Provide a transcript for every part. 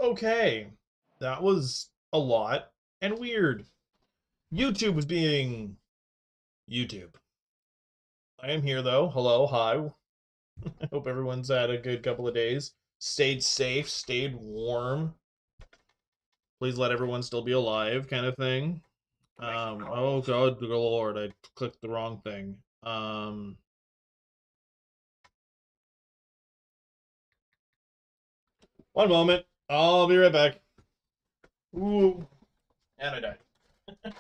Okay, that was a lot and weird. YouTube was being YouTube. I am here though. Hello, hi. I hope everyone's had a good couple of days. Stayed safe, stayed warm. Please let everyone still be alive, kind of thing. Oh god, good lord, I clicked the wrong thing. One moment. I'll be right back. Ooh, and I died. I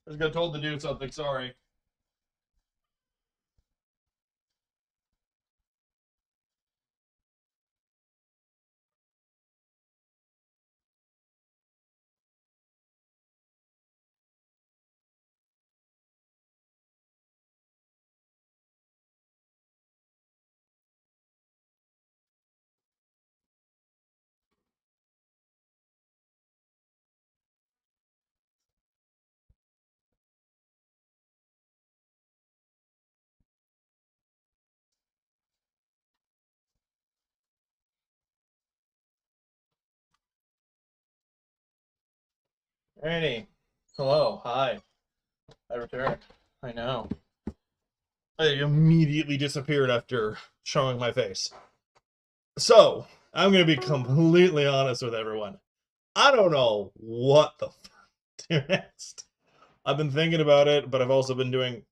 just got told to do something, sorry. Alrighty. Hello, hi. I returned. I know. I immediately disappeared after showing my face. So, I'm going to be completely honest with everyone. I don't know what the fuck to do next. I've been thinking about it, but I've also been doing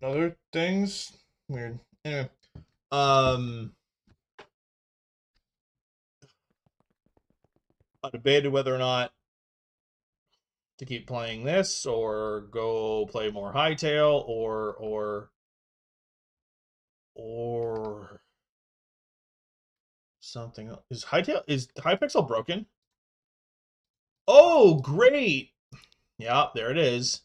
other things. Weird. Anyway, um, I debated whether or not to keep playing this or go play more Hightail or something else. Is Hypixel broken? Oh, great. Yeah, there it is.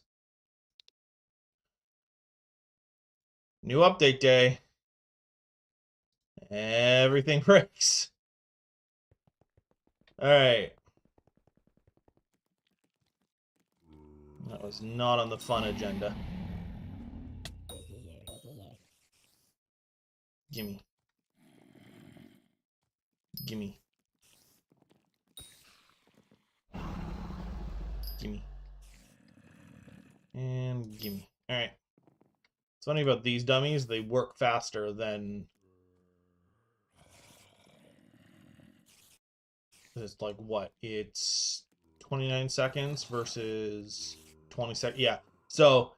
New update day. Everything breaks. Alright. That was not on the fun agenda. Gimme. Gimme. Gimme. And gimme. Alright. It's funny about these dummies, they work faster than... It's like, what? It's 29 seconds versus 20 seconds. Yeah. So,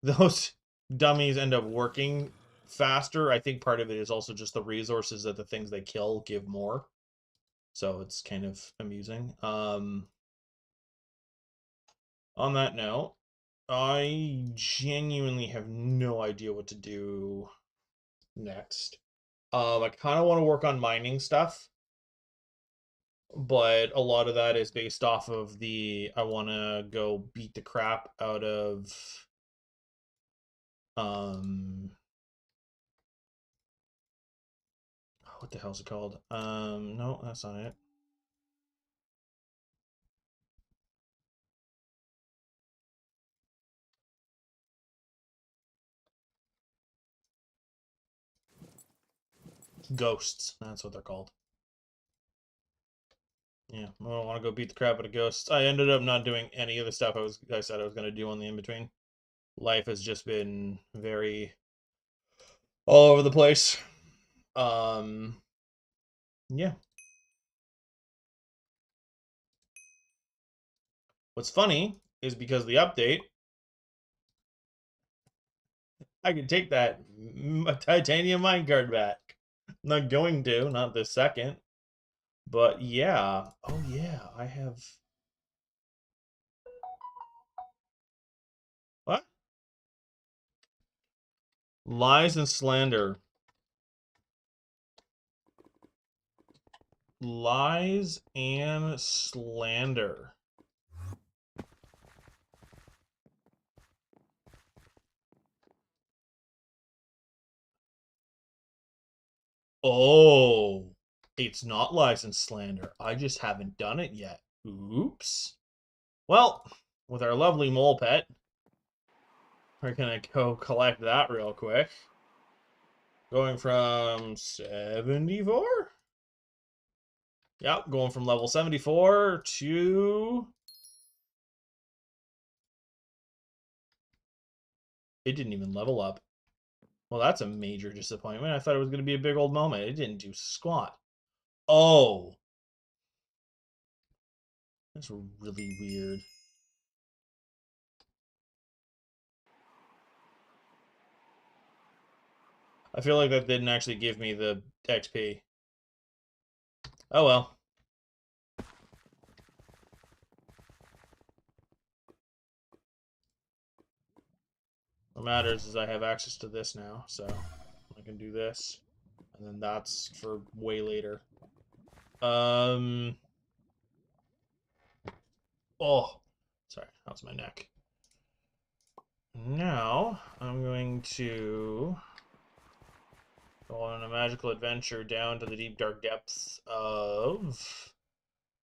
those dummies end up working faster. I think part of it is also just the resources that the things they kill give more. So it's kind of amusing. On that note, I genuinely have no idea what to do next. I kind of want to work on mining stuff, but a lot of that is based off of I want to go beat the crap out of um what the hell's it called? No, that's not it. Ghosts. That's what they're called. Yeah, I don't want to go beat the crap out of ghosts. I ended up not doing any of the stuff I said I was going to do on the in-between. Life has just been very all over the place. Um yeah. What's funny is because the update, I can take that titanium minecart back. I'm not going to, not this second. But yeah. Oh yeah, I have what? Lies and slander. Lies and slander. Oh, it's not lies and slander. I just haven't done it yet. Oops. Well, with our lovely mole pet, we're gonna go collect that real quick. Going from 74? Yep, going from level 74 to... It didn't even level up. Well, that's a major disappointment. I thought it was going to be a big old moment. It didn't do squat. Oh. That's really weird. I feel like that didn't actually give me the XP. Oh well. What matters is I have access to this now, so I can do this. And then that's for way later. Oh. Sorry, that was my neck. Now, I'm going to go on a magical adventure down to the deep dark depths of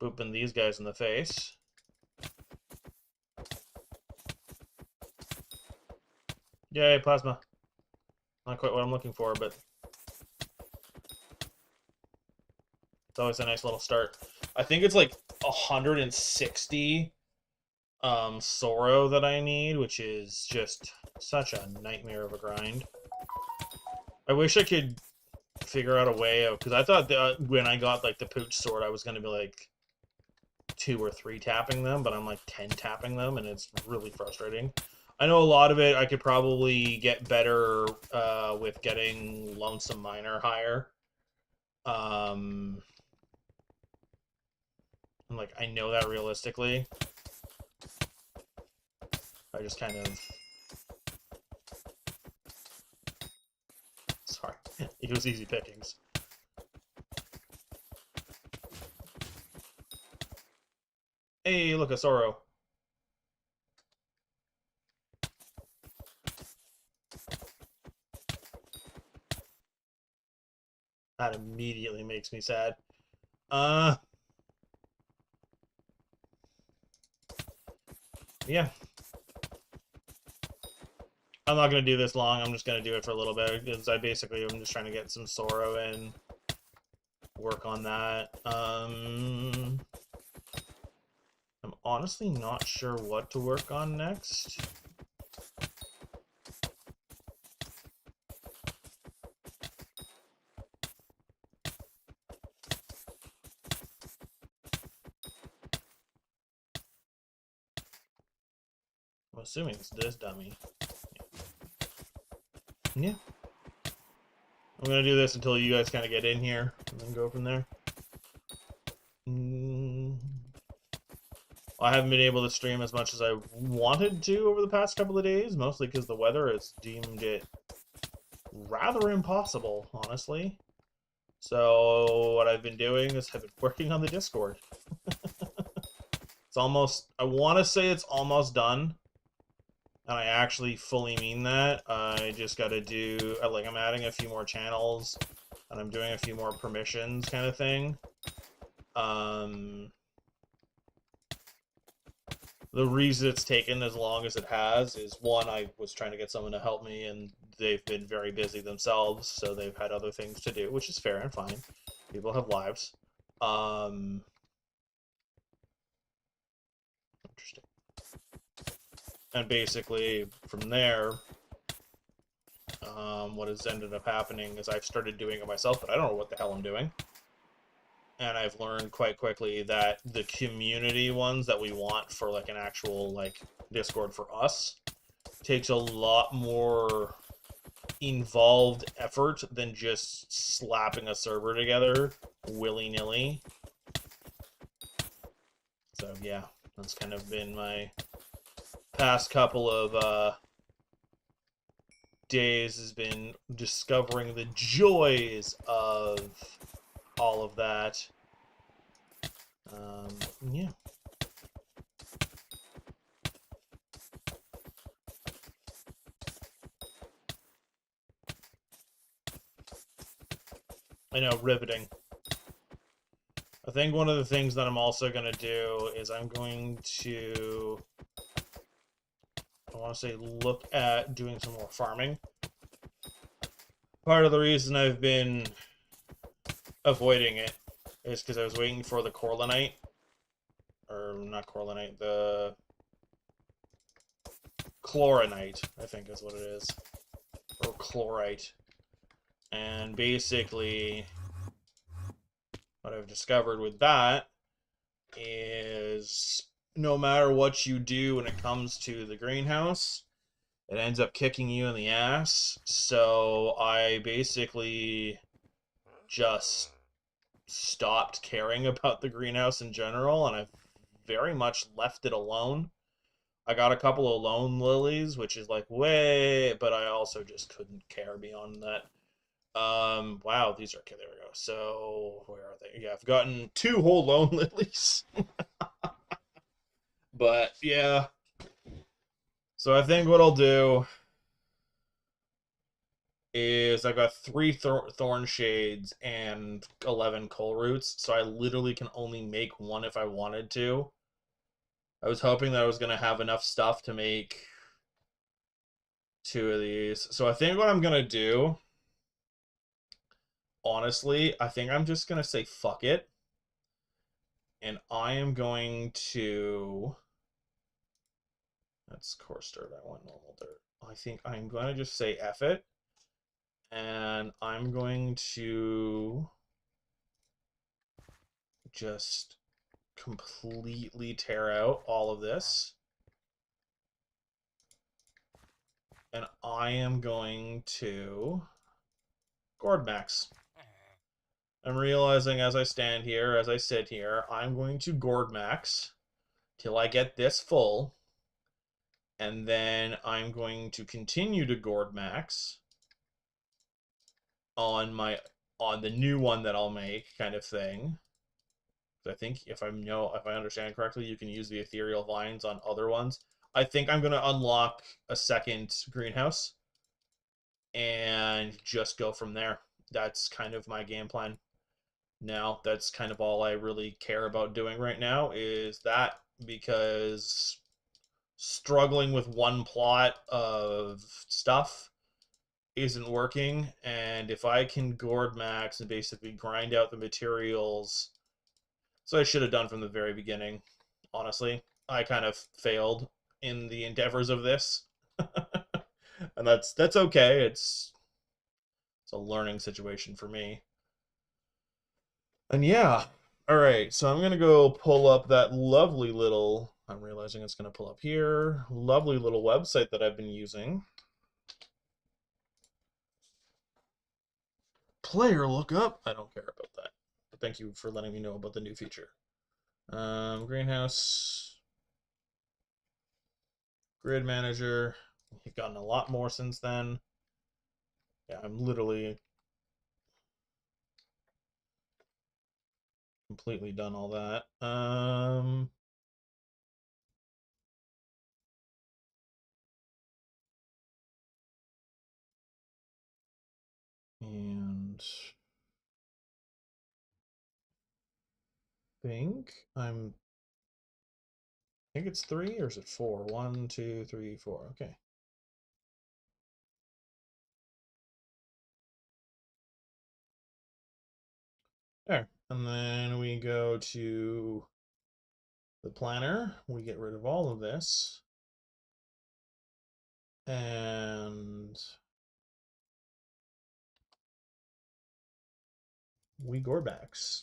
booping these guys in the face. Yay, plasma. Not quite what I'm looking for, but it's always a nice little start. I think it's like 160 sorrow that I need, which is just such a nightmare of a grind. I wish I could figure out a way of, because I thought that when I got like the pooch sword, I was going to be like 2 or 3 tapping them, but I'm like 10 tapping them, and it's really frustrating. I know a lot of it I could probably get better with getting Lonesome Miner higher. And like, I know that realistically. I just kind of... Sorry. It was easy pickings. Hey, look, a sorrow. That immediately makes me sad. Yeah. I'm not going to do this long. I'm just going to do it for a little bit, because I'm just trying to get some sorrow and work on that. I'm honestly not sure what to work on next. I'm assuming it's this dummy. Yeah. I'm going to do this until you guys kind of get in here, and then go from there. I haven't been able to stream as much as I wanted to over the past couple of days, mostly because the weather has deemed it rather impossible, honestly. So what I've been doing is I've been working on the Discord. It's almost, I want to say it's almost done. And I actually fully mean that. I just got to do, like, I'm adding a few more channels, and I'm doing a few more permissions kind of thing. The reason it's taken as long as it has is, one, I was trying to get someone to help me, and they've been very busy themselves, so they've had other things to do, which is fair and fine. People have lives. Interesting. And basically, from there, what has ended up happening is I've started doing it myself, but I don't know what the hell I'm doing. And I've learned quite quickly that the community ones that we want for like an actual like Discord for us takes a lot more involved effort than just slapping a server together willy-nilly. So yeah, that's kind of been my past couple of days, has been discovering the joys of all of that. Yeah. I know, riveting. I think one of the things that I'm also going to do is I'm going to, I want to say, look at doing some more farming. Part of the reason I've been avoiding it It's because I was waiting for the corlinite. Or not corlinite, the chlorinite, I think is what it is. Or chlorite. And basically, what I've discovered with that is no matter what you do when it comes to the greenhouse, it ends up kicking you in the ass. So I basically just stopped caring about the greenhouse in general, and I've very much left it alone. I got a couple of lone lilies, which is like way, but I also just couldn't care beyond that. Wow, these are okay. There we go. So where are they? Yeah, I've gotten 2 whole lone lilies, but yeah. So I think what I'll do is I've got 3 thorn shades and 11 coal roots, so I literally can only make 1 if I wanted to. I was hoping that I was gonna have enough stuff to make 2 of these. So I think what I'm gonna do, honestly, I think I'm just gonna say fuck it. And I am going to... That's coarse dirt. I want normal dirt. I think I'm going to just say F it. And I'm going to just completely tear out all of this. And I am going to gourd max. I'm realizing as I stand here, as I sit here, I'm going to gourd max till I get this full. And then I'm going to continue to gourd max on the new one that I'll make, kind of thing. I think if I understand correctly, you can use the ethereal vines on other ones. I think I'm gonna unlock a second greenhouse and just go from there. That's kind of my game plan. Now, that's kind of all I really care about doing right now is that, because struggling with one plot of stuff isn't working, and if I can gourd max and basically grind out the materials, so I should have done from the very beginning, honestly. I kind of failed in the endeavors of this. And that's okay. It's a learning situation for me. And yeah. All right, so I'm going to go pull up that lovely little, I'm realizing it's going to pull up here, lovely little website that I've been using. Player lookup. I don't care about that. But thank you for letting me know about the new feature. Greenhouse. Grid manager. We've gotten a lot more since then. Yeah, I'm literally completely done all that. And think I'm I think it's 3 or is it 4? 1, 2, 3, 4. Okay. There. And then we go to the planner. We get rid of all of this. And we Gorbacks.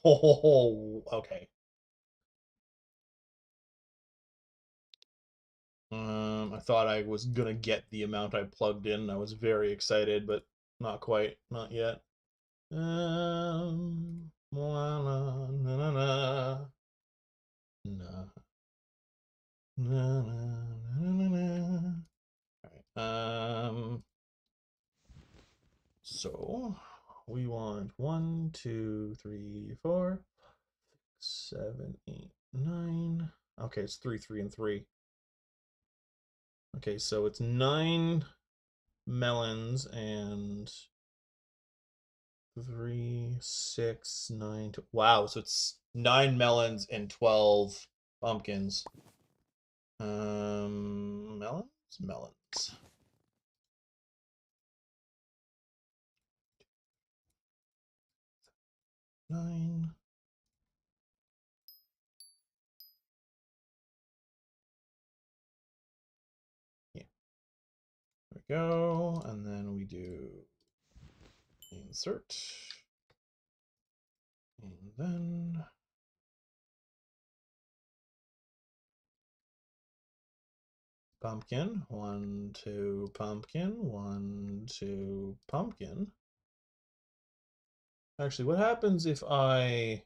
Oh, okay. I thought I was gonna get the amount I plugged in. I was very excited, but not quite, not yet. Na, na, na, na, na, na, na, na, na. All right. So we want 1, 2, 3, 4, 7, 8, 9. Okay, it's 3, 3, and 3. Okay, so it's 9 melons and 3, 6, 9. Wow, so it's 9 melons and 12 pumpkins. Melons. 9. Yeah. There we go. And then we do insert. And then pumpkin. 1, 2, pumpkin. 1, 2, pumpkin. Actually, what happens if I...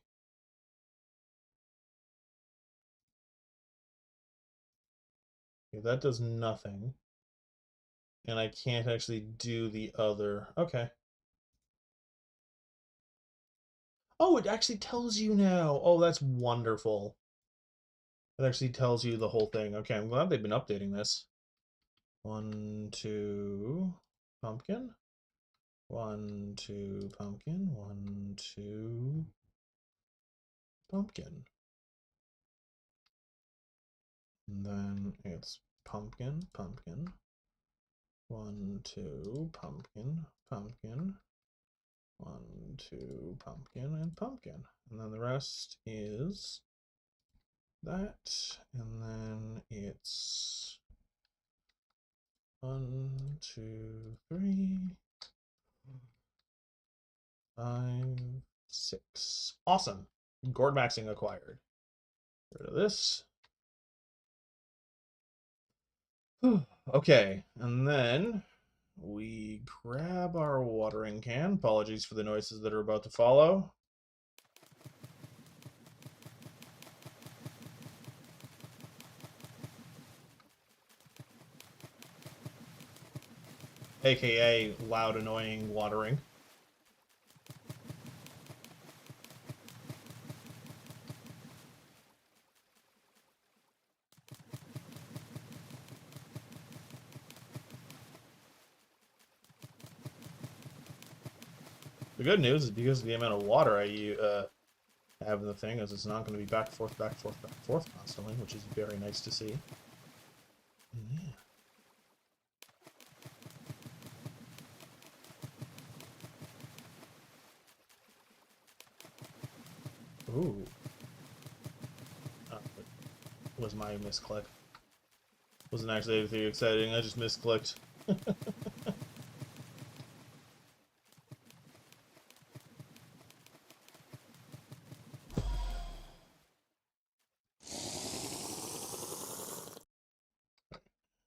Okay, that does nothing. And I can't actually do the other. Okay. Oh, it actually tells you now. Oh, that's wonderful. It actually tells you the whole thing. Okay, I'm glad they've been updating this. 1, 2, pumpkin. 1, 2, pumpkin. 1, 2, pumpkin. And then it's pumpkin, pumpkin. 1, 2, pumpkin, pumpkin. 1, 2, pumpkin, and pumpkin. And then the rest is that. And then it's 1, 2, 3, 5, 6. Awesome. Gourd maxing acquired. Get rid of this. Okay, and then we grab our watering can. Apologies for the noises that are about to follow. AKA loud, annoying watering. The good news is because of the amount of water I have in the thing, is it's not going to be back and forth, back and forth, back and forth constantly, which is very nice to see. Yeah. Ooh. It was my misclick. Wasn't actually anything exciting, I just misclicked.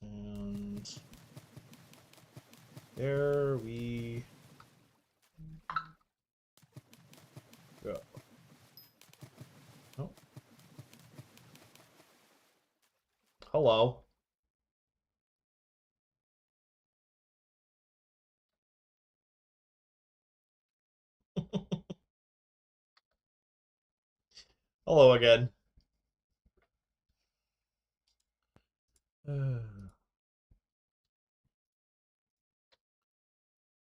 And there we go. Oh. Hello. Hello again.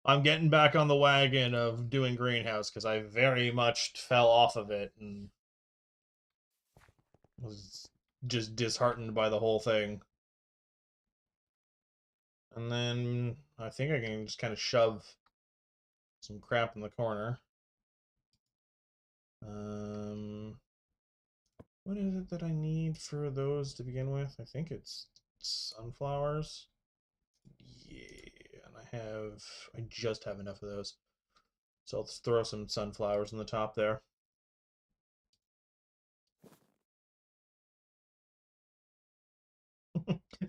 I'm getting back on the wagon of doing greenhouse because I very much fell off of it and was just disheartened by the whole thing. And then I think I can just kind of shove some crap in the corner. What is it that I need for those to begin with? I think it's sunflowers. Yeah, and I just have enough of those. So I'll throw some sunflowers on the top there.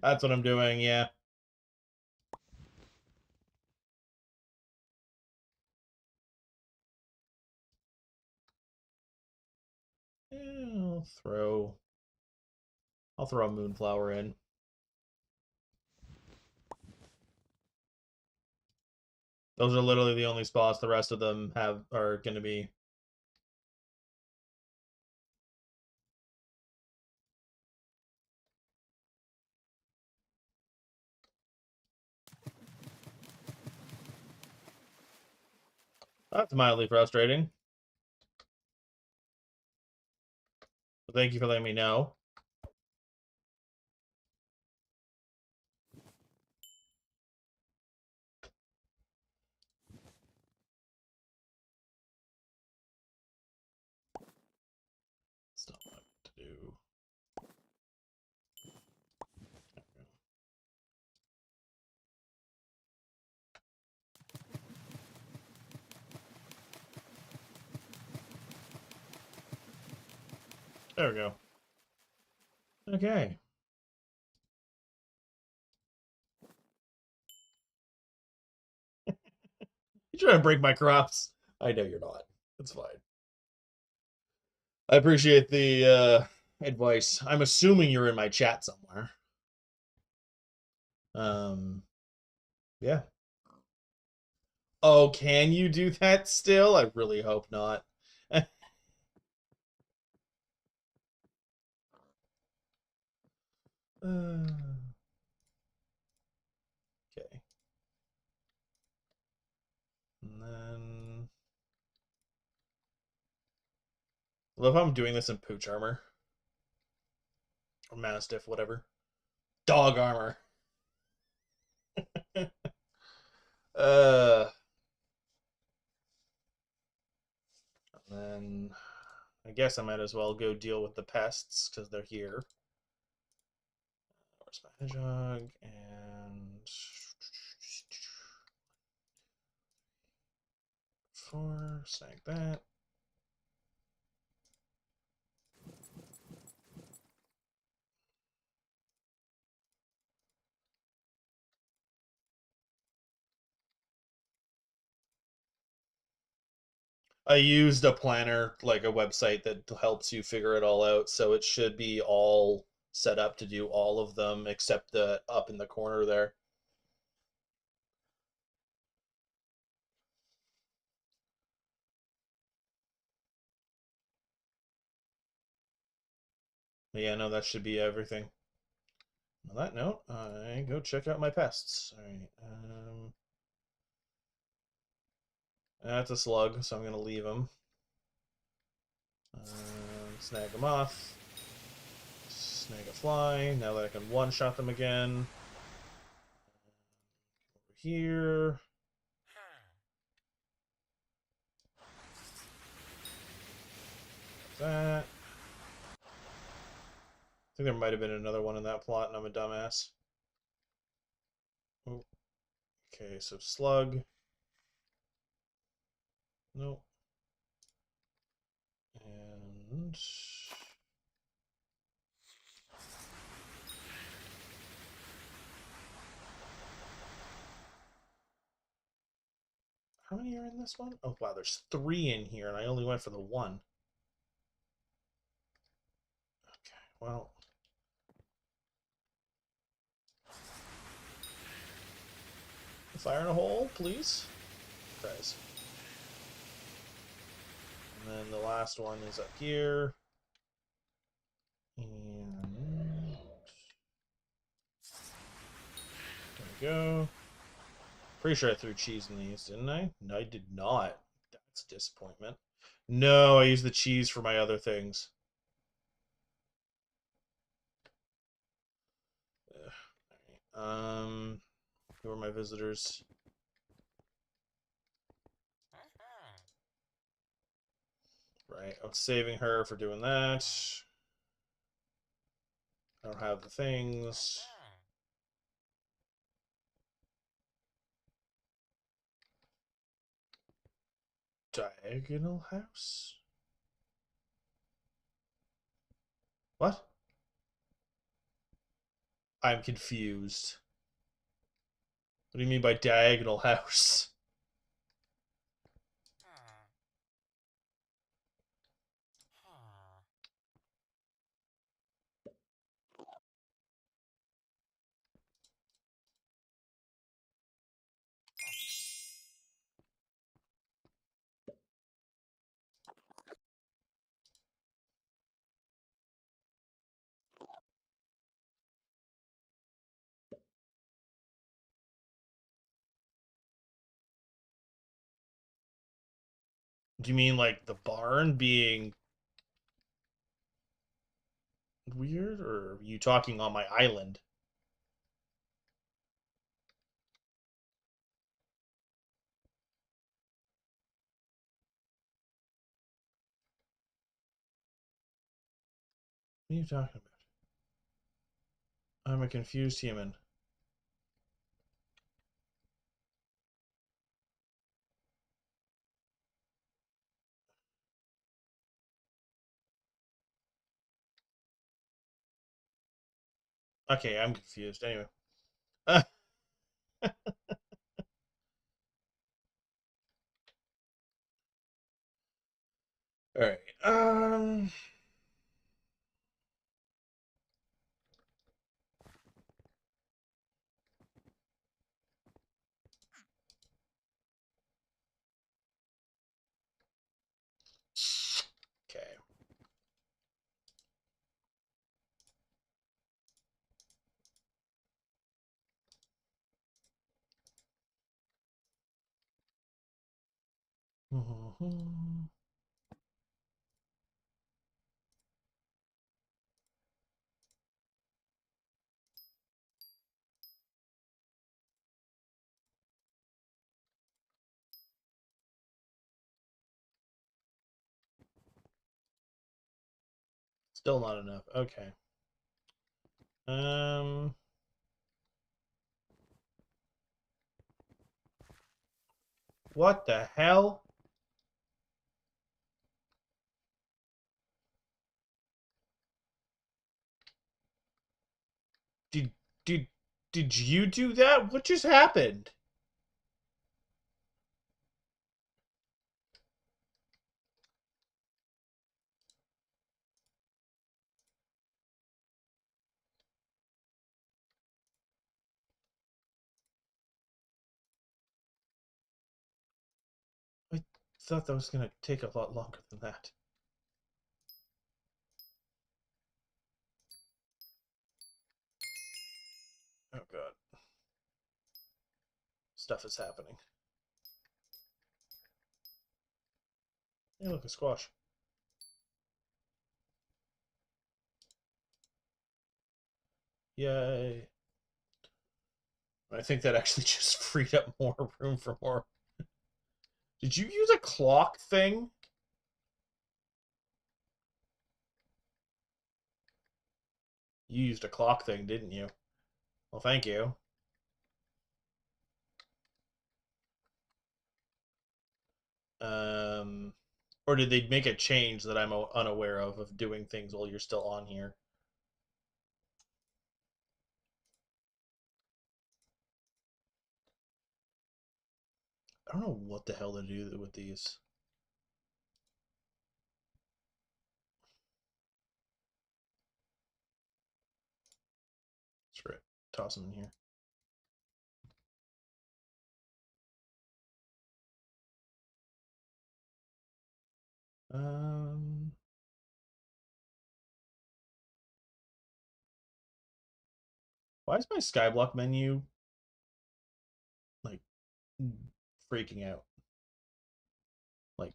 That's what I'm doing, yeah. I'll throw a moonflower in. Those are literally the only spots. The rest of them are going to be. That's mildly frustrating. But thank you for letting me know. There we go. Okay. You're trying to break my crops. I know you're not. It's fine. I appreciate the advice. I'm assuming you're in my chat somewhere. Um, yeah. Oh, can you do that still? I really hope not. Okay. And then I love how I'm doing this in pooch armor. Or mastiff, whatever. Dog armor. uh and then I guess I might as well go deal with the pests because they're here. Where's my hedgehog? And 4, snag that. I used a planner, like a website that helps you figure it all out, so it should be all set up to do all of them except the up in the corner there. But yeah, no, that should be everything. On that note, I go check out my pests. All right. That's a slug, so I'm gonna leave him. Snag a moth. Snag a fly. Now that I can one-shot them again. Over here. That. I think there might have been another one in that plot, and I'm a dumbass. Oh. Okay, so slug. Nope. And how many are in this one? Oh wow, there's 3 in here, and I only went for the 1. Okay, well. Fire in a hole, please. Guys. And then the last one is up here. And there we go. Pretty sure I threw cheese in these, didn't I? No, I did not. That's a disappointment. No, I used the cheese for my other things. Who are my visitors? Right, I was saving her for doing that. I don't have the things. Diagonal house? What? I'm confused. What do you mean by diagonal house? Do you mean like the barn being weird, or are you talking on my island? What are you talking about? I'm a confused human. Okay, I'm confused. Anyway. All right. Okay. Still not enough. Okay. Um. What the hell? Did did did you do that? What just happened? I thought that was gonna take a lot longer than that. Oh god. Stuff is happening. Hey, look, a squash. Yay. I think that actually just freed up more room for more. Did you use a clock thing? You used a clock thing, didn't you? Well, thank you. Um, or did they make a change that I'm unaware of doing things while you're still on here? I don't know what the hell to do with these. Screw it. Toss them in here. Um, why is my Skyblock menu like freaking out? Like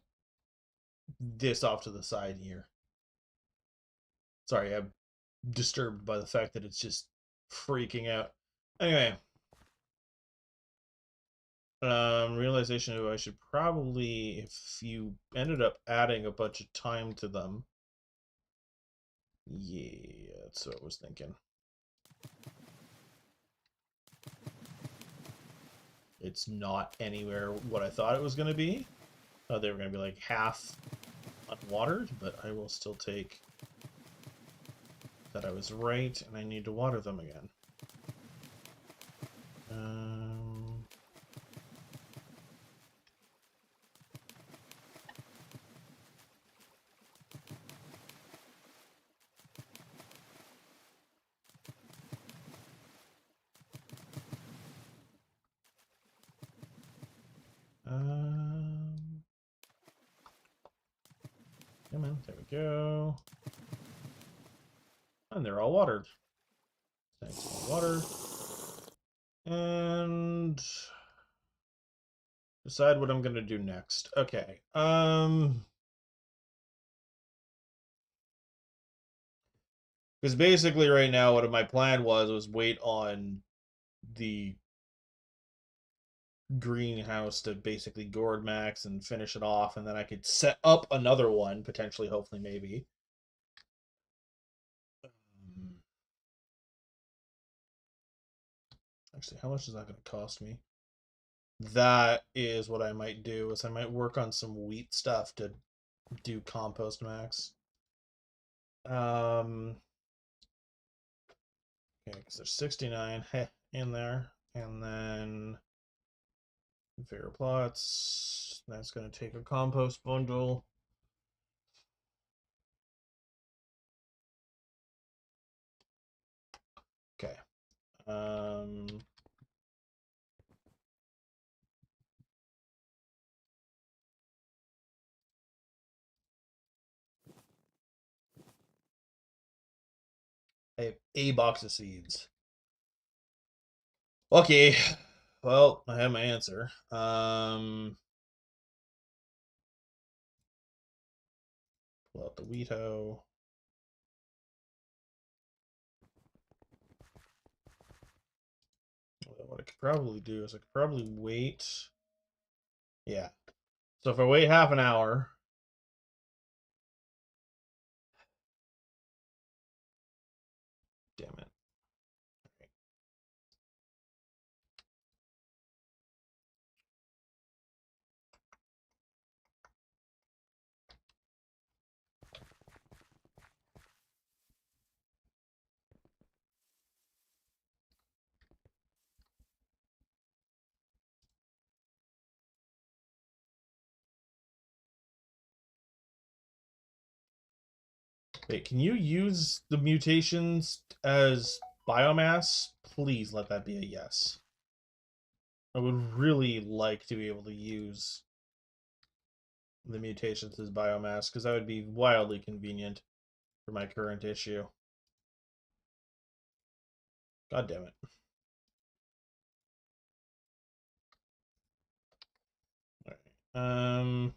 this off to the side here. Sorry, I'm disturbed by the fact that it's just freaking out. Anyway, realization of I should probably, if you ended up adding a bunch of time to them, yeah, that's what I was thinking. It's not anywhere what I thought it was going to be. They were going to be like half unwatered, but I will still take that I was right, and I need to water them again. Um, um, come on, there we go. And they're all watered. Thanks, more water. And decide what I'm gonna do next. Okay. Because basically right now what my plan was wait on the greenhouse to basically gourd max and finish it off, and then I could set up another one, potentially, hopefully, maybe. Actually, how much is that going to cost me? That is what I might do, is I might work on some wheat stuff to do compost max. Okay, because there's 69 in there. And then configure plots. That's going to take a compost bundle. Okay. I have a box of seeds. Okay. Well, I have my answer. Pull out the wheat hoe. What I could probably do is I could probably wait. Yeah. So if I wait half an hour. Damn it. Wait, can you use the mutations as biomass? Please let that be a yes. I would really like to be able to use the mutations as biomass because that would be wildly convenient for my current issue. God damn it. All right.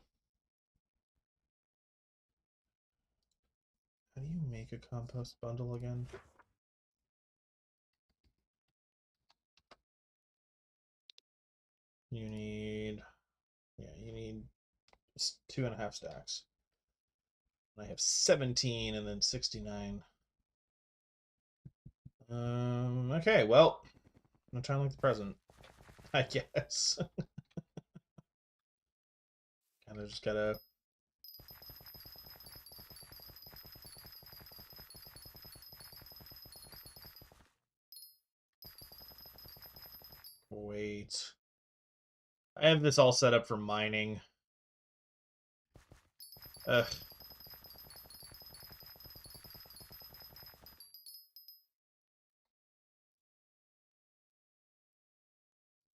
How do you make a compost bundle again? You need, yeah, you need 2.5 stacks. I have 17 and then 69. Okay, well, I'm trying to like the present, I guess. Kind of just gotta wait. I have this all set up for mining. Ugh.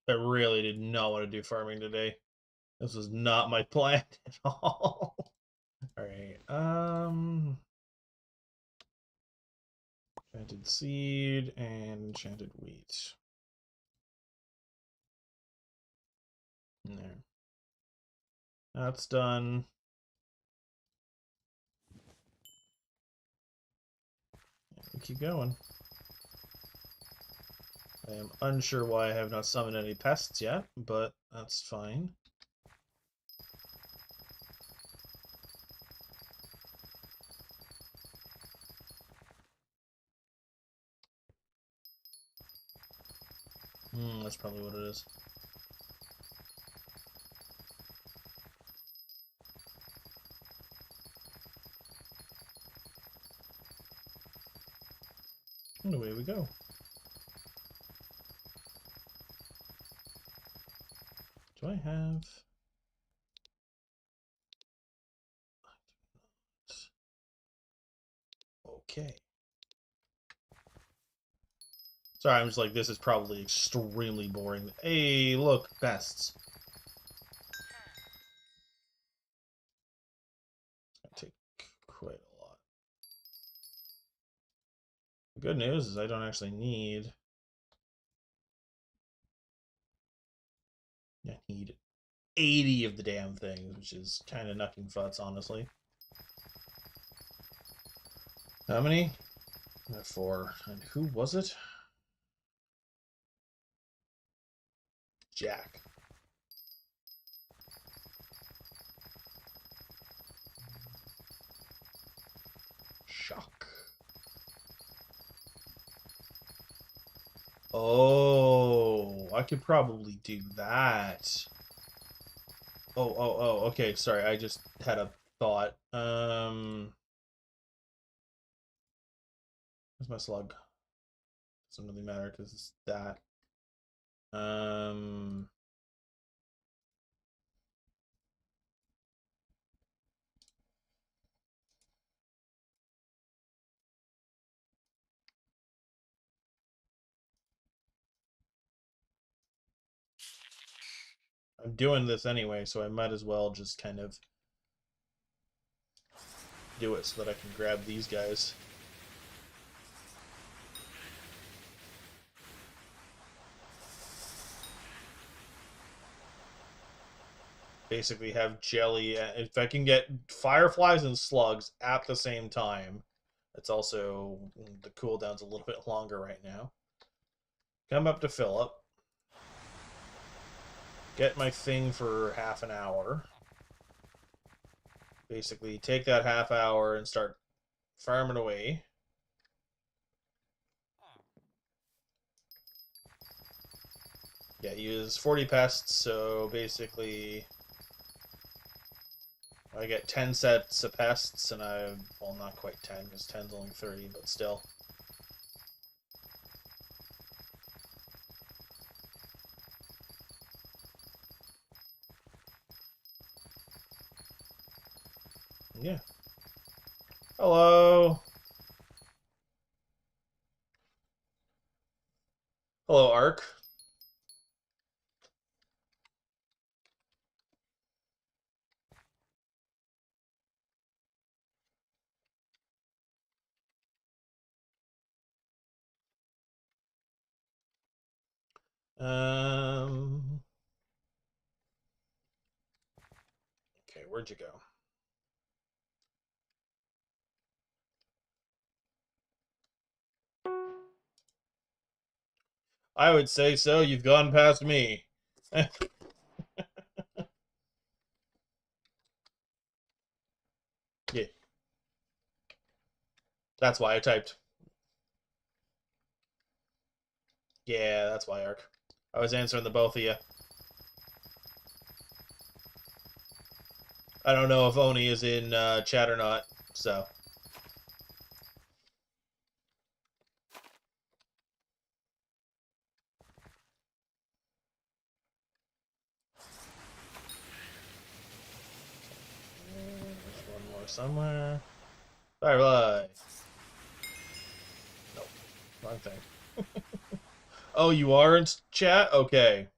I really did not want to do farming today. This was not my plan at all. Alright, enchanted seed and enchanted wheat. There. That's done. We keep going. I am unsure why I have not summoned any pests yet, but that's fine. That's probably what it is. And away we go. Do I have... Okay. Sorry, I'm just like, this is probably extremely boring. Hey, look, pests. It's gonna take quite a lot. The good news is I don't actually need... I need 80 of the damn things, which is kind of knucking futz, honestly. How many? 4. And who was it? Jack. Shock. Oh, I could probably do that. Oh, okay, sorry, I just had a thought. Where's my slug? Doesn't really matter because it's that. I'm doing this anyway, so I might as well just kind of do it so that I can grab these guys. Basically have jelly. If I can get fireflies and slugs at the same time, it's also, the cooldown's a little bit longer right now. Come up to Philip. Get my thing for half an hour. Basically, take that half hour and start farming away. Yeah, use 40 pests, so basically I get 10 sets of pests, and well, not quite 10, because 10's only 30, but still. Yeah. Hello. Hello, Ark. Okay, where'd you go? I would say so. You've gone past me. Yeah. That's why I typed. Yeah, that's why, Ark. I was answering the both of you. I don't know if Oni is in chat or not, so. There's one more somewhere. Bye. Nope. Wrong thing. Oh, you are in chat? Okay.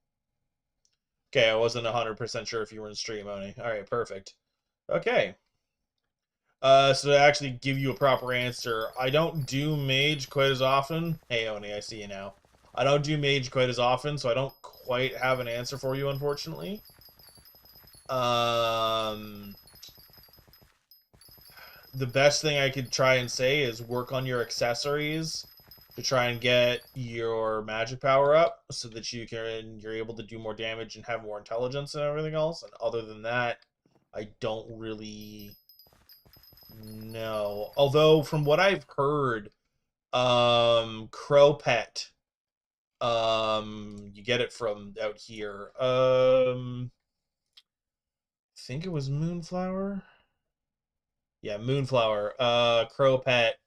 Okay, I wasn't 100% sure if you were in stream, Oni. Alright, perfect. Okay. So to actually give you a proper answer, I don't do mage quite as often. Hey, Oni, I see you now. I don't do mage quite as often, so I don't quite have an answer for you, unfortunately. The best thing I could try and say is work on your accessories to try and get your magic power up so that you're able to do more damage and have more intelligence and everything else. And other than that, I don't really know. Although from what I've heard, Crow Pet, you get it from out here. I think it was Moonflower. Yeah, Moonflower. Crow Pet.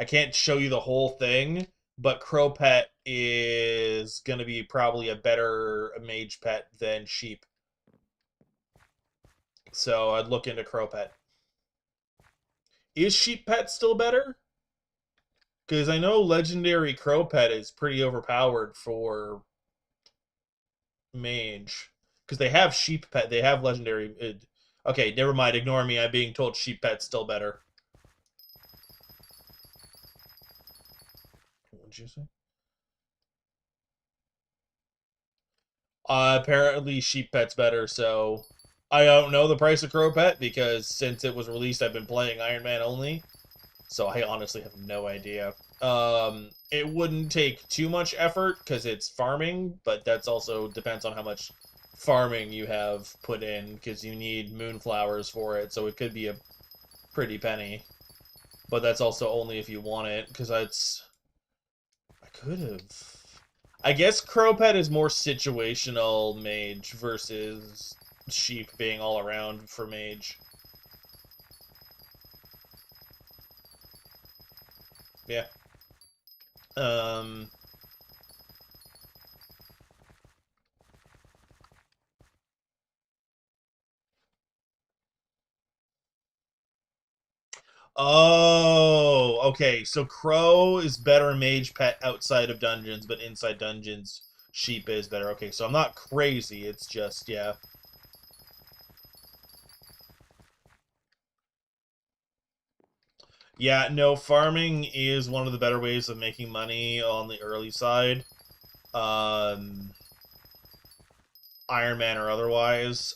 I can't show you the whole thing, but Crow Pet is gonna be probably a better mage pet than Sheep. So I'd look into Crow Pet. Is Sheep Pet still better? Because I know Legendary Crow Pet is pretty overpowered for mage. Because they have Sheep Pet. They have Legendary. Okay, never mind. Ignore me. I'm being told Sheep Pet's still better. What did you say? Apparently, Sheep Pet's better, so I don't know the price of Crow Pet because since it was released, I've been playing Ironman only, so I honestly have no idea. It wouldn't take too much effort because it's farming, but that's also depends on how much farming you have put in because you need moonflowers for it, so it could be a pretty penny. But that's also only if you want it because I could have. I guess Crowpet is more situational mage versus Sheep being all around for mage. Yeah. Oh, okay. So Crow is better mage pet outside of dungeons, but inside dungeons, sheep is better. Okay, so I'm not crazy. It's just, yeah. Yeah, no, farming is one of the better ways of making money on the early side. Um, Ironman or otherwise.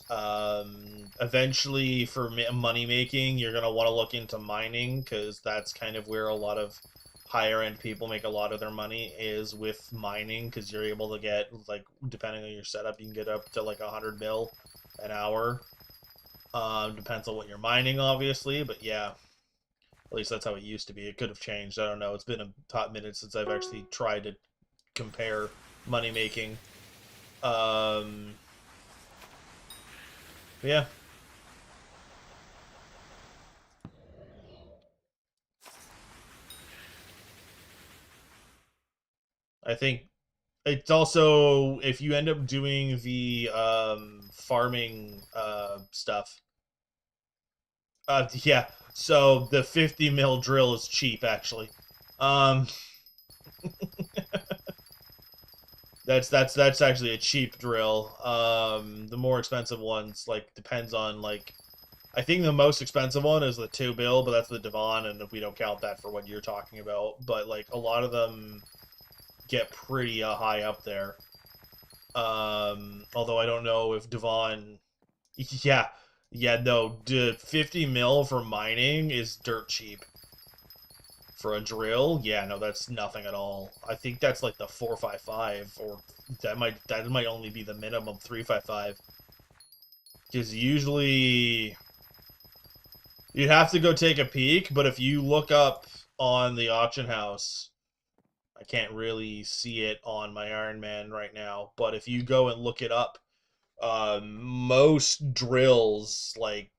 Eventually, for money making, you're gonna want to look into mining because that's kind of where a lot of higher end people make a lot of their money is with mining because you're able to get like depending on your setup, you can get up to like 100 mil an hour. Depends on what you're mining, obviously, but yeah, at least that's how it used to be. It could have changed. I don't know. It's been a hot minute since I've actually tried to compare money making. Um, yeah, I think it's also if you end up doing the farming stuff. Yeah. So the 50 mil drill is cheap actually. Um, that's actually a cheap drill. The more expensive ones like depends on like I think the most expensive one is the 2 bill, but that's the Devon, and if we don't count that for what you're talking about. But like a lot of them get pretty high up there. Although I don't know if Devon. Yeah, yeah, no, 50 mil for mining is dirt cheap. For a drill, yeah, no, that's nothing at all. I think that's like the 455, or that might only be the minimum 355. Because usually you'd have to go take a peek, but if you look up on the auction house, I can't really see it on my Iron Man right now, but if you go and look it up, most drills, like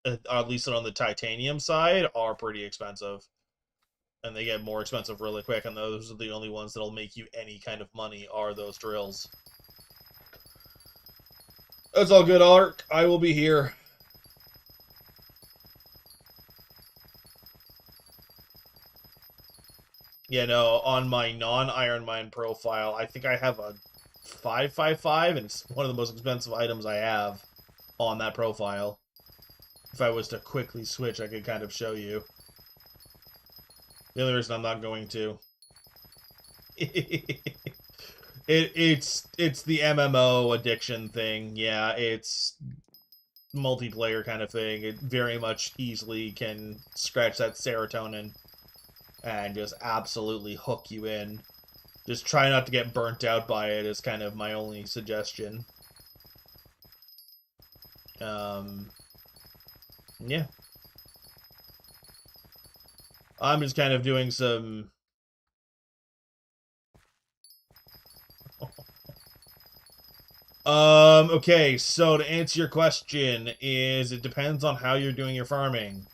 at least on the titanium side, are pretty expensive. And they get more expensive really quick, and those are the only ones that'll make you any kind of money are those drills. That's all good, Ark. I will be here. Yeah, no, on my non-Iron Mine profile, I think I have a 555, and it's one of the most expensive items I have on that profile. If I was to quickly switch, I could kind of show you. The only reason I'm not going to. It's the MMO addiction thing. Yeah, it's multiplayer kind of thing. It very much easily can scratch that serotonin and just absolutely hook you in. Just try not to get burnt out by it is kind of my only suggestion. Um, yeah. I'm just kind of doing some... Okay, so to answer your question is it depends on how you're doing your farming.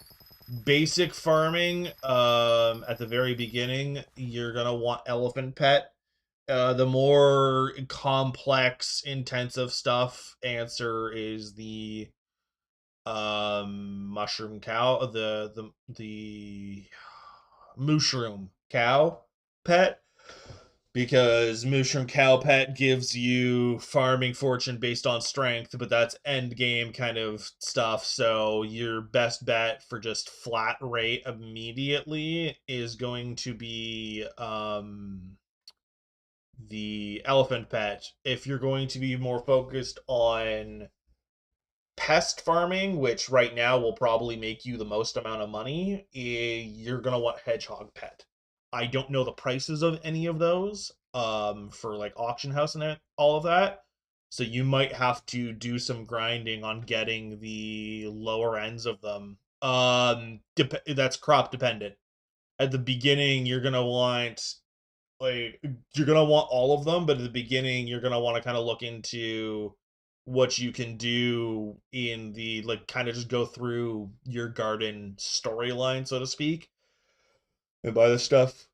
Basic farming, at the very beginning, you're gonna want elephant pet. The more complex, intensive stuff answer is the mushroom cow, the mushroom cow pet, because mushroom cow pet gives you farming fortune based on strength, but that's end game kind of stuff. So your best bet for just flat rate immediately is going to be the elephant pet. If you're going to be more focused on pest farming, which right now will probably make you the most amount of money, you're gonna want hedgehog pet. I don't know the prices of any of those for like auction house and all of that. So you might have to do some grinding on getting the lower ends of them. That's crop dependent. At the beginning, you're gonna want all of them, but at the beginning you're gonna want to kind of look into what you can do in the like kind of just go through your garden storyline, so to speak, and buy the stuff.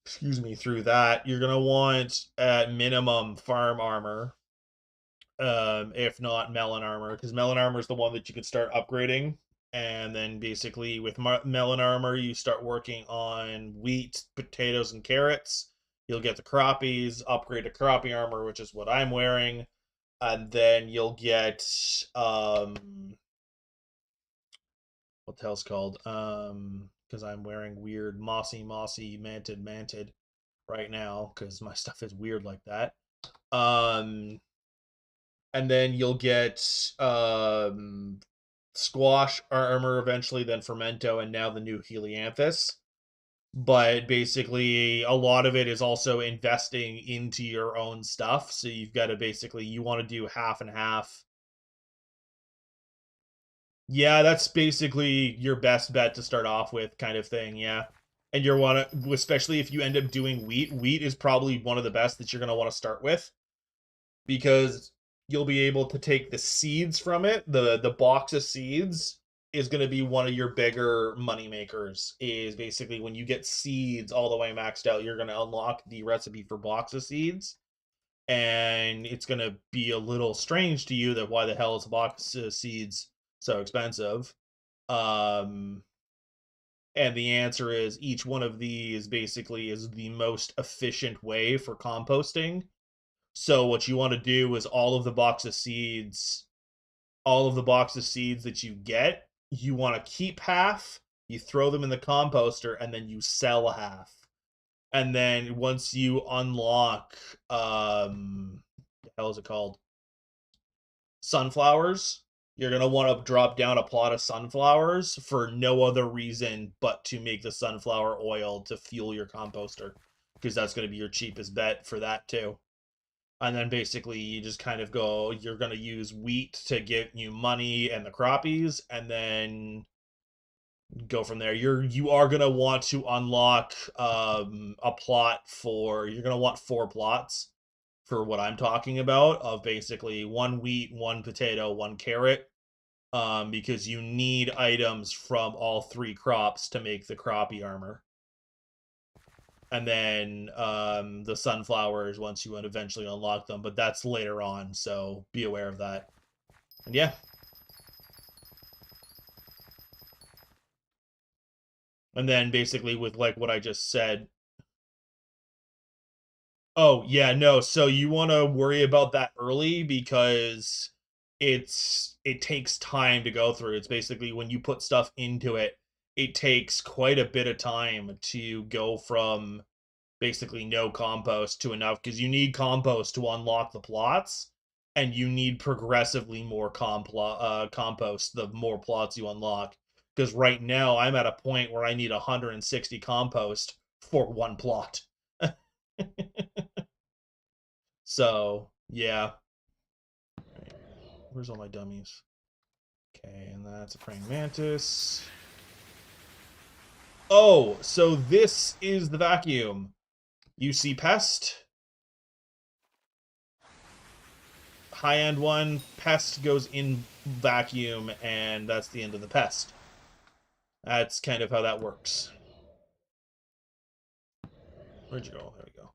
Excuse me. Through that, you're gonna want at minimum farm armor, if not melon armor, because melon armor is the one that you can start upgrading. And then basically with melon armor, you start working on wheat, potatoes, and carrots. You'll get the croppies, upgrade to crappie armor, which is what I'm wearing. And then you'll get what the hell's called? Because I'm wearing weird mossy manted right now because my stuff is weird like that. Um and then you'll get squash armor eventually, then fermento, and now the new helianthus. But basically a lot of it is also investing into your own stuff, so you've got to basically, you want to do half and half. Yeah, that's basically your best bet to start off with, kind of thing. Yeah. And you're want to, especially if you end up doing wheat is probably one of the best that you're going to want to start with, because you'll be able to take the seeds from it. The box of seeds is going to be one of your bigger money makers. Is basically when you get seeds all the way maxed out, you're going to unlock the recipe for box of seeds. And it's going to be a little strange to you that why the hell is a box of seeds so expensive. um and the answer is each one of these basically is the most efficient way for composting. So what you want to do is all of the box of seeds that you get, you want to keep half, you throw them in the composter, and then you sell half. And then once you unlock what the hell is it called? Sunflowers, you're going to want to drop down a plot of sunflowers for no other reason but to make the sunflower oil to fuel your composter, because that's going to be your cheapest bet for that too. And then basically you just kind of go, you're going to use wheat to get you money and the croppies, and then go from there. You are going to want to unlock a plot for, you're going to want 4 plots for what I'm talking about, of basically 1 wheat, 1 potato, 1 carrot, because you need items from all 3 crops to make the crappie armor. And then the sunflowers once you eventually unlock them, but that's later on, so be aware of that. And yeah. And then basically with like what I just said. Oh, yeah, no, so you want to worry about that early because it takes time to go through. It's basically when you put stuff into it, it takes quite a bit of time to go from basically no compost to enough, because you need compost to unlock the plots, and you need progressively more compost the more plots you unlock. Because right now I'm at a point where I need 160 compost for 1 plot. So yeah. Right. Where's all my dummies? Okay, and that's a praying mantis. Oh, so this is the vacuum. You see pest. High-end one, pest goes in vacuum, and that's the end of the pest. That's kind of how that works. Where'd you go? There we go.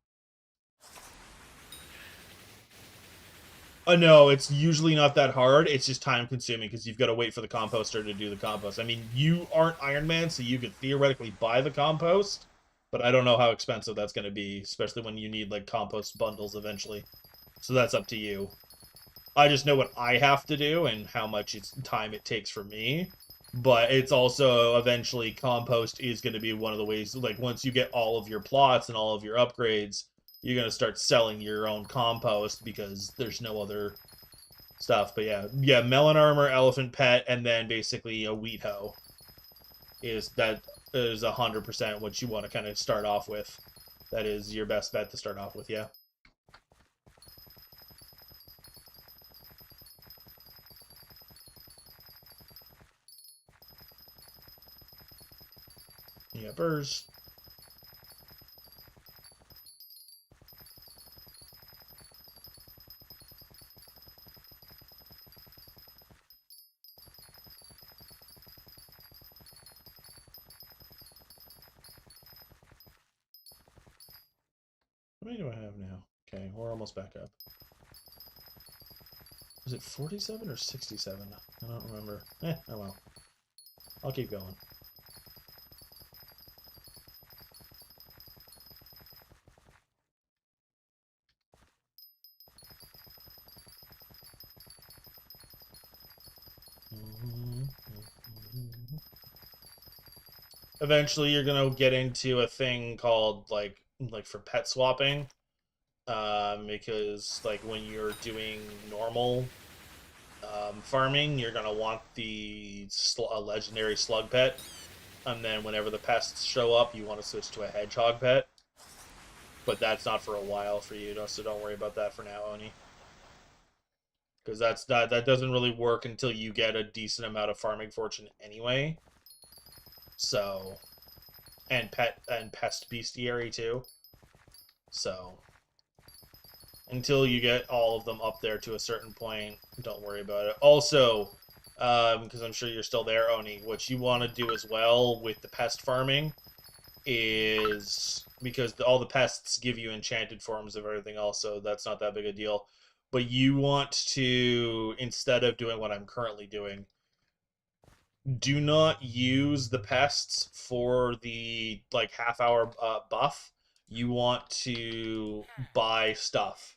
No, it's usually not that hard. It's just time consuming because you've got to wait for the composter to do the compost. I mean, you aren't Ironman, so you could theoretically buy the compost, but I don't know how expensive that's going to be, especially when you need like compost bundles eventually. So that's up to you. I just know what I have to do and how much time it takes for me. But it's also eventually compost is going to be one of the ways, like once you get all of your plots and all of your upgrades, you're going to start selling your own compost because there's no other stuff. But yeah, melon armor, elephant pet, and then basically a wheat hoe is 100% what you want to kind of start off with. That is your best bet to start off with, yeah. Yeah, burrs. How many do I have now? Okay, we're almost back up. Was it 47 or 67? I don't remember. Oh well. I'll keep going. Eventually, you're gonna get into a thing called like for pet swapping, because like when you're doing normal farming, you're gonna want a legendary slug pet, and then whenever the pests show up, you want to switch to a hedgehog pet. But that's not for a while for you, so don't worry about that for now, Oni. Because that doesn't really work until you get a decent amount of farming fortune anyway. So, and pest bestiary too. So, until you get all of them up there to a certain point, don't worry about it. Also, because I'm sure you're still there, Oni, what you want to do as well with the pest farming is, because all the pests give you enchanted forms of everything else, so that's not that big a deal. But you want to, instead of doing what I'm currently doing, do not use the pests for the like half-hour buff. You want to buy stuff.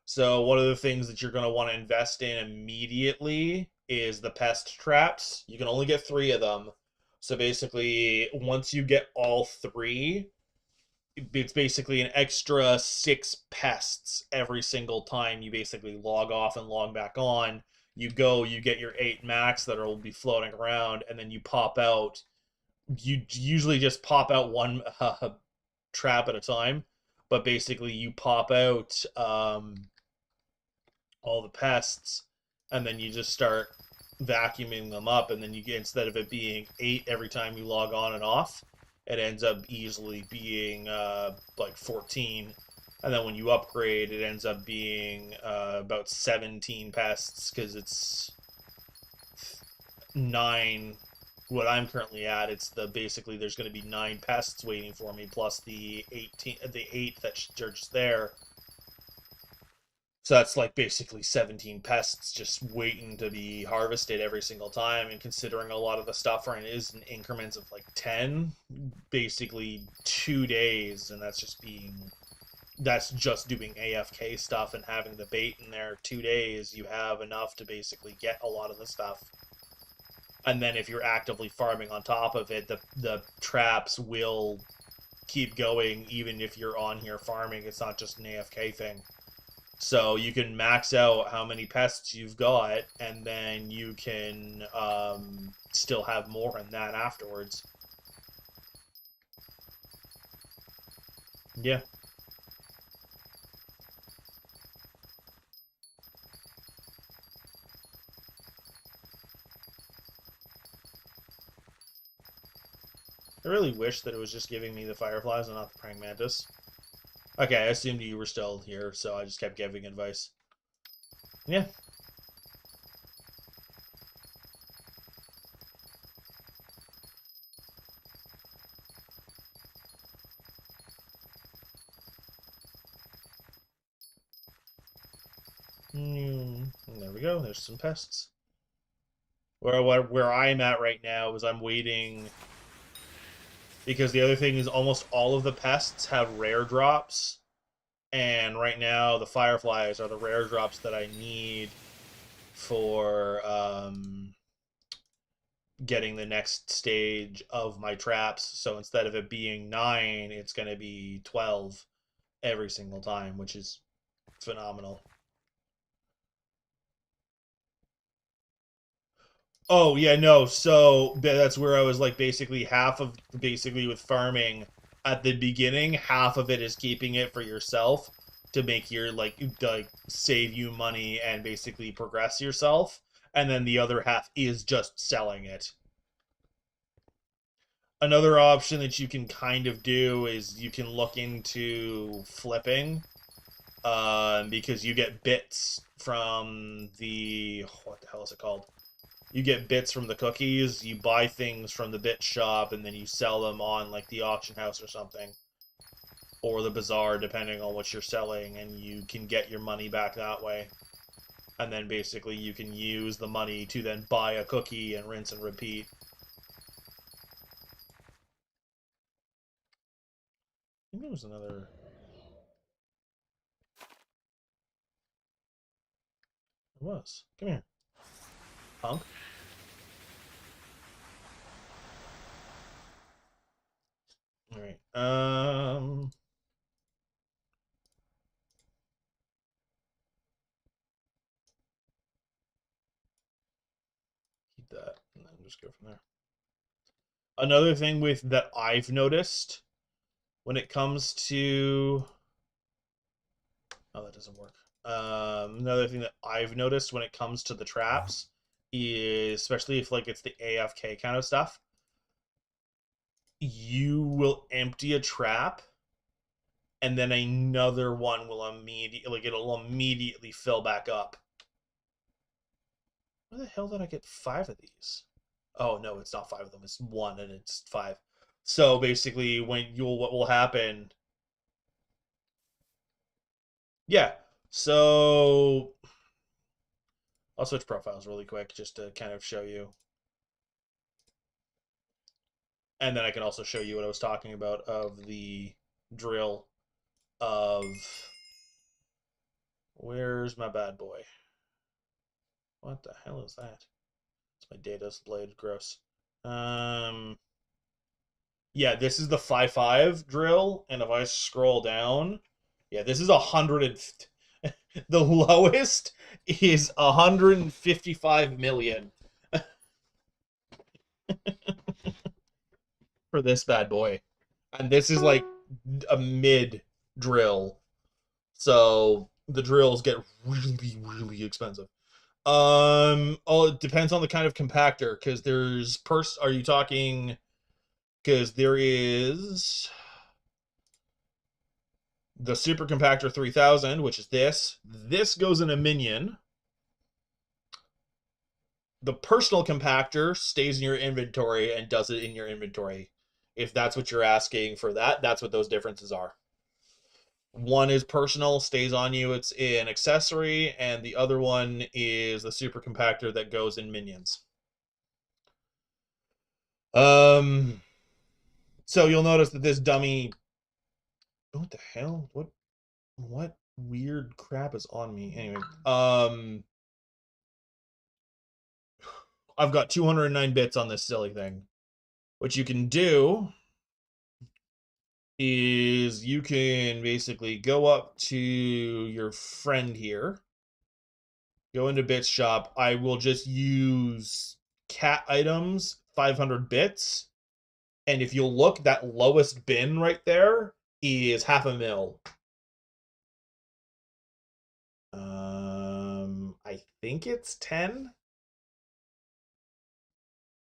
So one of the things that you're going to want to invest in immediately is the pest traps. You can only get 3 of them. So basically, once you get all 3, it's basically an extra 6 pests every single time you basically log off and log back on. You go, you get your 8 max that will be floating around, and then you pop out. You usually just pop out one trap at a time, but basically you pop out all the pests, and then you just start vacuuming them up, and then you get, instead of it being 8 every time you log on and off, it ends up easily being like 14. And then when you upgrade, it ends up being about 17 pests, because it's 9. What I'm currently at, it's basically there's going to be 9 pests waiting for me, plus the 8 that are just there. So that's like basically 17 pests just waiting to be harvested every single time. And considering a lot of the stuff right is in increments of like 10, basically 2 days, and that's just doing AFK stuff and having the bait in there 2 days, you have enough to basically get a lot of the stuff. And then if you're actively farming on top of it, the traps will keep going even if you're on here farming. It's not just an AFK thing. So you can max out how many pests you've got, and then you can still have more in that afterwards. Yeah. I really wish that it was just giving me the fireflies and not the praying mantis. Okay, I assumed you were still here, so I just kept giving advice. Yeah. There we go. There's some pests. Where I'm at right now is I'm waiting, because the other thing is almost all of the pests have rare drops, and right now the fireflies are the rare drops that I need for getting the next stage of my traps. So instead of it being 9, it's going to be 12 every single time, which is phenomenal. Oh yeah, no. So that's where I was like basically with farming at the beginning, half of it is keeping it for yourself to make your like save you money and basically progress yourself, and then the other half is just selling it. Another option that you can kind of do is you can look into flipping, because you get bits from what the hell is it called? You get bits from the cookies, you buy things from the bit shop, and then you sell them on like the auction house or something, or the bazaar, depending on what you're selling, and you can get your money back that way. And then basically you can use the money to then buy a cookie and rinse and repeat. I think there was another... It was. Come here, punk. All right. Keep that, and then just go from there. Another thing with that I've noticed when it comes to... Oh, that doesn't work. Another thing that I've noticed when it comes to the traps is, especially if like it's the AFK kind of stuff, you will empty a trap and then another one will it'll immediately fill back up. Where the hell did I get 5 of these? Oh no, it's not 5 of them. It's 1 and it's 5. So basically, what will happen? Yeah. So I'll switch profiles really quick just to kind of show you. And then I can also show you what I was talking about of the drill of... Where's my bad boy? What the hell is that? It's my data's blade. Gross. Yeah, this is the 5-5 drill, and if I scroll down, yeah, this is 100. The lowest is 155 million for this bad boy, and this is like a mid drill, so the drills get really, really expensive. Oh, it depends on the kind of compactor, because there's Are you talking? Because there is the Super Compactor 3000, which is this. This goes in a minion. The personal compactor stays in your inventory and does it in your inventory. If that's what you're asking for that's what those differences are. One is personal, stays on you, it's an accessory, and the other one is the super compactor that goes in minions. So you'll notice that this dummy... What the hell? What weird crap is on me? Anyway, I've got 209 bits on this silly thing. What you can do is you can basically go up to your friend here, go into bits shop. I will just use cat items, 500 bits. And if you'll look, that lowest bin right there is 500,000. I think it's 10.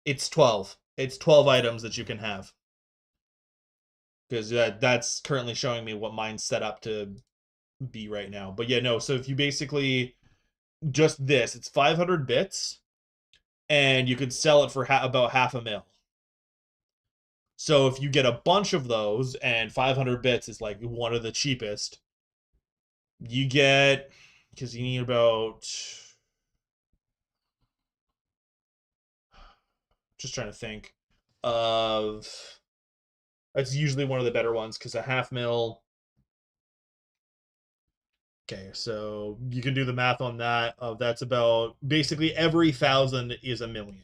It's 12. It's 12 items that you can have. Because that's currently showing me what mine's set up to be right now. But yeah, no, so if you basically... Just this, it's 500 bits, and you could sell it for about 500,000. So if you get a bunch of those, and 500 bits is like one of the cheapest, you get... Because you need about... Just trying to think of... That's usually one of the better ones, because a 500,000... Okay, so you can do the math on that. That's about... Basically, every 1,000 is a million.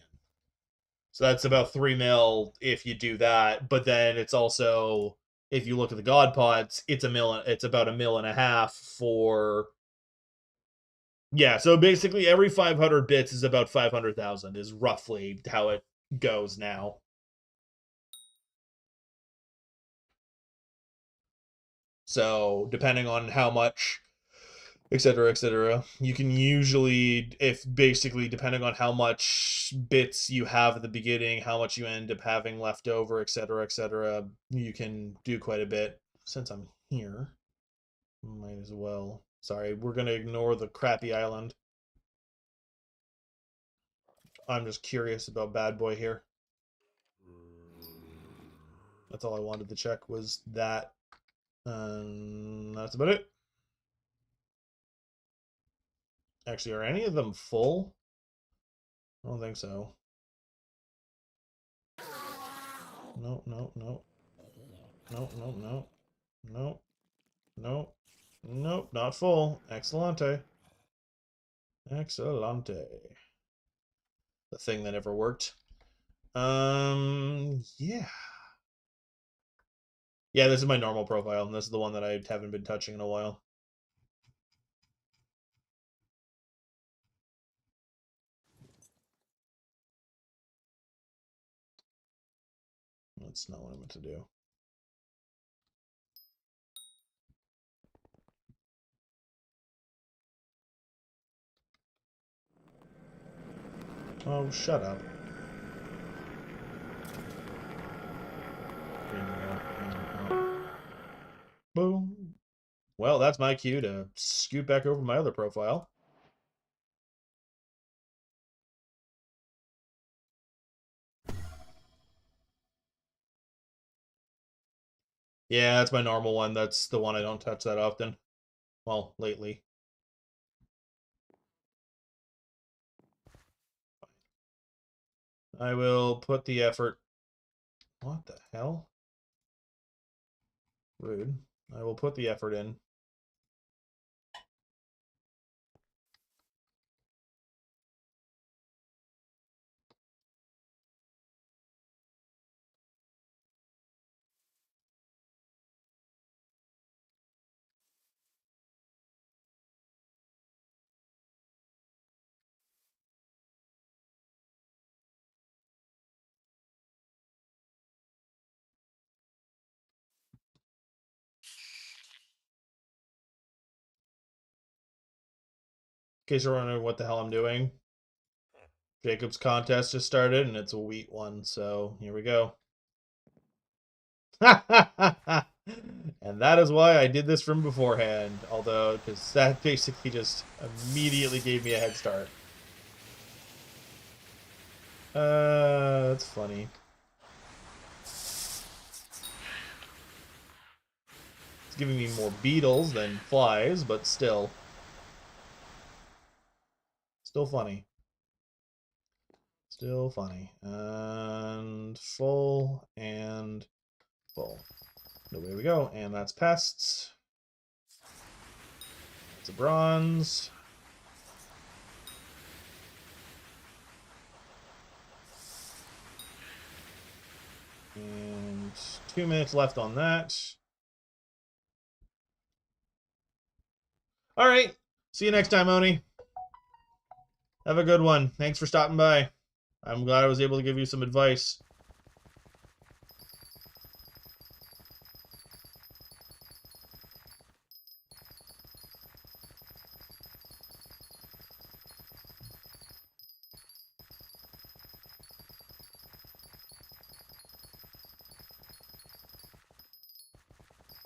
So that's about 3 mil if you do that. But then it's also... If you look at the God Pods, it's about 1.5 mil for... Yeah, so basically every 500 bits is about 500,000 is roughly how it goes now. So depending on how much, etc., etc., you can usually, if basically depending on how much bits you have at the beginning, how much you end up having left over, etc., you can do quite a bit. Since I'm here, might as well. Sorry, we're gonna ignore the crappy island. I'm just curious about Bad Boy here. That's all I wanted to check was that. That's about it. Actually, are any of them full? I don't think so. No, no, no. No, no, no. No. No. Nope, not full. Excellente. Excellente. The thing that never worked. Yeah. Yeah, this is my normal profile, and this is the one that I haven't been touching in a while. That's not what I meant to do. Oh, shut up. Boom. Well, that's my cue to scoot back over my other profile. Yeah, that's my normal one. That's the one I don't touch that often. Well, lately. I will put the effort. What the hell? Rude. I will put the effort in. In case you're wondering what the hell I'm doing, Jacob's contest just started, and it's a wheat one, so here we go. And that is why I did this from beforehand, although, because that basically just immediately gave me a head start. That's funny. It's giving me more beetles than flies, but still. Still funny. Still funny. And full and full. Away we go. And that's pests. It's a bronze. And 2 minutes left on that. All right. See you next time, Oni. Have a good one. Thanks for stopping by. I'm glad I was able to give you some advice.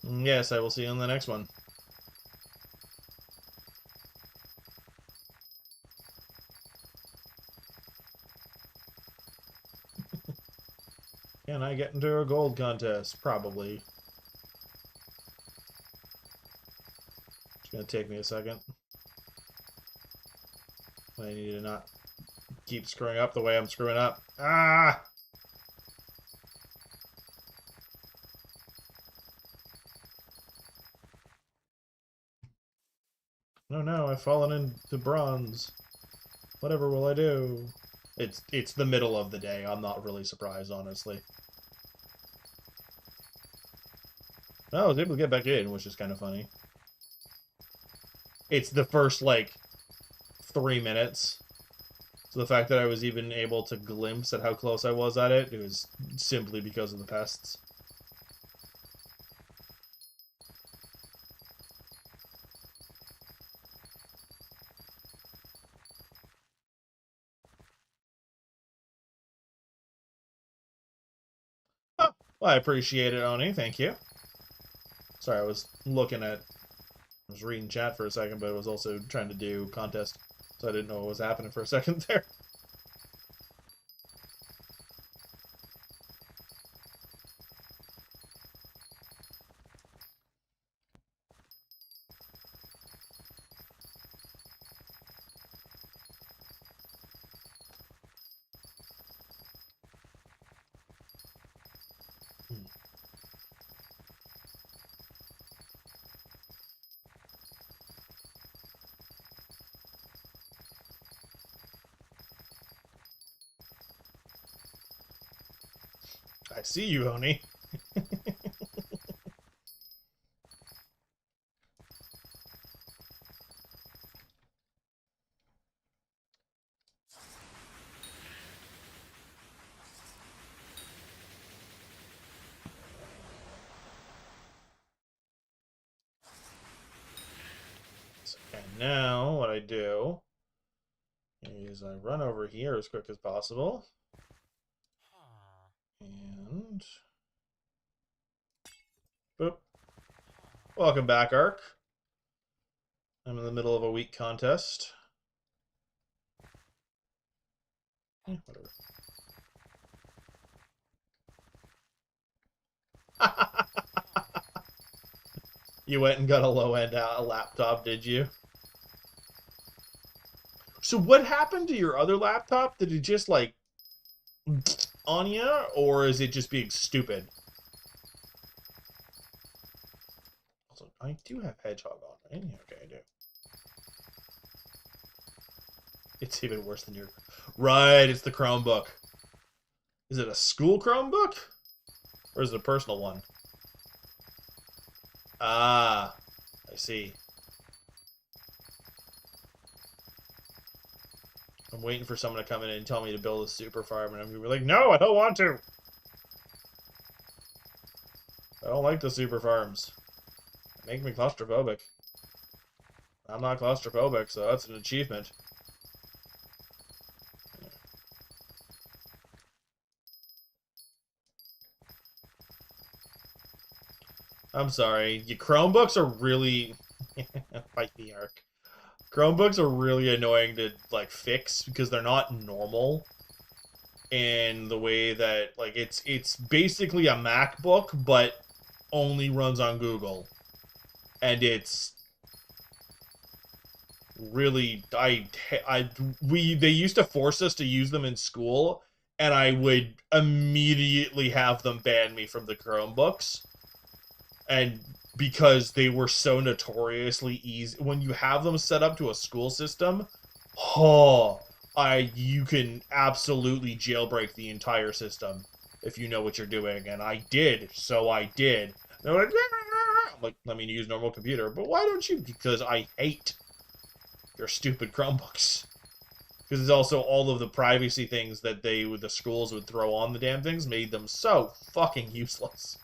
Yes, I will see you on the next one. Can I get into a gold contest? Probably. It's gonna take me a second. I need to not keep screwing up the way I'm screwing up. Ah! No, no, I've fallen into bronze. Whatever will I do? It's the middle of the day. I'm not really surprised, honestly. No, I was able to get back in, which is kind of funny. It's the first, like, 3 minutes. So the fact that I was even able to glimpse at how close I was at it, it was simply because of the pests. Oh, well, I appreciate it, Oni. Thank you. Sorry, I was reading chat for a second, but I was also trying to do contest, so I didn't know what was happening for a second there. I see you, honey. And now what I do is I run over here as quick as possible. And boop. Welcome back, Ark. I'm in the middle of a week contest. Whatever. You went and got a low-end laptop, did you? So what happened to your other laptop? Did it just, like, on you? Or is it just being stupid? Also, I do have Hedgehog on, right? Okay, I do. It's even worse than your... Right, it's the Chromebook. Is it a school Chromebook? Or is it a personal one? Ah, I see. I'm waiting for someone to come in and tell me to build a super farm, and I'm gonna be like, no, I don't want to. I don't like the super farms. They make me claustrophobic. I'm not claustrophobic, so that's an achievement. I'm sorry. Your Chromebooks are really... Fight the Ark. Chromebooks are really annoying to, like, fix because they're not normal. In the way that, like, it's basically a MacBook, but only runs on Google. And it's really... they used to force us to use them in school, and I would immediately have them ban me from the Chromebooks. And because they were so notoriously easy, when you have them set up to a school system, you can absolutely jailbreak the entire system if you know what you're doing. And I did, so I did. They're like, I'm like, let me use normal computer, but why don't you? Because I hate your stupid Chromebooks. Because it's also all of the privacy things that the schools would throw on the damn things made them so fucking useless.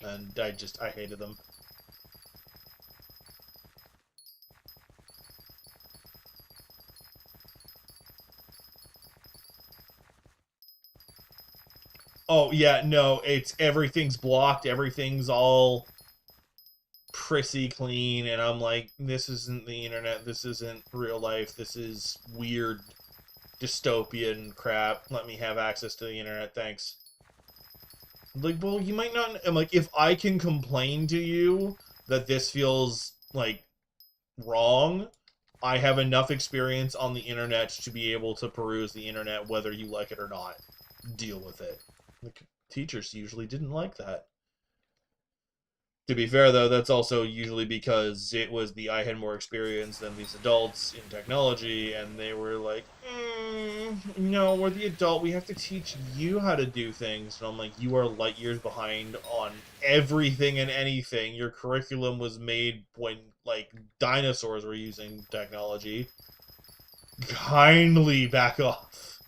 And I hated them. Oh, yeah, no, everything's blocked, everything's all prissy clean, and I'm like, this isn't the internet, this isn't real life, this is weird dystopian crap. Let me have access to the internet, thanks. Like, well, you might not... I'm like, if I can complain to you that this feels, like, wrong, I have enough experience on the internet to be able to peruse the internet whether you like it or not. Deal with it. The teachers usually didn't like that. To be fair, though, that's also usually because I had more experience than these adults in technology, and they were like, no, we're the adult, we have to teach you how to do things. And I'm like, you are light years behind on everything and anything. Your curriculum was made when, like, dinosaurs were using technology. Kindly back off.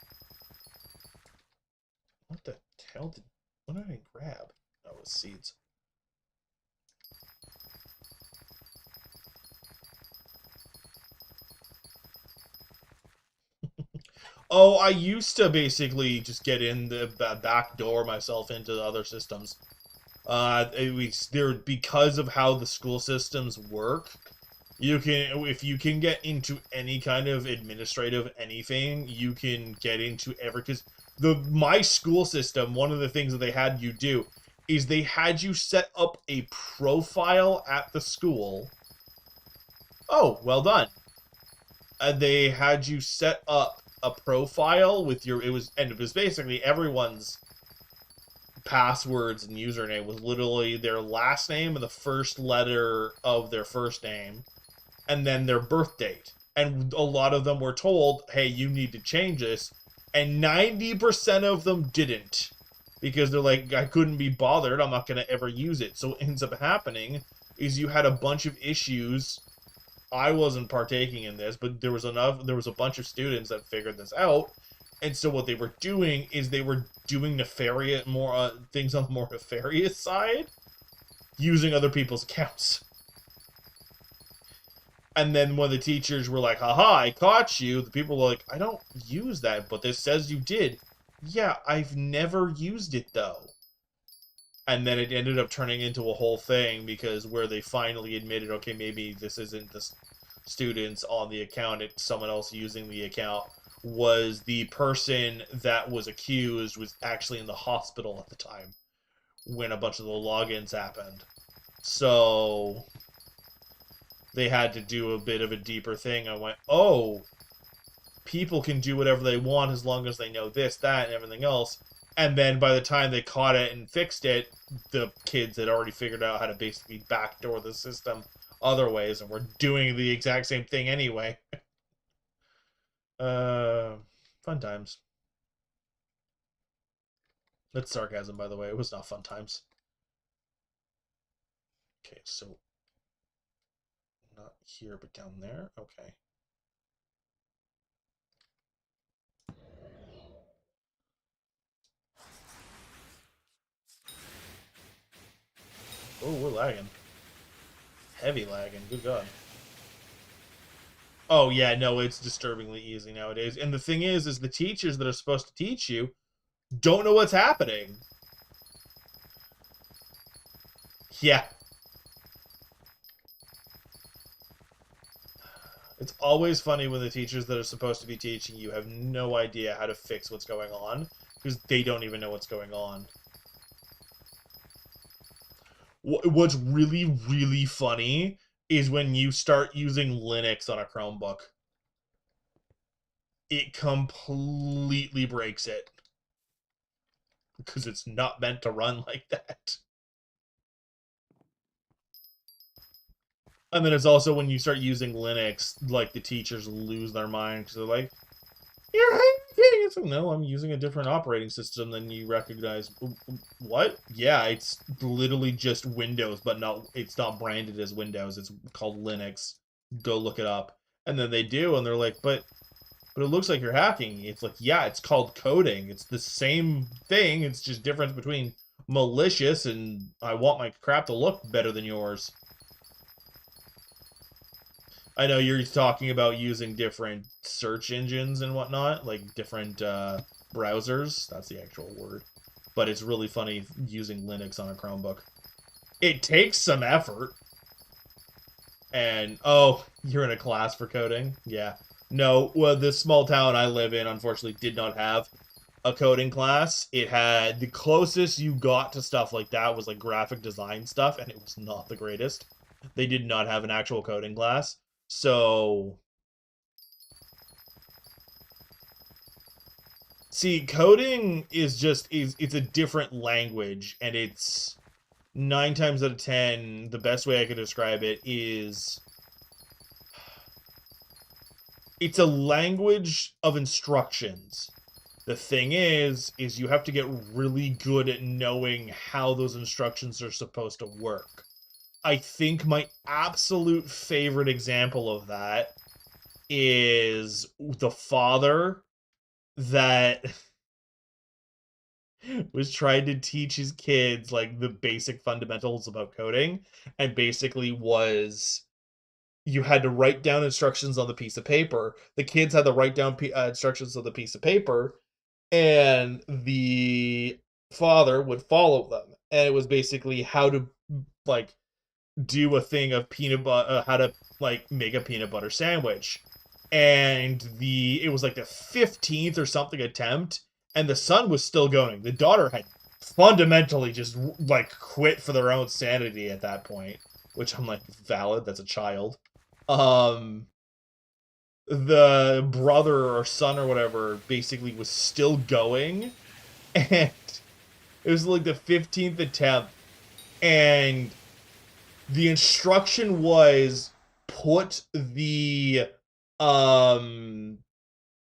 What the hell what did I grab? Oh, it was seeds. Oh, I used to basically just get in the back door myself into the other systems. Because of how the school systems work, if you can get into any kind of administrative anything, you can get into because my school system, one of the things that they had you do is they had you set up a profile at the school. Oh, well done. They had you set up a profile with it was basically everyone's passwords and username was literally their last name and the first letter of their first name, and then their birth date. and a lot of them were told, hey, you need to change this, and 90% of them didn't, because they're like, I couldn't be bothered, I'm not going to ever use it. So what ends up happening is you had a bunch of issues. I wasn't partaking in this, but there was a bunch of students that figured this out, and so what they were doing is they were doing nefarious things on the more nefarious side, using other people's accounts. And then when the teachers were like, haha, I caught you, the people were like, I don't use that, but this says you did. Yeah, I've never used it, though. And then it ended up turning into a whole thing, because where they finally admitted, okay, maybe this isn't the students on the account, it's someone else using the account, was the person that was accused was actually in the hospital at the time when a bunch of the logins happened. So they had to do a bit of a deeper thing. I went, oh, people can do whatever they want as long as they know this, that, and everything else. And then by the time they caught it and fixed it, the kids had already figured out how to basically backdoor the system other ways, and were doing the exact same thing anyway. Fun times. That's sarcasm, by the way. It was not fun times. Okay, so not here, but down there. Okay. Oh, we're lagging. Heavy lagging. Good God. Oh, yeah, no, it's disturbingly easy nowadays. And the thing is the teachers that are supposed to teach you don't know what's happening. Yeah. It's always funny when the teachers that are supposed to be teaching you have no idea how to fix what's going on, because they don't even know what's going on. What's really, really funny is when you start using Linux on a Chromebook. It completely breaks it, because it's not meant to run like that. And then it's also when you start using Linux, like, the teachers lose their mind, because they're like, you're hacking! It's like, no, I'm using a different operating system than you recognize. What? Yeah, it's literally just Windows, but it's not branded as Windows. It's called Linux. Go look it up. And then they do, and they're like, but it looks like you're hacking. It's like, yeah, it's called coding. It's the same thing. It's just difference between malicious and I want my crap to look better than yours. I know you're talking about using different search engines and whatnot, like different browsers. That's the actual word. But it's really funny using Linux on a Chromebook. It takes some effort. And, oh, you're in a class for coding? Yeah. No, well, this small town I live in, unfortunately, did not have a coding class. It had, the closest you got to stuff like that was like graphic design stuff, and it was not the greatest. They did not have an actual coding class. So, see, coding is just, it's a different language, and it's 9 times out of 10, the best way I could describe it is, it's a language of instructions. The thing is you have to get really good at knowing how those instructions are supposed to work. I think my absolute favorite example of that is the father that was trying to teach his kids, like, the basic fundamentals about coding, and basically was, you had to write down instructions on the piece of paper. The kids had to write down instructions on the piece of paper, and the father would follow them. And it was basically how to, like, do a thing of peanut butter, how to, like, make a peanut butter sandwich. And it was like the 15th or something attempt, and the son was still going. The daughter had fundamentally just, like, quit for their own sanity at that point, which I'm like, valid, that's a child. The brother or son or whatever basically was still going, and it was like the 15th attempt, and the instruction was put the um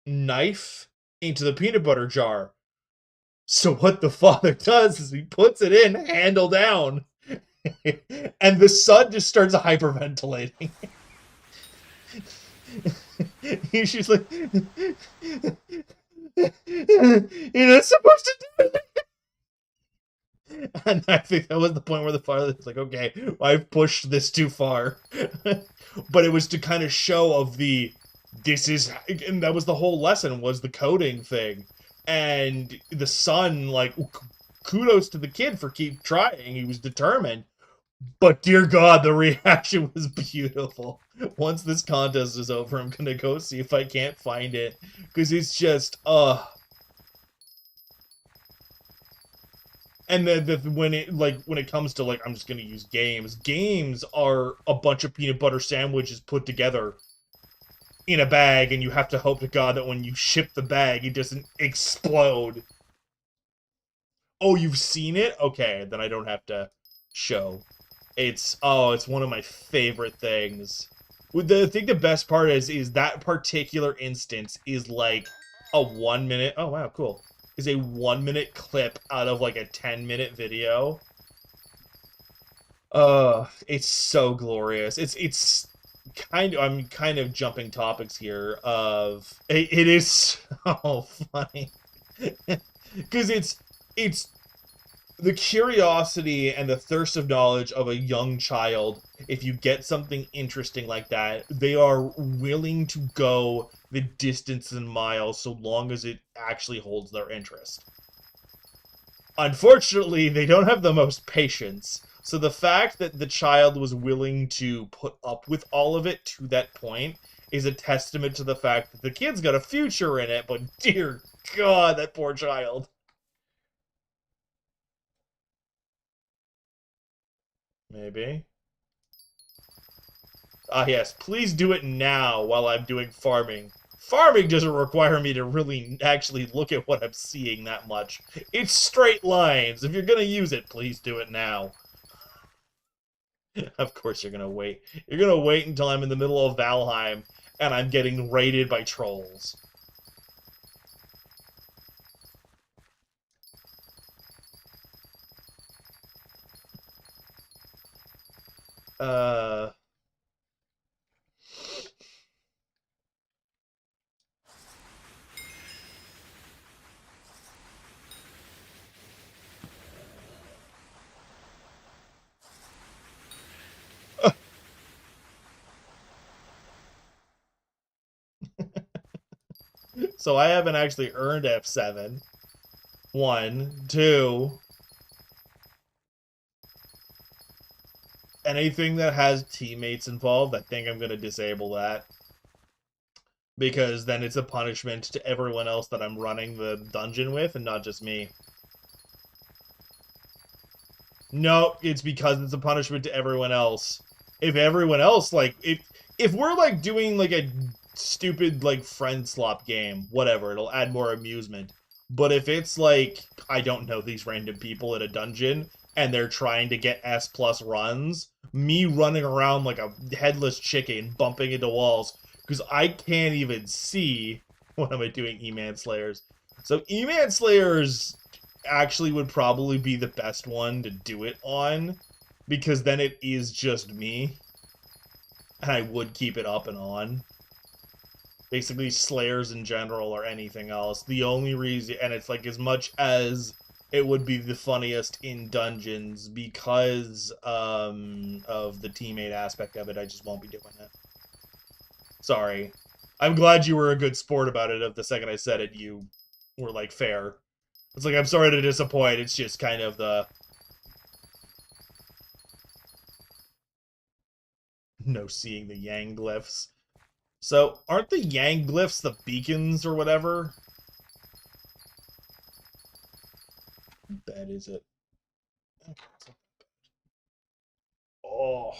knife into the peanut butter jar. So what the father does is he puts it in handle down, and the son just starts hyperventilating. He's just like, you're not supposed to do it. And I think that was the point where the father was like, okay, I've pushed this too far. But it was to kind of show of the, this is, and that was the whole lesson, was the coding thing. And the son, like, kudos to the kid for keep trying. He was determined. But dear God, the reaction was beautiful. Once this contest is over, I'm gonna go see if I can't find it. Because it's just, and then when it comes to, like, I'm just gonna use games. Games are a bunch of peanut butter sandwiches put together in a bag, and you have to hope to God that when you ship the bag, it doesn't explode. Oh, you've seen it? Okay, then I don't have to show. It's one of my favorite things. I think the best part is that particular instance is like a 1 minute. Oh wow, cool. Is a 1 minute clip out of like a 10-minute video. It's so glorious. It's kind of, I'm kind of jumping topics here. It is so funny because it's the curiosity and the thirst of knowledge of a young child. If you get something interesting like that, they are willing to go the distance and miles so long as it actually holds their interest. Unfortunately, they don't have the most patience. So the fact that the child was willing to put up with all of it to that point is a testament to the fact that the kid's got a future in it, but dear God, that poor child. Maybe. Ah, yes, please do it now while I'm doing farming. Farming doesn't require me to really actually look at what I'm seeing that much. It's straight lines. If you're gonna use it, please do it now. Of course you're gonna wait. You're gonna wait until I'm in the middle of Valheim and I'm getting raided by trolls. Uh... So I haven't actually earned F7. One, two... Anything that has teammates involved, I think I'm gonna disable that. Because then it's a punishment to everyone else that I'm running the dungeon with, and not just me. No, it's because it's a punishment to everyone else. If everyone else, like, if we're, like, doing, like, a stupid, like, friend slop game, whatever, it'll add more amusement. But if it's, like, I don't know, these random people in a dungeon, and they're trying to get S+ runs, me running around like a headless chicken, bumping into walls, because I can't even see what am I doing, E-Man Slayers. So E-Man Slayers actually would probably be the best one to do it on, because then it is just me, and I would keep it up and on. Basically, Slayers in general or anything else. The only reason, and it's like as much as it would be the funniest in dungeons, because of the teammate aspect of it, I just won't be doing it. Sorry. I'm glad you were a good sport about it. Of the second I said it, you were, like, fair. It's like, I'm sorry to disappoint, it's just kind of the... No seeing the Yang glyphs. So, aren't the Yang glyphs the beacons or whatever? How bad is it? Okay, oh.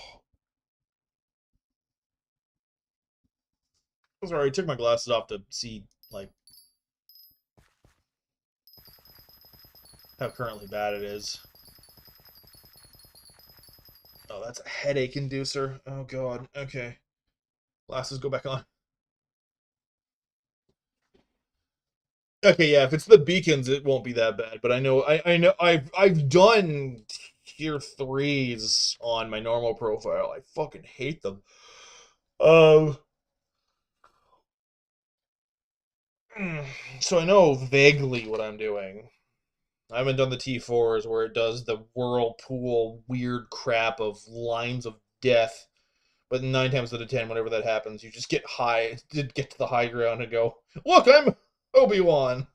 Sorry, I took my glasses off to see, like, how currently bad it is. Oh, that's a headache inducer. Oh, God. Okay. Glasses go back on. Okay, yeah, if it's the beacons, it won't be that bad. But I know, I've done tier threes on my normal profile. I fucking hate them. Um, so I know vaguely what I'm doing. I haven't done the T4s where it does the whirlpool weird crap of lines of death. But 9 times out of 10, whenever that happens, you just get high, get to the high ground and go, "Look, I'm Obi-Wan,"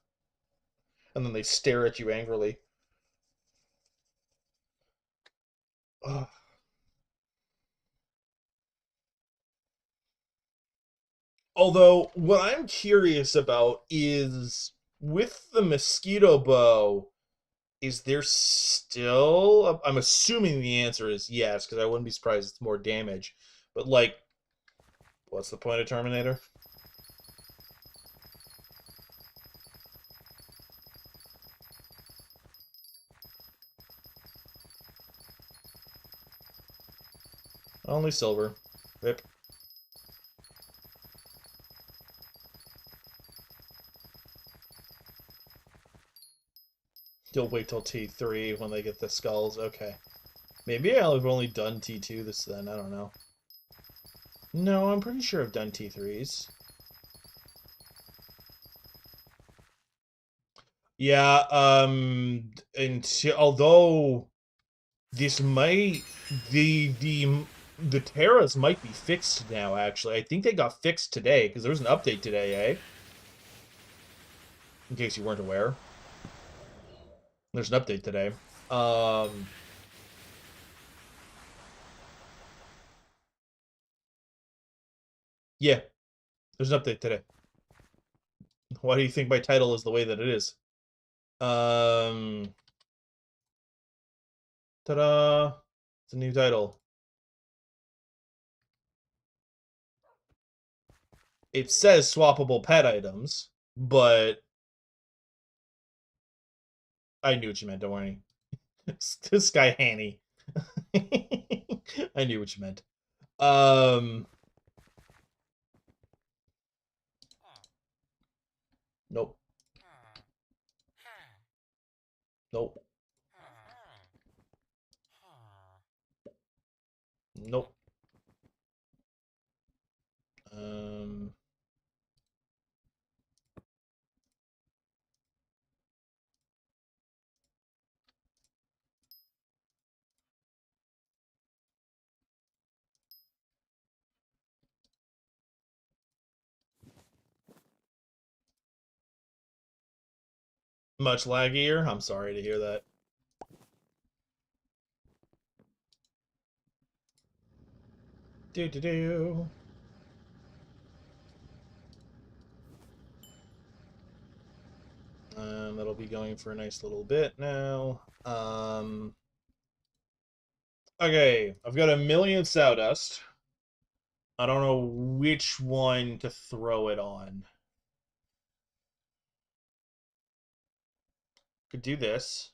and then they stare at you angrily. Ugh. Although, what I'm curious about is with the mosquito bow, is there still? I'm assuming the answer is yes, because I wouldn't be surprised it's more damage. But like, what's the point of Terminator? Only silver. Rip. You'll wait till T3 when they get the skulls. Okay. Maybe I'll have only done T2 this then. I don't know. No, I'm pretty sure I've done T3s. Yeah, although this might the Terras might be fixed now, actually. I think they got fixed today, because there was an update today, eh? In case you weren't aware. There's an update today. Um yeah, there's an update today. Why do you think my title is the way that it is? Um Ta-da! It's a new title. It says swappable pet items, but I knew what you meant, don't worry. This guy Hanny. I knew what you meant. Um nope. Nope. Nope. Um much laggier. I'm sorry to hear that. Do do do. That'll be going for a nice little bit now. Okay, I've got a million sawdust. I don't know which one to throw it on. Could do this.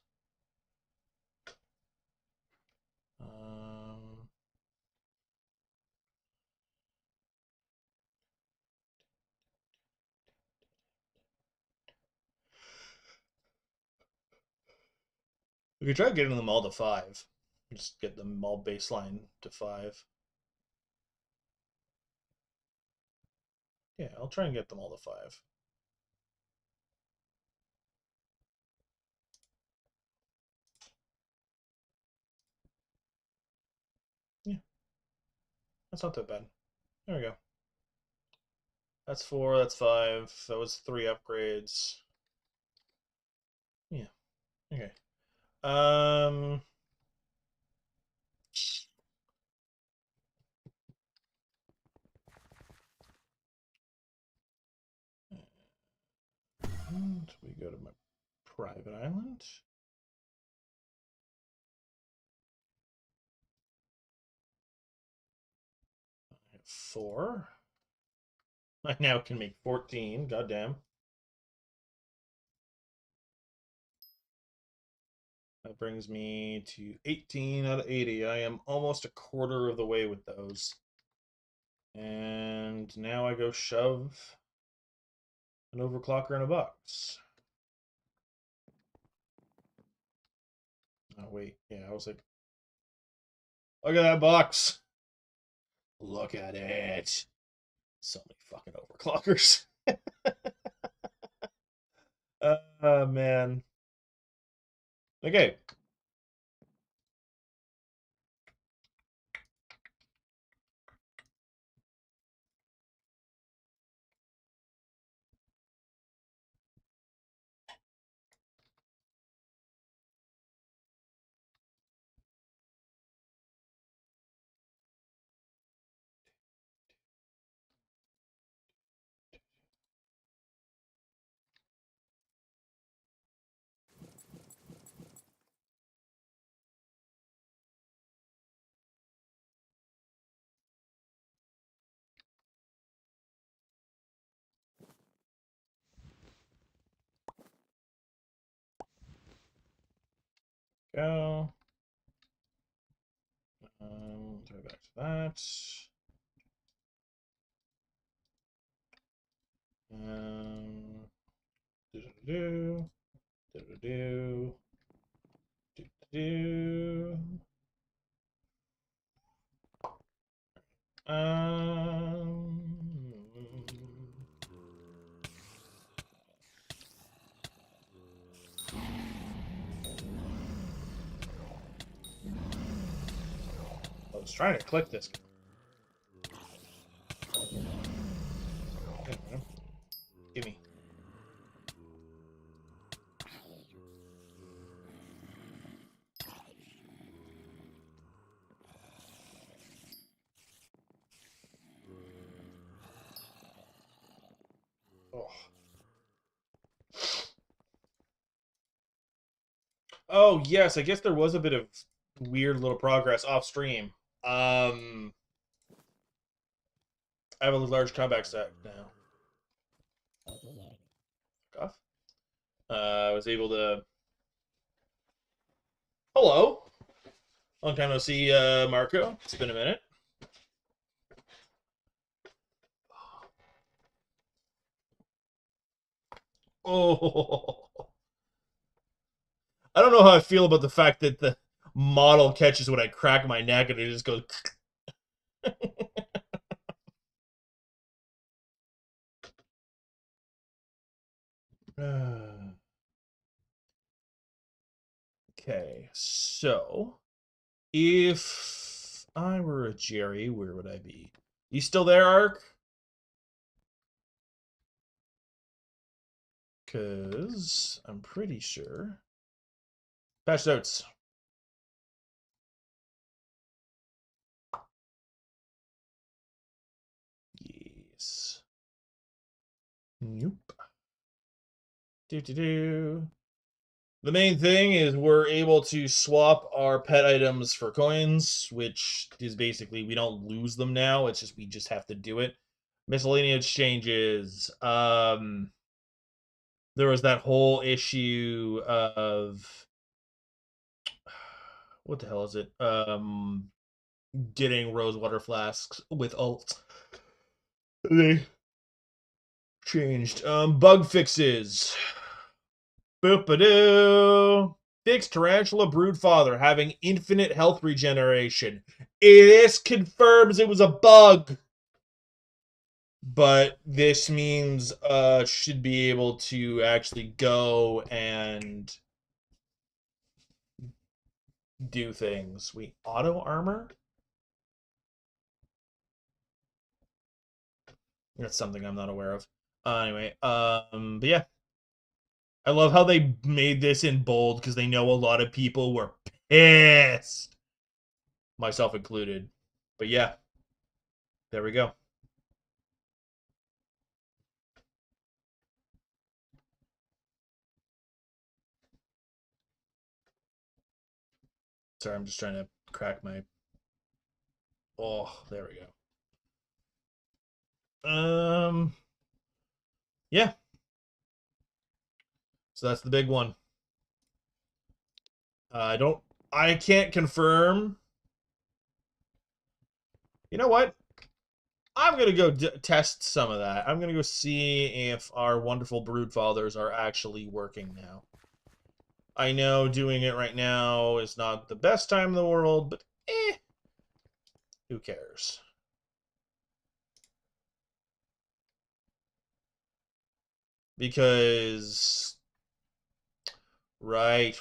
Um, we could try getting them all to 5. Just get them all baseline to 5. Yeah, I'll try and get them all to 5. Yeah, that's not that bad. There we go. That's 4, that's 5. That was 3 upgrades. Yeah, okay. Um, and we go to my private island. I have 4. I now can make 14. Goddamn. That brings me to 18 out of 80. I am almost a quarter of the way with those. And now I go shove An overclocker in a box. Oh, wait. Yeah, I was like, look at that box. Look at it. So many fucking overclockers. Man. Okay. Go. Go back to that. Do do do do do do do. Um. I was trying to click this. Gimme. Oh. Oh yes, I guess there was a bit of weird little progress off stream. I have a large combat set now. Off. I was able to. Hello. Long time no see, Marco. It's been a minute. Oh. I don't know how I feel about the fact that the model catches when I crack my neck and it just goes. Okay, so if I were a Jerry, where would I be? You still there, Ark? Because I'm pretty sure. Patch notes. Yes. Nope. Do. The main thing is we're able to swap our pet items for coins, which is basically we don't lose them now. It's just we just have to do it. Miscellaneous changes. There was that whole issue of what the hell is it? Getting rosewater flasks with ult. They changed. Bug fixes. Boop-a-doo. Fix Tarantula Broodfather having infinite health regeneration. This confirms it was a bug. But this means should be able to actually go and do things. We auto armor? That's something I'm not aware of. Anyway, but yeah. I love how they made this in bold because they know a lot of people were pissed. Myself included. But yeah. There we go. Sorry, I'm just trying to crack my... Oh, there we go. Yeah. So that's the big one. I can't confirm. You know what? I'm going to go test some of that. I'm going to go see if our wonderful broodfathers are actually working now. I know doing it right now is not the best time in the world, but who cares? Because right.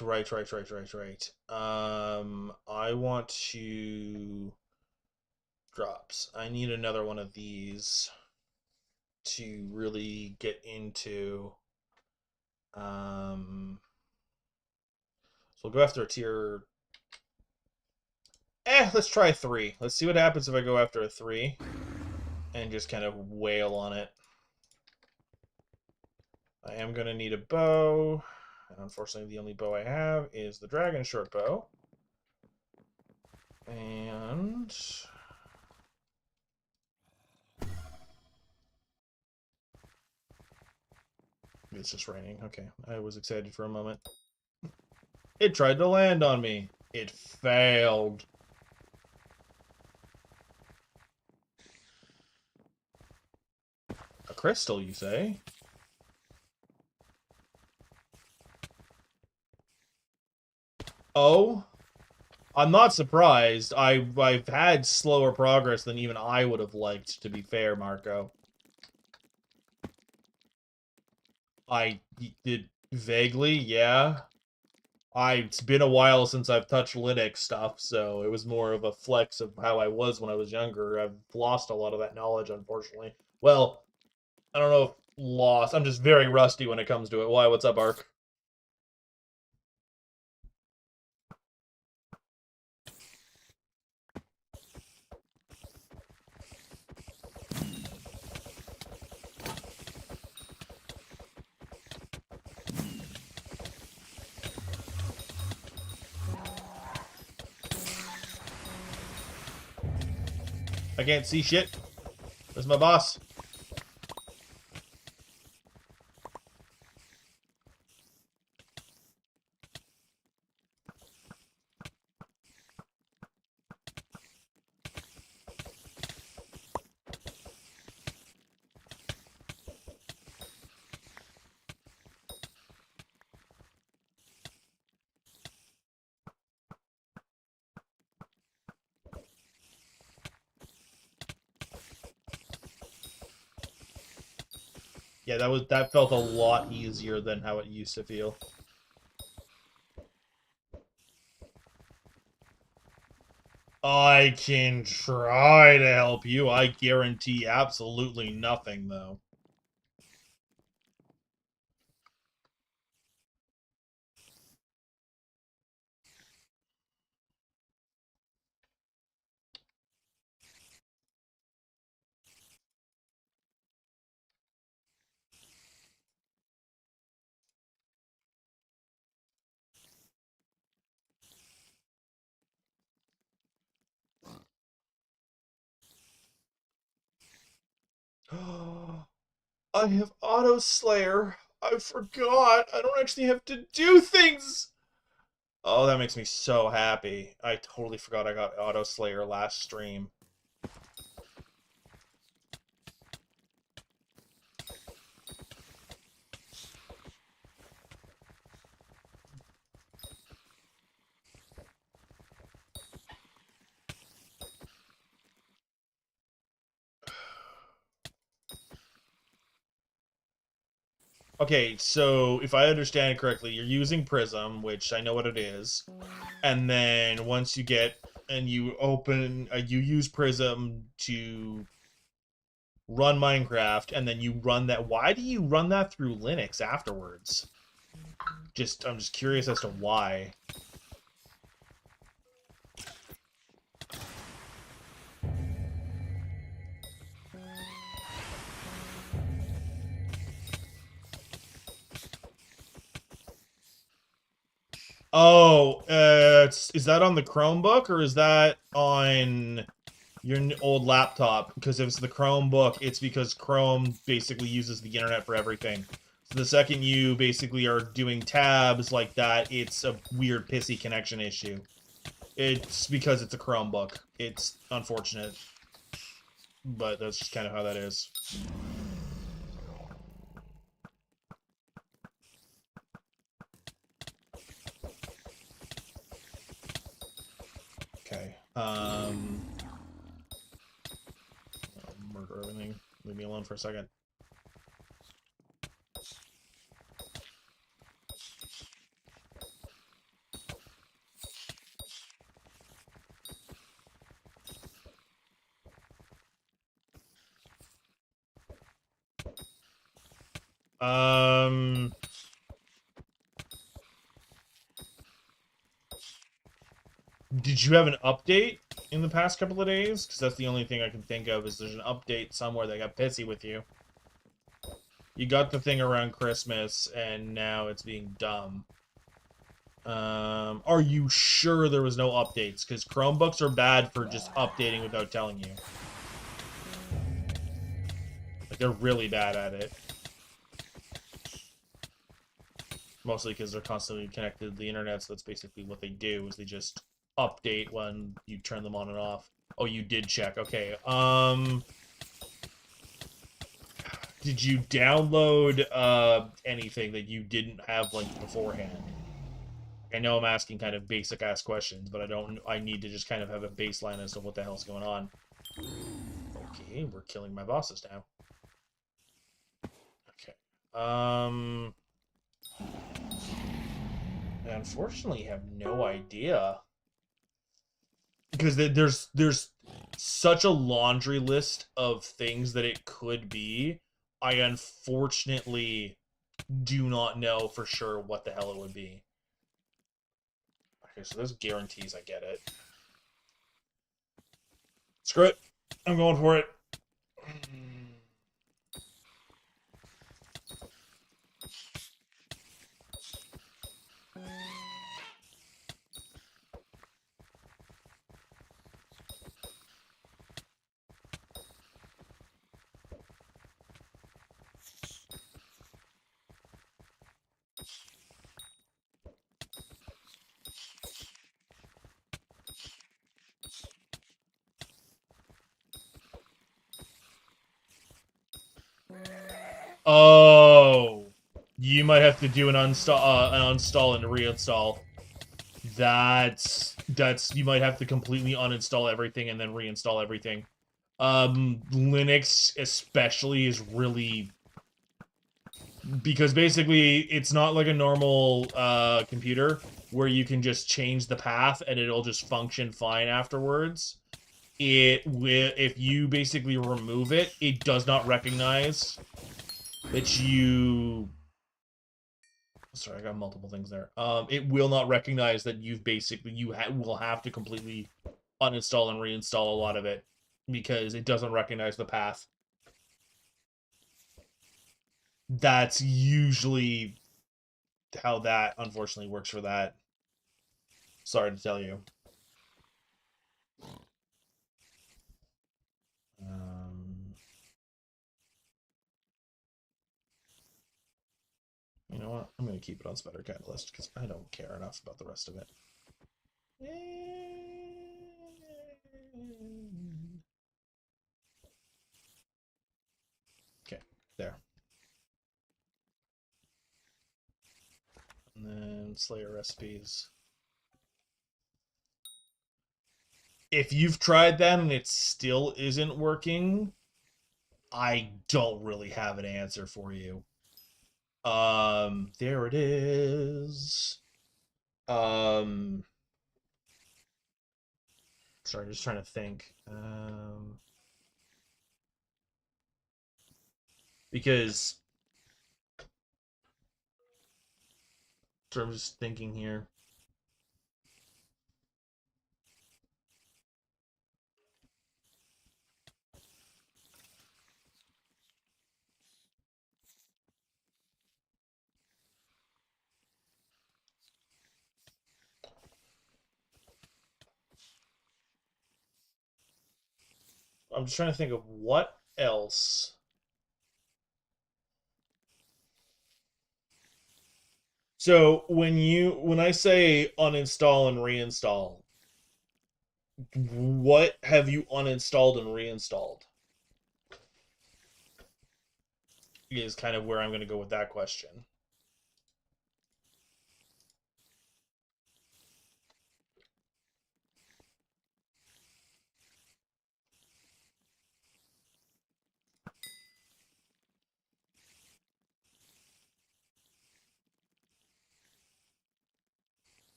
I want to drops. I need another one of these to really get into. So we'll go after a tier. Let's try 3. Let's see what happens if I go after a 3 and just kind of wail on it. I am going to need a bow. And unfortunately, the only bow I have is the dragon short bow. And it's just raining. Okay, I was excited for a moment. It tried to land on me. It failed. A crystal, you say? Oh, I'm not surprised. I've had slower progress than even I would have liked, to be fair, Marco. I did vaguely, yeah. It's been a while since I've touched Linux stuff, so it was more of a flex of how I was when I was younger. I've lost a lot of that knowledge, unfortunately. Well, I don't know if lost. I'm just very rusty when it comes to it. Why? What's up, Ark? I can't see shit. Where's my boss? Yeah, that felt a lot easier than how it used to feel. I can try to help you. I guarantee absolutely nothing, though. I have Auto Slayer. I forgot. I don't actually have to do things. Oh, that makes me so happy. I totally forgot I got Auto Slayer last stream. Okay, so if I understand correctly, you're using Prism, which I know what it is, and then once you get and you open, you use Prism to run Minecraft, and then you run that. Why do you run that through Linux afterwards? I'm just curious as to why. Oh, is that on the Chromebook or is that on your old laptop? Because if it's the Chromebook, it's because Chrome basically uses the internet for everything. So the second you basically are doing tabs like that, it's a weird pissy connection issue. It's because it's a Chromebook. It's unfortunate. but that's just kind of how that is. Okay. Murder everything. Leave me alone for a second. Did you have an update in the past couple of days? Because that's the only thing I can think of is there's an update somewhere that got pissy with you. You got the thing around Christmas, and now it's being dumb. Are you sure there was no updates? Because Chromebooks are bad for just updating without telling you. Like, they're really bad at it. Mostly because they're constantly connected to the internet, so that's basically what they do, is they just update when you turn them on and off. Oh, you did check. Okay. Did you download anything that you didn't have like beforehand? I know I'm asking kind of basic ass questions, but I need to just kind of have a baseline as to what the hell's going on. Okay, we're killing my bosses now. Okay. I unfortunately have no idea. Because there's such a laundry list of things that it could be. I unfortunately do not know for sure what the hell it would be. Okay, so there's guarantees I get it. Screw it. I'm going for it. Oh, you might have to do an uninstall and reinstall. That's you might have to completely uninstall everything and then reinstall everything. Linux especially is really, because basically it's not like a normal computer where you can just change the path and it'll just function fine afterwards. If you basically remove it, it does not recognize that you... Sorry, I got multiple things there. It will not recognize that you've basically... You will have to completely uninstall and reinstall a lot of it because it doesn't recognize the path. That's usually how that, unfortunately, works for that. Sorry to tell you. You know what? I'm going to keep it on Spider Catalyst because I don't care enough about the rest of it. Okay, there. And then Slayer recipes. If you've tried that and it still isn't working, I don't really have an answer for you. There it is. Sorry, just trying to think. Because, so I'm just thinking here. I'm just trying to think of what else. So when I say uninstall and reinstall, what have you uninstalled and reinstalled? is kind of where I'm going to go with that question.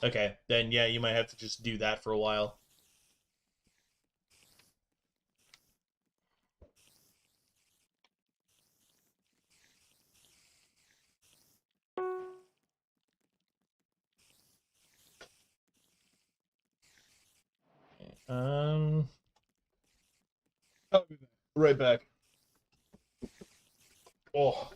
Okay, then yeah, you might have to just do that for a while. Um, I'll be back. Right back. Oh.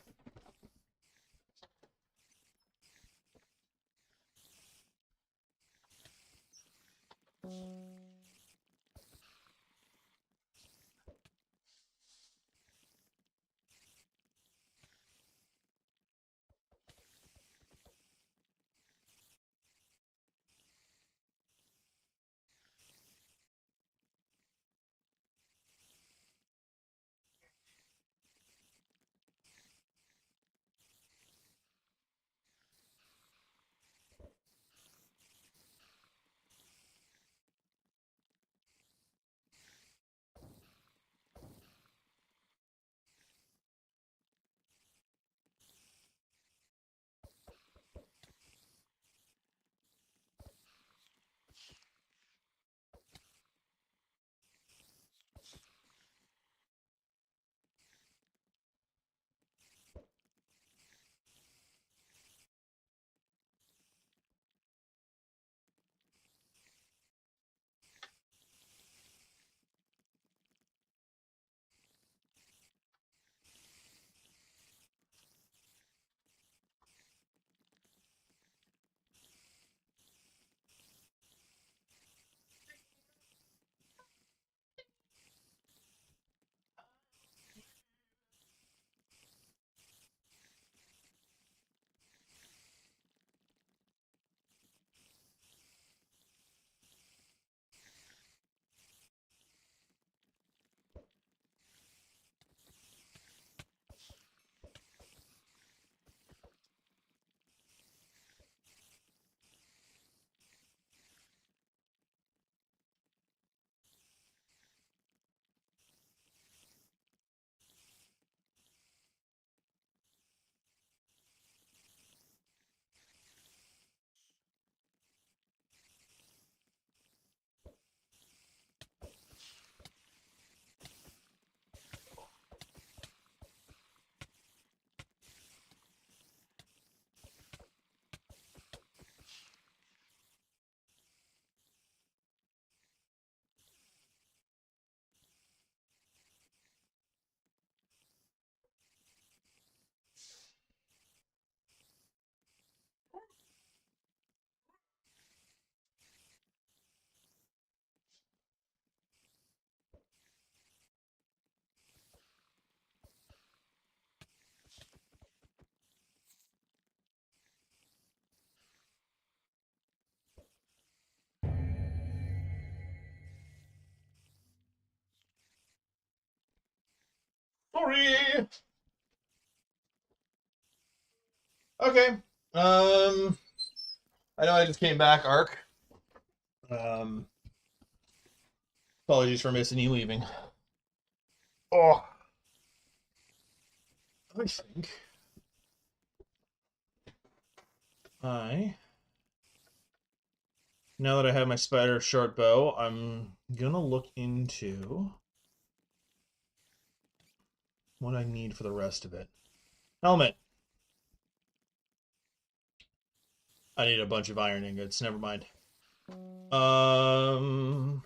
Sorry. Okay. I know I just came back, Ark. Um, Apologies for missing you leaving. Oh, I think I now that I have my spider short bow, I'm gonna look into what I need for the rest of it. Helmet. I need a bunch of iron ingots. Never mind. Um,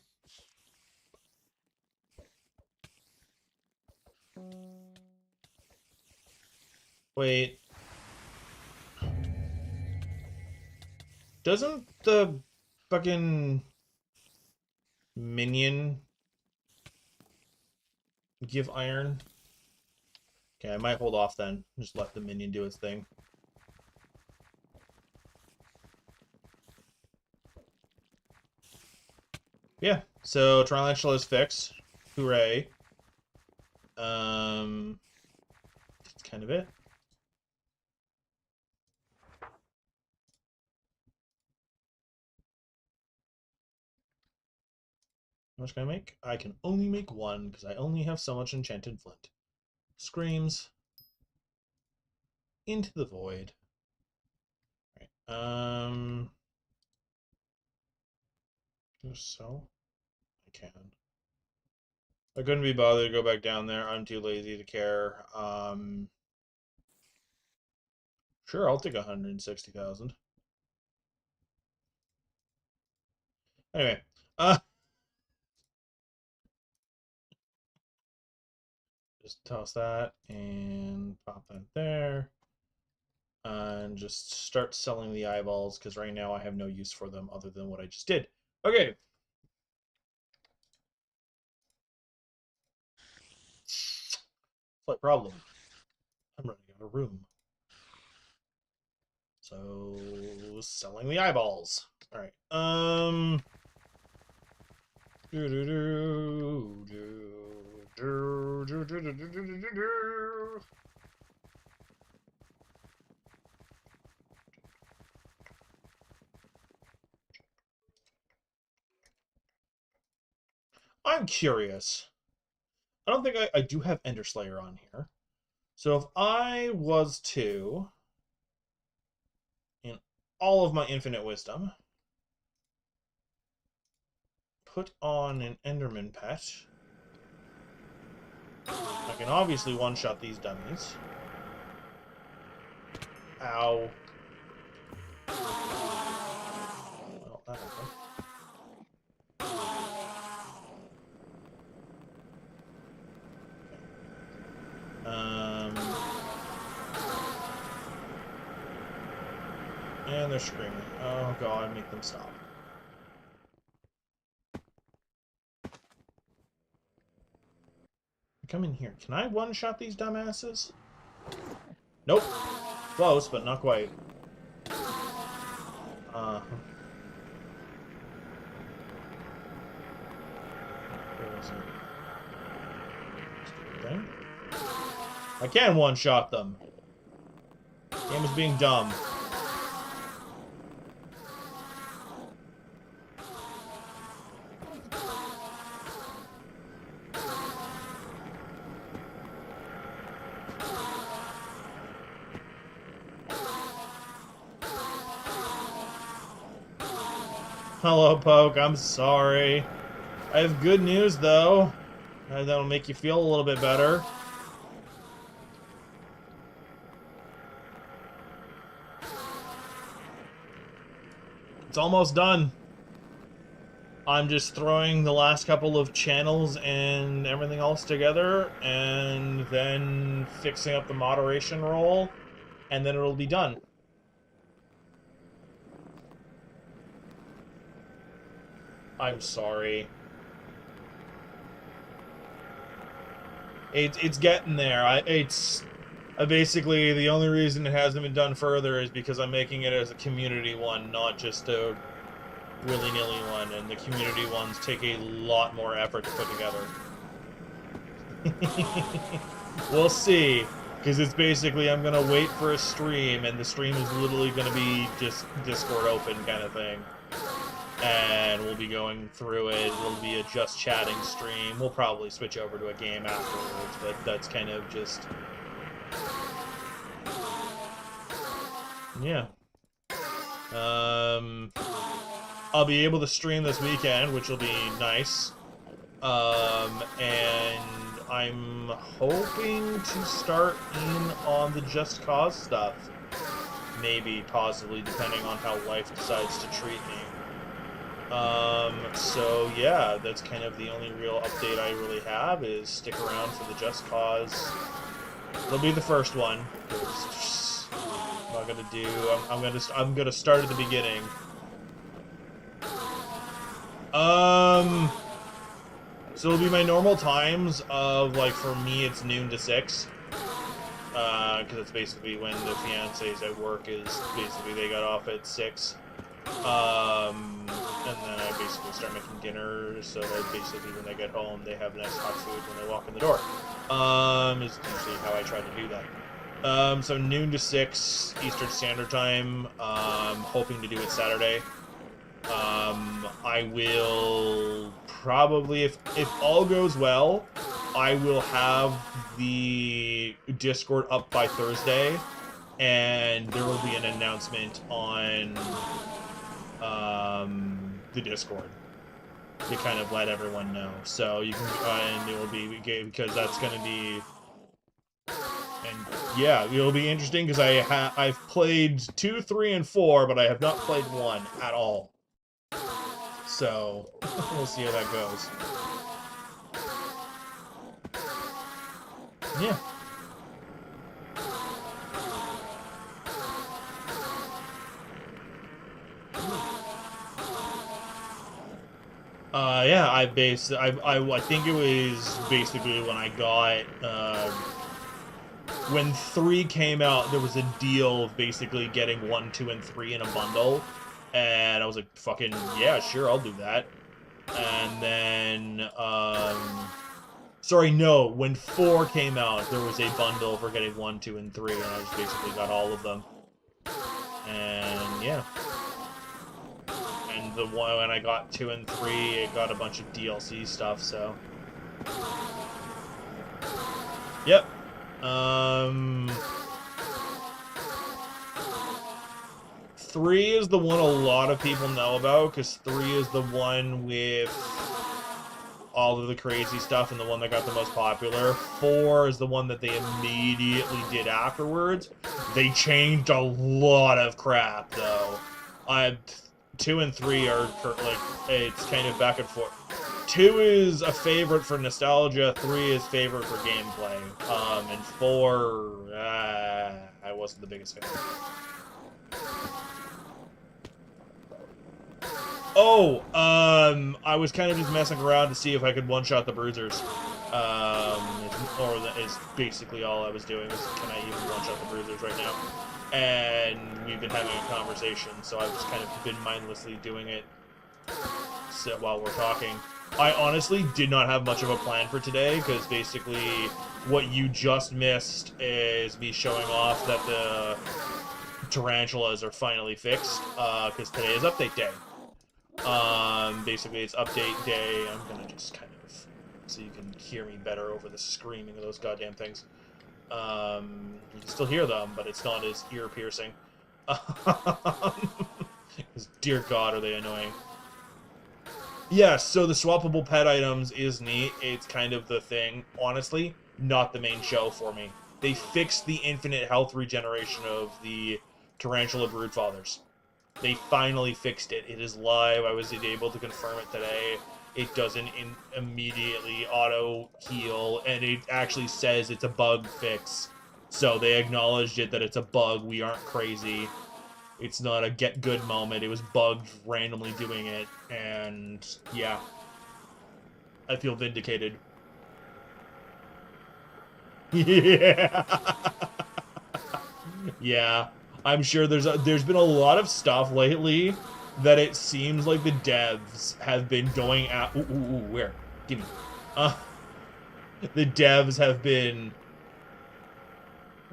Wait. Doesn't the fucking minion give iron? Okay, I might hold off then. Just let the minion do its thing. Yeah, so Trilateral is fixed. Hooray. That's kind of it. How much can I make? I can only make one because I only have so much enchanted flint. Screams into the void. Right. Just sell. I can. I couldn't be bothered to go back down there. I'm too lazy to care. Sure, I'll take 160,000. Anyway, just toss that and pop that there. And just start selling the eyeballs, because right now I have no use for them other than what I just did. Okay. Slight problem. I'm running out of room. So, selling the eyeballs. Alright. I'm curious. I don't think I do have Ender Slayer on here. So if I was to, in all of my infinite wisdom, put on an Enderman pet, I can obviously one-shot these dummies. Ow. Well, that happened. And they're screaming. Oh god, make them stop. Come in here. Can I one-shot these dumbasses? Nope. Close, but not quite. Where is it? Stupid thing. I can one-shot them. Game is being dumb. Hello, Poke. I'm sorry. I have good news, though. That'll make you feel a little bit better. It's almost done. I'm just throwing the last couple of channels and everything else together, and then fixing up the moderation role, and then it'll be done. I'm sorry. It's getting there. It's basically the only reason it hasn't been done further is because I'm making it as a community one, not just a willy-nilly one, and the community ones take a lot more effort to put together. We'll see, because it's basically I'm gonna wait for a stream, and the stream is literally gonna be just Discord open kind of thing. And we'll be going through it. It'll be a just chatting stream. We'll probably switch over to a game afterwards, but that's kind of just... yeah. I'll be able to stream this weekend, which will be nice. And I'm hoping to start in on the Just Cause stuff. Maybe, possibly, depending on how life decides to treat me. So yeah, that's kind of the only real update I really have, is stick around for the Just Cause. It'll be the first one. I'm not gonna do. I'm gonna start at the beginning. So it'll be my normal times of, like, for me it's noon to 6. Because it's basically when the fiancés at work is basically they got off at 6. And then I basically start making dinner so that basically when they get home they have nice hot food when they walk in the door. Is usually how I try to do that. So noon to 6 Eastern Standard Time. Hoping to do it Saturday. I will probably, if all goes well, I will have the Discord up by Thursday, and there will be an announcement on the Discord to kind of let everyone know. So you can, and it will be, because that's going to be, and yeah, it'll be interesting because I've played 2, 3, and 4, but I have not played 1 at all. So we'll see how that goes. Yeah. Yeah, I think it was basically when I got, when 3 came out, there was a deal of basically getting 1, 2, and 3 in a bundle, and I was like, fucking, yeah, sure, I'll do that. And then, sorry, no, when 4 came out, there was a bundle for getting 1, 2, and 3, and I just basically got all of them. And, yeah. And the one, when I got 2 and 3, it got a bunch of DLC stuff, so. Yep. 3 is the one a lot of people know about, because 3 is the one with all of the crazy stuff and the one that got the most popular. 4 is the one that they immediately did afterwards. They changed a lot of crap, though. 2 and 3 are, like, it's kind of back and forth. 2 is a favorite for nostalgia, 3 is favorite for gameplay. And 4, I wasn't the biggest fan. Oh, I was kind of just messing around to see if I could one-shot the bruisers. Or is basically all I was doing, is can I even one-shot the bruisers right now? And we've been having a conversation, so I've just kind of been mindlessly doing it while we're talking. I honestly did not have much of a plan for today, because basically what you just missed is me showing off that the tarantulas are finally fixed, because today is update day. Basically it's update day. I'm gonna just kind of, so you can hear me better over the screaming of those goddamn things. You can still hear them, but it's not as ear-piercing. Because, dear God, are they annoying. Yes, so the swappable pet items is neat. It's kind of the thing. Honestly, not the main show for me. They fixed the infinite health regeneration of the Tarantula Broodfathers. They finally fixed it. It is live. I was able to confirm it today. It doesn't immediately auto-heal, and it actually says it's a bug fix. So they acknowledged it, that it's a bug. We aren't crazy. It's not a get-good moment. It was bugged randomly doing it, and yeah. I feel vindicated. Yeah. Yeah. I'm sure there's been a lot of stuff lately that it seems like the devs have been going at. Ooh, where? Gimme. The devs have been.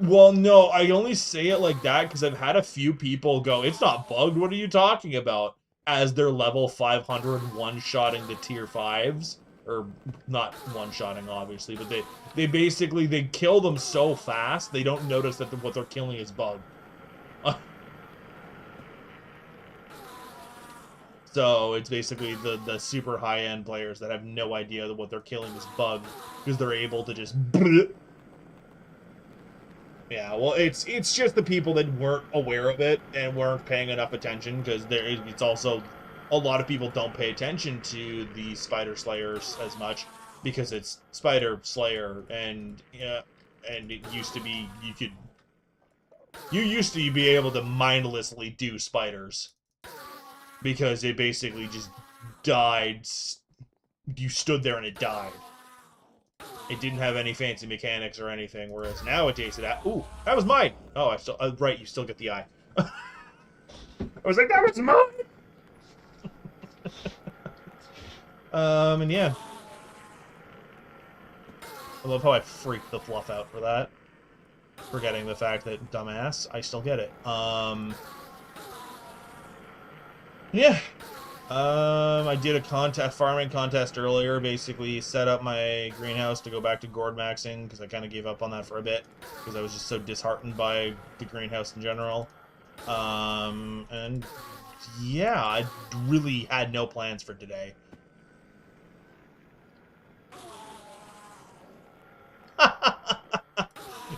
Well, no, I only say it like that because I've had a few people go, "It's not bugged. What are you talking about?" As they're level 500 one-shotting the tier 5s, or not one-shotting obviously, but they basically they kill them so fast they don't notice that what they're killing is bugged. So it's basically the super high-end players that have no idea that what they're killing is bugged, because they're able to just. Yeah, well, it's just the people that weren't aware of it and weren't paying enough attention, because it's also a lot of people don't pay attention to the Spider Slayers as much because it's Spider Slayer, and and it used to be you used to be able to mindlessly do spiders because it basically just died. You stood there and it died. It didn't have any fancy mechanics or anything, whereas nowadays ooh, that was mine! Oh, I still, right, you still get the eye. I was like, that was mine! And yeah. I love how I freaked the fluff out for that. Forgetting the fact that, dumbass, I still get it. Yeah. I did a farming contest earlier, basically set up my greenhouse to go back to gourd maxing, because I kind of gave up on that for a bit, because I was just so disheartened by the greenhouse in general. And yeah, I really had no plans for today.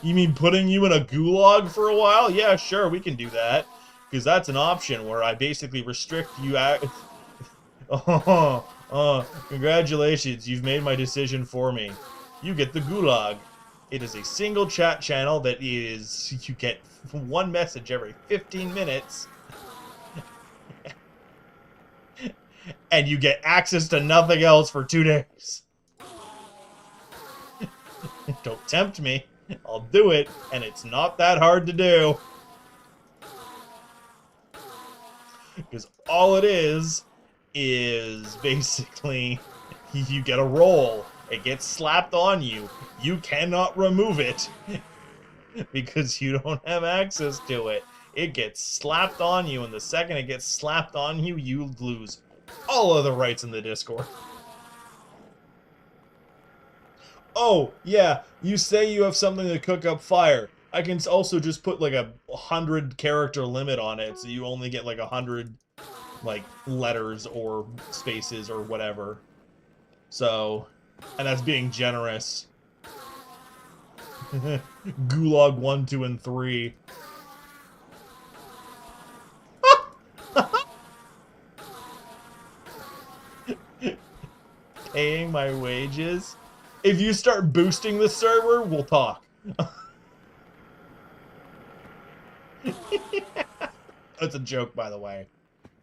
You mean putting you in a gulag for a while? Yeah, sure, we can do that. Because that's an option where I basically restrict you at... Congratulations, you've made my decision for me. You get the gulag. It is a single chat channel that is... You get one message every 15 minutes. And you get access to nothing else for 2 days. Don't tempt me. I'll do it, and it's not that hard to do. Because all it is basically you get a roll. It gets slapped on you. You cannot remove it because you don't have access to it. It gets slapped on you, and the second it gets slapped on you, you lose all of the rights in the Discord. Oh, yeah, you say you have something to cook up fire. I can also just put like a 100 character limit on it, so you only get like 100 like letters or spaces or whatever. So, and that's being generous. Gulag 1, 2, and 3. Paying my wages? If you start boosting the server, we'll talk. That's a joke, by the way.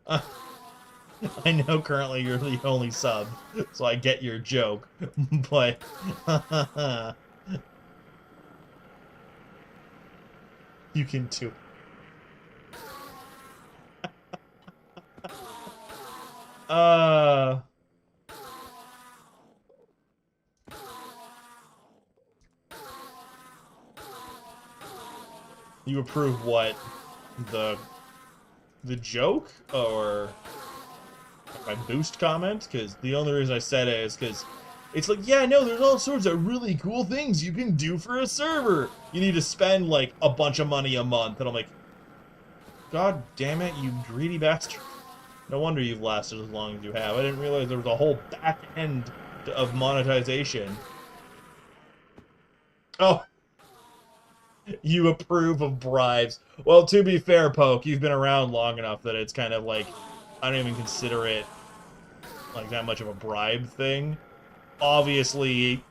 I know currently you're the only sub, so I get your joke, but... You can too. You approve what? The joke? Or my boost comment? Because the only reason I said it is because it's like, yeah, no, there's all sorts of really cool things you can do for a server. You need to spend, like, a bunch of money a month. And I'm like, God damn it, you greedy bastard. No wonder you've lasted as long as you have. I didn't realize there was a whole back end of monetization. Oh, you approve of bribes. Well, to be fair, Poke, you've been around long enough that it's kind of like, I don't even consider it like that much of a bribe thing. Obviously,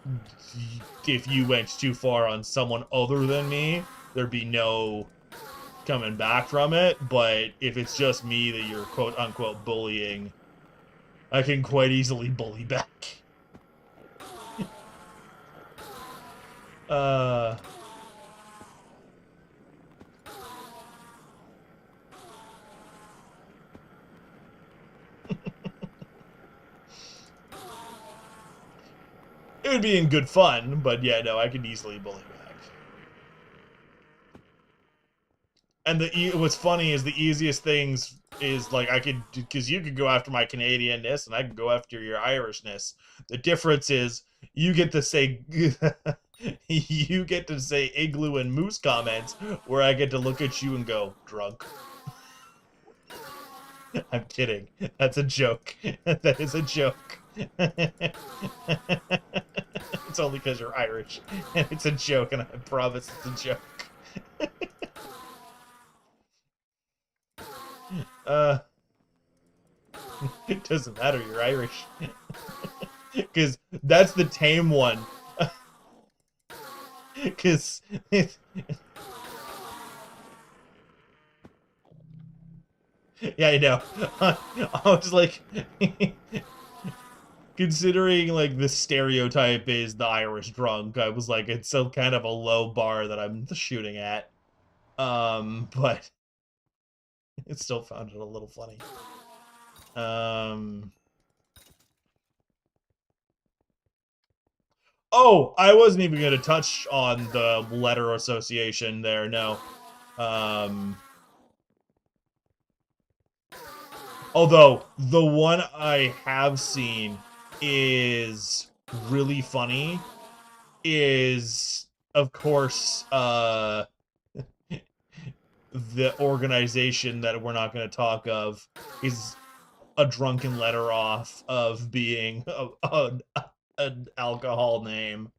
if you went too far on someone other than me, there'd be no coming back from it. But if it's just me that you're quote-unquote bullying, I can quite easily bully back. It would be in good fun, but yeah, no, I could easily bully back. And what's funny is the easiest things is like I could, because you could go after my Canadianness and I could go after your Irishness. The difference is you get to say you get to say igloo and moose comments, where I get to look at you and go drunk. I'm kidding. That's a joke. That is a joke. It's only because you're Irish. And it's a joke, and I promise it's a joke. It doesn't matter, you're Irish. Because that's the tame one. Because... Yeah, I know. I was like... Considering, like, the stereotype is the Irish drunk, I was like, it's so kind of a low bar that I'm shooting at. But... It still found it a little funny. Oh, I wasn't even going to touch on the letter association there, no. Although, the one I have seen is really funny, is, of course, the organization that we're not going to talk of is a drunken letter off of being an alcohol name.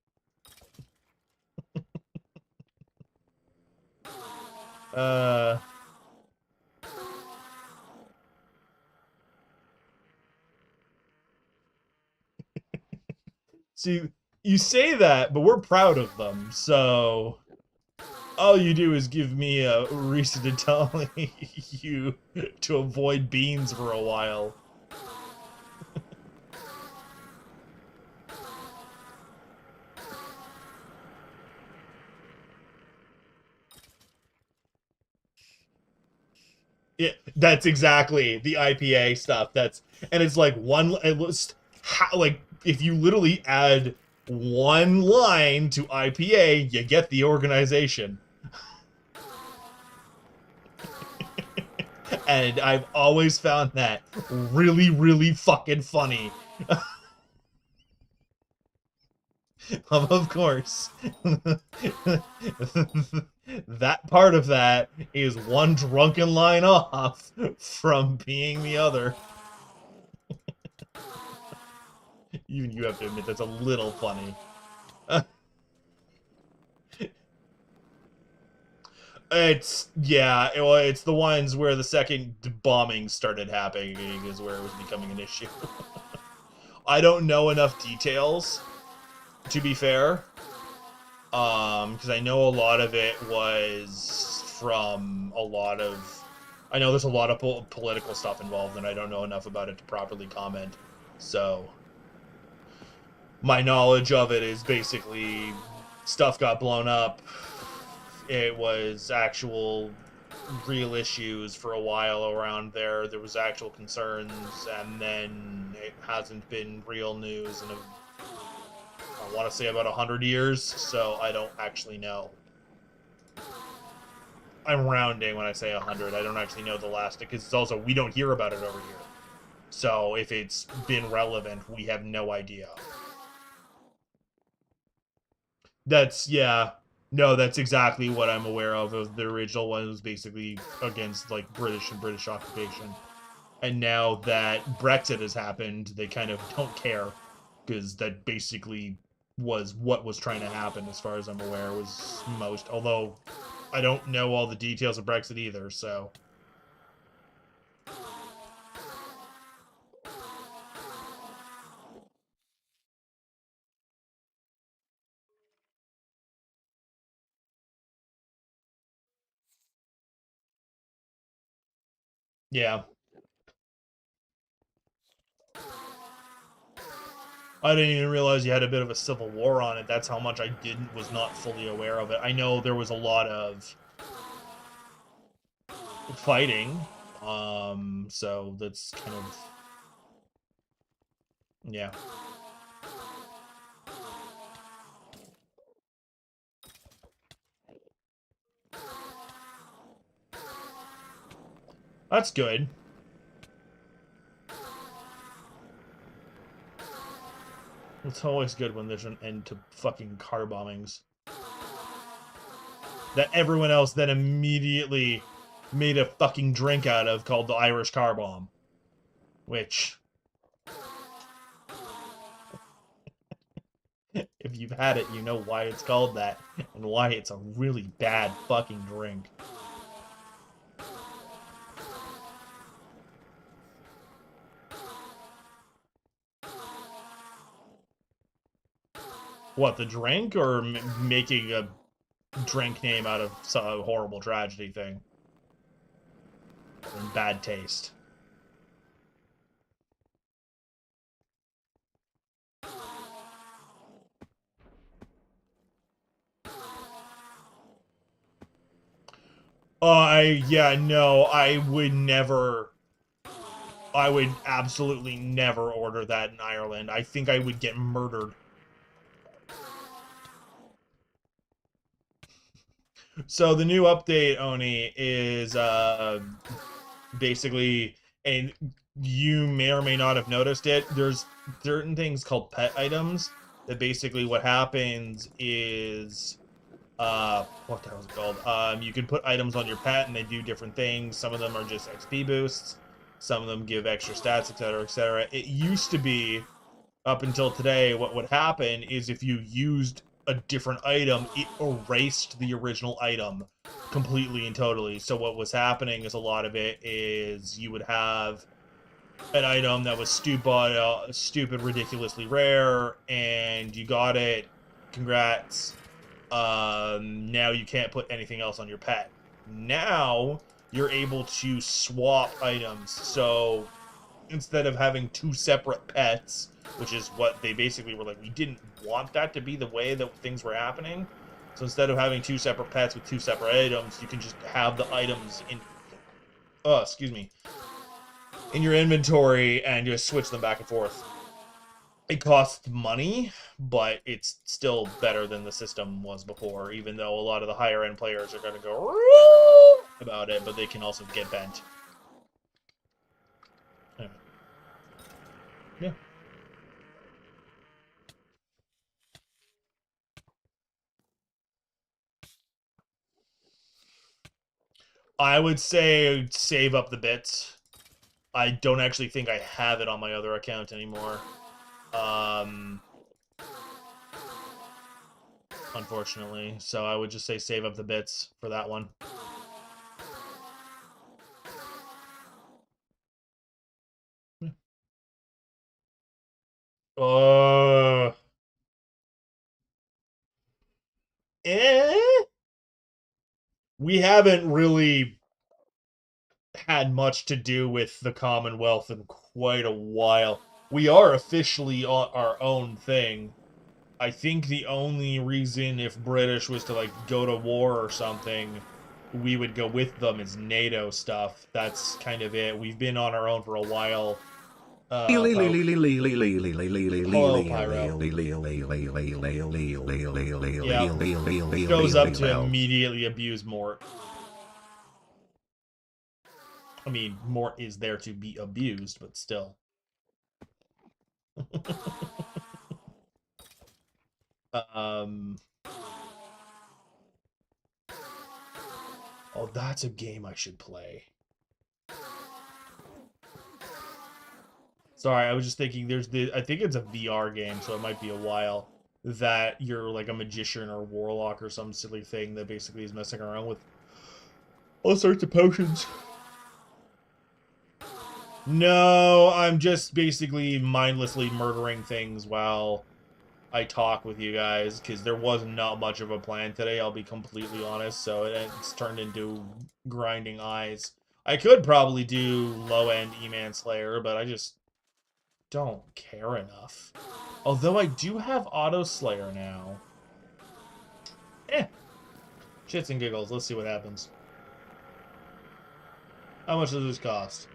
See, you say that, but we're proud of them, so all you do is give me a reason to tell you to avoid beans for a while. Yeah, that's exactly the IPA stuff. And it's like it was like if you literally add one line to IPA, you get the organization. And I've always found that really, really fucking funny. Of course. That part of that is one drunken line off from being the other. Even you have to admit that's a little funny. It's the ones where the second bombing started happening is where it was becoming an issue. I don't know enough details, to be fair. Because I know a lot of it was from a lot of... I know there's a lot of political stuff involved, and I don't know enough about it to properly comment. So, my knowledge of it is basically stuff got blown up. It was actual real issues for a while around there. There was actual concerns, and then it hasn't been real news in I want to say about 100 years, so I don't actually know. I'm rounding when I say 100. I don't actually know the last, because it's also, we don't hear about it over here. So if it's been relevant, we have no idea. No, that's exactly what I'm aware of. The original one was basically against, like, British and British occupation. And now that Brexit has happened, they kind of don't care, because that basically was what was trying to happen, as far as I'm aware, was most. Although, I don't know all the details of Brexit either, so... Yeah. I didn't even realize you had a bit of a civil war on it. That's how much I was not fully aware of it. I know there was a lot of fighting, so that's kind of... Yeah. That's good. It's always good when there's an end to fucking car bombings. That everyone else then immediately made a fucking drink out of, called the Irish car bomb. Which... if you've had it, you know why it's called that, and why it's a really bad fucking drink. What, the drink, or making a drink name out of some horrible tragedy thing? In bad taste. No, I would never... I would absolutely never order that in Ireland. I think I would get murdered. So the new update, Oni, is basically, and you may or may not have noticed it, there's certain things called pet items that basically what happens is what the hell is it called? You can put items on your pet and they do different things. Some of them are just XP boosts, some of them give extra stats, etc., etc. It used to be, up until today, what would happen is if you used a different item, it erased the original item completely and totally. So what was happening is a lot of it is you would have an item that was stupid, ridiculously rare, and you got it. Congrats. Now you can't put anything else on your pet. Now you're able to swap items. So instead of having two separate pets, which is what they basically were like, we didn't want that to be the way that things were happening. So instead of having two separate pets with two separate items, you can just have the items in, excuse me, in your inventory and just switch them back and forth. It costs money, but it's still better than the system was before, even though a lot of the higher end players are going to go about it, but they can also get bent. Anyway. Yeah. I would say save up the bits. I don't actually think I have it on my other account anymore. Unfortunately. So I would just say save up the bits for that one. Uh, eh? We haven't really had much to do with the Commonwealth in quite a while. We are officially on our own thing. I think the only reason if British was to like go to war or something, we would go with them is NATO stuff. That's kind of it. We've been on our own for a while. Hello, Pyro. Yeah, shows up to immediately abuse Mort. I mean, Mort is there to be abused, but still. um. Oh, that's a game I should play. Sorry, I was just thinking there's I think it's a VR game, so it might be a while, that you're like a magician or warlock or some silly thing that basically is messing around with all sorts of potions. No, I'm just basically mindlessly murdering things while I talk with you guys, because there was not much of a plan today, I'll be completely honest, so it's turned into grinding eyes. I could probably do low-end E-Man Slayer, but I just don't care enough. Although I do have Auto Slayer now. Shits and giggles, let's see what happens. How much does this cost?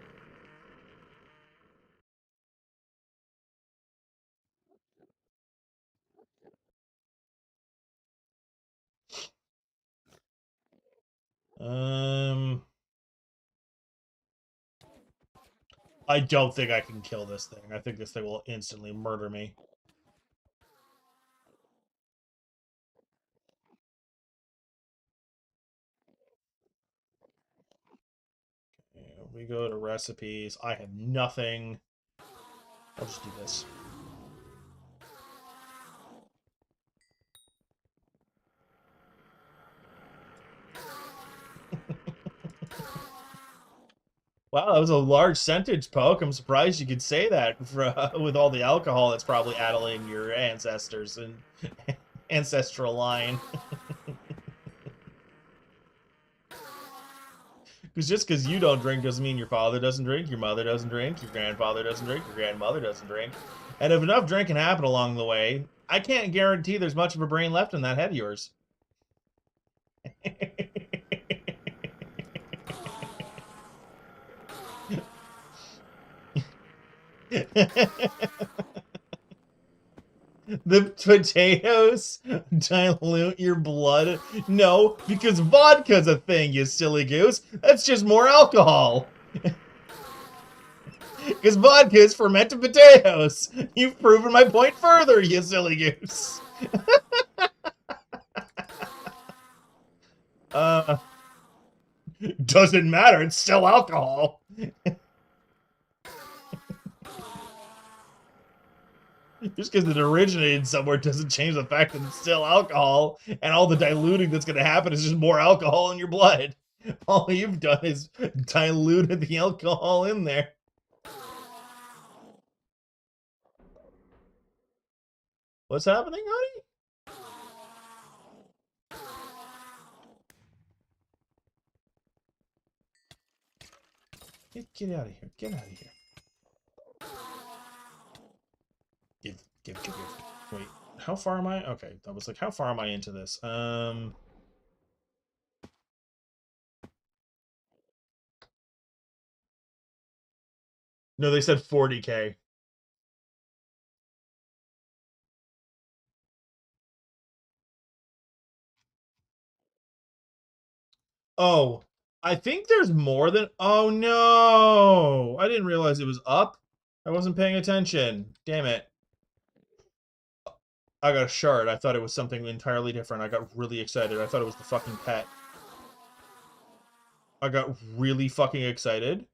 I don't think I can kill this thing. I think this thing will instantly murder me. Okay, we go to recipes. I have nothing. I'll just do this. Wow, that was a large sentence, Poke. I'm surprised you could say that for, with all the alcohol that's probably addling your ancestors and ancestral line. Because just because you don't drink doesn't mean your father doesn't drink, your mother doesn't drink, your grandfather doesn't drink, your grandmother doesn't drink. And if enough drinking happened along the way, I can't guarantee there's much of a brain left in that head of yours. The potatoes dilute your blood? No, because vodka's a thing, you silly goose. That's just more alcohol. Because vodka is fermented potatoes. You've proven my point further, you silly goose. Doesn't matter, it's still alcohol. Just because it originated somewhere doesn't change the fact that it's still alcohol, and all the diluting that's going to happen is just more alcohol in your blood. All you've done is diluted the alcohol in there. What's happening, honey? Get out of here. Get out of here. Give. Wait, how far am I? Okay, I was like, how far am I into this? No, they said 40K. Oh, I think there's more than... Oh, no! I didn't realize it was up. I wasn't paying attention. Damn it. I got a shard. I thought it was something entirely different. I got really excited. I thought it was the fucking pet. I got really fucking excited.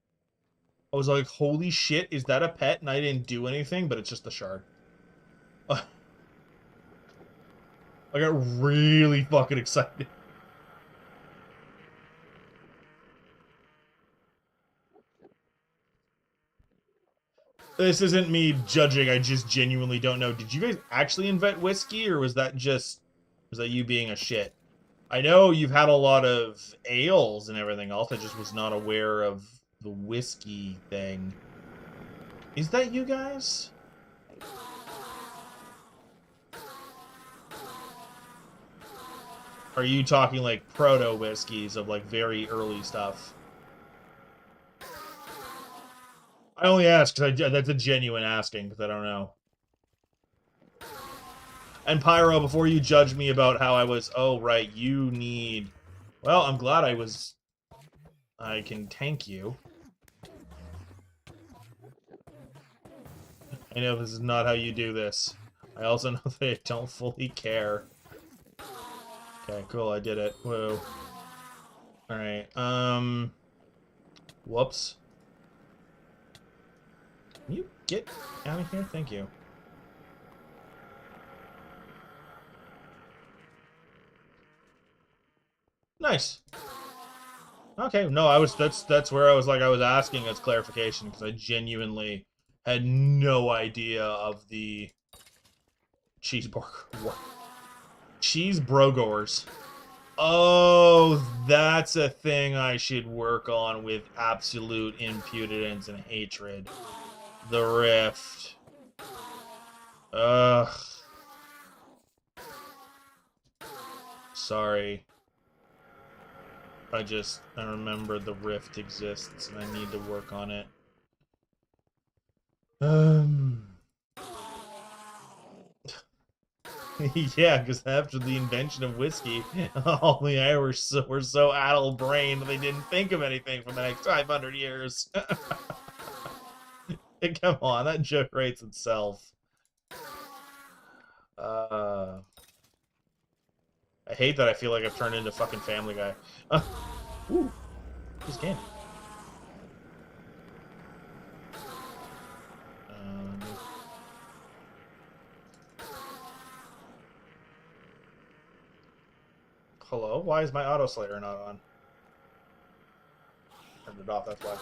I was like, holy shit, is that a pet? And I didn't do anything, but it's just the shard. I got really fucking excited. This isn't me judging, I just genuinely don't know. Did you guys actually invent whiskey, or was that you being a shit? I know you've had a lot of ales and everything else, I just was not aware of the whiskey thing. Is that you guys? Are you talking like proto whiskeys of like very early stuff? I only ask because that's a genuine asking because I don't know. And Pyro, before you judge me about how I was, oh right, you need. Well, I'm glad I can tank you. I know this is not how you do this. I also know that I don't fully care. Okay, cool, I did it. Whoa. Alright, whoops. Can you get out of here? Thank you. Nice. Okay, no, that's where I was like I was asking as clarification because I genuinely had no idea of the cheeseburger. What? Cheeseburgers. Oh, that's a thing I should work on with absolute impudence and hatred. The rift. Ugh. Sorry. I remember the rift exists and I need to work on it. Yeah, because after the invention of whiskey, all the Irish were so addle-brained they didn't think of anything for the next 500 years. Come on, that joke writes itself. I hate that I feel like I've turned into fucking Family Guy. Ooh, this game. Hello? Why is my auto slayer not on? Turned it off, that's why.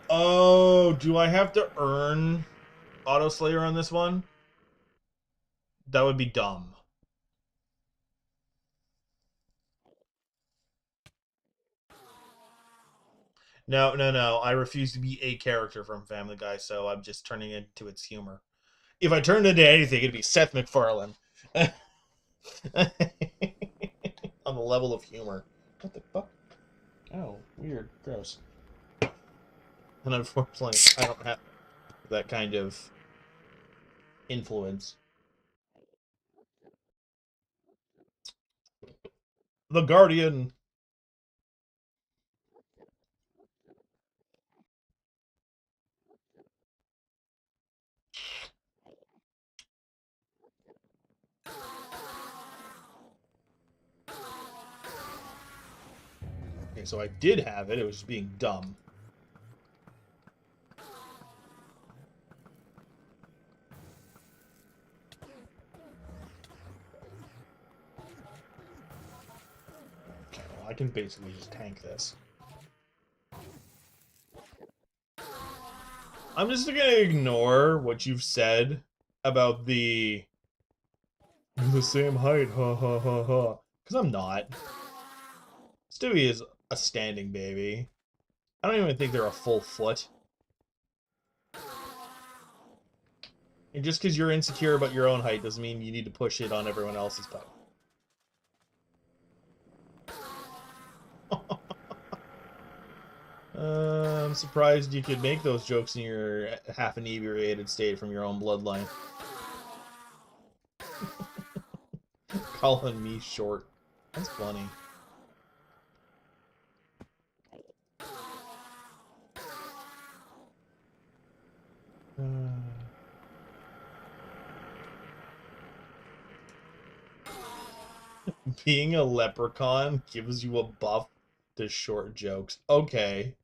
Oh, do I have to earn auto slayer on this one? That would be dumb. No. I refuse to be a character from Family Guy, so I'm just turning it into its humor. If I turned into anything, it'd be Seth MacFarlane. On the level of humor. What the fuck? Oh, weird. Gross. And unfortunately, I don't have that kind of influence. The Guardian. Okay, so I did have it. It was just being dumb. Okay, well, I can basically just tank this. I'm just gonna ignore what you've said about the same height, ha ha ha ha. Because I'm not. Stewie is a standing baby. I don't even think they're a full foot. And just because you're insecure about your own height doesn't mean you need to push it on everyone else's height. I'm surprised you could make those jokes in your half inebriated state from your own bloodline. Calling me short. That's funny. Being a leprechaun gives you a buff to short jokes. Okay.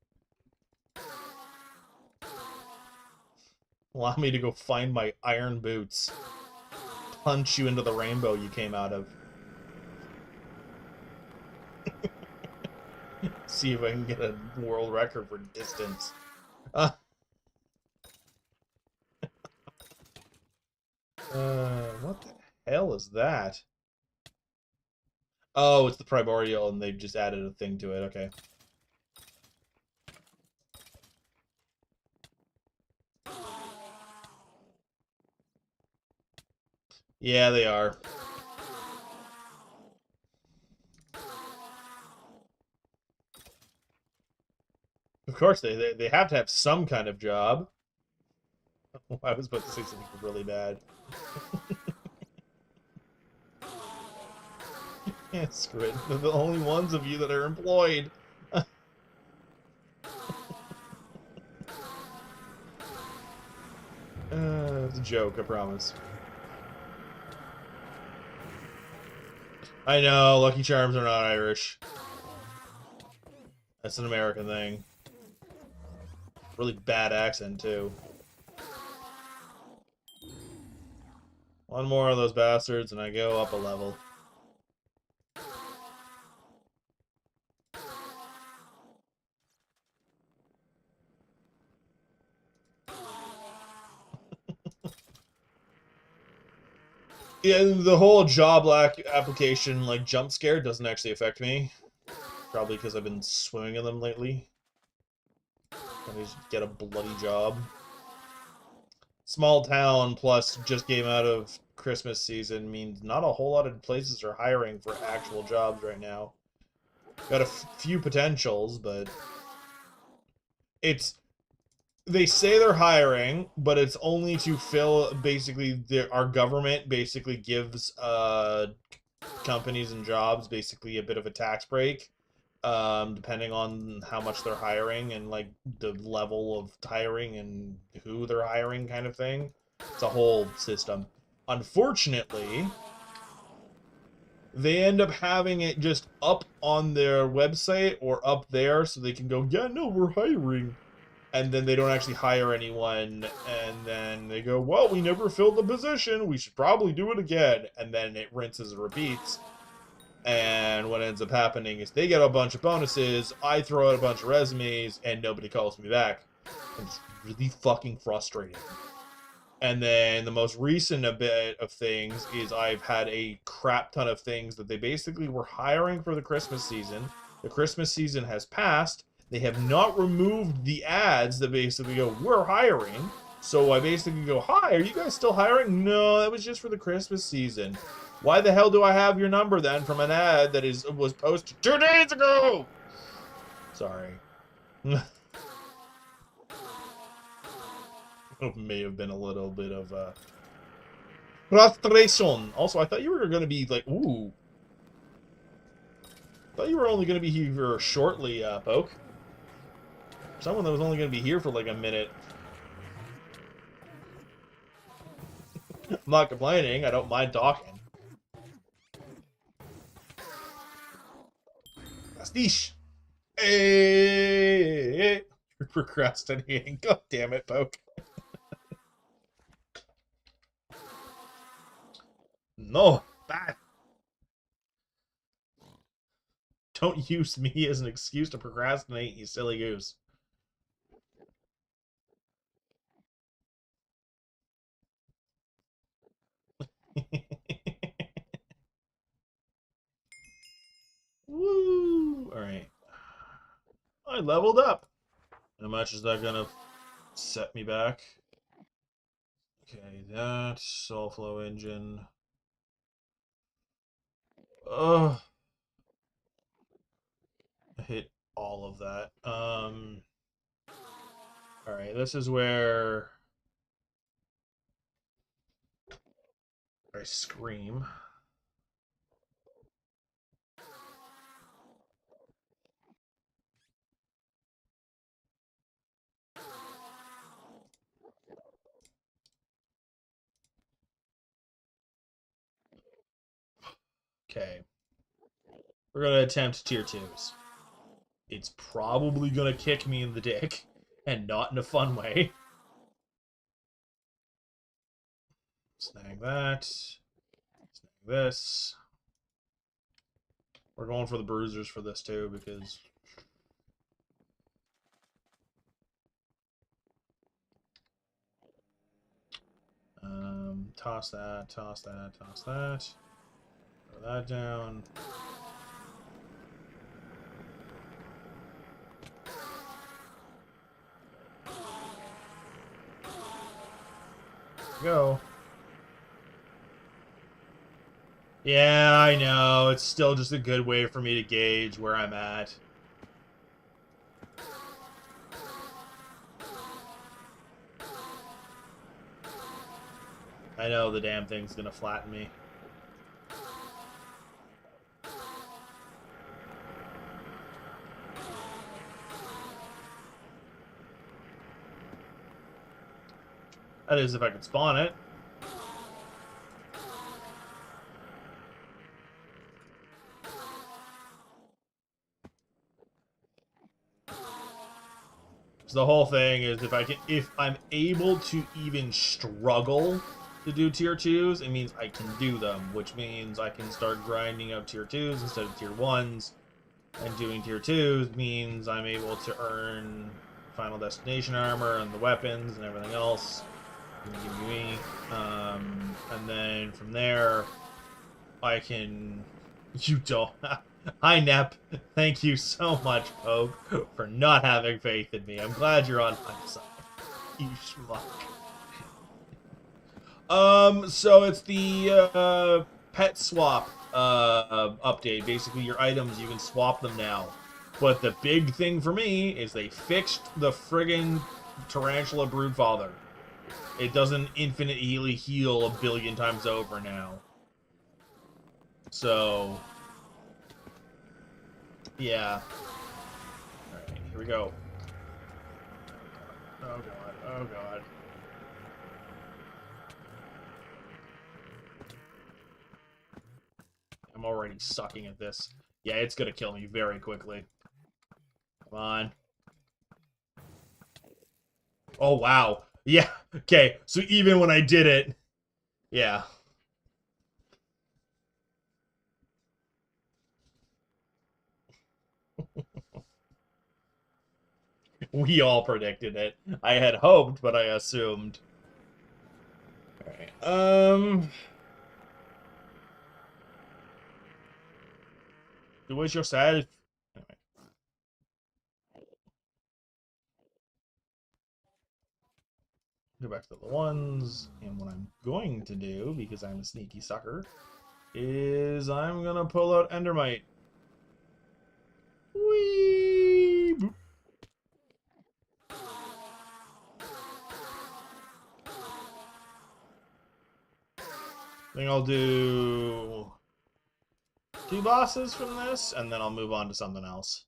Allow me to go find my iron boots. Punch you into the rainbow you came out of. See if I can get a world record for distance. What the hell is that? Oh, it's the primordial, and they've just added a thing to it. Okay. Yeah, they are. Of course, they have to have some kind of job. I was about to say something really bad. Yeah, screw it. They're the only ones of you that are employed. It's a joke, I promise. I know, Lucky Charms are not Irish. That's an American thing. Really bad accent, too. One more of those bastards, and I go up a level. Yeah, the whole job application, like, jump scare doesn't actually affect me. Probably because I've been swimming in them lately. And I just get a bloody job. Small town plus just came out of Christmas season means not a whole lot of places are hiring for actual jobs right now. Got a few potentials, but it's... They say they're hiring, but it's only to fill, basically, our government basically gives companies and jobs basically a bit of a tax break, depending on how much they're hiring and, like, the level of hiring and who they're hiring kind of thing. It's a whole system. Unfortunately, they end up having it just up on their website or up there so they can go, yeah, no, we're hiring. And then they don't actually hire anyone, and then they go, well, we never filled the position, we should probably do it again. And then it rinses and repeats. And what ends up happening is they get a bunch of bonuses, I throw out a bunch of resumes, and nobody calls me back. And it's really fucking frustrating. And then the most recent bit of things is I've had a crap ton of things that they basically were hiring for the Christmas season. The Christmas season has passed. They have not removed the ads that basically go, we're hiring. So I basically go, hi, are you guys still hiring? No, that was just for the Christmas season. Why the hell do I have your number then from an ad that was posted 2 days ago? Sorry. may have been a little bit of frustration. Also, I thought you were going to be like, ooh. I thought you were only going to be here shortly, Poke. Someone that was only going to be here for like a minute. I'm not complaining. I don't mind talking. Pastiche. Hey, you're procrastinating. God damn it, Poke. No, bad. Don't use me as an excuse to procrastinate, you silly goose. Woo! Alright. I leveled up. How much is that gonna set me back? Okay, that soul flow engine. Ugh. I hit all of that. Alright, this is where I scream. Okay. We're gonna attempt tier 2s. It's probably gonna kick me in the dick, and not in a fun way. Snag that. Snag this. We're going for the bruisers for this too, because... toss that, toss that, toss that. Throw that down. Go. Yeah, I know. It's still just a good way for me to gauge where I'm at. I know the damn thing's gonna flatten me. That is if I could spawn it. So the whole thing is if I'm able to even struggle to do tier 2s, it means I can do them, which means I can start grinding out tier 2s instead of tier 1s. And doing tier 2s means I'm able to earn Final Destination armor and the weapons and everything else. And then from there, I can... You don't... Hi, Nep. Thank you so much, Pogue, for not having faith in me. I'm glad you're on my side. You schmuck. So it's the, pet swap, update. Basically, your items, you can swap them now. But the big thing for me is they fixed the friggin' Tarantula Broodfather. It doesn't infinitely heal a billion times over now. So... yeah. Alright, here we go. Oh god, oh god. I'm already sucking at this. Yeah, it's gonna kill me very quickly. Come on. Oh, wow. Yeah, okay, so even when I did it... yeah. We all predicted it. I had hoped, but I assumed. Alright, do it yourself. Anyway. Go back to the ones, and what I'm going to do, because I'm a sneaky sucker, is I'm gonna pull out Endermite. Whee! Boop. I think I'll do 2 bosses from this, and then I'll move on to something else.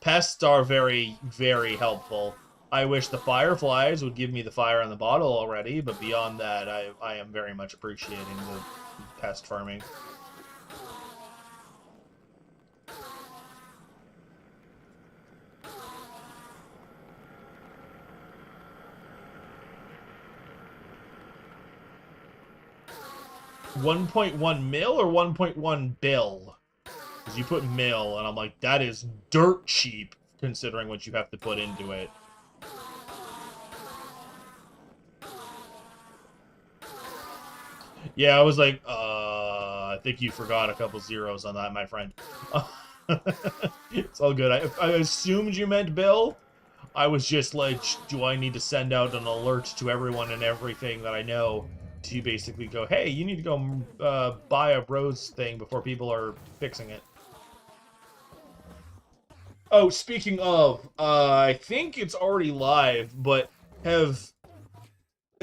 Pests are very, very helpful. I wish the fireflies would give me the fire in the bottle already, but beyond that, I am very much appreciating the pest farming. $1.1 mil or 1.1 bill? Because you put mil, and I'm like, that is dirt cheap considering what you have to put into it. Yeah, I was like, I think you forgot a couple zeros on that, my friend. It's all good. I assumed you meant bill. I was just like, do I need to send out an alert to everyone and everything that I know to basically go, hey, you need to go buy a rose thing before people are fixing it. Oh, speaking of, I think it's already live, but has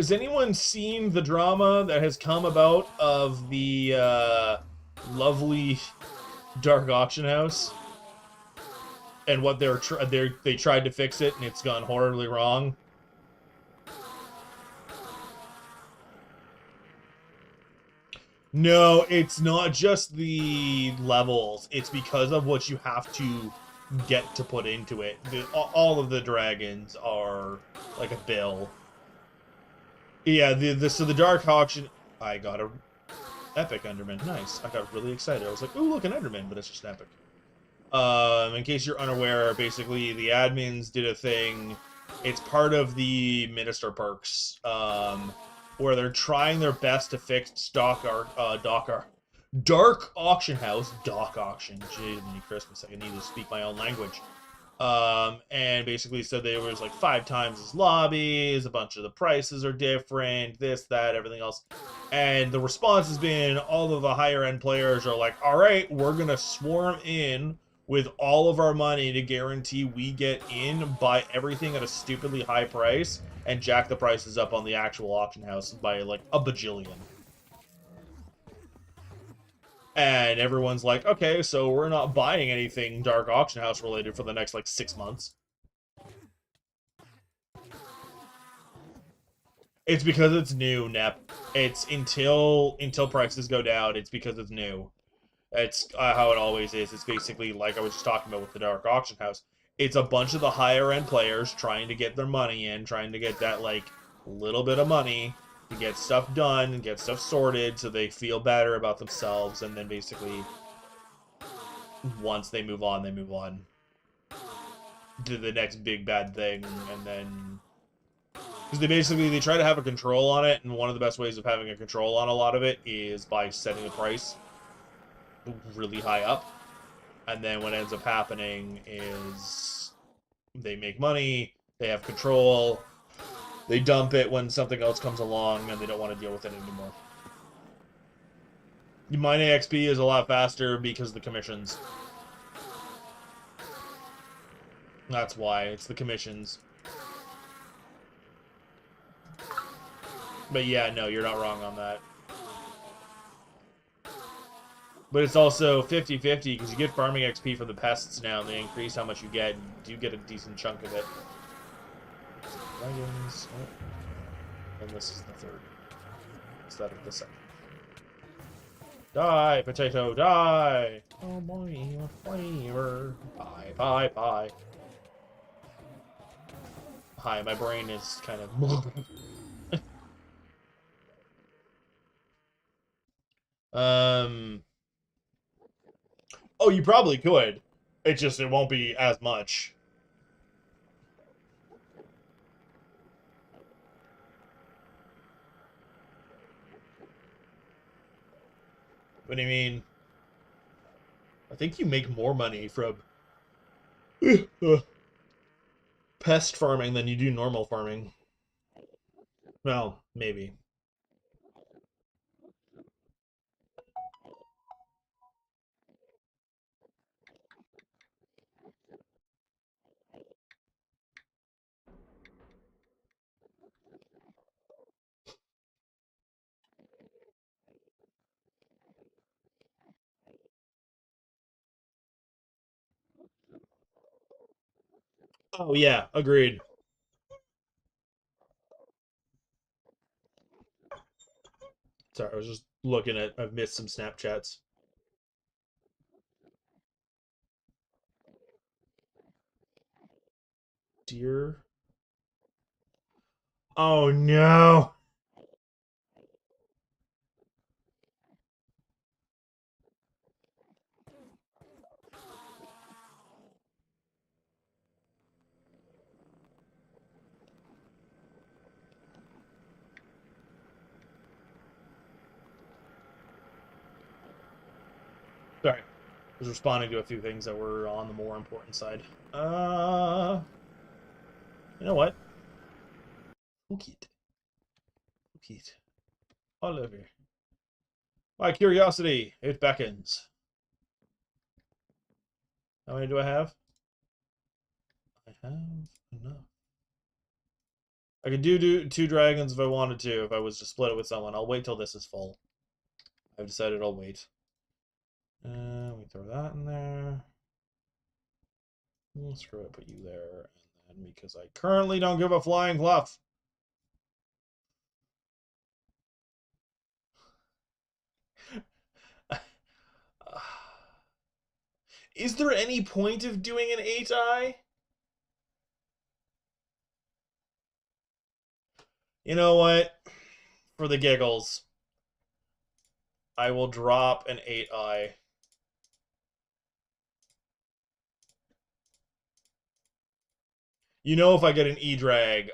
anyone seen the drama that has come about of the lovely Dark Auction House and what they tried to fix it and it's gone horribly wrong? No, it's not just the levels. It's because of what you have to get to put into it. All of the dragons are like a bill. Yeah, so the Dark Auction. I got a epic Enderman. Nice. I got really excited. I was like, ooh, look, an Enderman, but it's just epic. In case you're unaware, basically the admins did a thing. It's part of the Minister perks, where they're trying their best to fix Dark Auction House, Dock Auction. Gee, Christmas, I need to speak my own language. And basically said there was like 5 times as lobbies, a bunch of the prices are different, this, that, everything else. And the response has been all of the higher end players are like, all right, we're gonna swarm in with all of our money to guarantee we get in, buy everything at a stupidly high price, and jack the prices up on the actual auction house by like a bajillion. And everyone's like, okay, so we're not buying anything Dark Auction House related for the next like 6 months. It's because it's new, Nep. It's until prices go down. It's because it's new. It's how it always is. It's basically like I was just talking about with the Dark Auction House. It's a bunch of the higher end players trying to get their money in, trying to get that like little bit of money to get stuff done and get stuff sorted so they feel better about themselves, and then basically once they move on to the next big bad thing, and then because they try to have a control on it, and one of the best ways of having a control on a lot of it is by setting the price really high up, and then what ends up happening is they make money, they have control, they dump it when something else comes along, and they don't want to deal with it anymore. Mining XP is a lot faster because of the commissions. That's why. It's the commissions. But yeah, no, you're not wrong on that. But it's also 50-50 because you get farming XP for the pests now, and they increase how much you get. You do get a decent chunk of it. Dragons. Oh. And this is the third. Instead of the second. Die, potato, die! Oh boy, flavor. Pie, pie, pie. Hi, my brain is kind of... Oh, you probably could. It won't be as much. What do you mean? I think you make more money from pest farming than you do normal farming. Well, maybe. Oh yeah, agreed. Sorry, I was just looking at. I've missed some Snapchats. Dear. Oh no. Sorry. I was responding to a few things that were on the more important side. Uh, you know what? Ukit. Ukit. Oliver. My curiosity, it beckons. How many do I have? I have enough. I could do two dragons if I wanted to, if I was to split it with someone. I'll wait till this is full. I've decided I'll wait. We throw that in there. Screw it, put you there. And then because I currently don't give a flying fluff. Is there any point of doing an 8-eye? You know what? For the giggles, I will drop an 8-eye. You know, if I get an E-drag,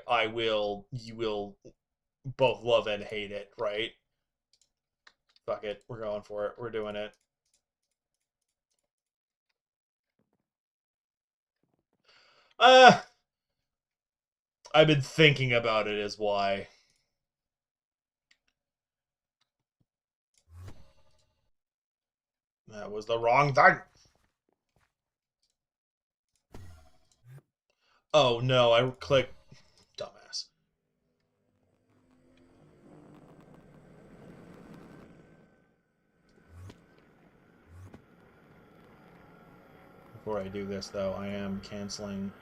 you will both love and hate it, right? Fuck it. We're going for it. We're doing it. Uh, I've been thinking about it is why. That was the wrong thing. Oh no, I clicked. Dumbass. Before I do this, though, I am canceling.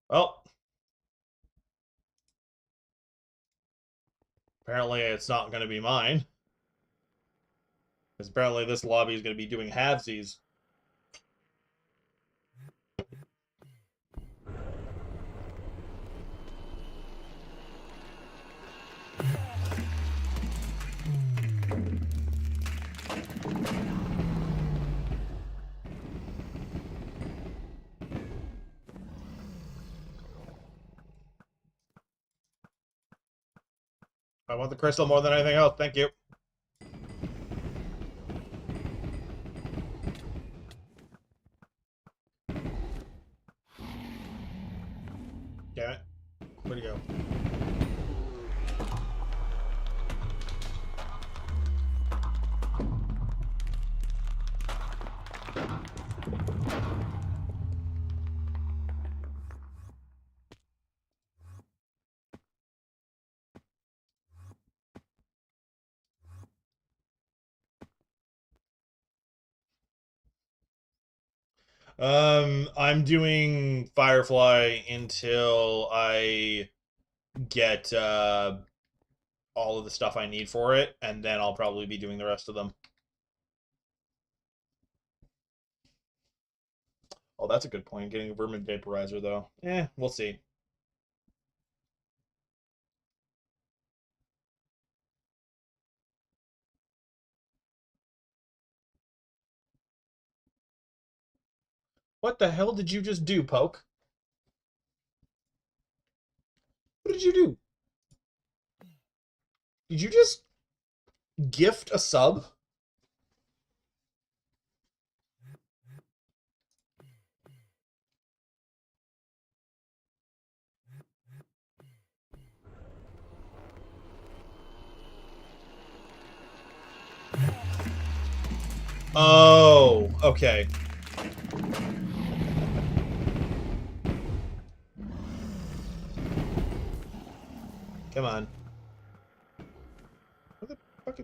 Well, apparently it's not going to be mine. Because apparently this lobby is going to be doing halvesies. I want the crystal more than anything else. Thank you. Damn it. Where'd he go? I'm doing Firefly until I get all of the stuff I need for it, and then I'll probably be doing the rest of them. Oh, that's a good point. Getting a vermin vaporizer, though. We'll see. What the hell did you just do, Poke? What did you do? Did you just gift a sub? Oh, okay. Come on. What the fuck?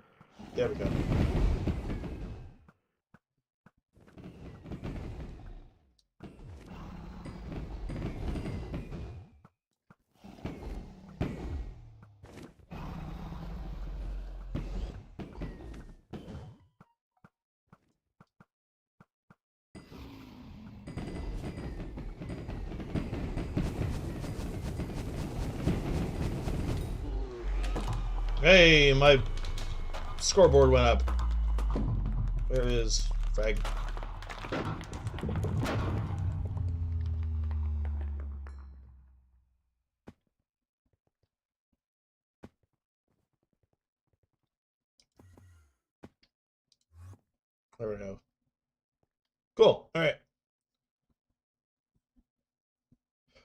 There we go. Hey, my scoreboard went up. Where is frag? There we go. Cool. All right.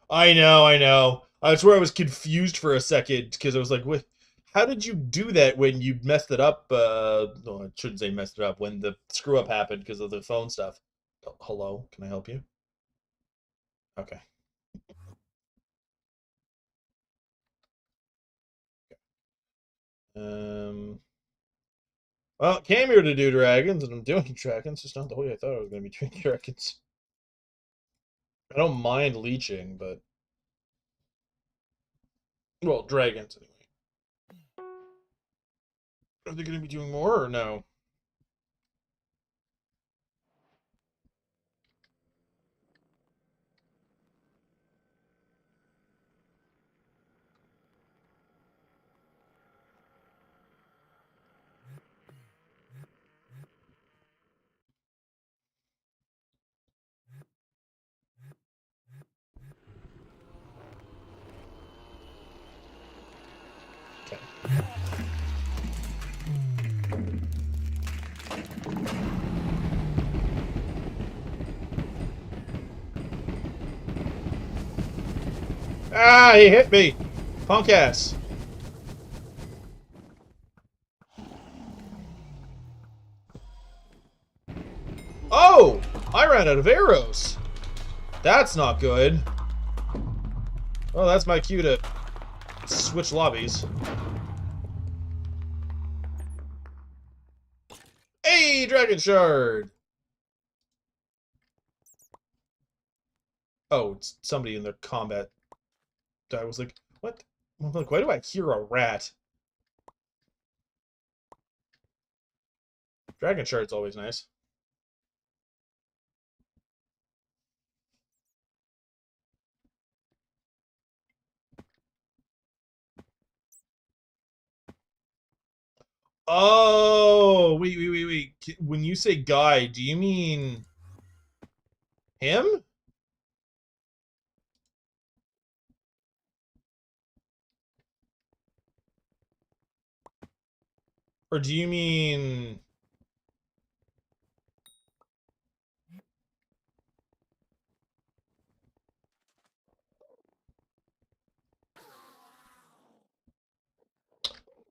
I know, I know. That's where I was confused for a second because I was like, "What? How did you do that when you messed it up?" No, I shouldn't say messed it up. When the screw up happened because of the phone stuff. Hello, can I help you? Okay. Um. Well, came here to do dragons, and I'm doing dragons. Just not the way I thought I was going to be doing dragons. I don't mind leeching, but well, dragons anyway. Are they going to be doing more or no? Okay. Ah, he hit me! Punk ass. Oh! I ran out of arrows. That's not good. Oh, that's my cue to switch lobbies. Hey, Dragon Shard! Oh, it's somebody in the combat. I was like, what? I'm like, why do I hear a rat? Dragon Shard's always nice. Oh, wait. When you say guy, do you mean him? Or do you mean...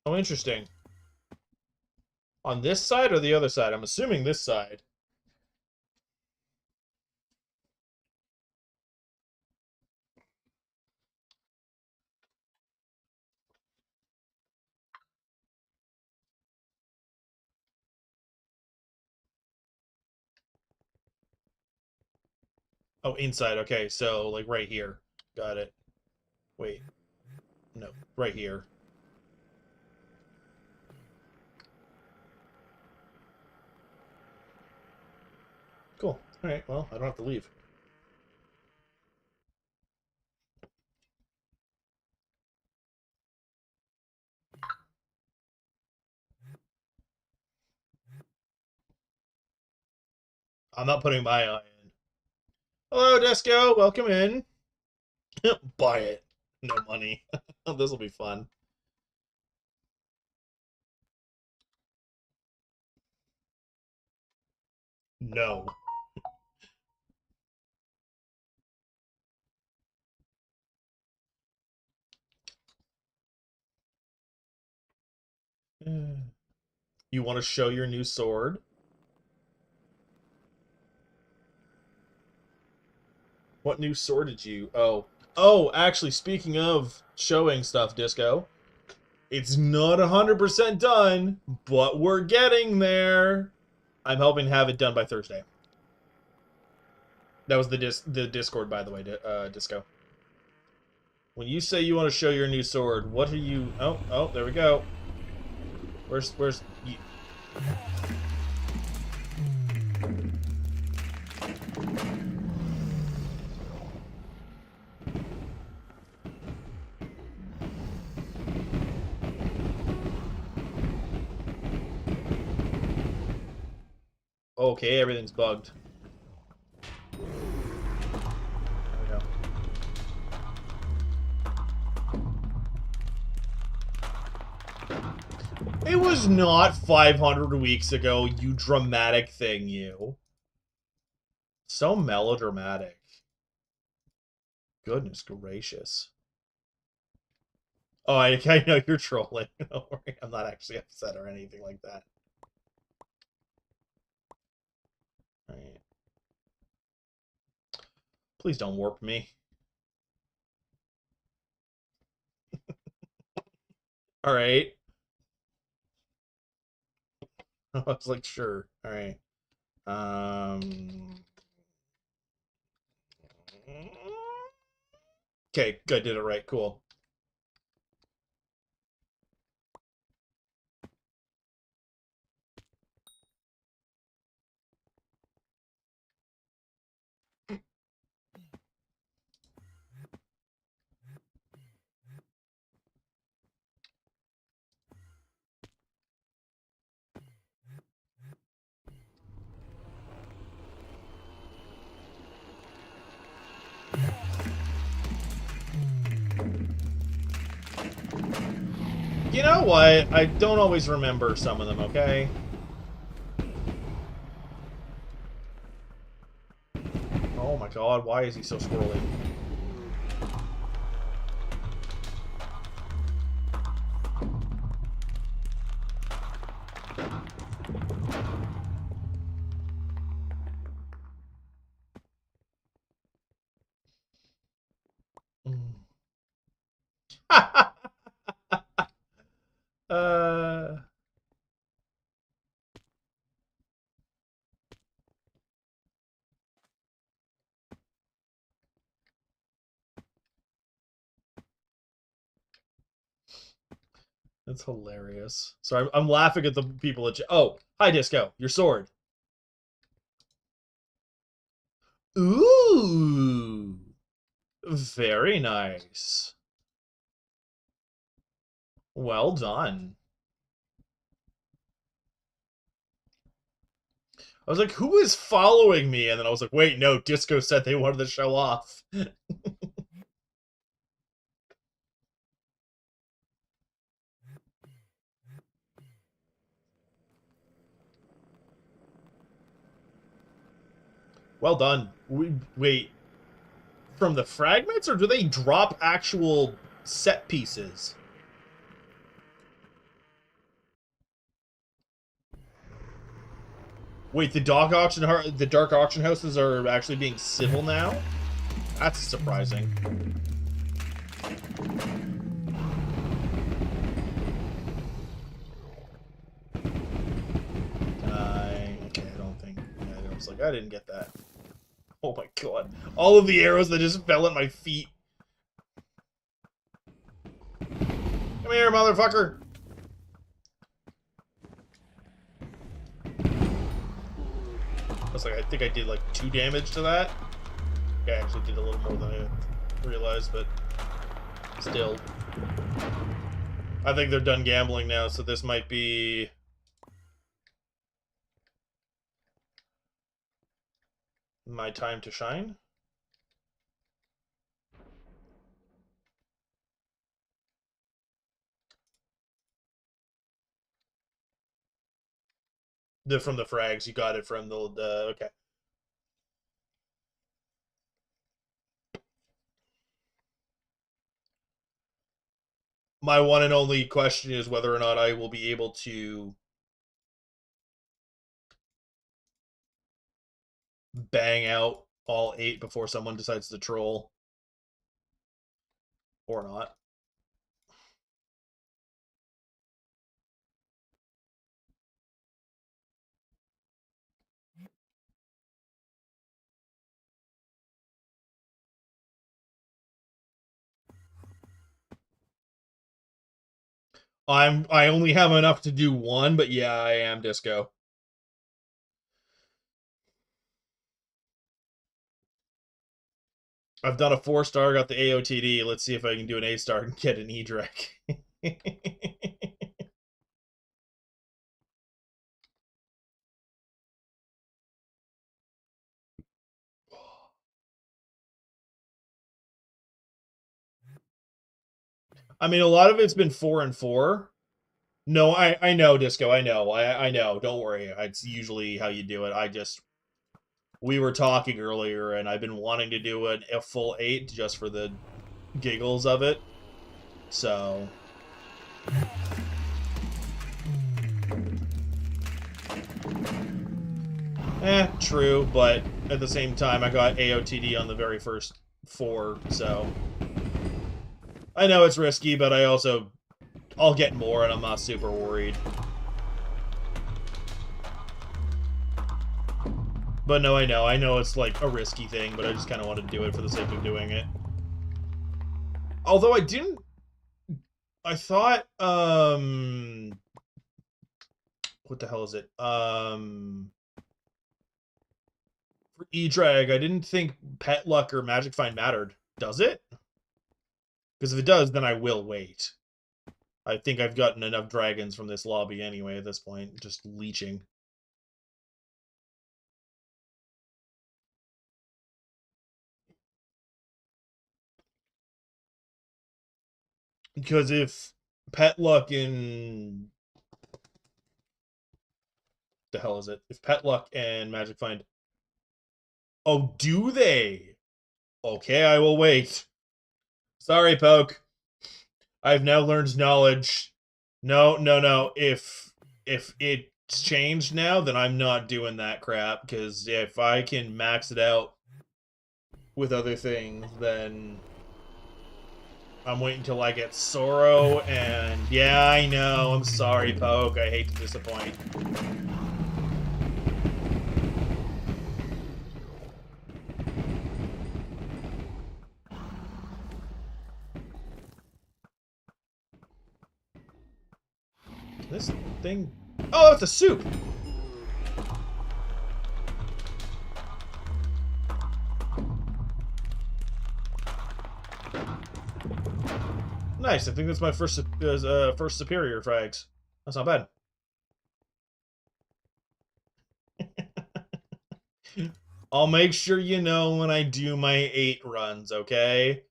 Oh, interesting. On this side or the other side? I'm assuming this side. Oh, inside. Okay, so, like, right here. Got it. Wait. No, right here. Cool. Alright, well, I don't have to leave. I'm not putting my eye in. Hello, Disco. Welcome in. Buy it. No money. This will be fun. No. You want to show your new sword? What new sword did you... Oh, actually, speaking of showing stuff, Disco, it's not 100% done, but we're getting there. I'm hoping to have it done by Thursday. That was the Discord, by the way, Disco. When you say you want to show your new sword, what are you... Oh, there we go. Where's... Okay, everything's bugged. There we go. It was not 500 weeks ago, you dramatic thing, you. So melodramatic. Goodness gracious. Oh, I know you're trolling. Don't worry, I'm not actually upset or anything like that. Alright. Please don't warp me. Alright. I was like, sure. Alright. Okay, good, did it right, cool. You know what? I don't always remember some of them, okay? Oh my god, why is he so squirrely? uh... That's hilarious. So I'm laughing at the people at... Oh, hi, Disco. Your sword. Ooh. Very nice. Well done. I was like, who is following me? And then I was like, wait, no, Disco said they wanted to show off. Well done. Wait, from the fragments, or do they drop actual set pieces? Wait, the dark auction houses are actually being civil now? That's surprising. Okay, I don't think. I was like, I didn't get that. Oh my god. All of the arrows that just fell at my feet. Come here, motherfucker. I was like, I think I did like 2 damage to that. Okay, I actually did a little more than I realized, but still. I think they're done gambling now, so this might be... my time to shine. From the frags, you got it from the okay. My one and only question is whether or not I will be able to bang out all 8 before someone decides to troll. Or not. I only have enough to do 1, but yeah, I am Disco. I've done a 4-star, got the AOTD. Let's see if I can do an A-star and get an E-Drek. I mean, a lot of it's been 4 and 4. No, I know, Disco. I know. Don't worry. It's usually how you do it. We were talking earlier, and I've been wanting to do a full 8 just for the giggles of it. So, true, but at the same time, I got AOTD on the very first 4, so I know it's risky, but I'll get more, and I'm not super worried. But no, I know it's like a risky thing, but I just kind of wanted to do it for the sake of doing it. Although I thought, what the hell is it? For E-Drag, I didn't think Pet Luck or Magic Find mattered. Does it? Because if it does, then I will wait. I think I've gotten enough dragons from this lobby anyway at this point, just leeching. Because if Pet Luck and the hell is it? If Pet Luck and Magic Find, oh, do they? Okay, I will wait. Sorry, Poke. I've now learned knowledge. No. If it's changed now, then I'm not doing that crap. Because if I can max it out with other things, then I'm waiting until I get Sorrow. And yeah, I know. I'm sorry, Poke. I hate to disappoint. This thing... Oh, it's a soup! Nice, I think that's my first superior frags. That's not bad. I'll make sure you know when I do my 8 runs, okay?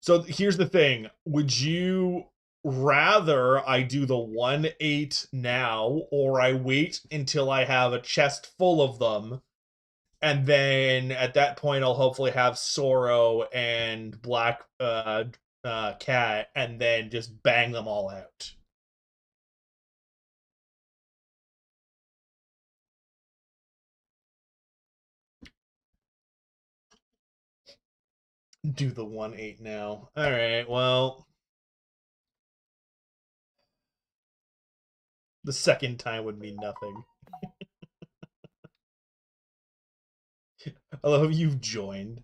So here's the thing. Would you rather I do the 1-8 now, or I wait until I have a chest full of them, and then at that point I'll hopefully have Sorrow and Black Cat, and then just bang them all out? Do the 1-8 now. Alright, well... The second time would mean nothing. I love you've joined.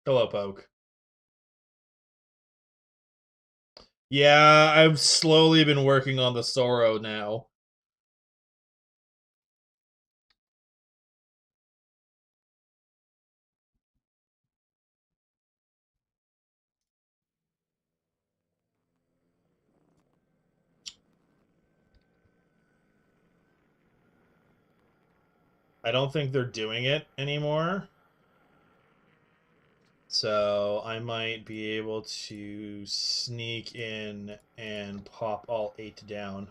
Hello, Poke. Yeah, I've slowly been working on the Sorrow now. I don't think they're doing it anymore. So I might be able to sneak in and pop all 8 down.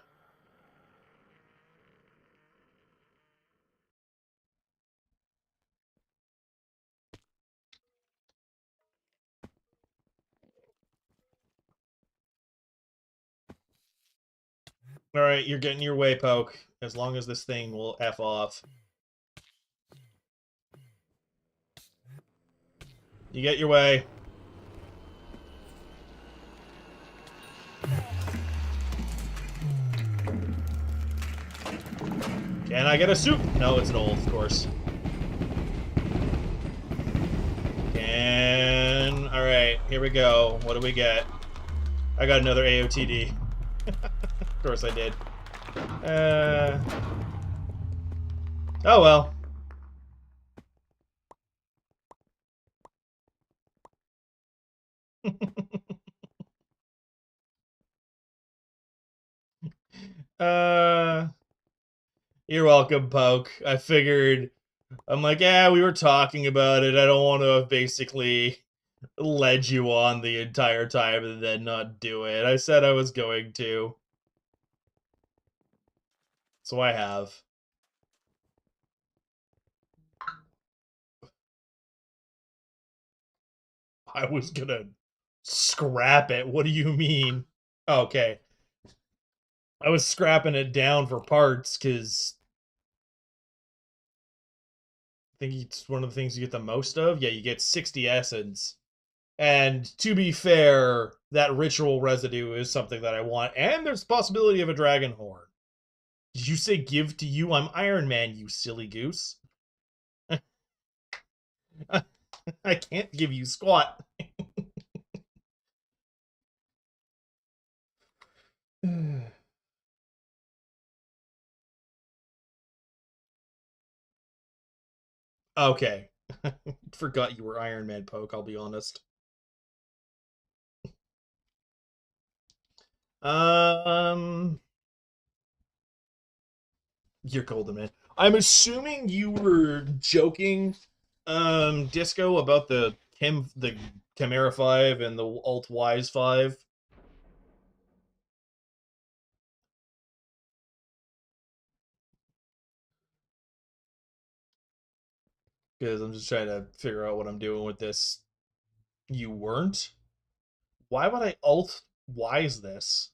Alright, you're getting your way, Poke. As long as this thing will F off. You get your way. Can I get a soup? No, it's an old, of course. Alright, here we go. What do we get? I got another AOTD. Of course I did. Oh well. uh... You're welcome, Poke. I figured, I'm like, yeah, we were talking about it. I don't want to have basically led you on the entire time and then not do it. I said I was going to. So I have. I was gonna scrap it. What do you mean? Okay. I was scrapping it down for parts because I think it's one of the things you get the most of. Yeah, you get 60 essence. And to be fair, that ritual residue is something that I want. And there's possibility of a dragon horn. Did you say give to you? I'm Iron Man, you silly goose. I can't give you squat. Okay. Forgot you were Iron Man, Poke, I'll be honest. Um, you're golden, man. I'm assuming you were joking, Disco, about the Chimera 5 and the Alt Wise 5. Because I'm just trying to figure out what I'm doing with this. You weren't? Why would I Alt Wise this?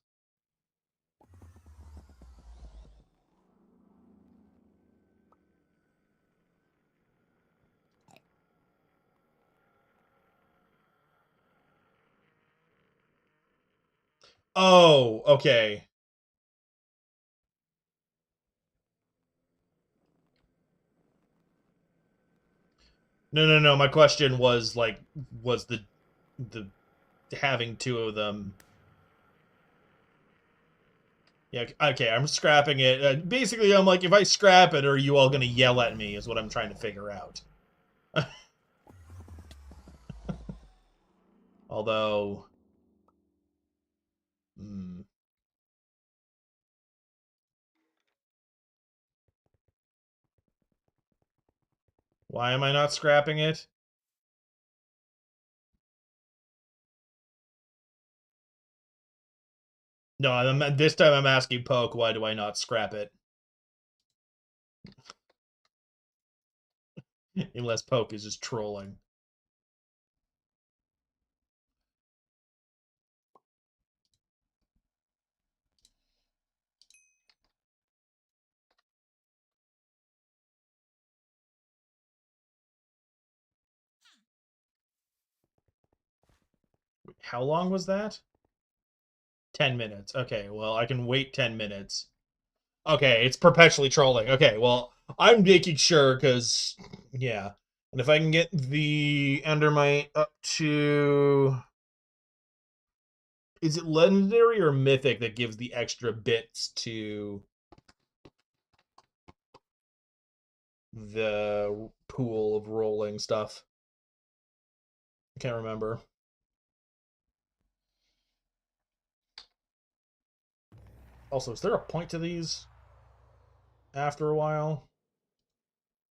Oh, okay. No, no, no. My question was like, was the having two of them? Yeah, okay. I'm scrapping it. Basically, I'm like, if I scrap it, are you all gonna yell at me? Is what I'm trying to figure out. Although, hmm, why am I not scrapping it? No, this time I'm asking Poke. Why do I not scrap it? Unless Poke is just trolling. How long was that? 10 minutes. Okay, well, I can wait 10 minutes. Okay, it's perpetually trolling. Okay, well, I'm making sure because, yeah. And if I can get the Endermite up to. Is it legendary or mythic that gives the extra bits to the pool of rolling stuff? I can't remember. Also, is there a point to these after a while?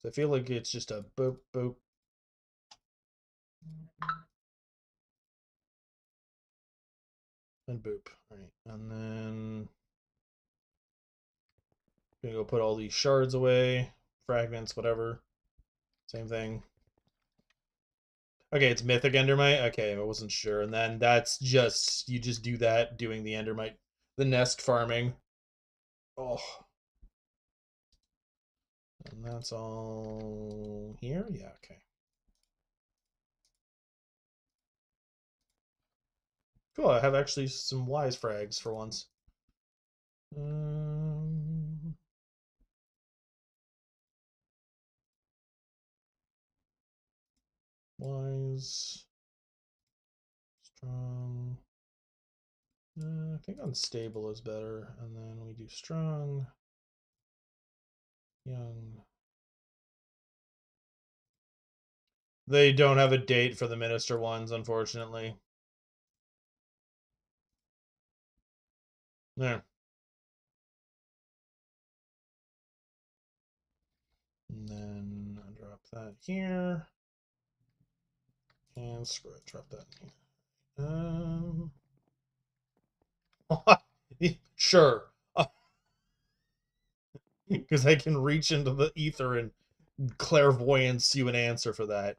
I feel like it's just a boop, boop, and boop. All right, and then gonna go put all these shards away, fragments, whatever. Same thing. Okay, it's Mythic Endermite. Okay, I wasn't sure. And then that's just you just do that doing the Endermite, the nest farming. Oh, and that's all here. Yeah. Okay. Cool. I have actually some wise frags for once. Um, wise, strong. I think unstable is better, and then we do strong, young. They don't have a date for the minister ones, unfortunately. There. And then I'll drop that here. And screw it, drop that in here. Sure. Because I can reach into the ether and clairvoyance you an answer for that.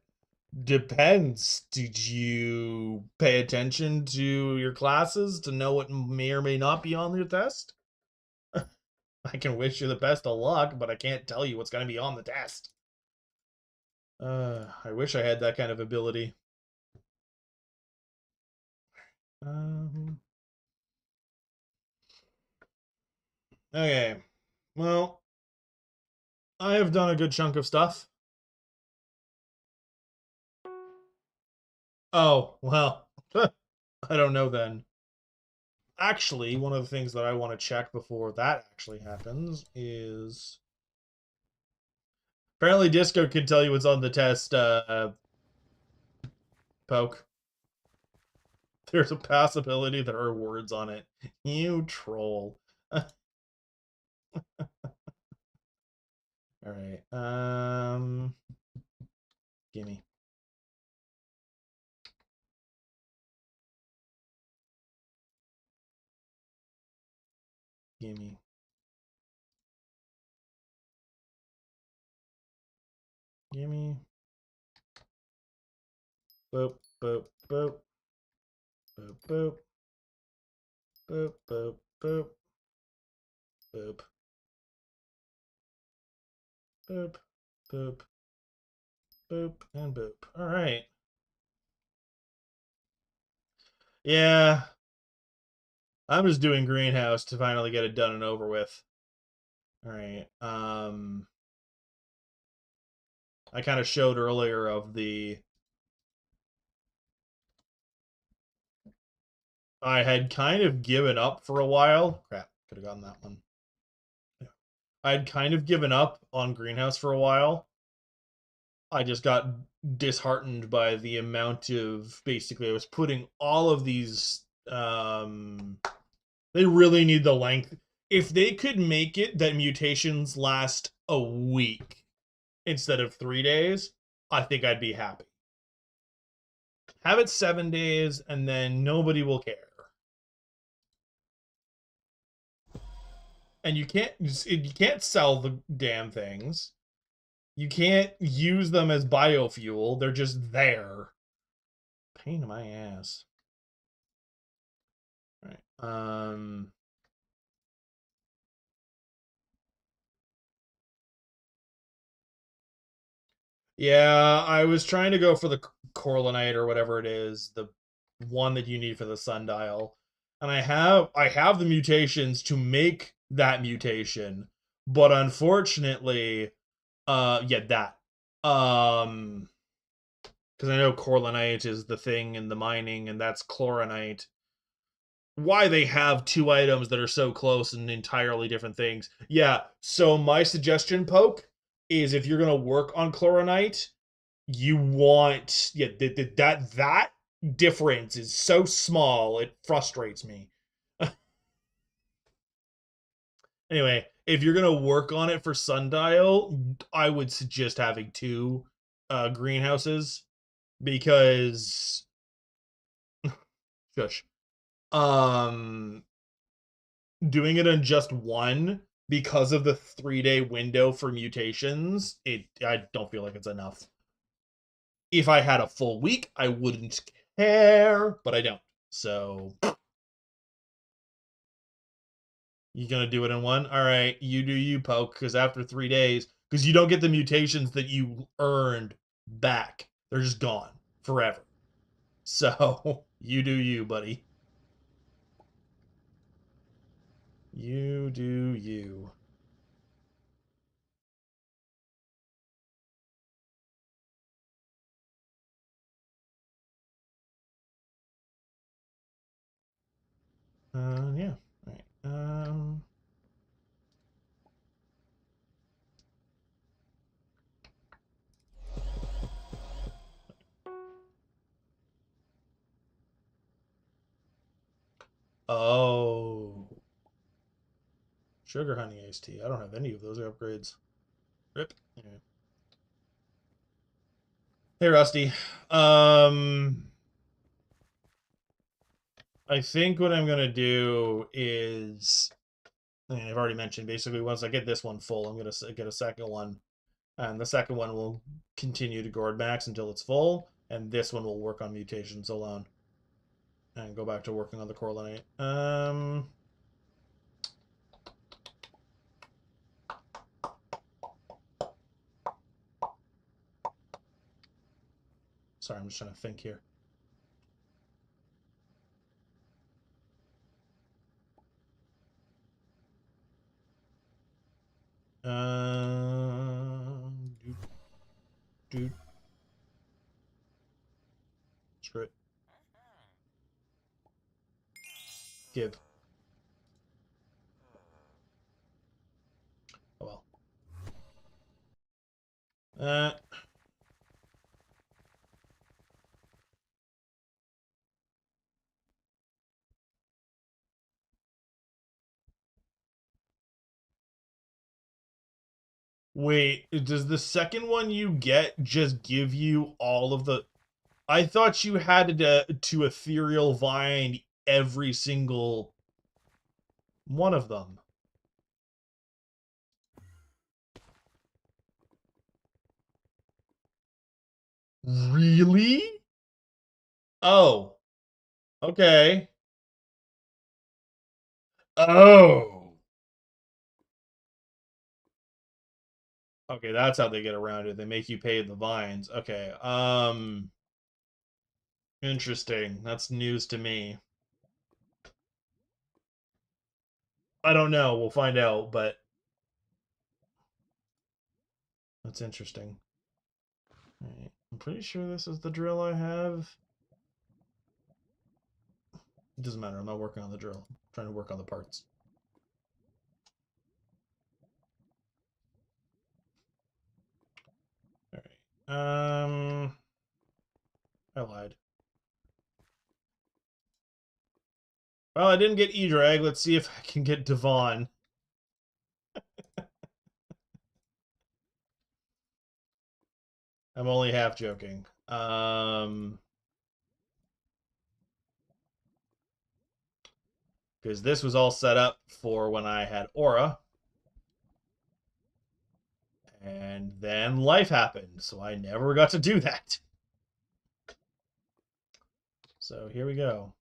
Depends. Did you pay attention to your classes to know what may or may not be on your test? I can wish you the best of luck, but I can't tell you what's going to be on the test. I wish I had that kind of ability. Um, okay. Well, I have done a good chunk of stuff. Oh, well. I don't know then. Actually, one of the things that I want to check before that actually happens is apparently Disco can tell you what's on the test, Poke. There's a possibility there are words on it. You troll. Alright. Gimme. Gimme. Gimme. Boop, boop, boop. Boop, boop. Boop, boop, boop. Boop. Boop, boop. Boop, and boop. Alright. Yeah. I'm just doing greenhouse to finally get it done and over with. Alright. I kind of showed earlier of the... I had kind of given up for a while. Crap, could have gotten that one. I had kind of given up on greenhouse for a while. I just got disheartened by the amount of... Basically, I was putting all of these... They really need the length. If they could make it that mutations last a week instead of 3 days, I think I'd be happy. Have it 7 days, and then nobody will care. And you can't sell the damn things. You can't use them as biofuel. They're just there. Pain in my ass. All right. Yeah, I was trying to go for the Corlinite or whatever it is, the one that you need for the sundial. And I have the mutations to make that mutation, but unfortunately, yeah, that. Because I know Corlinite is the thing in the mining, and that's Chloronite. Why they have two items that are so close and entirely different things. Yeah, so my suggestion, Poke, is if you're gonna work on Chloronite, you want that difference is so small it frustrates me. Anyway, if you're gonna work on it for Sundial, I would suggest having two greenhouses because shush. Um doing it in just one because of the 3-day window for mutations, I don't feel like it's enough. If I had a full week, I wouldn't care, but I don't. So you gonna do it in one? All right, you do you, Poke, because after 3 days, because you don't get the mutations that you earned back. They're just gone forever. So you do you, buddy. You do you. Yeah. All right. Oh. Sugar honey iced tea. I don't have any of those upgrades. Rip. Yeah. Hey, Rusty. I think what I'm gonna do is, I've already mentioned, basically once I get this one full, I'm gonna get a second one, and the second one will continue to gourd max until it's full, and this one will work on mutations alone, and go back to working on the correlate. Sorry, I'm just trying to think here. Doot, doot. Screw it. Give. Oh well. Uh, Wait, does the second one you get just give you all of the... I thought you had to ethereal vine every single one of them. Really? Oh, okay. Oh. Okay, that's how they get around it. They make you pay the vines. Okay. Interesting. That's news to me. I don't know. We'll find out, but that's interesting. All right. I'm pretty sure this is the drill I have. It doesn't matter. I'm not working on the drill. I'm trying to work on the parts. All right. I lied. Well, I didn't get E-Drag. Let's see if I can get Devon. I'm only half joking. Because this was all set up for when I had Aura. And then life happened, so I never got to do that. So here we go.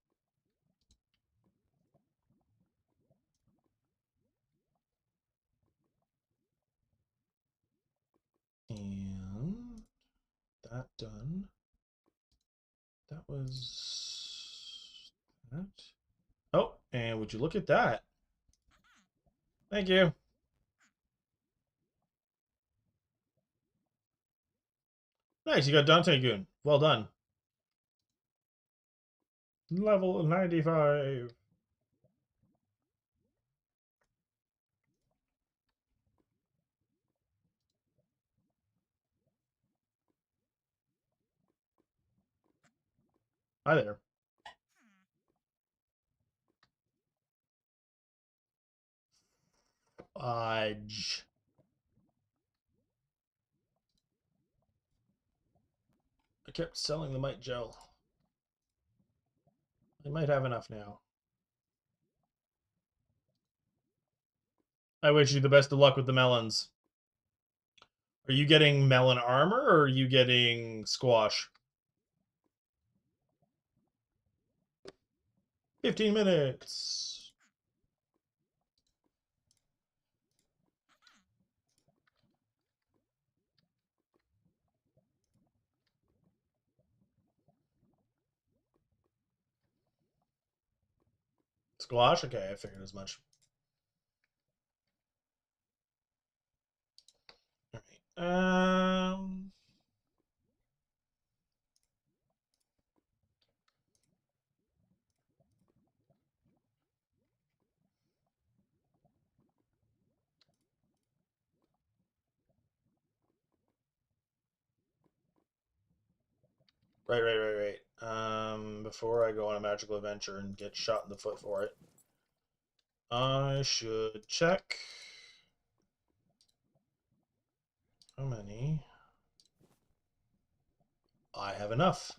And that done. That was that. Oh, and would you look at that? Thank you. Nice, you got Dante Goon. Well done. Level 95. Hi there. Fudge. I kept selling the mite gel. I might have enough now. I wish you the best of luck with the melons. Are you getting melon armor or are you getting squash? 15 minutes. Squash? Okay, I figured as much. All right. Right. Before I go on a magical adventure and get shot in the foot for it, I should check How many? I have enough.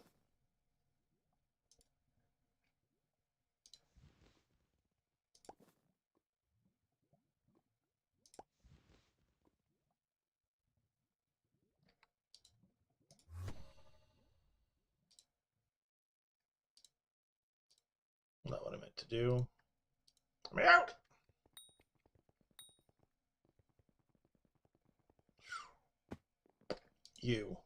Not what I meant to do. Let me out! You.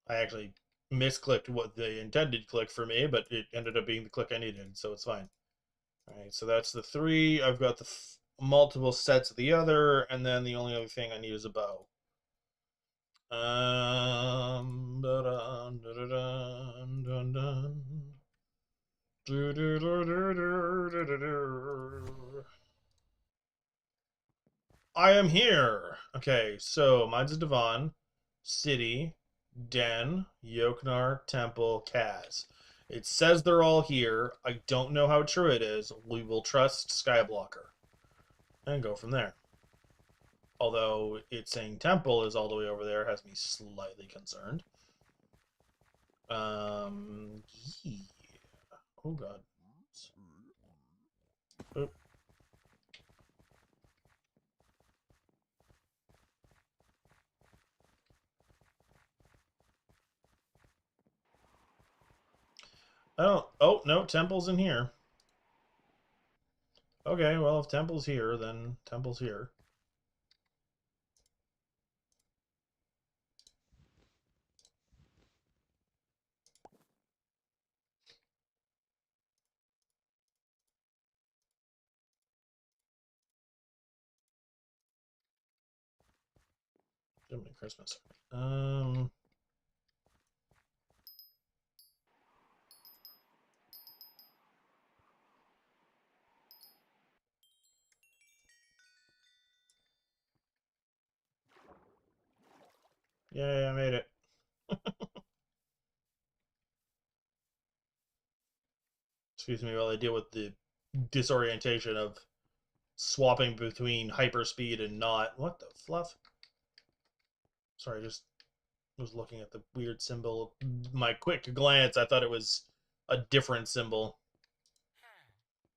I actually misclicked what the intended click for me, but it ended up being the click I needed, so it's fine. All right, so that's the 3. I've got the multiple sets of the other, and then the only other thing I need is a bow. Dun, dun, dun, dun, dun. I am here. Okay, so mine's a Devon, City, Den, Yoknar, Temple, Kaz. It says they're all here. I don't know how true it is. We will trust Skyblocker and go from there. Although it's saying Temple is all the way over there, has me slightly concerned. Yeah. Oh god. Oop. I don't. Oh no, Temple's in here. Okay, well if Temple's here, then Temple's here. Jiminy Christmas. Yay, I made it. Excuse me while I deal with the disorientation of swapping between hyperspeed and not. What the fluff? Sorry, I just was looking at the weird symbol. My quick glance, I thought it was a different symbol.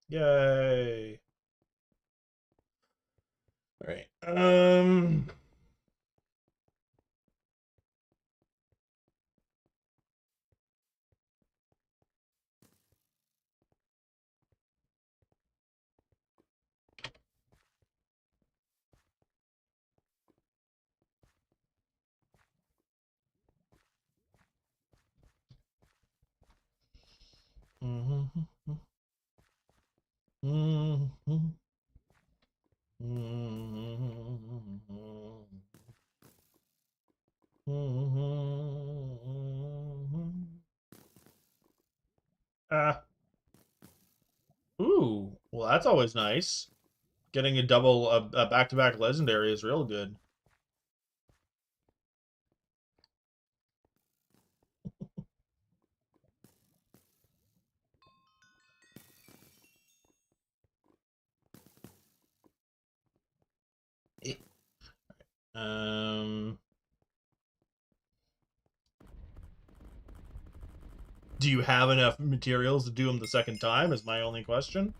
Yay. All right. Ah. Ooh. Well, that's always nice. Getting a double, a back-to-back legendary is real good. Um, do you have enough materials to do them the second time? Is my only question.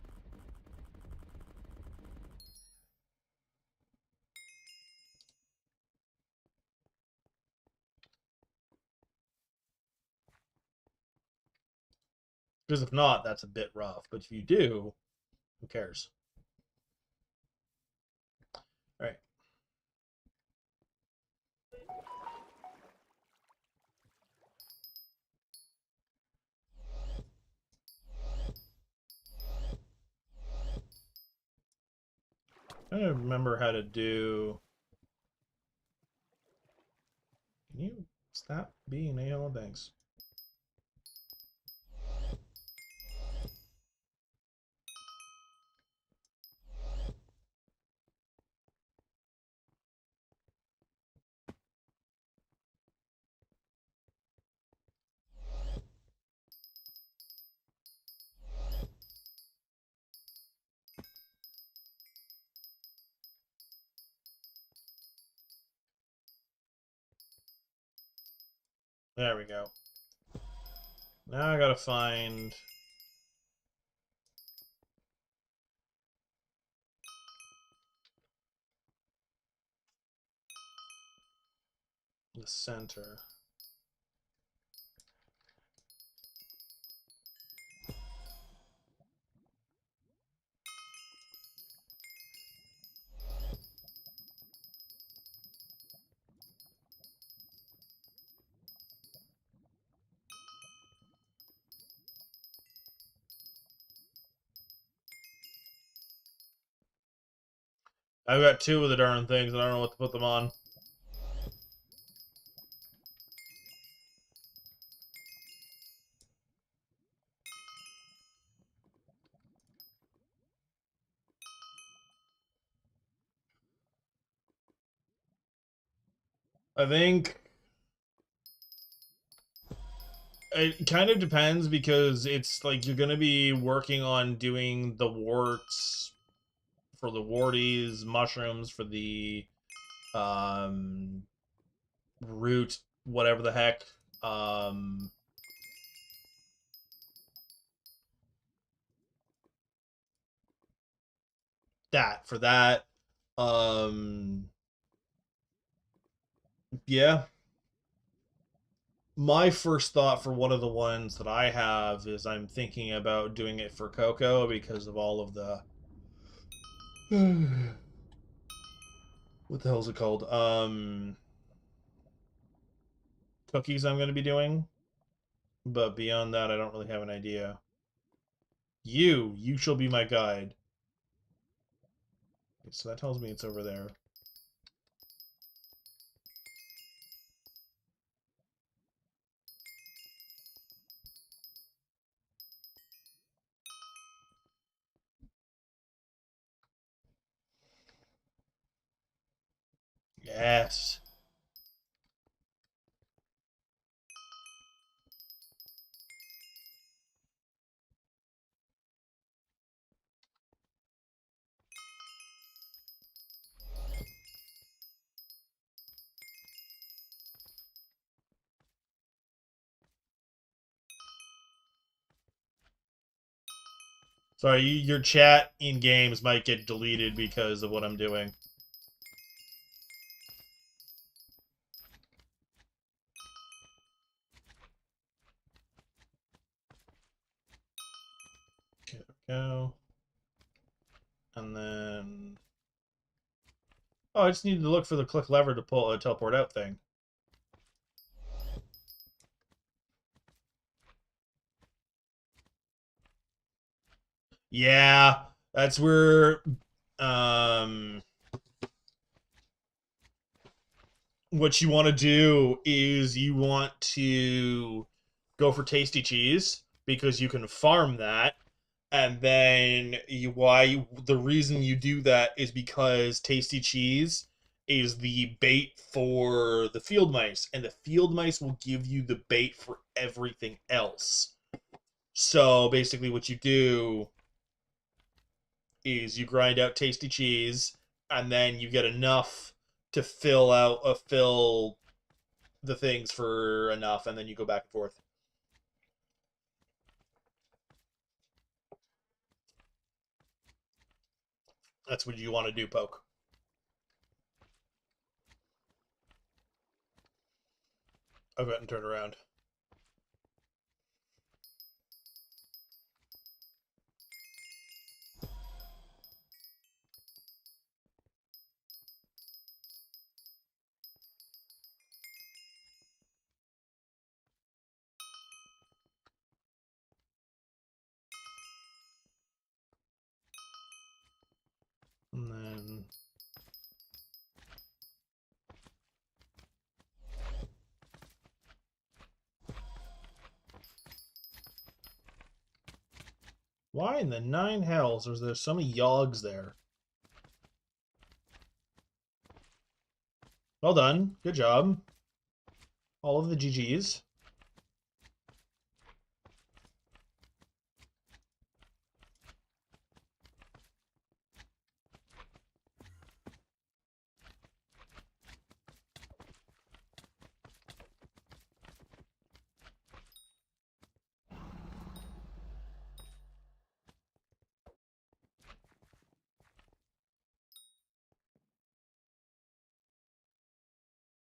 Because if not, that's a bit rough. But if you do, who cares? All right. I don't remember how to do. Can you stop being a-hole? Thanks. There we go. Now I gotta find... the center. I've got two of the darn things, and I don't know what to put them on. I think it kind of depends, because it's like you're gonna be working on doing the warts for the warties, mushrooms for the um root, whatever the heck. Um that for that. Um yeah. My first thought for one of the ones that I have is I'm thinking about doing it for cocoa because of all of the what the hell is it called? Cookies I'm going to be doing. But beyond that, I don't really have an idea. You shall be my guide. Okay, so that tells me it's over there. Yes. Sorry, your chat in games might get deleted because of what I'm doing. There we go. And then... oh, I just needed to look for the click lever to pull a teleport out thing. Yeah, that's where... Um... what you want to do is you want to go for tasty cheese because you can farm that, and then the reason you do that is because tasty cheese is the bait for the field mice, and the field mice will give you the bait for everything else. So basically what you do is you grind out tasty cheese, and then you get enough to fill the things for enough, and then you go back and forth. That's what you want to do, Poke. I'll go ahead and turn around. And then... why in the nine hells is there so many yogs there? Well done. Good job. All of the GGs.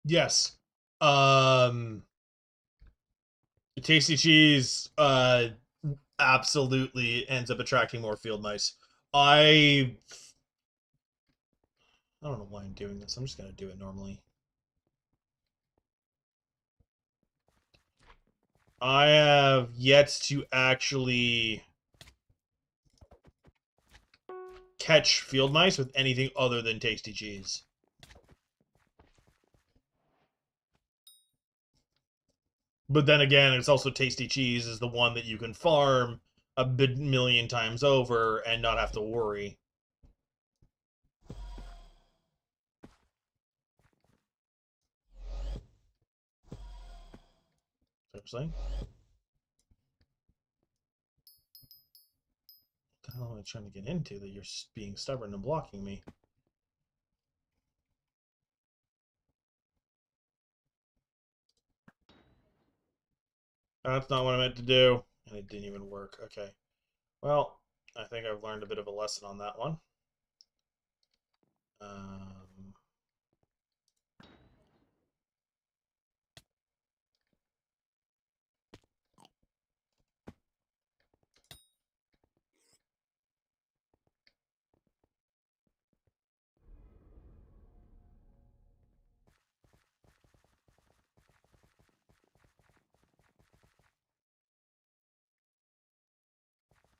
Yes. Tasty cheese absolutely ends up attracting more field mice. I I don't know why I'm doing this. I'm just gonna do it normally. I have yet to actually catch field mice with anything other than tasty cheese. But then again, it's also tasty cheese is the one that you can farm a million times over and not have to worry. Seriously? What the hell am I trying to get into that you're being stubborn and blocking me? That's not what I meant to do. And it didn't even work. Okay. Well, I think I've learned a bit of a lesson on that one. Um,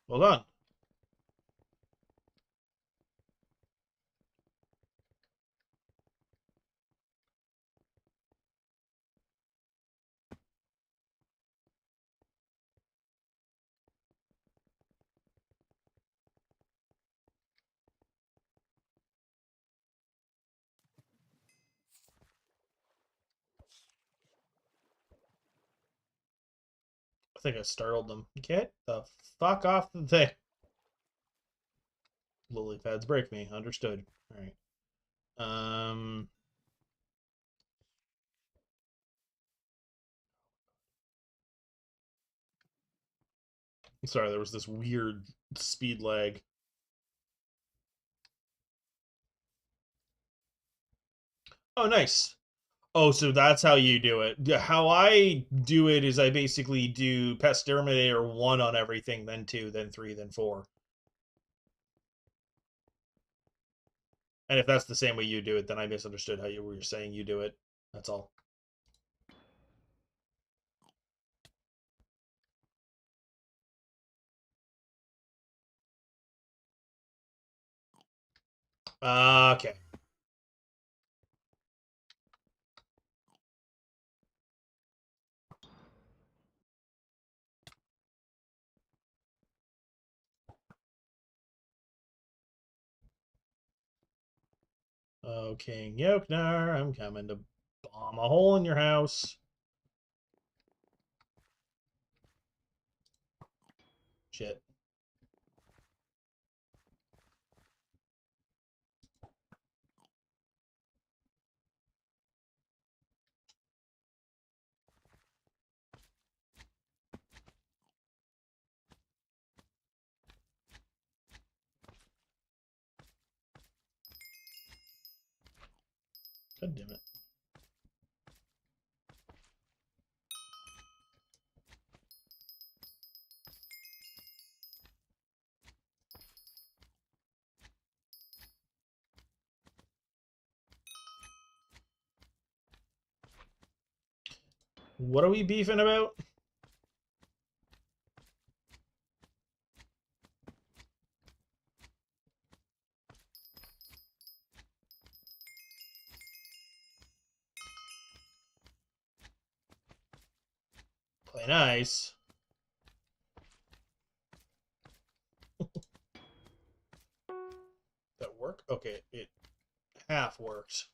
well done. I think I startled them. Get the fuck off the thing. Lily pads break me. Understood. All right. Sorry, there was this weird speed lag. Oh, nice. Oh, so that's how you do it. Yeah, how I do it is I basically do Pest Exterminator 1 on everything, then 2, then 3, then 4. And if that's the same way you do it, then I misunderstood how you were saying you do it. That's all. Okay. Oh, King Yoknar, I'm coming to bomb a hole in your house. Shit. God damn it. What are we beefing about? Play nice. That work? Okay, it half worked.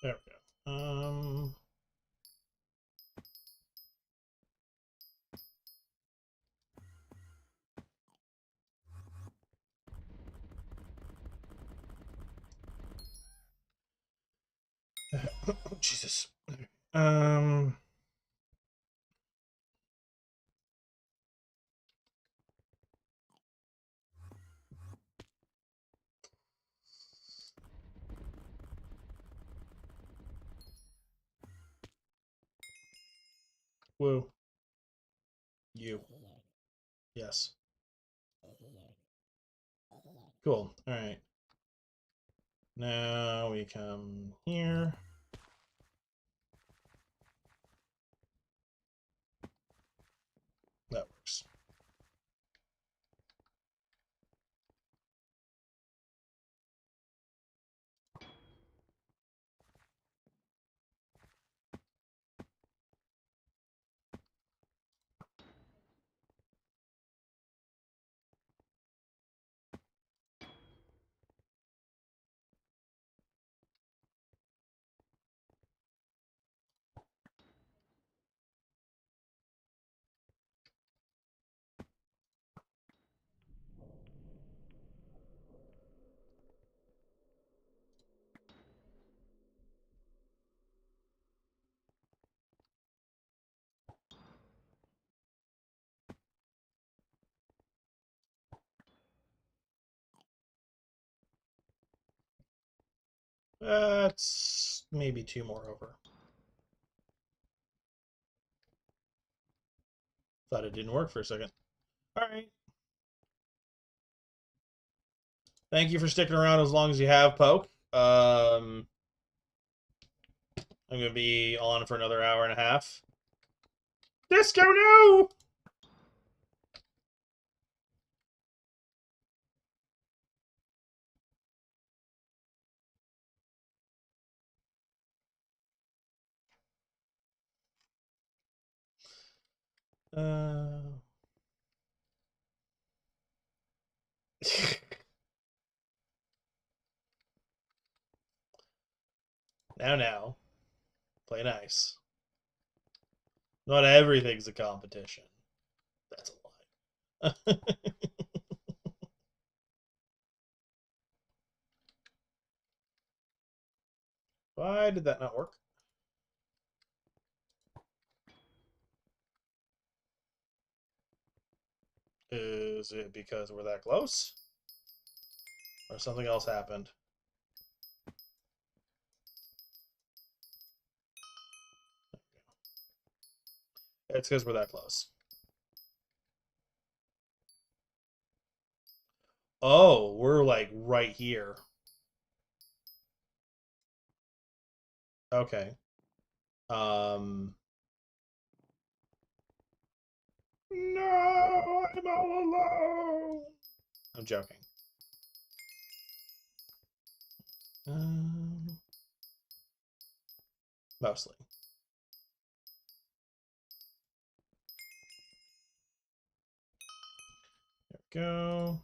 There we go. Oh, Jesus. Um. Woo. You. Yes. Cool. All right. Now we come here. That works. That's maybe two more over. Thought it didn't work for a second. All right. Thank you for sticking around as long as you have, Poke. I'm going to be on for another hour and a half. Disco, no! Uh... now. Play nice. Not everything's a competition. That's a lie. Why did that not work? Is it because we're that close? Or something else happened? It's because we're that close. Oh, we're like right here. Okay. No, I'm all alone. I'm joking. Um, mostly. There we go.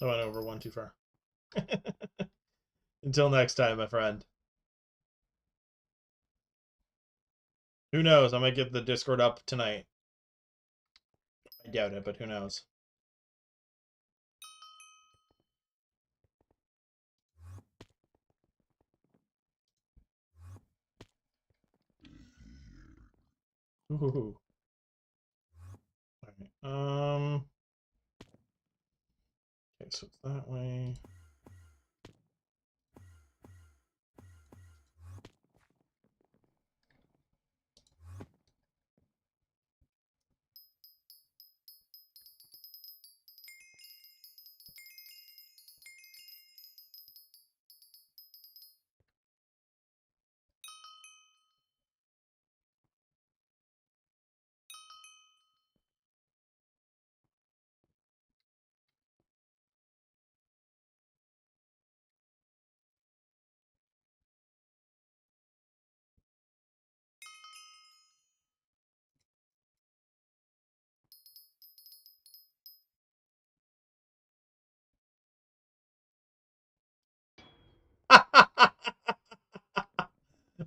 I went over one too far. Until next time, my friend. Who knows? I might get the Discord up tonight. I doubt it, but who knows? Ooh. All right. Okay, so it's that way.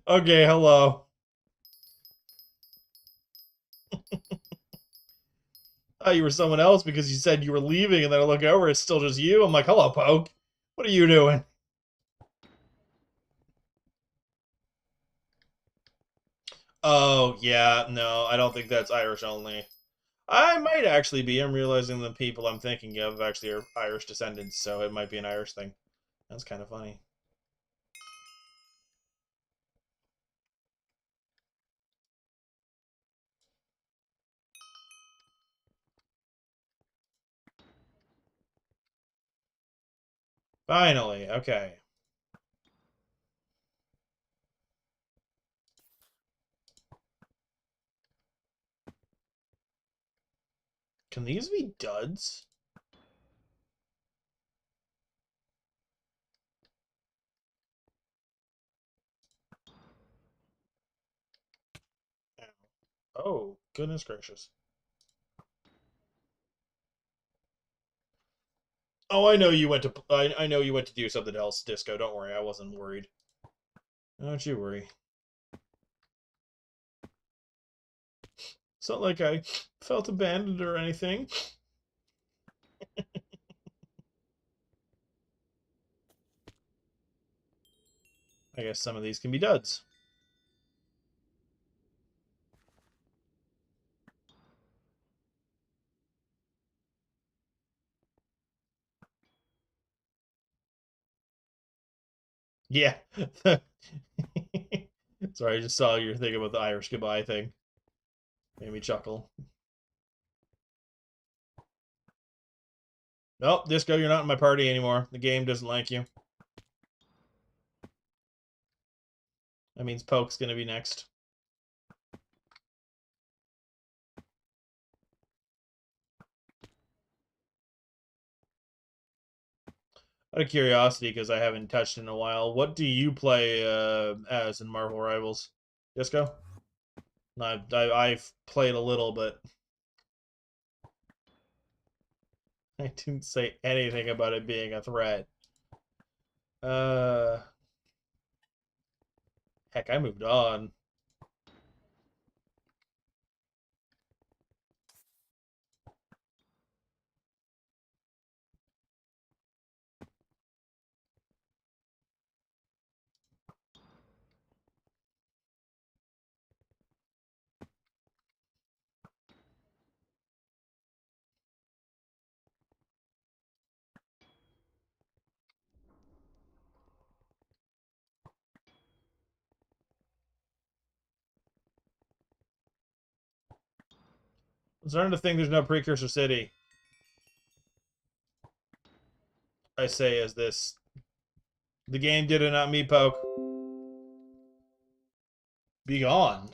Okay, hello. Oh, you were someone else because you said you were leaving, and then I look over, it's still just you. I'm like, hello, Poke. What are you doing? Oh, yeah, no, I don't think that's Irish only. I might actually be. I'm realizing the people I'm thinking of actually are Irish descendants, so it might be an Irish thing. That's kind of funny. Finally, okay. Can these be duds? Oh, goodness gracious. Oh, I know you went to. I know you went to do something else, Disco. Don't worry, I wasn't worried. Don't you worry. It's not like I felt abandoned or anything. I guess some of these can be duds. Yeah. Sorry, I just saw your thing about the Irish goodbye thing. Made me chuckle. Nope, Disco, you're not in my party anymore. The game doesn't like you. That means Poke's gonna be next. Out of curiosity, because I haven't touched in a while, what do you play as in Marvel Rivals? Disco? I've played a little, but I didn't say anything about it being a threat. Uh, Heck, I moved on. I'm starting to think there's no Precursor City. I say as this. The game did it, not me, Poke. Be gone.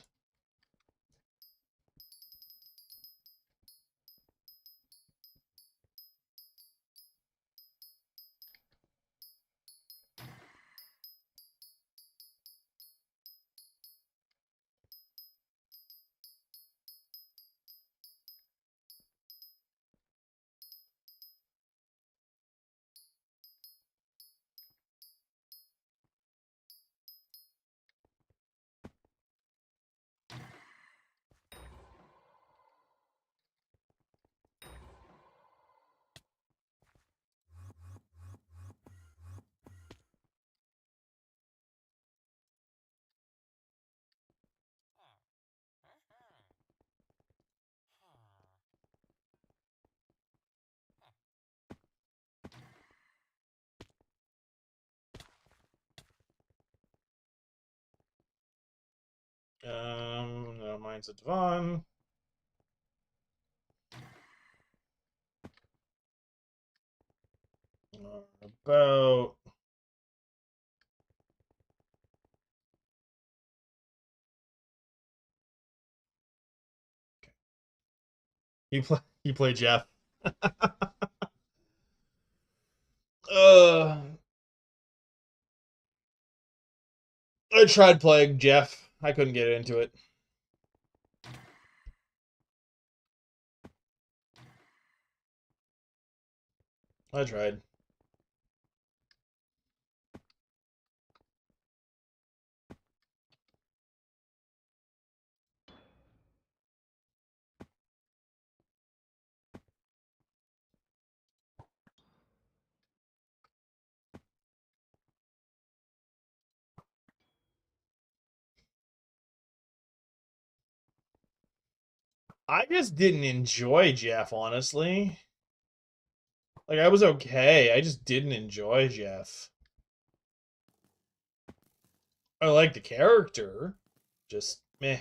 No, mine's a Devon. About. You play Jeff. uh, I tried playing Jeff. I couldn't get into it. I tried. I just didn't enjoy Jeff, honestly. Like, I was okay. I just didn't enjoy Jeff. I like the character. Just meh.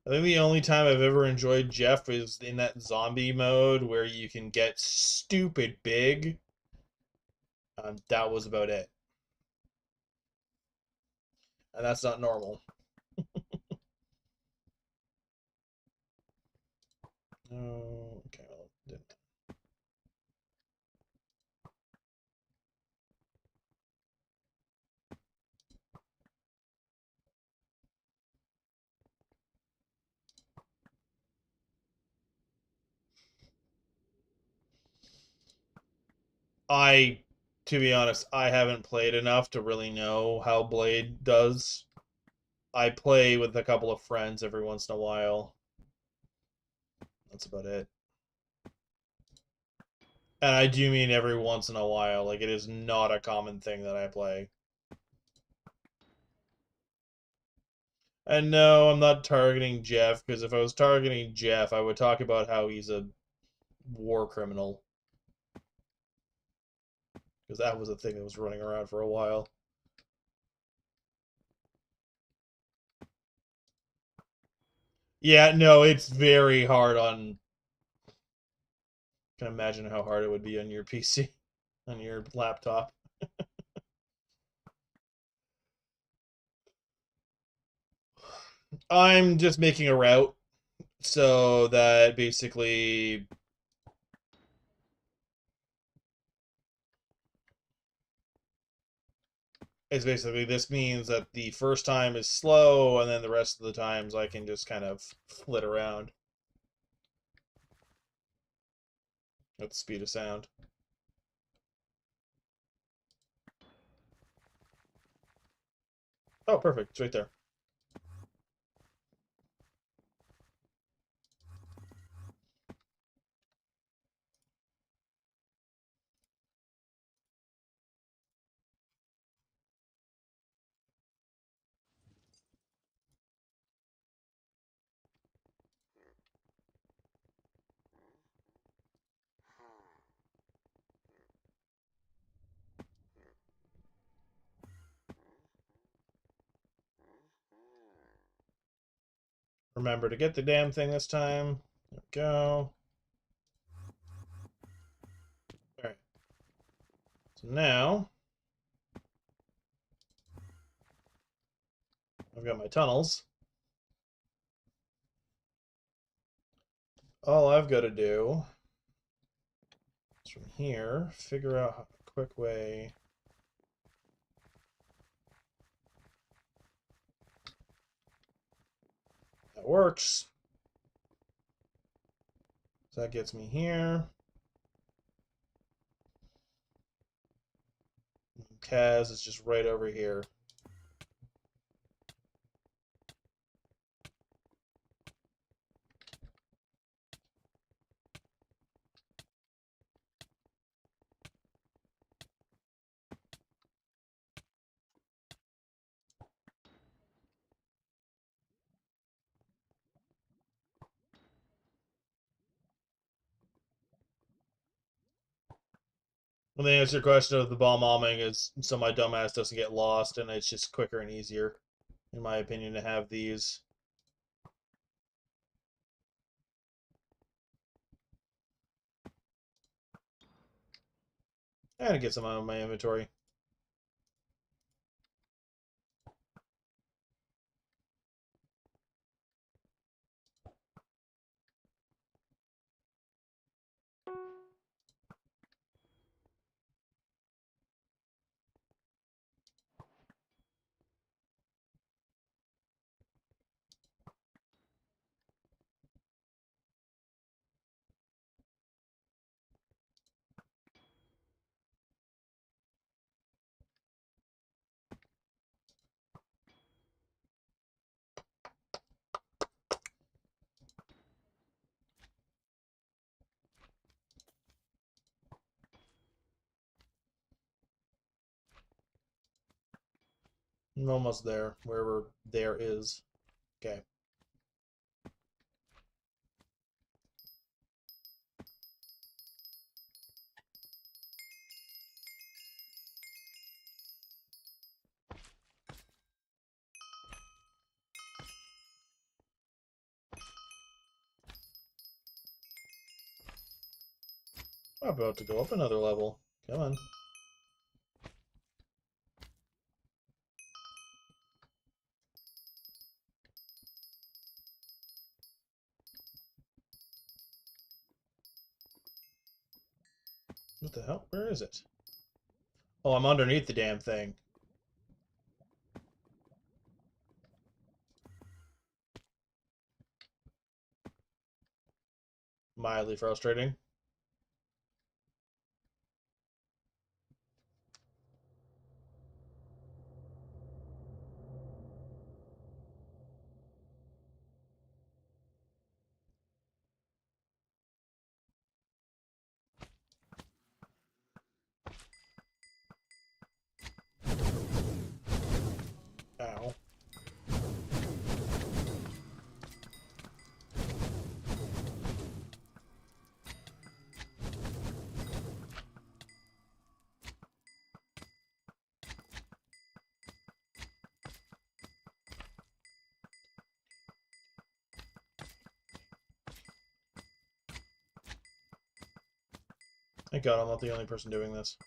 I think the only time I've ever enjoyed Jeff is in that zombie mode where you can get stupid big. That was about it. And that's not normal. Oh, okay. Well, I, to be honest, I haven't played enough to really know how Blade does. I play with a couple of friends every once in a while. That's about it. And I do mean every once in a while. Like, it is not a common thing that I play. And no, I'm not targeting Jeff, because if I was targeting Jeff, I would talk about how he's a war criminal. Because that was a thing that was running around for a while. Yeah, no, it's very hard on... I can imagine how hard it would be on your PC, on your laptop. I'm just making a route so that basically this means that the first time is slow and then the rest of the times I can just kind of flit around at the speed of sound. Oh, perfect. It's right there. Remember to get the damn thing this time. There we go. Alright. So now I've got my tunnels. All I've got to do is from here figure out a quick way that works. So that gets me here. Kaz is just right over here. Well, the answer to your question of the bomb bombing is so my dumbass doesn't get lost, and it's just quicker and easier, in my opinion, to have these. And to get some out of my inventory. I'm almost there, wherever there is. Okay. I'm about to go up another level. Come on. What the hell? Where is it? Oh, I'm underneath the damn thing. Mildly frustrating. Ow. Thank God I'm not the only person doing this.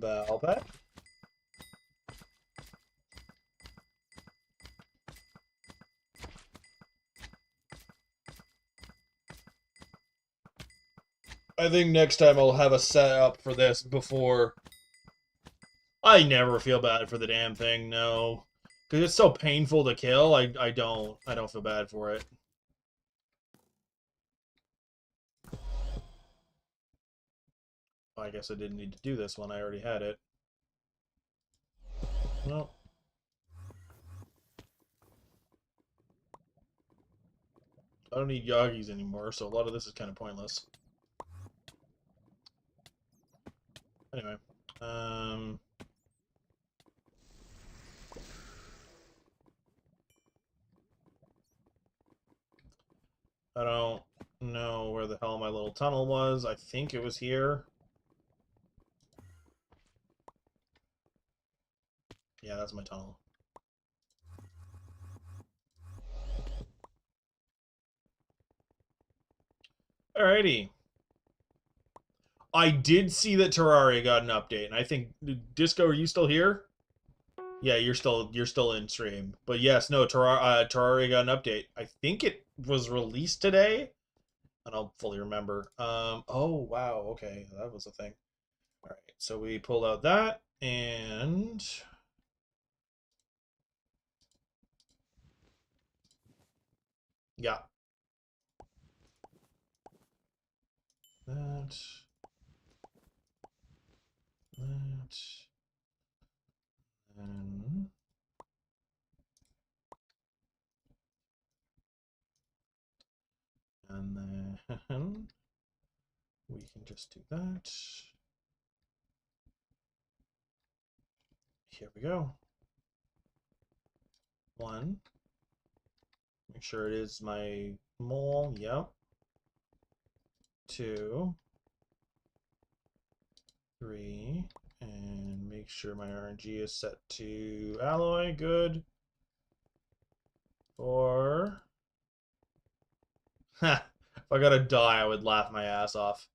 I'll bet. I think next time I'll have a setup for this before. I never feel bad for the damn thing, no. Because it's so painful to kill, I don't feel bad for it. I guess I didn't need to do this one, I already had it. Well. I don't need Yagis anymore, so a lot of this is kind of pointless. Anyway, I don't know where the hell my little tunnel was. I think it was here. Yeah, that's my tunnel. Alrighty. I did see that Terraria got an update, and I think Disco, are you still here? Yeah, you're still in stream. But yes, no, Terraria got an update. I think it was released today. I don't fully remember. Oh wow, okay, that was a thing. All right, so we pulled out that, and yeah, that, and then we can just do that. Here we go. One. Make sure it is my mole. Yep. 2, 3, and make sure my RNG is set to alloy. Good. 4. Ha! If I gotta die, I would laugh my ass off.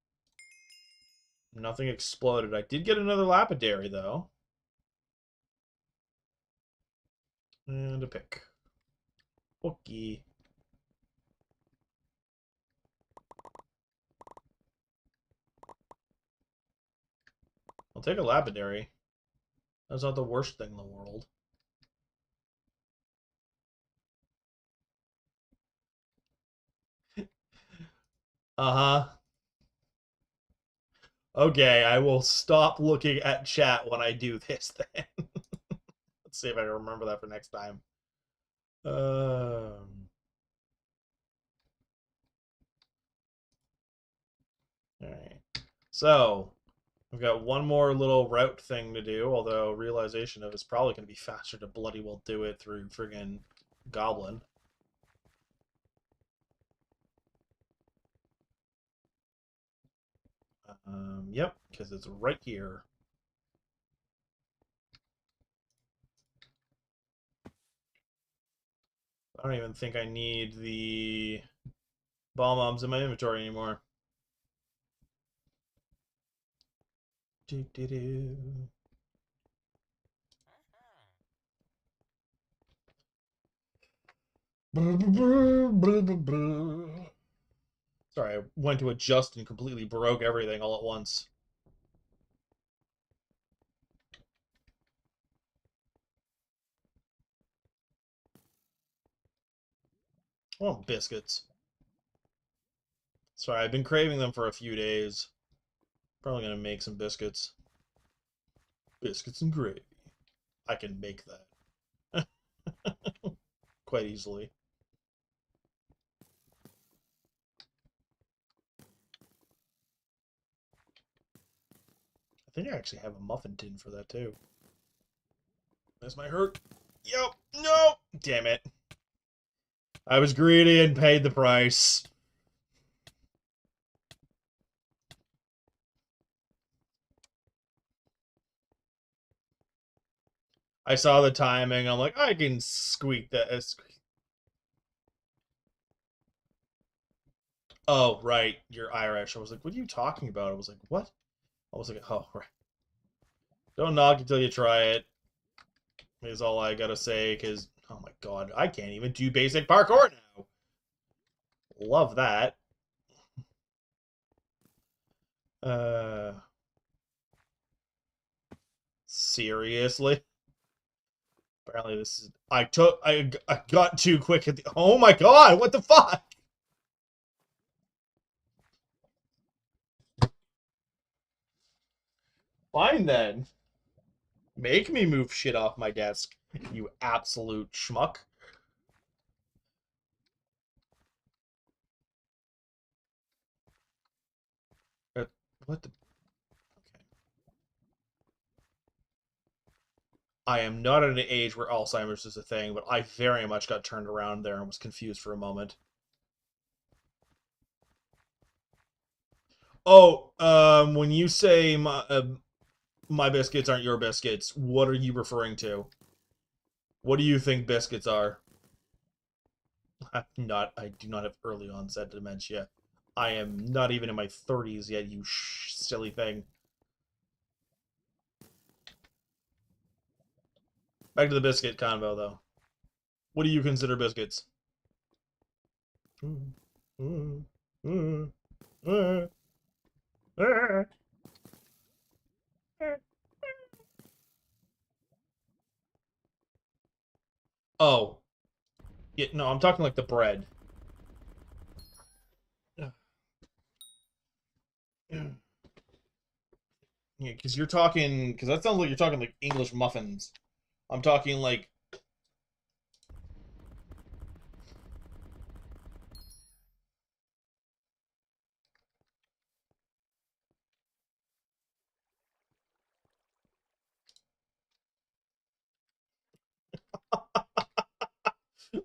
Nothing exploded. I did get another lapidary, though. And a pick. Okay. I'll take a lapidary. That's not the worst thing in the world. Uh-huh. Okay, I will stop looking at chat when I do this then. Let's see if I can remember that for next time. All right. So, we've got one more little route thing to do, although realization of it's probably going to be faster to bloody well do it through friggin' Goblin. Yep, because it's right here. I don't even think I need the bomb bombs in my inventory anymore. Do, do, do. Sorry, I went to adjust and completely broke everything all at once. Oh, biscuits. Sorry, I've been craving them for a few days. Probably gonna make some biscuits. Biscuits and gravy. I can make that quite easily. I think I actually have a muffin tin for that too. This might hurt. Yep. No. Damn it. I was greedy and paid the price. I saw the timing. I'm like, I can squeak that. Oh, right. You're Irish. I was like, what are you talking about? I was like, what? I was like, oh, right. Don't knock until you try it, is all I gotta say, because, oh my god, I can't even do basic parkour now. Love that. Uh, seriously? Apparently this is, I got too quick at the, oh my god, what the fuck? Fine then. Make me move shit off my desk, you absolute schmuck. Uh, what the? Okay. I am not at an age where Alzheimer's is a thing, but I very much got turned around there and was confused for a moment. Oh, when you say my biscuits aren't your biscuits, what are you referring to? What do you think biscuits are? I do not have early onset dementia. I am not even in my 30s yet, you silly thing. Back to the biscuit convo, though. What do you consider biscuits? Oh, yeah, no, I'm talking like the bread. Yeah, because you're talking, because that sounds like you're talking like English muffins. I'm talking like,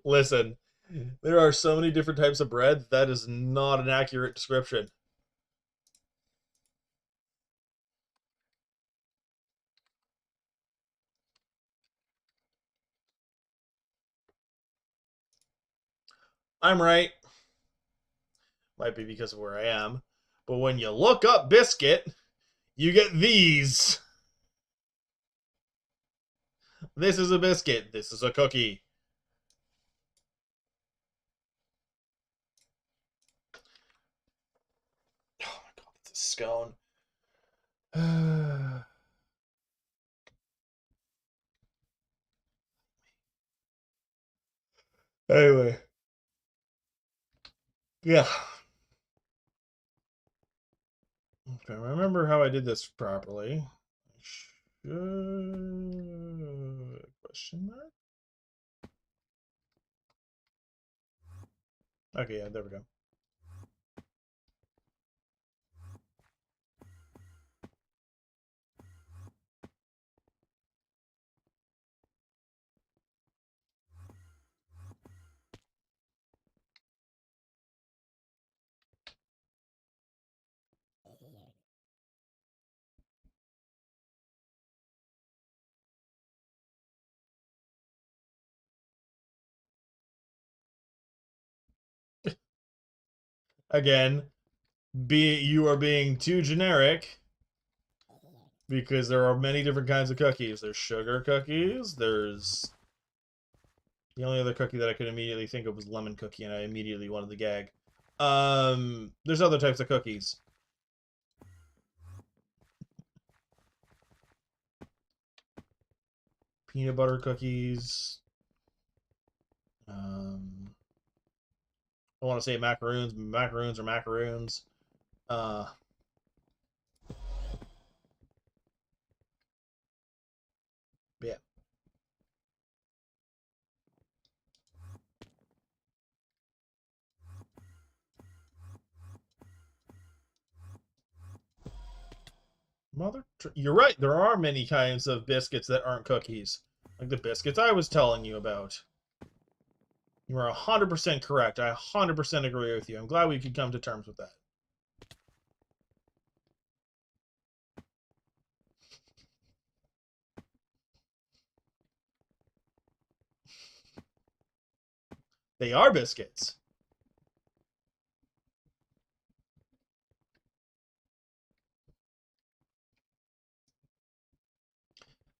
listen, there are so many different types of bread, that is not an accurate description. I'm right. Might be because of where I am. But when you look up biscuit, you get these. This is a biscuit. This is a cookie. Oh my god, it's a scone. Anyway, yeah. If I remember how I did this properly, I should... Question mark? Okay, yeah, there we go. Again, you are being too generic because there are many different kinds of cookies. There's sugar cookies. There's the only other cookie that I could immediately think of was lemon cookie, and I immediately wanted the gag. There's other types of cookies. Peanut butter cookies. I want to say macaroons. Macaroons are macaroons. Uh, yeah. You're right. There are many kinds of biscuits that aren't cookies, like the biscuits I was telling you about. You are 100% correct. I 100% agree with you. I'm glad we could come to terms with that. They are biscuits.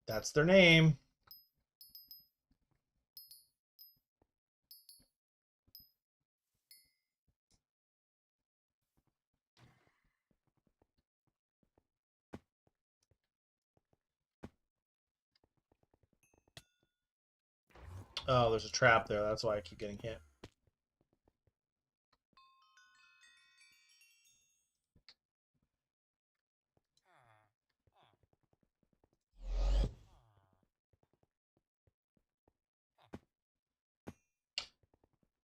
That's their name. Oh, there's a trap there. That's why I keep getting hit.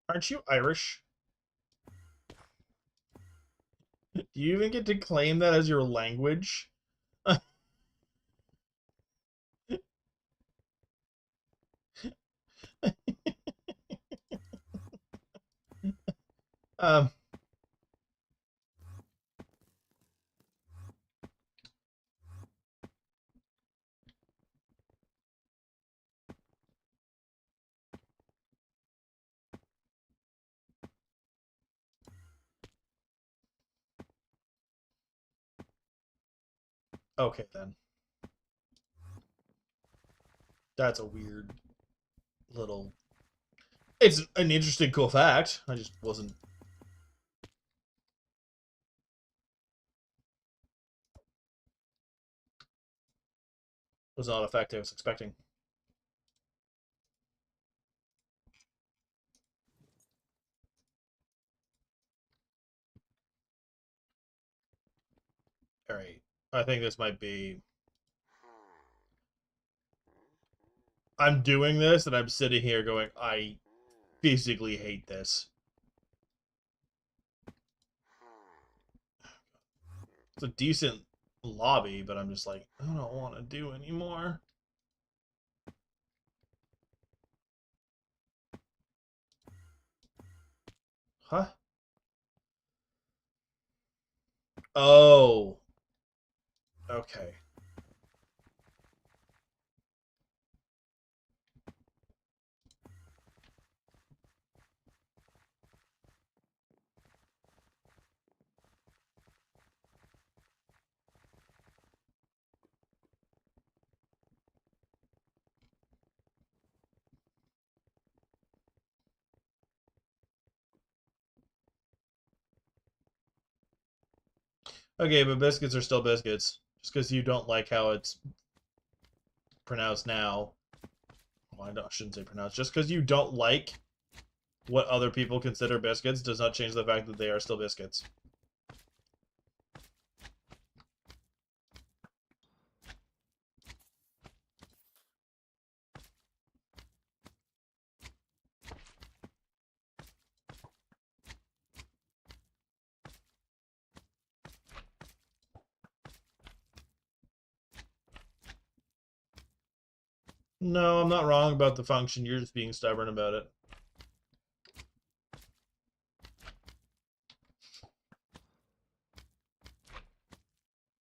Aren't you Irish? Do you even get to claim that as your language? um, okay, then. That's a weird little... It's an interesting, cool fact. I just wasn't... Was not a fact I was expecting. Alright. I think this might be... I'm doing this, and I'm sitting here going, I physically hate this. It's a decent lobby, but I'm just like, I don't want to do anymore. Huh? Oh. Okay. Okay, but biscuits are still biscuits. Just because you don't like how it's pronounced now. Well, I shouldn't say pronounced. Just because you don't like what other people consider biscuits does not change the fact that they are still biscuits. No, I'm not wrong about the function. You're just being stubborn about it.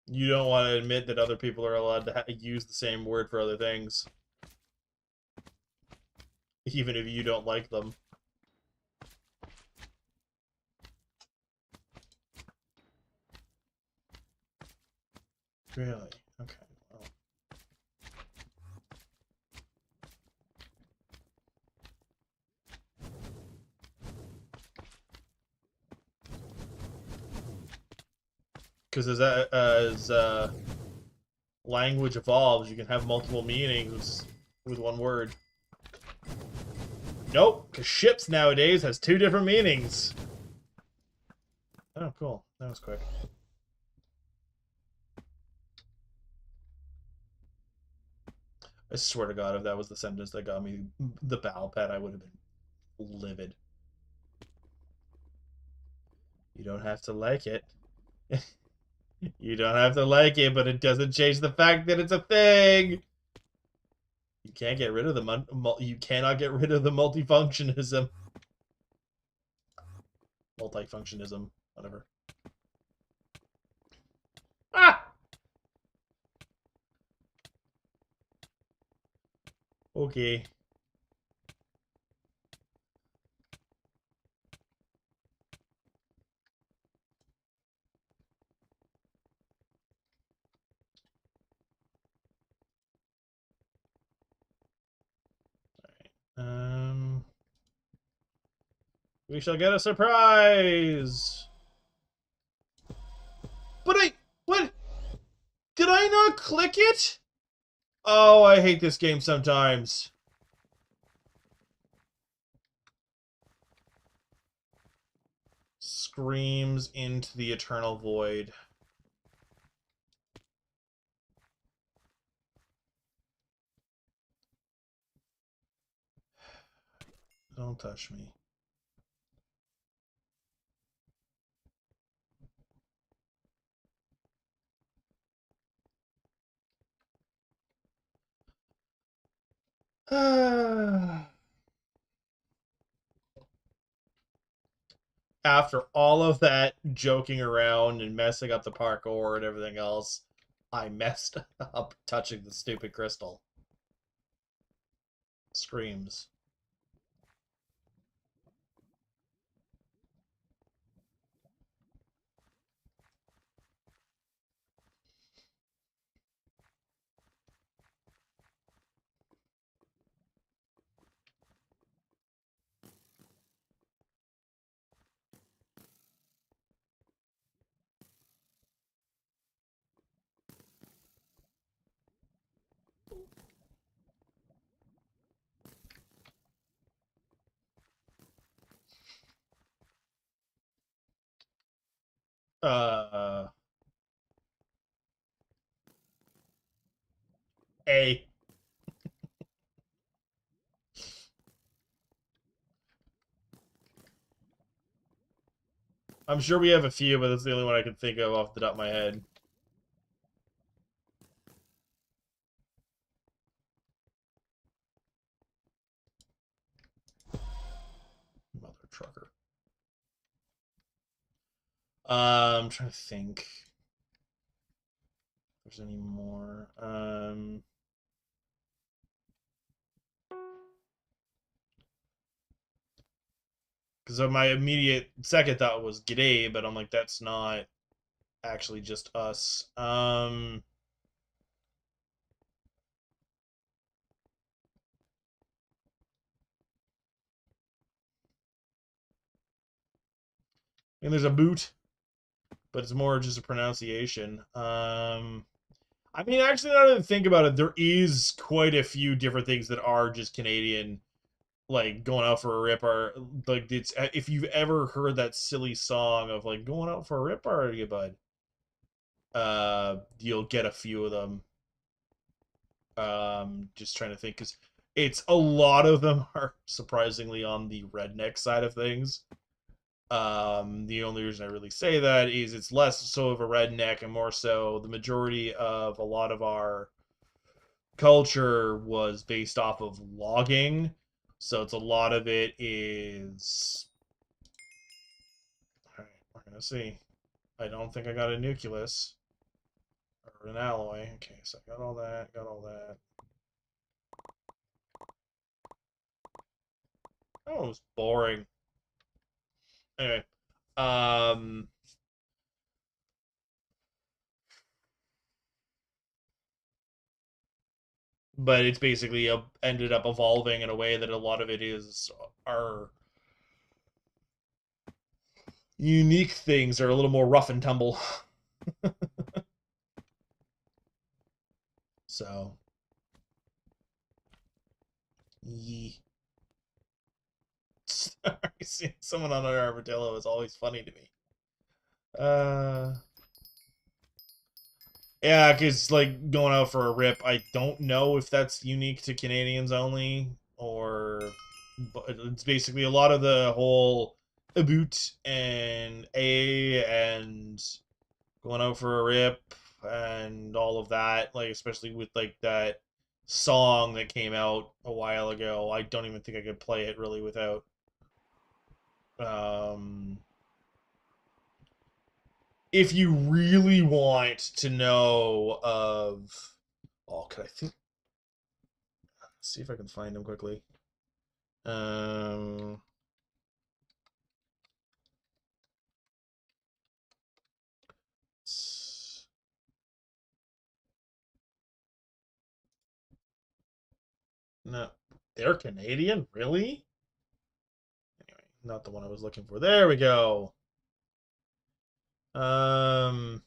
You don't want to admit that other people are allowed to use the same word for other things, even if you don't like them. Really? Okay. Well. Because as language evolves, you can have multiple meanings with one word. Nope, because ships nowadays has 2 different meanings. Oh, cool. That was quick. I swear to God, if that was the sentence that got me the battle pet, I would have been livid. You don't have to like it. You don't have to like it, but it doesn't change the fact that it's a thing. You can't get rid of the you cannot get rid of the multifunctionism. Multifunctionism, whatever. Ah! Okay. We shall get a surprise. But what? Did I not click it? Oh, I hate this game sometimes. Screams into the eternal void. Don't touch me. After all of that joking around and messing up the parkour and everything else, I messed up touching the stupid crystal. Screams. Uh, A. I'm sure we have a few, but that's the only one I can think of off the top of my head. Mother trucker. I'm trying to think if there's any more. Because my immediate second thought was G'day, but I'm like, that's not actually just us. I mean, there's a boot, but it's more just a pronunciation. I mean, actually, now that I think about it, there is quite a few different things that are just Canadian, like going out for a rip. Or like, it's if you've ever heard that silly song of like going out for a rip, are you, bud? You'll get a few of them. Just trying to think because it's a lot of them are surprisingly on the redneck side of things. The only reason I really say that is it's less so of a redneck and more so the majority of a lot of our culture was based off of logging, so it's a lot of it is. All right, we're gonna see. I don't think I got a nucleus or an alloy. Okay, so I got all that. Got all that. Oh, it was boring. Anyway, um, but it's basically ended up evolving in a way that a lot of it is are unique things are a little more rough and tumble. So, yee. Sorry, seeing someone on an armadillo is always funny to me. Uh, yeah, because like going out for a rip, I don't know if that's unique to Canadians only, or but it's basically a lot of the whole boot and a and going out for a rip and all of that, like especially with like that song that came out a while ago. I don't even think I could play it really without um if you really want to know of can I think see if I can find them quickly. Um no, they're Canadian, really? Anyway, not the one I was looking for. There we go. Um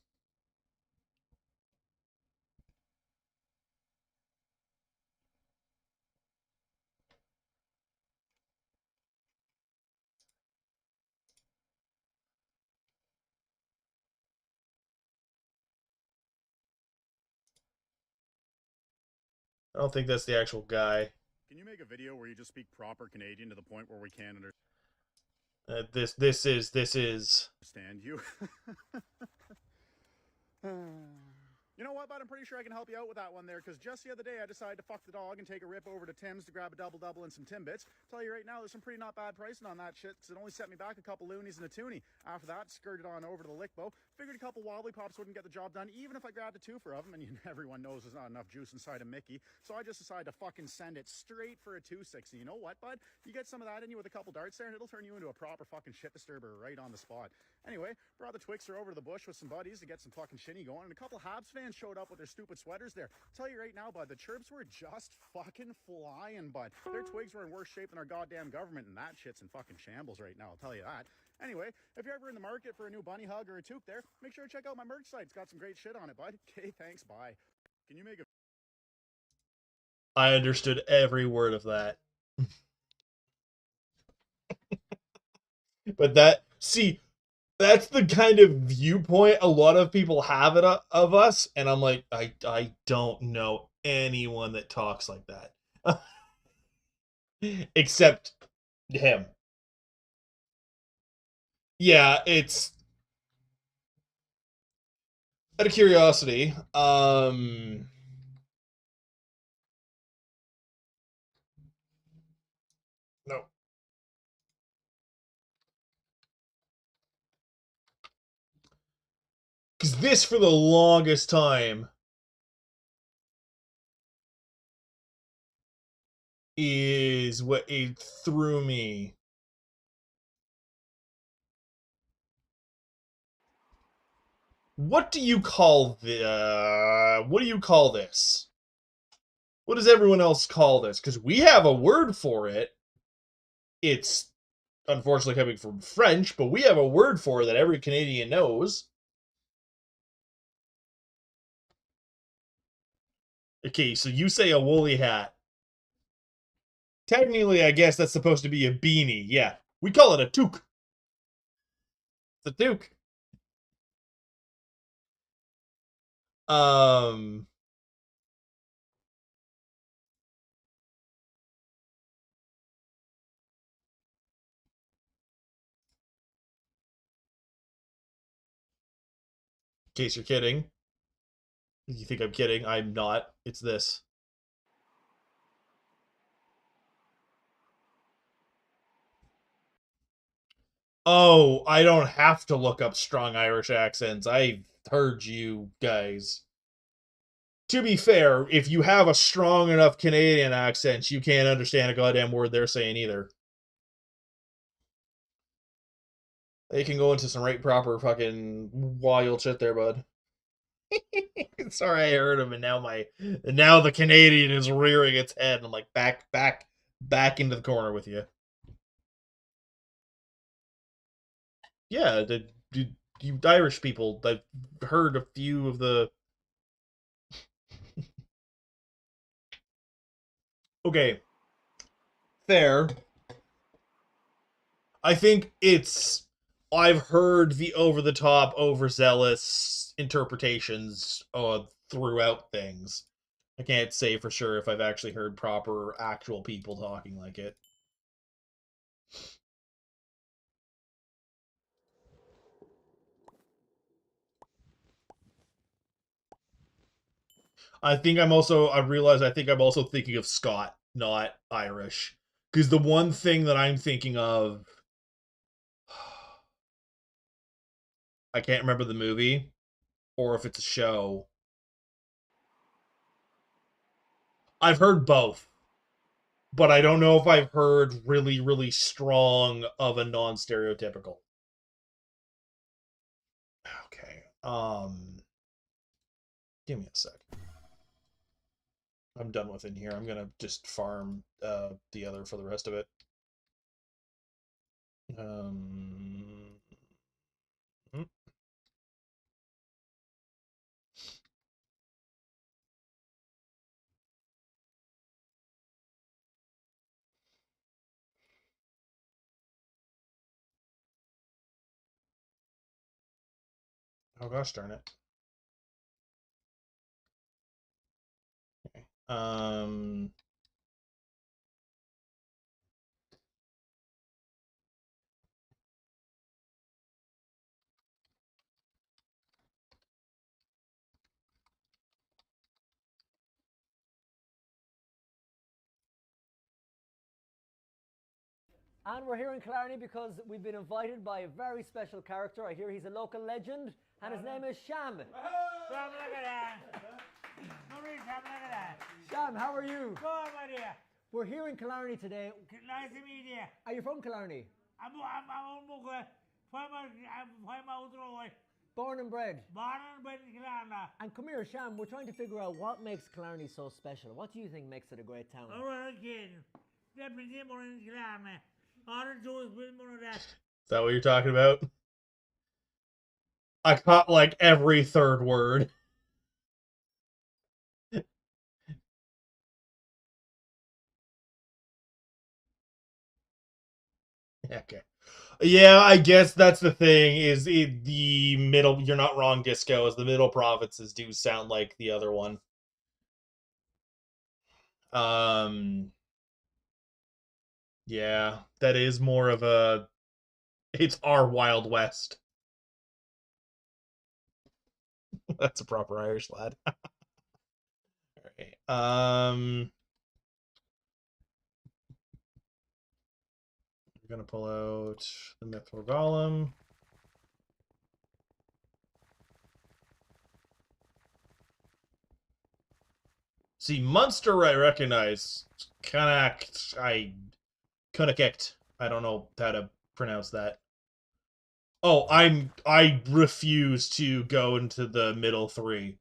I don't think that's the actual guy. Can you make a video where you just speak proper Canadian to the point where we can This is understand you? You know what, bud? I'm pretty sure I can help you out with that one there, because just the other day I decided to fuck the dog and take a rip over to Tim's to grab a double-double and some Timbits. Tell you right now, there's some pretty not bad pricing on that shit, because it only set me back a couple loonies and a toonie. After that, skirted on over to the Lickbo. Figured a couple wobbly pops wouldn't get the job done, even if I grabbed a twofer of them, and everyone knows there's not enough juice inside of Mickey. So I just decided to fucking send it straight for a 260. You know what, bud? You get some of that in you with a couple darts there, and it'll turn you into a proper fucking shit disturber right on the spot. Anyway, brought the Twixer over to the bush with some buddies to get some fucking shinny going, and a couple Habs fans showed up with their stupid sweaters there. Tell you right now, bud, the chirps were just fucking flying, bud. Their twigs were in worse shape than our goddamn government, and that shit's in fucking shambles right now, I'll tell you that. Anyway, if you're ever in the market for a new bunny hug or a toque there, make sure to check out my merch site. It's got some great shit on it, bud. Okay, thanks, bye. Can you make a I understood every word of that. But that's the kind of viewpoint a lot of people have of us, and I'm like, I don't know anyone that talks like that. Except him. Yeah, it's out of curiosity. No, because this for the longest time is what it threw me. What do you call the? What do you call this? What does everyone else call this? Because we have a word for it. It's unfortunately coming from French, but we have a word for it that every Canadian knows. Okay, so you say a woolly hat. Technically, I guess that's supposed to be a beanie. Yeah, we call it a toque. It's a toque. Um, in case you're kidding, you think I'm kidding? I'm not. It's this. Oh, I don't have to look up strong Irish accents. I heard you guys. To be fair, if you have a strong enough Canadian accent, you can't understand a goddamn word they're saying either. They can go into some right proper fucking wild shit there, bud. Sorry, I heard him, and now the Canadian is rearing its head. And I'm like, back into the corner with you. Yeah, you Irish people. I've heard a few of the. Okay, fair. I think it's. I've heard the over the top, overzealous interpretations throughout things. I can't say for sure if I've actually heard proper, actual people talking like it. I realize I think I'm also thinking of Scott, not Irish. Because the one thing that I'm thinking of, I can't remember the movie or if it's a show. I've heard both, but I don't know if I've heard really, really strong of a non stereotypical. Okay. Give me a sec. I'm done with in here. I'm gonna just farm the other for the rest of it. Um, hmm. Oh gosh darn it. Okay. And we're here in Killarney because we've been invited by a very special character. I hear he's a local legend, and his name is Sham. Sham, look at that. No reason, Sham, look at that. Sham, how are you? Good, my dear. We're here in Killarney today. Nice to meet you. Are you from Killarney? I'm Mugga. I'm out the road. Born and bred. Born and bred in Killarney. And come here, Sham, we're trying to figure out what makes Killarney so special. What do you think makes it a great town? All right, kid. Let me see more in Killarney. All I do is build more of that. Is that what you're talking about? I caught like every third word. Okay. Yeah, I guess that's the thing. The middle? You're not wrong, Disco. Is the middle provinces do sound like the other one? Um. Yeah, that is more of a. It's our Wild West. That's a proper Irish lad. All right. We're gonna pull out the Mithril Golem. See, Munster I recognize. Connacht, I Connacht. I don't know how to pronounce that. Oh, I refuse to go into the middle three.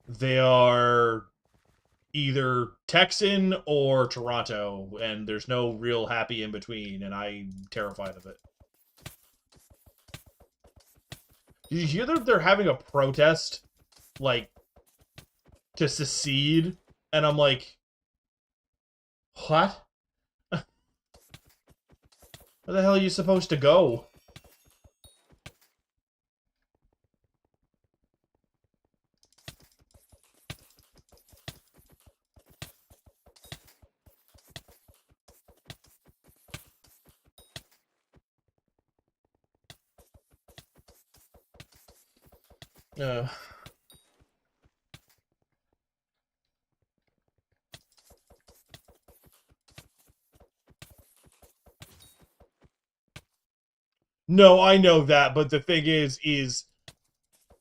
They are either Texan or Toronto, and there's no real happy in between, and I'm terrified of it. Did you hear that they're having a protest, like, to secede? And I'm like, what? Where the hell are you supposed to go? Uh, No, I know that, but the thing is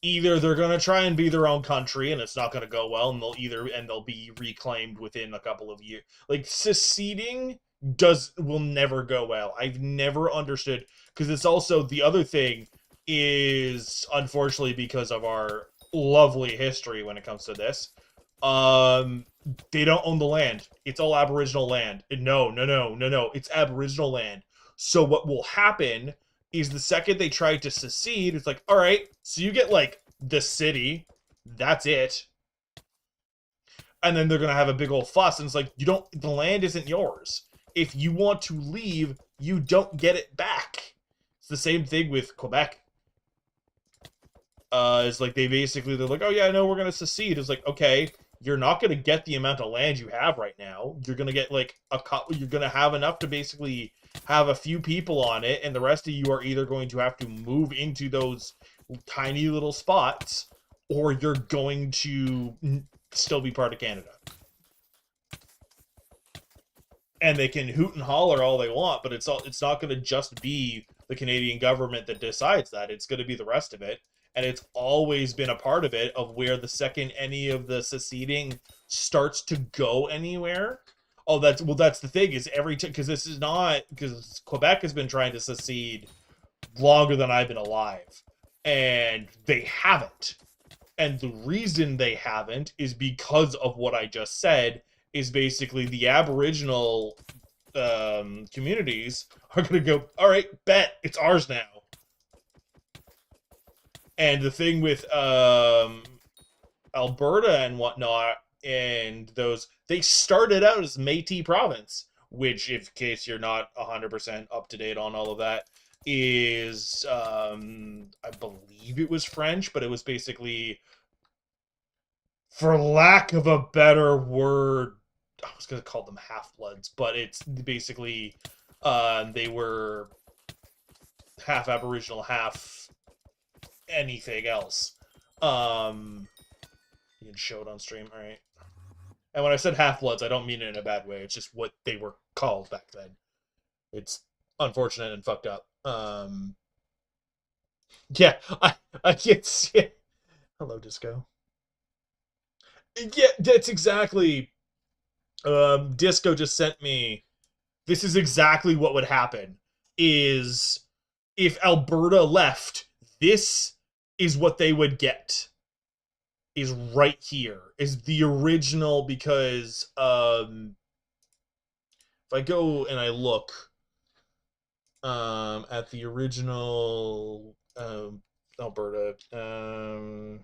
either they're going to try and be their own country and it's not going to go well, and they'll be reclaimed within a couple of years. Like seceding will never go well. I've never understood, because it's also the other thing is, unfortunately, because of our lovely history when it comes to this, um they don't own the land. It's all Aboriginal land. No, no, no, no, no. It's Aboriginal land. So what will happen is the second they try to secede, it's like, all right, so you get like the city, that's it. And then they're gonna have a big old fuss, and it's like, the land isn't yours. If you want to leave, you don't get it back. It's the same thing with Quebec. It's like they're like, oh yeah, no, we're gonna secede. It's like, okay, you're not gonna get the amount of land you have right now. You're gonna get like you're gonna have enough to basically have a few people on it, and the rest of you are either going to have to move into those tiny little spots, or you're going to still be part of Canada. And they can hoot and holler all they want, but it's not going to just be the Canadian government that decides that. It's going to be the rest of it, and it's always been a part of it. Of where the second any of the seceding starts to go anywhere, that's the thing is because this is not because Quebec has been trying to secede longer than I've been alive, and they haven't. And the reason they haven't is because of what I just said, is basically the Aboriginal communities are going to go, all right, bet, it's ours now. And the thing with Alberta and whatnot, and they started out as Métis province, which, in case you're not 100% up to date on all of that, is, I believe it was French, but it was basically, for lack of a better word, I was going to call them half-bloods, but it's basically, they were half Aboriginal, half anything else. You can show it on stream, all right? And when I said half-bloods, I don't mean it in a bad way. It's just what they were called back then. It's unfortunate and fucked up. Yeah, I can't see it. Hello, Disco. Yeah, that's exactly. Disco just sent me. This is exactly what would happen. Is if Alberta left, this is what they would get. Is right here. Is the original, because if I go and I look at the original Alberta, trying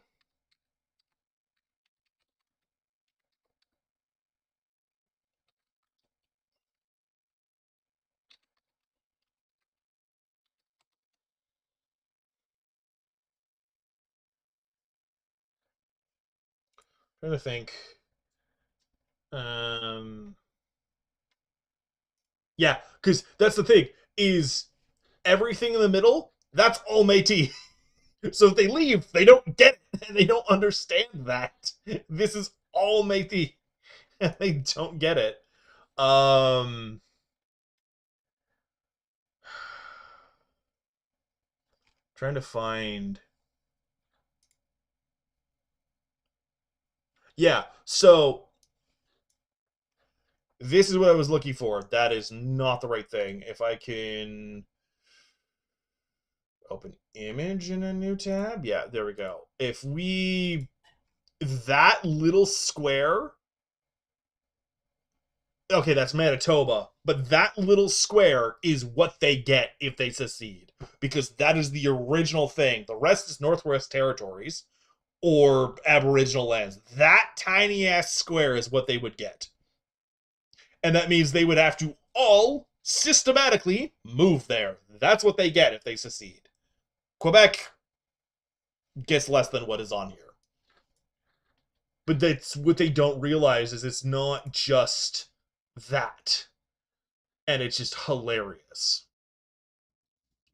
to think. Yeah, because that's the thing, is everything in the middle, that's all Métis. So if they leave, they don't get it, and they don't understand that. This is all Métis, and they don't get it. Trying to find. Yeah, so this is what I was looking for. That is not the right thing. If I can open image in a new tab. Yeah, there we go. That little square, okay, that's Manitoba, but that little square is what they get if they secede, because that is the original thing. The rest is Northwest Territories or Aboriginal lands. That tiny ass square is what they would get. And that means they would have to all systematically move there. That's what they get if they secede. Quebec gets less than what is on here. But that's what they don't realize, is it's not just that. And it's just hilarious.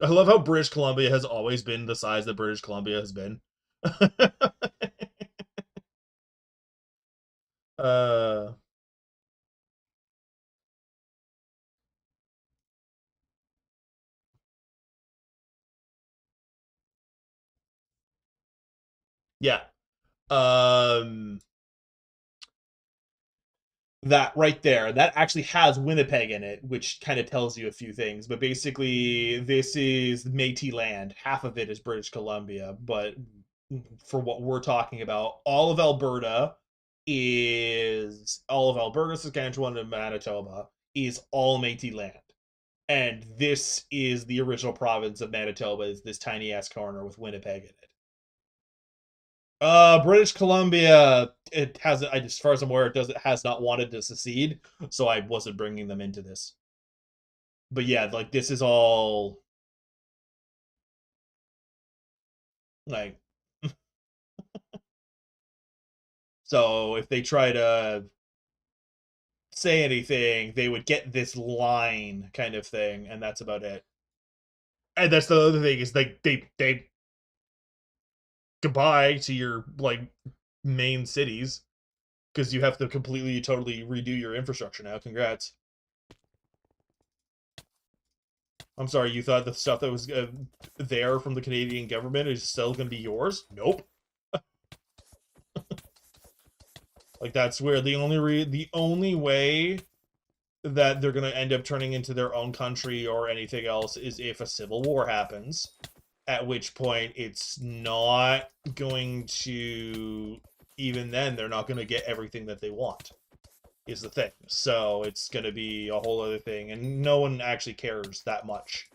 I love how British Columbia has always been the size that British Columbia has been. uh Yeah. That right there, that actually has Winnipeg in it, which kind of tells you a few things. But basically, this is Métis land. Half of it is British Columbia, but for what we're talking about, all of Alberta, Saskatchewan, and Manitoba is all Métis land. And this is the original province of Manitoba, is this tiny ass corner with Winnipeg in it. British Columbia, it hasn't. As far as I'm aware, it has not wanted to secede, so I wasn't bringing them into this. But yeah, like this is all like. So if they try to say anything, they would get this line kind of thing, and that's about it. And that's the other thing is they goodbye to your like main cities because you have to completely totally redo your infrastructure now. Congrats. I'm sorry, you thought the stuff that was there from the Canadian government is still going to be yours? Nope. Like that's where the only way that they're going to end up turning into their own country or anything else is if a civil war happens, at which point it's not going to, even then they're not going to get everything that they want, is the thing. So it's going to be a whole other thing, and no one actually cares that much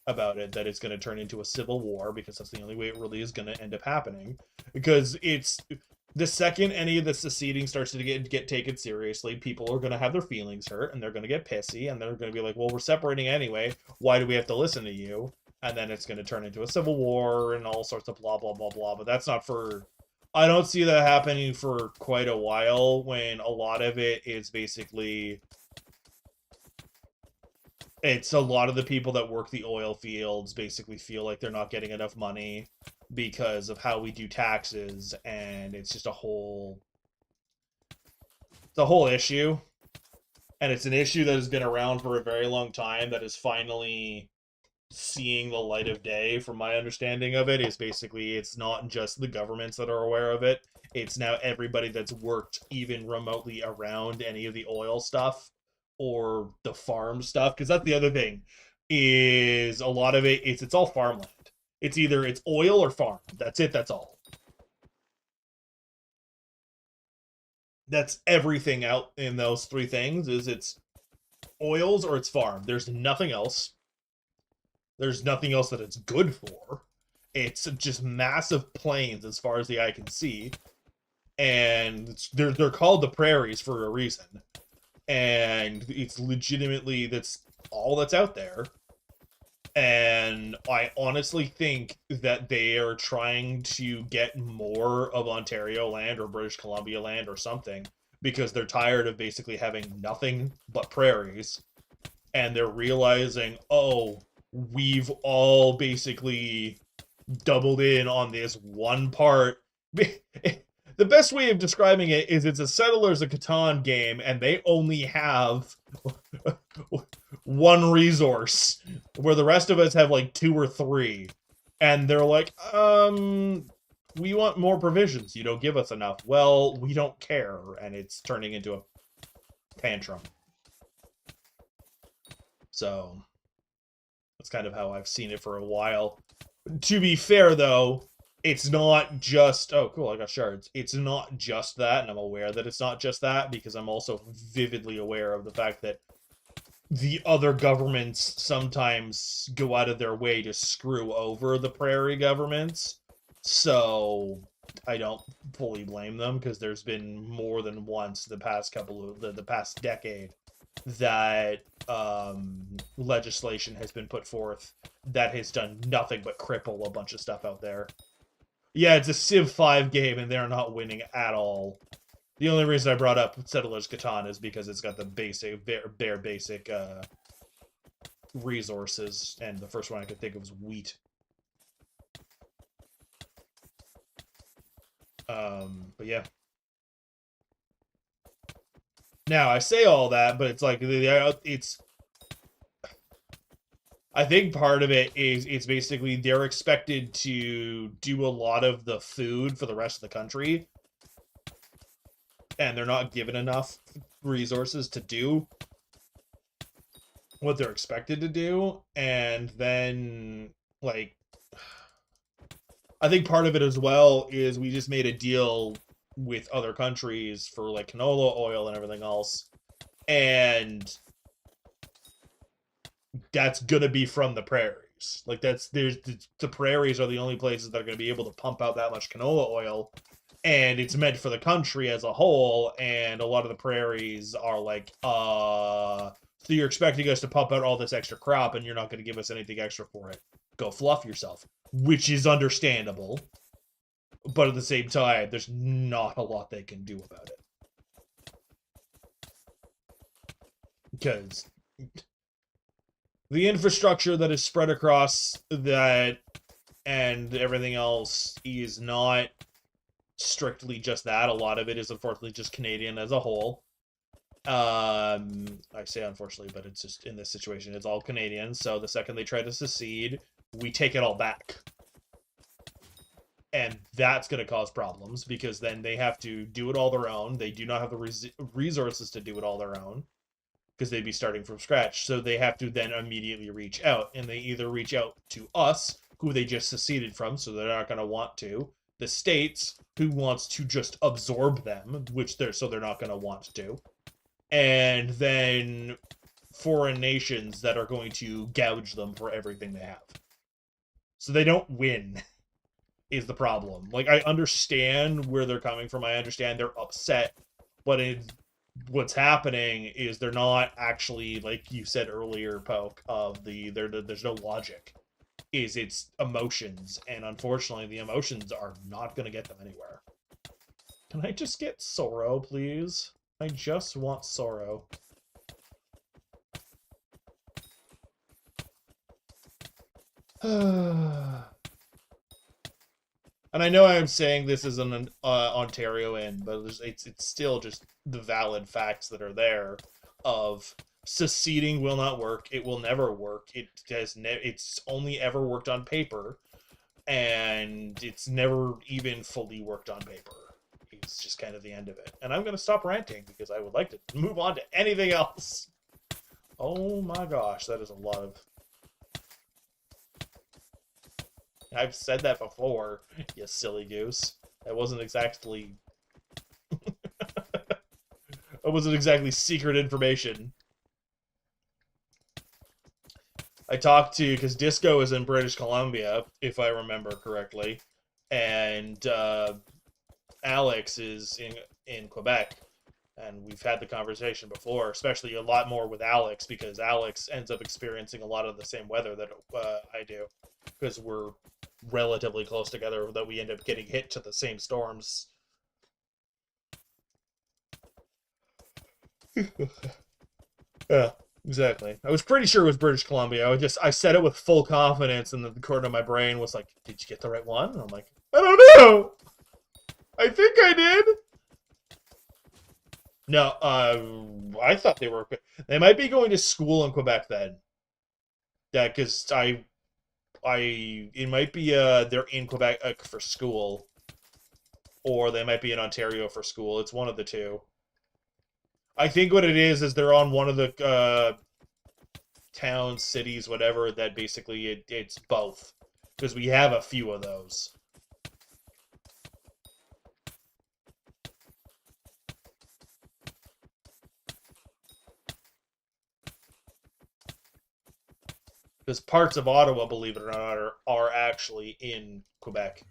about it, that it's going to turn into a civil war, because that's the only way it really is going to end up happening. Because it's the second any of the seceding starts to get taken seriously, people are going to have their feelings hurt, and they're going to get pissy, and they're going to be like, well, we're separating anyway, why do we have to listen to you? And then it's going to turn into a civil war and all sorts of blah blah blah blah. But that's not for, I don't see that happening for quite a while, when a lot of it is basically, it's a lot of the people that work the oil fields basically feel like they're not getting enough money because of how we do taxes, and it's just it's a whole issue. And it's an issue that has been around for a very long time, that is finally seeing the light of day. From my understanding of it, is basically it's not just the governments that are aware of it, it's now everybody that's worked even remotely around any of the oil stuff or the farm stuff. Because that's the other thing, is a lot of it's all farmland. It's either it's oil or farm. That's it. That's all. That's everything out in those three things, is it's oils or it's farm. There's nothing else. There's nothing else that it's good for. It's just massive plains as far as the eye can see, and they're called the prairies for a reason. And it's legitimately, that's all that's out there. And I honestly think that they are trying to get more of Ontario land or British Columbia land or something, because they're tired of basically having nothing but prairies. And they're realizing, oh, we've all basically doubled in on this one part. The best way of describing it is it's a Settlers of Catan game, and they only have one resource, where the rest of us have like 2 or 3. And they're like, we want more provisions. You don't give us enough. Well, we don't care. And it's turning into a tantrum. So that's kind of how I've seen it for a while. To be fair, though, it's not just, oh, cool, I got shards. It's not just that, and I'm aware that it's not just that, because I'm also vividly aware of the fact that the other governments sometimes go out of their way to screw over the prairie governments. So I don't fully blame them, because there's been more than once the past decade that legislation has been put forth that has done nothing but cripple a bunch of stuff out there. Yeah, it's a Civ 5 game, and they're not winning at all. The only reason I brought up Settlers Catan is because it's got the basic, bare basic resources, and the first one I could think of was wheat. But yeah. Now, I say all that, but it's like, it's... I think part of it is it's basically they're expected to do a lot of the food for the rest of the country, and they're not given enough resources to do what they're expected to do. And then, like, I think part of it as well is we just made a deal with other countries for like canola oil and everything else, and that's gonna be from the prairies. Like the prairies are the only places that are gonna be able to pump out that much canola oil, and it's meant for the country as a whole. And a lot of the prairies are like, so you're expecting us to pump out all this extra crop, and you're not gonna give us anything extra for it. Go fluff yourself, which is understandable, but at the same time, there's not a lot they can do about it because the infrastructure that is spread across that and everything else is not strictly just that. A lot of it is unfortunately just Canadian as a whole. I say unfortunately, but it's just in this situation, it's all Canadian. So the second they try to secede, we take it all back. And that's going to cause problems because then they have to do it all their own. They do not have the resources to do it all their own because they'd be starting from scratch. So they have to then immediately reach out, and they either reach out to us, who they just seceded from, so they're not going to want to, the states, who wants to just absorb them, which they're not going to want to, and then foreign nations that are going to gouge them for everything they have. So they don't win. Is the problem. Like, I understand where they're coming from. I understand they're upset, but what's happening is they're not actually, like you said earlier, Poke, of there's no logic. It's emotions, and unfortunately the emotions are not going to get them anywhere. Can I just get Sorrow, please? I just want Sorrow. And I know I'm saying this is an Ontario in, but it's still just the valid facts that are there of seceding will not work. It will never work. It's only ever worked on paper, and it's never even fully worked on paper. It's just kind of the end of it. And I'm going to stop ranting because I would like to move on to anything else. Oh my gosh, that is a lot of... I've said that before, you silly goose. That wasn't exactly... that wasn't exactly secret information. I talked to... Because Disco is in British Columbia, if I remember correctly. And Alex is in Quebec. And we've had the conversation before, especially a lot more with Alex, because Alex ends up experiencing a lot of the same weather that I do. Because we're relatively close together, that we end up getting hit to the same storms. Yeah, exactly. I was pretty sure it was British Columbia. I said it with full confidence, and the corner of my brain was like, "Did you get the right one?" And I'm like, "I don't know. I think I did." No, I thought they were. They might be going to school in Quebec then. Yeah, because it might be they're in Quebec for school, or they might be in Ontario for school. It's one of the two. I think what it is they're on one of the towns, cities, whatever, that basically it's both. Because we have a few of those. Because parts of Ottawa, believe it or not, are actually in Quebec.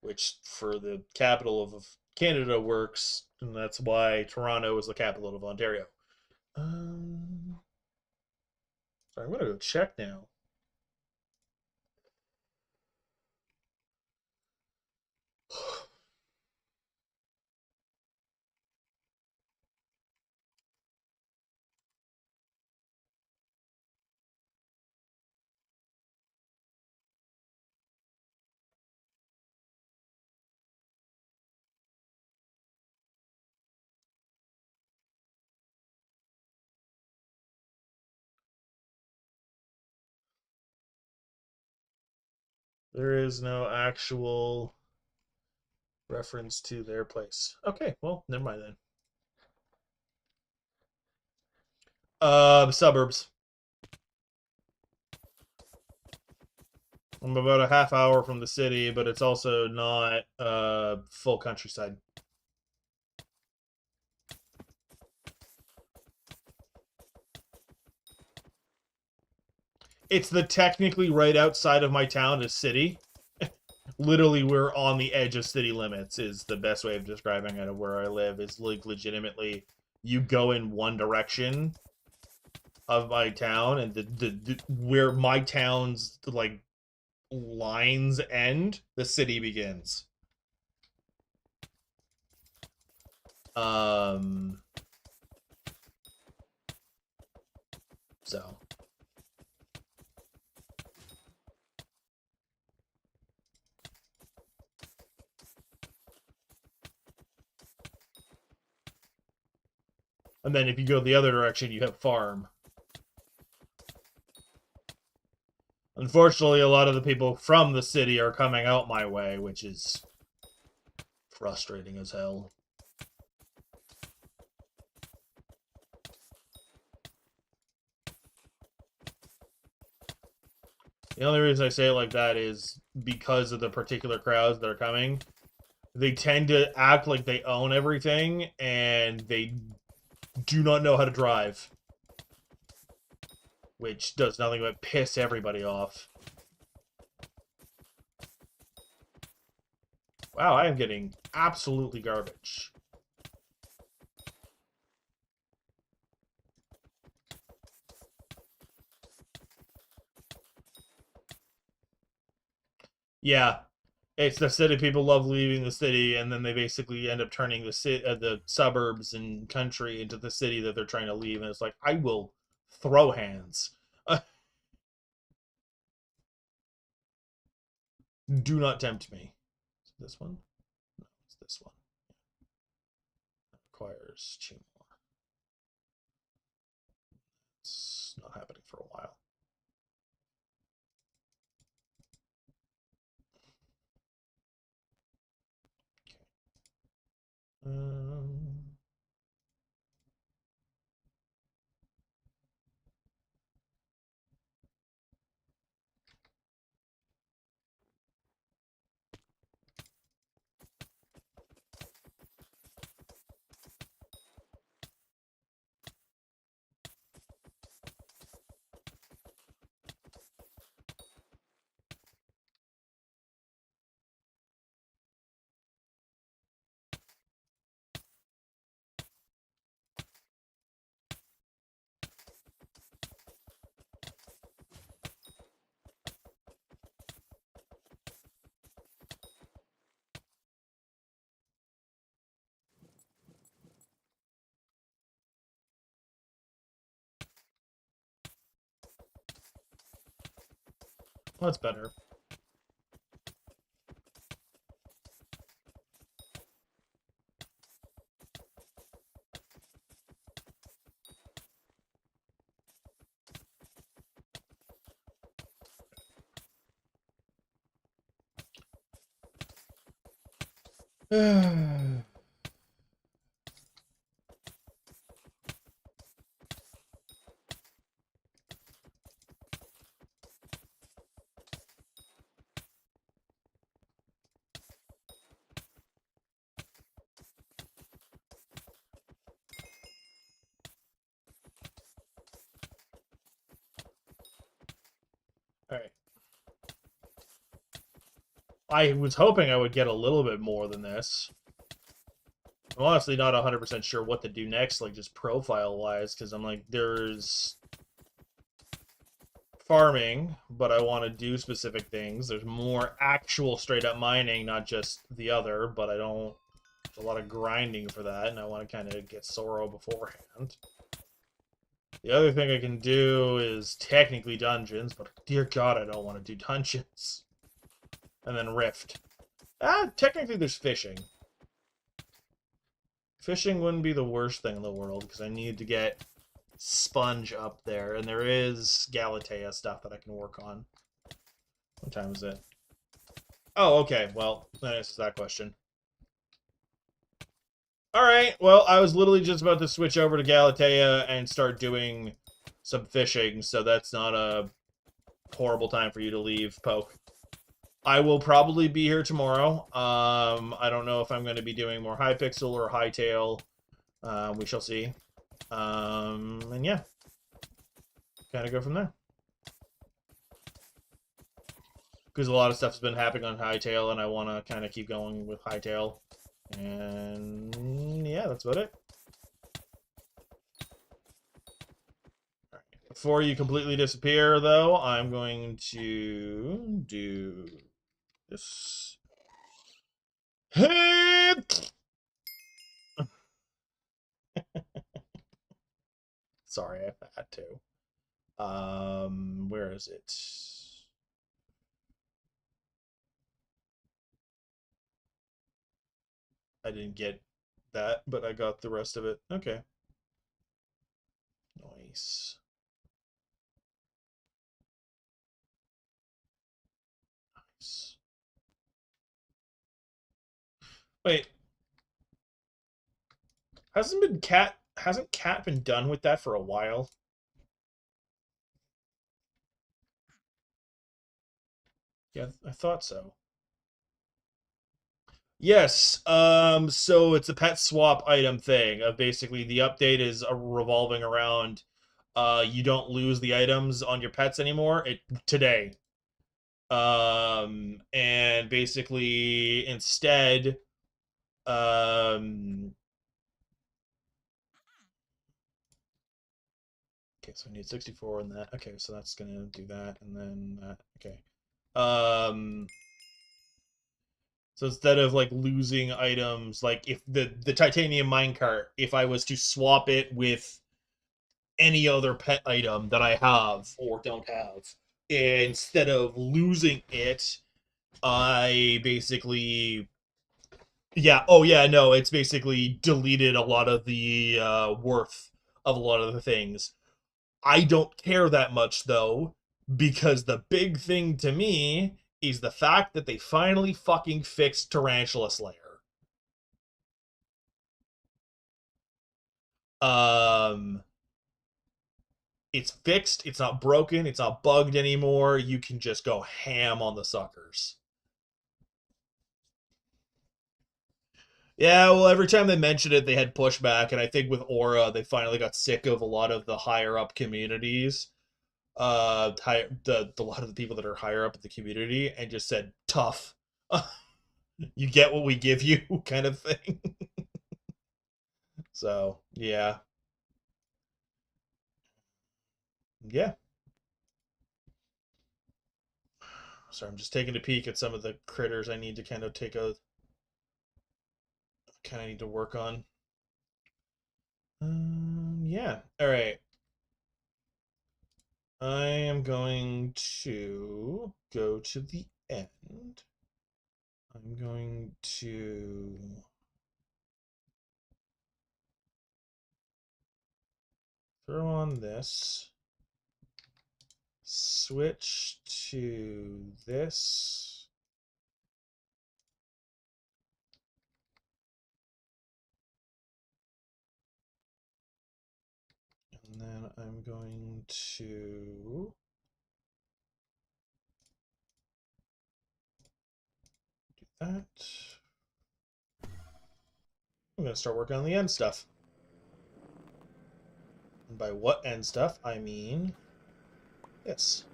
Which, for the capital of Canada, works, and that's why Toronto is the capital of Ontario. Sorry, I'm going to go check now. There is no actual reference to their place. Okay, well, never mind then. Suburbs. I'm about a half hour from the city, but it's also not full countryside. It's the technically right outside of my town is city. Literally, we're on the edge of city limits is the best way of describing it of where I live. Is like legitimately you go in one direction of my town, and the where my town's like lines end, the city begins. So and then if you go the other direction, you have farm. Unfortunately, a lot of the people from the city are coming out my way, which is frustrating as hell. The only reason I say it like that is because of the particular crowds that are coming. They tend to act like they own everything, and they do not know how to drive. Which does nothing but piss everybody off. Wow, I am getting absolutely garbage. Yeah, it's the city. People love leaving the city, and then they basically end up turning the suburbs and country into the city that they're trying to leave. And it's like, I will throw hands. Do not tempt me. Is it this one? No, it's this one. That requires 2 more. It's not happening for a while. Okay. That's better. Alright. I was hoping I would get a little bit more than this. I'm honestly not 100% sure what to do next, like just profile-wise, because I'm like, there's farming, but I want to do specific things. There's more actual straight-up mining, not just the other, but I don't... There's a lot of grinding for that, and I want to kind of get Sorrow beforehand. The other thing I can do is technically dungeons, but dear God, I don't want to do dungeons. And then Rift. Technically there's fishing. Fishing wouldn't be the worst thing in the world, because I need to get Sponge up there, and there is Galatea stuff that I can work on. What time is it? Oh, okay. Well, that answers that question. All right. Well, I was literally just about to switch over to Galatea and start doing some fishing, so that's not a horrible time for you to leave, Poke. I will probably be here tomorrow. I don't know if I'm going to be doing more Hypixel or Hightail. We shall see. And yeah, kind of go from there. Because a lot of stuff's been happening on Hightail, and I want to kind of keep going with Hightail. And yeah, that's about it. Before you completely disappear, though, I'm going to do this. Sorry, I had to. Where is it? I didn't get that, but I got the rest of it. Okay. Nice. Nice. Wait. Hasn't Cat been done with that for a while? Yeah, I thought so. Yes. So it's a pet swap item thing. Basically the update is revolving around you don't lose the items on your pets anymore. Today. And basically instead okay, so I need 64 in that. Okay, so that's gonna do that, and then that. Okay. Um, so instead of like losing items, like if the titanium minecart, if I was to swap it with any other pet item that I have or don't have, instead of losing it, I basically yeah, oh yeah, no, it's basically deleted a lot of the worth of a lot of the things. I don't care that much though, because the big thing to me is the fact that they finally fucking fixed Tarantula Slayer. Um, it's fixed, it's not broken, it's not bugged anymore. You can just go ham on the suckers. Yeah, well, every time they mentioned it, they had pushback, and I think with Aura, they finally got sick of a lot of the higher up communities, a lot of the people that are higher up in the community, and just said tough. You get what we give you, kind of thing. So yeah, yeah. Sorry, I'm just taking a peek at some of the critters I need to kind of need to work on. Yeah. All right. I am going to go to the end. I'm going to throw on this, switch to this, and then I'm going to do that. I'm going to start working on the end stuff. And by what end stuff, I mean this.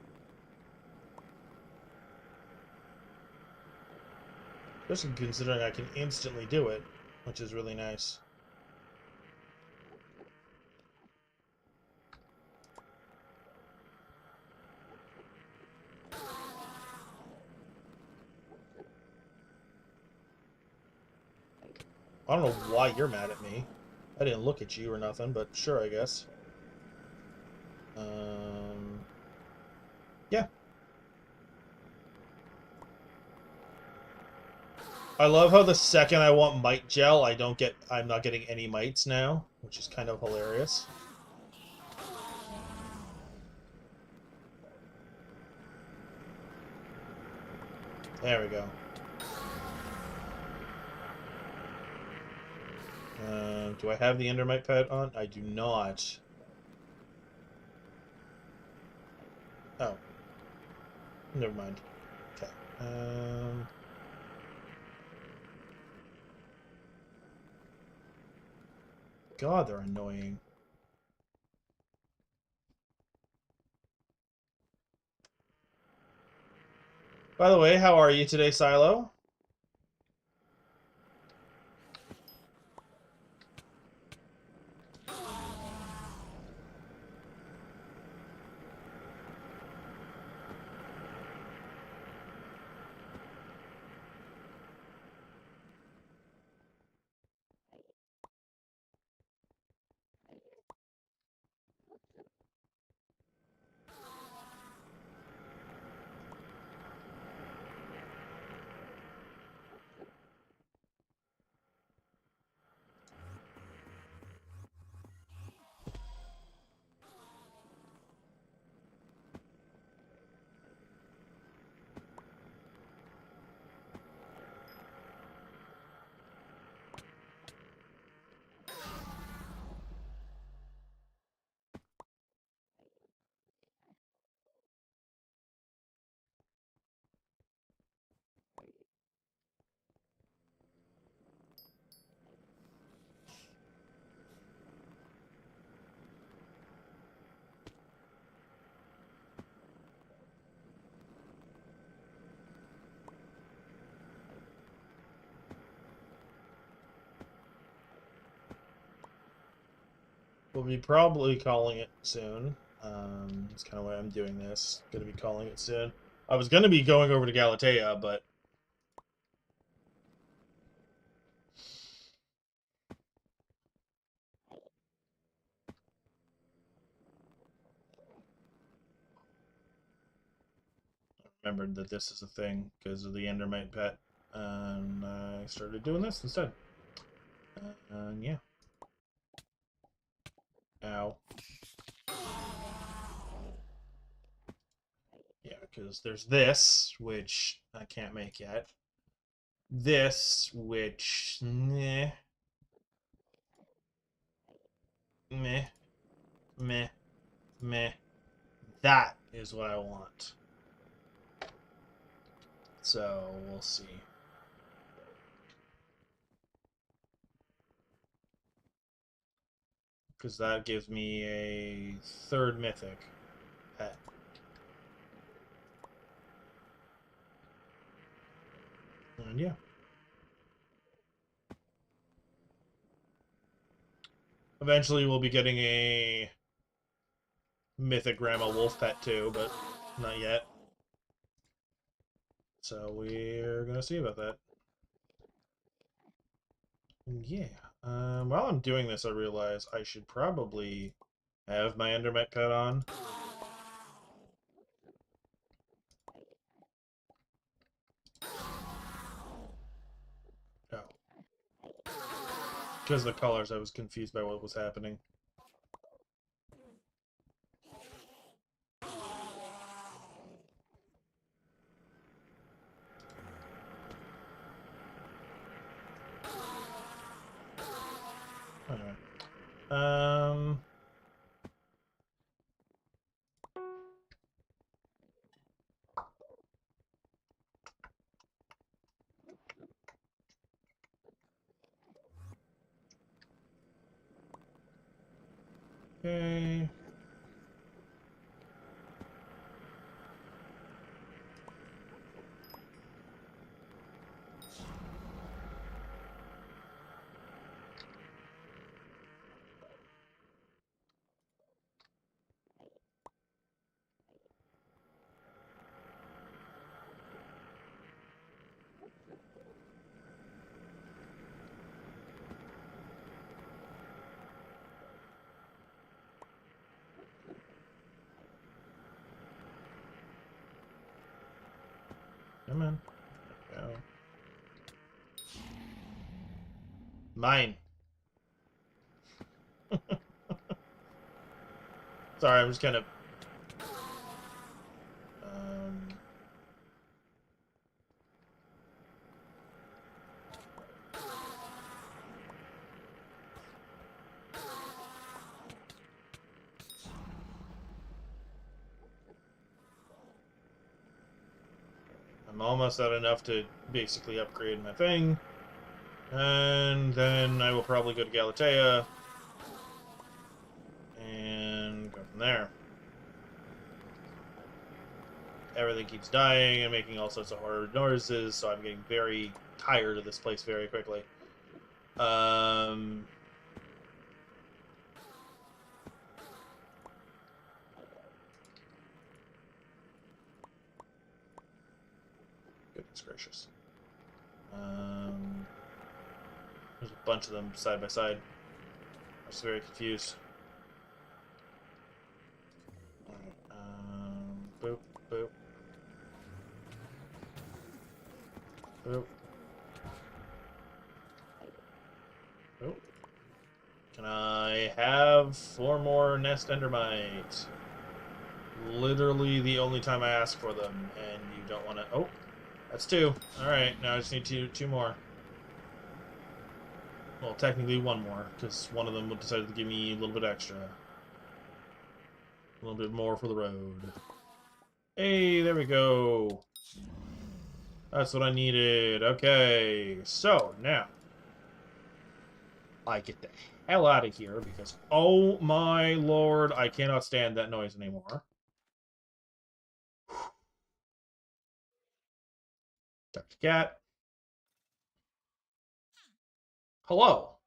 Especially considering I can instantly do it, which is really nice. I don't know why you're mad at me. I didn't look at you or nothing, but sure, I guess. Yeah. I love how the second I want mite gel, I'm not getting any mites now, which is kind of hilarious. There we go. Do I have the Endermite pet on? I do not. Oh. Never mind. Okay. God, they're annoying. By the way, how are you today, Silo? We'll be probably calling it soon. That's kind of why I'm doing this. Going to be calling it soon. I was going to be going over to Galatea, but I remembered that this is a thing because of the Endermite pet, and I started doing this instead. Yeah. Ow. Yeah, because there's this, which I can't make yet. This, which... Meh. Meh. Meh. Meh. That is what I want. So, we'll see. Because that gives me a third mythic pet. And yeah. Eventually we'll be getting a mythic grandma wolf pet too, but not yet. So we're gonna see about that. Yeah. While I'm doing this, I realize I should probably have my Endermite pet on. Oh. Because of the colors, I was confused by what was happening. Anyway. Okay. Come on. Go. Mine. Sorry, I'm just kind of... I'm almost at enough to basically upgrade my thing. And then I will probably go to Galatea and go from there. Everything keeps dying and making all sorts of horrid noises, so I'm getting very tired of this place very quickly. Goodness gracious. There's a bunch of them side by side. I was very confused. Alright, boop, boop. Boop. Boop. Can I have 4 more Nest Endermite? Literally the only time I ask for them, and you don't want to... Oh, that's 2. Alright, now I just need two more. Well, technically 1 more, because one of them decided to give me a little bit extra. A little bit more for the road. Hey, there we go. That's what I needed. Okay, so now I get the hell out of here because, oh my lord, I cannot stand that noise anymore. Dr. Cat. Hello.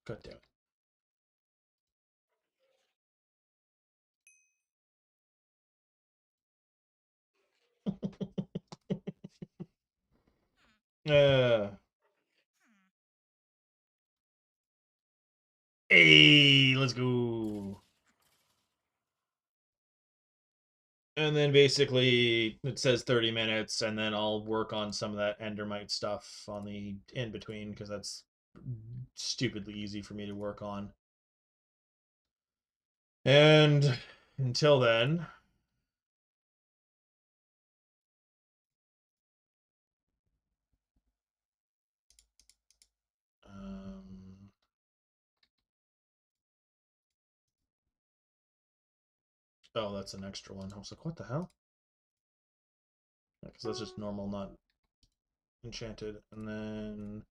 God damn it. Hey, let's go. And then basically it says 30 minutes, and then I'll work on some of that Endermite stuff on the in between because that's stupidly easy for me to work on. And until then, um, oh, that's an extra one. I was like, what the hell? Because that's just normal, not enchanted. And then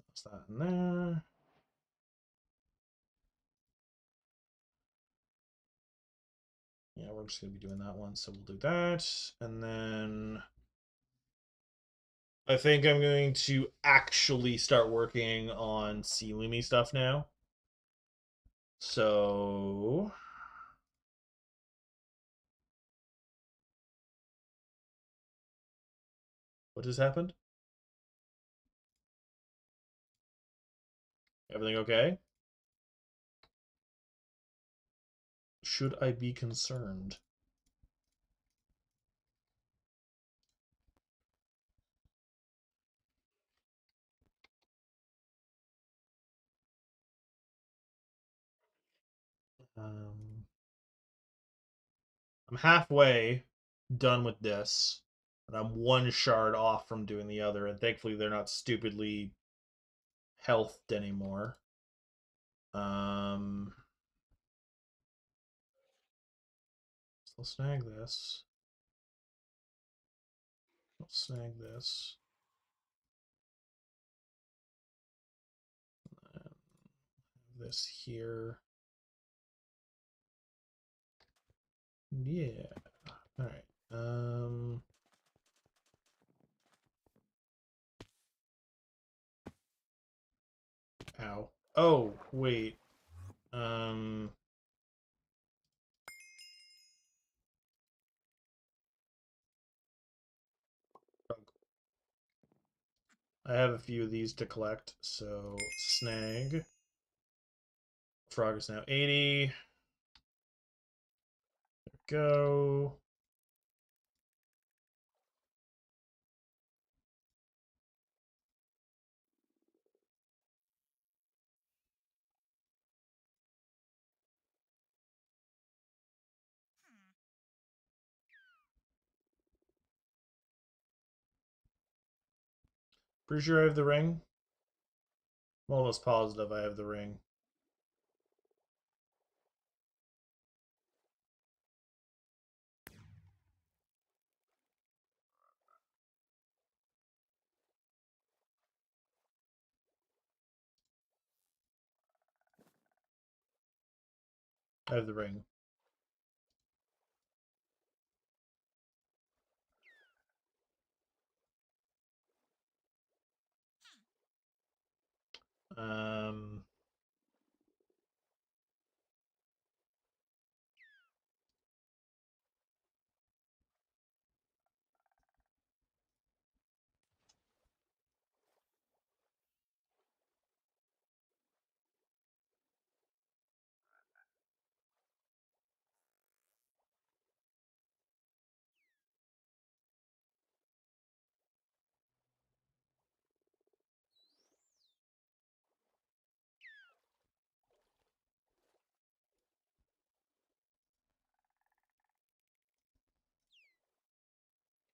what's that in there? Yeah, we're just going to be doing that one, so we'll do that. And then I think I'm going to actually start working on Sea Loomy stuff now. So what just happened? Everything okay? Should I be concerned? Um, I'm halfway done with this, and I'm 1 shard off from doing the other, and thankfully they're not stupidly healthed anymore. So I'll snag this. I'll snag this. And this here. Yeah. All right. Ow. Oh, wait. I have a few of these to collect, so snag. Frog is now 80. There we go. Pretty sure I have the ring. I'm almost positive I have the ring. I have the ring. Um,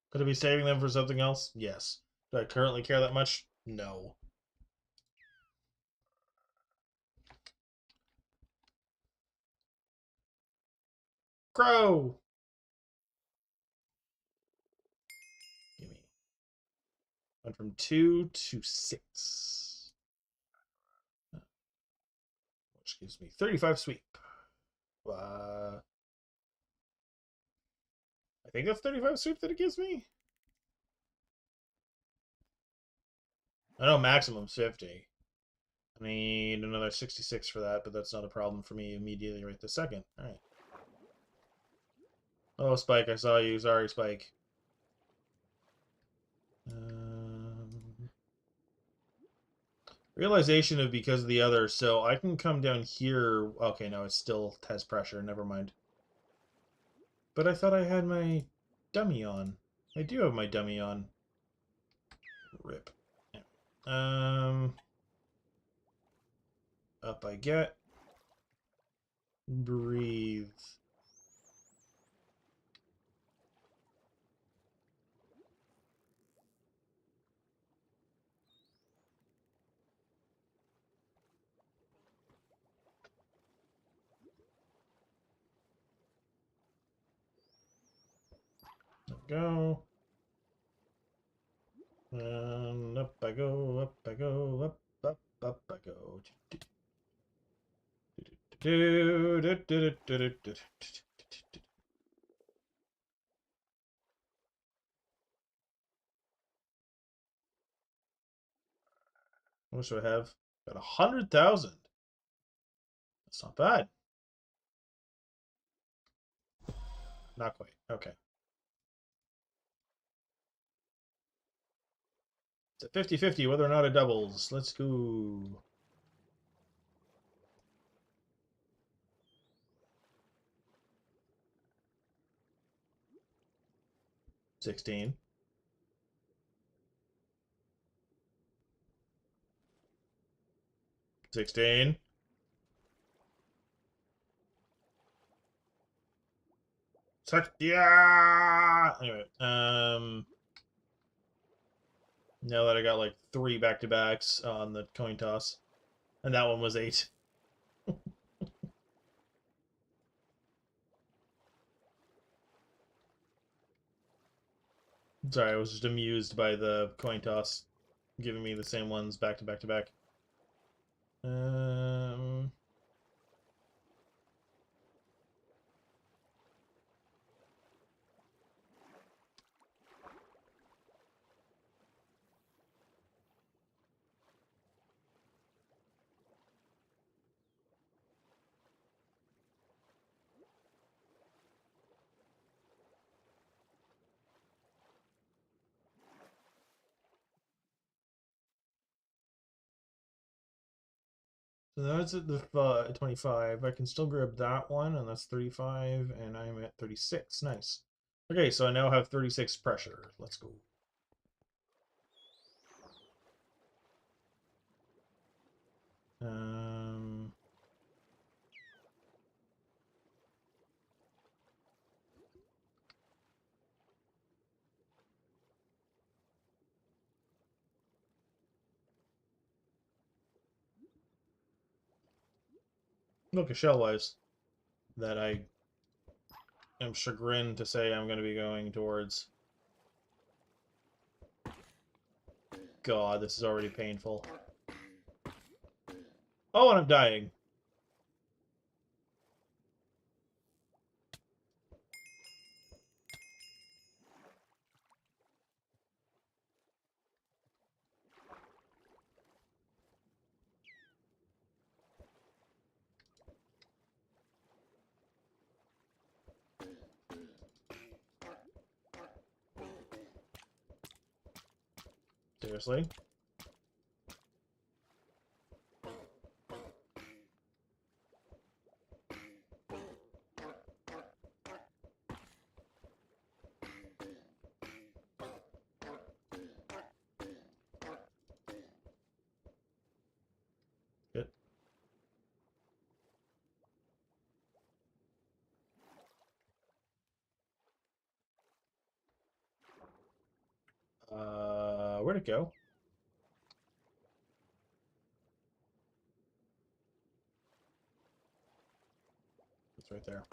could I be saving them for something else? Yes. Do I currently care that much? No. Grow! Gimme. Went from 2 to 6. Which gives me 35 sweep. I think that's 35 sweep that it gives me? I know maximum's 50. I need another 66 for that, but that's not a problem for me immediately right this second. Alright. Oh, Spike, I saw you. Sorry, Spike. Realization of because of the other, so I can come down here. Okay, no, it still has pressure. Never mind. But I thought I had my dummy on. I do have my dummy on. Rip. Yeah. Up I get. Breathe. Go. And up I go, up I go, up I go. What should I have? Got 100,000. That's not bad. Not quite. Okay. It's a 50-50 whether or not it doubles. Let's go. 16. 16. Yeah. Anyway, now that I got like 3 back-to-backs on the coin toss, and that one was 8. Sorry, I was just amused by the coin toss giving me the same ones back to back to back. So that's at the 25. I can still grab that one, and that's 35, and I'm at 36. Nice. Okay, so I now have 36 pressure. Let's go. Look, a shell-wise that I am chagrined to say I'm going to be going towards. God, this is already painful. Oh, and I'm dying. Seriously? Good. Where'd it go? It's right there.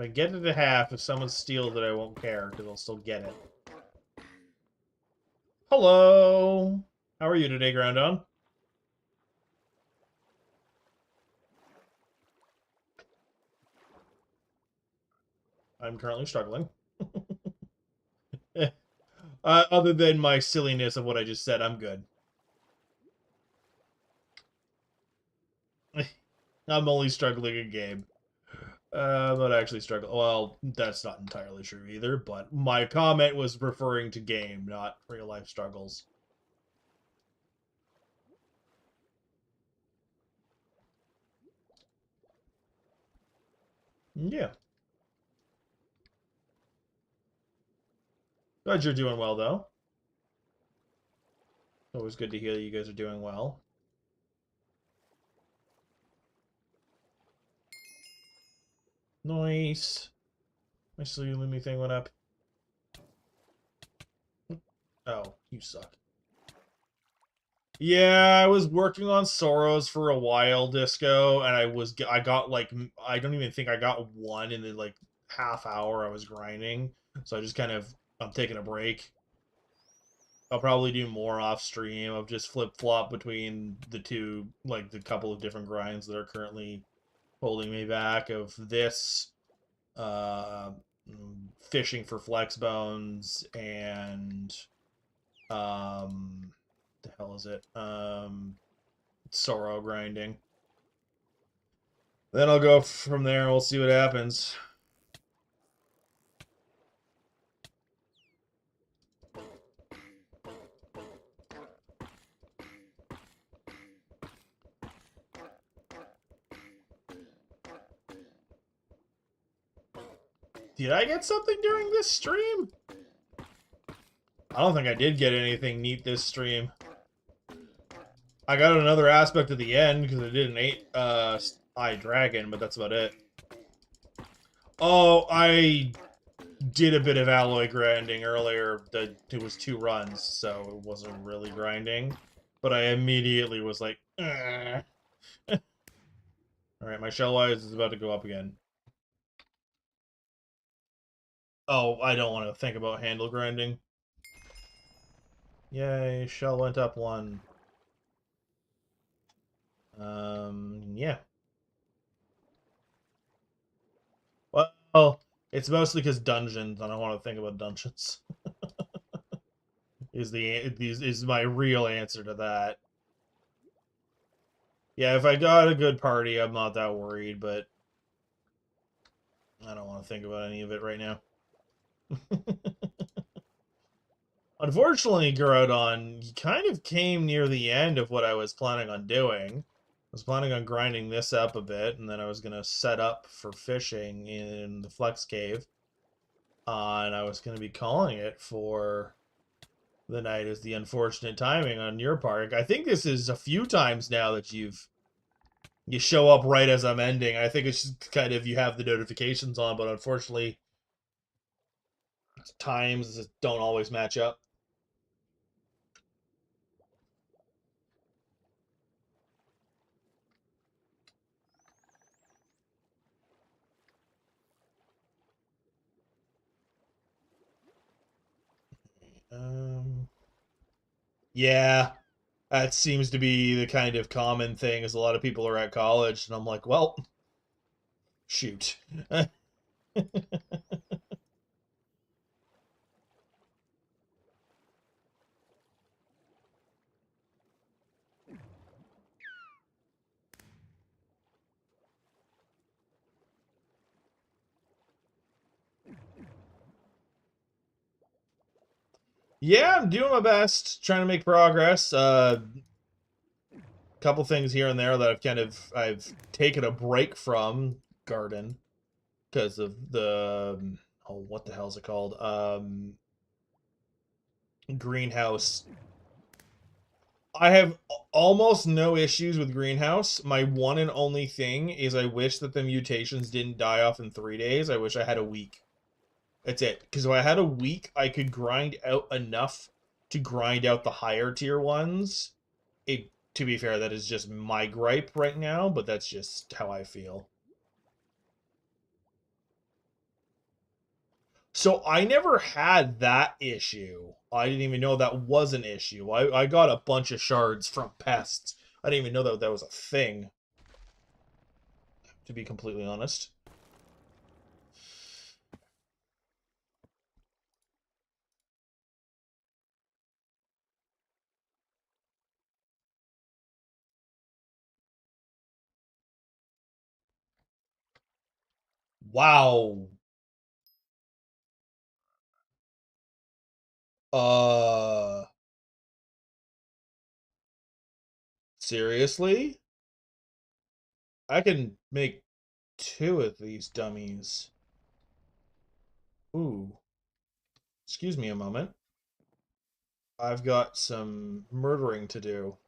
If I get it to half, if someone steals it, I won't care, because I'll still get it. Hello! How are you today, Groundon? I'm currently struggling. Other than my silliness of what I just said, I'm good. I'm only struggling in game. I'm not actually struggling. Well, that's not entirely true either, but my comment was referring to game, not real-life struggles. Yeah. Glad you're doing well, though. Always good to hear that you guys are doing well. Nice. My silly Lumi thing went up. Oh, you suck. Yeah, I was working on Soros for a while, Disco, and I got like, I don't even think I got one in the like half hour I was grinding. So I just kind of, I'm taking a break. I'll probably do more off stream of just flip-flop between the two, like the couple of different grinds that are currently holding me back of this, uh, fishing for flex bones and, the hell is it? Sorrow grinding. Then I'll go from there and we'll see what happens. Did I get something during this stream? I don't think I did get anything neat this stream. I got another aspect at the end because I did an eye dragon, but that's about it. Oh, I did a bit of alloy grinding earlier. That it was 2 runs, so it wasn't really grinding. But I immediately was like, Alright, my shell wise is about to go up again. Oh, I don't want to think about handle grinding. Yay, shell went up 1. Yeah. Well, it's mostly because dungeons. I don't want to think about dungeons. is my real answer to that. Yeah, if I got a good party, I'm not that worried, but I don't want to think about any of it right now. Unfortunately, Garodon, you kind of came near the end of what I was planning on doing. I was planning on grinding this up a bit, and then I was going to set up for fishing in the Flex Cave. And I was going to be calling it for the night as the unfortunate timing on your part. I think this is a few times now that you show up right as I'm ending. I think it's just kind of you have the notifications on, but unfortunately, times don't always match up. Yeah, that seems to be the kind of common thing as a lot of people are at college, and I'm like, well, shoot. Yeah, I'm doing my best, trying to make progress. Couple things here and there that I've taken a break from garden because of the what the hell is it called? Greenhouse. I have almost no issues with greenhouse. My one and only thing is I wish that the mutations didn't die off in 3 days. I wish I had a week. That's it. Because if I had a week, I could grind out enough to grind out the higher tier ones. To be fair, that is just my gripe right now, but that's just how I feel. So I never had that issue. I didn't even know that was an issue. I got a bunch of shards from pests. I didn't even know that was a thing, to be completely honest. Wow. Uh, Seriously? I can make 2 of these dummies. Ooh. Excuse me a moment. I've got some murdering to do.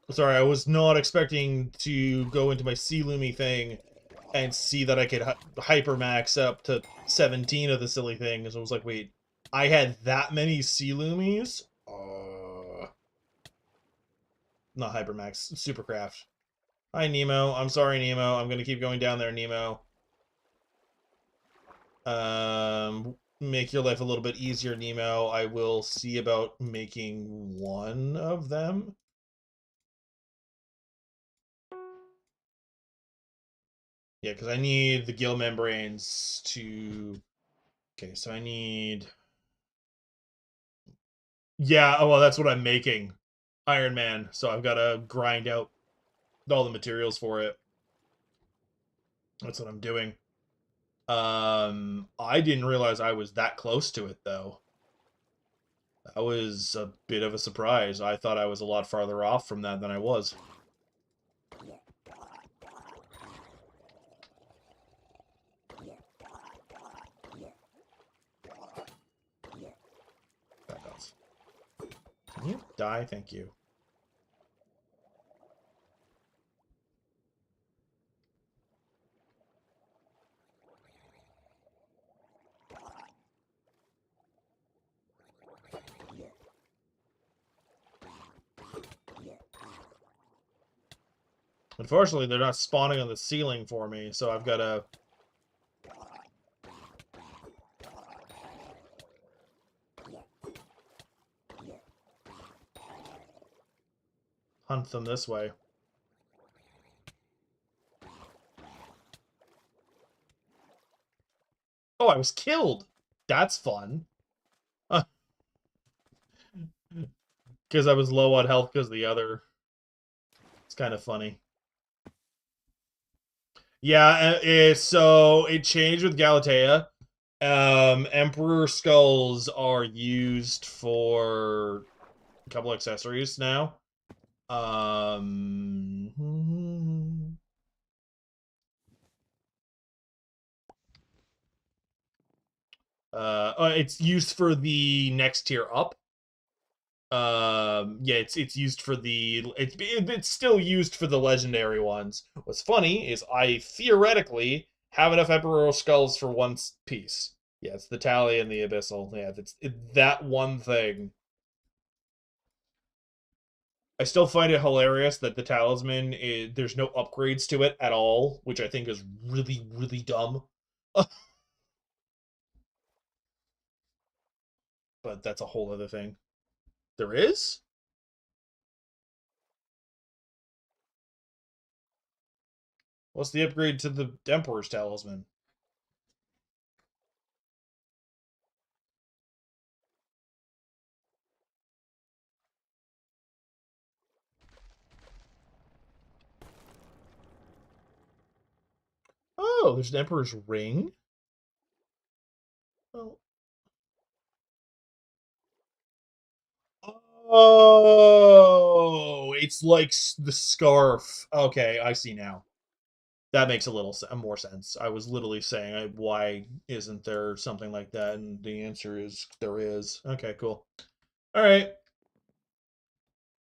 Sorry, I was not expecting to go into my Sea Loomy thing and see that I could hypermax up to 17 of the silly things. I was like, wait, I had that many Sea Loomies? Not hypermax, supercraft. Hi, Nemo. I'm sorry, Nemo. I'm gonna keep going down there, Nemo. Make your life a little bit easier, Nemo. I will see about making 1 of them. Yeah, because I need the gill membranes to... Okay, so I need... Yeah, oh, well, that's what I'm making. Ironman, so I've got to grind out all the materials for it. That's what I'm doing. I didn't realize I was that close to it, though. That was a bit of a surprise. I thought I was a lot farther off from that than I was. Back off. Can you die? Thank you. Unfortunately, they're not spawning on the ceiling for me, so I've got to... hunt them this way. Oh, I was killed! That's fun. Because I was low on health because the other... It's kind of funny. Yeah, so it changed with Galatea. Emperor skulls are used for a couple accessories now. It's used for the next tier up. Yeah, it's used for it's still used for the legendary ones. What's funny is I theoretically have enough Emperor skulls for 1 piece. Yeah, it's the Tally and the Abyssal. Yeah, that one thing. I still find it hilarious that the talisman there's no upgrades to it at all, which I think is really, really dumb. But that's a whole other thing. There is? What's the upgrade to the Emperor's talisman? Oh, there's an Emperor's ring? Oh. Oh, it's like the scarf. Okay, I see now. That makes a little more sense. I was literally saying, why isn't there something like that? And the answer is there is. Okay, cool. All right.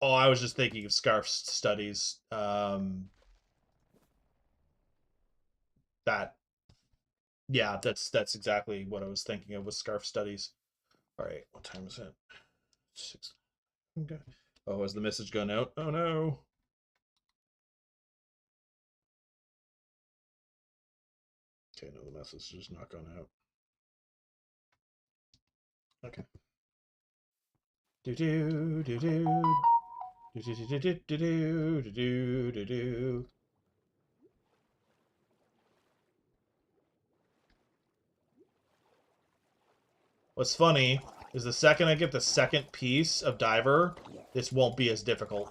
Oh, I was just thinking of scarf studies. That, yeah, that's exactly what I was thinking of with scarf studies. All right, what time is it? 6. Okay. Oh, has the message gone out? Oh no. Okay, no, the message has not gone out. Okay. Do do do do do do do do do do do do do. What's funny is the second I get the second piece of Diver, this won't be as difficult.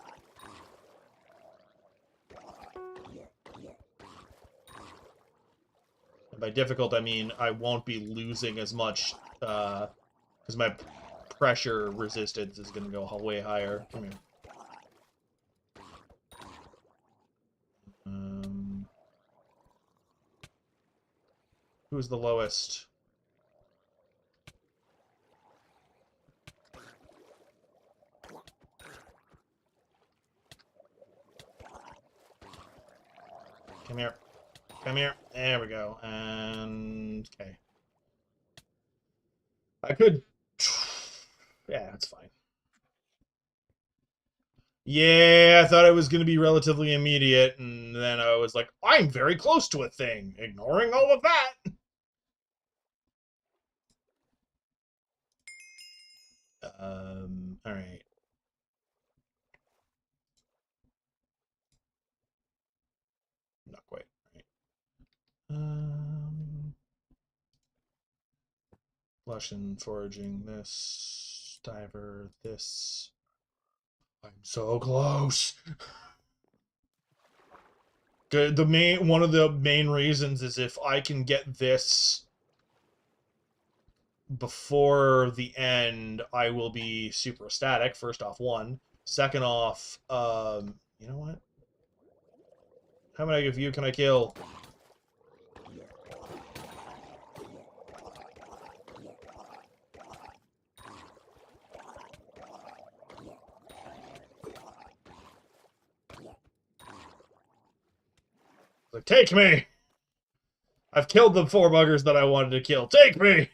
And by difficult, I mean I won't be losing as much, because my pressure resistance is going to go way higher. Come here. Who's the lowest? Come here. Come here. There we go. And okay. I could. Yeah, that's fine. Yeah, I thought it was going to be relatively immediate, and then I was like, I'm very close to a thing, ignoring all of that. All right. Not quite. All right. Flush and foraging this. Diver this. I'm so close. Good. One of the main reasons is if I can get this before the end, I will be super ecstatic. First off, one. Second off, you know what? How many of you can I kill? Like, take me! I've killed the 4 buggers that I wanted to kill. Take me!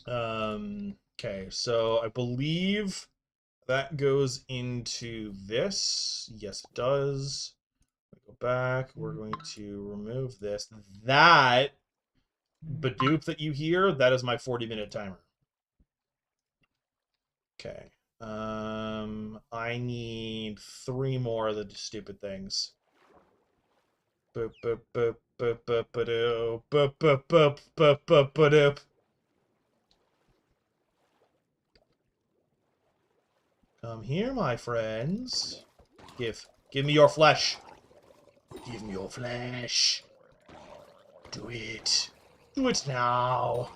Okay, so I believe that goes into this. Yes, it does. Go back. We're going to remove this. That Badoop that you hear, that is my 40-minute timer. Okay. I need 3 more of the stupid things. Boop, boop, boop, boop, boop, boop, boop, boop, boop, boop, boop, boop. Come here, my friends. Give me your flesh. Give me your flesh. Do it. Do it now.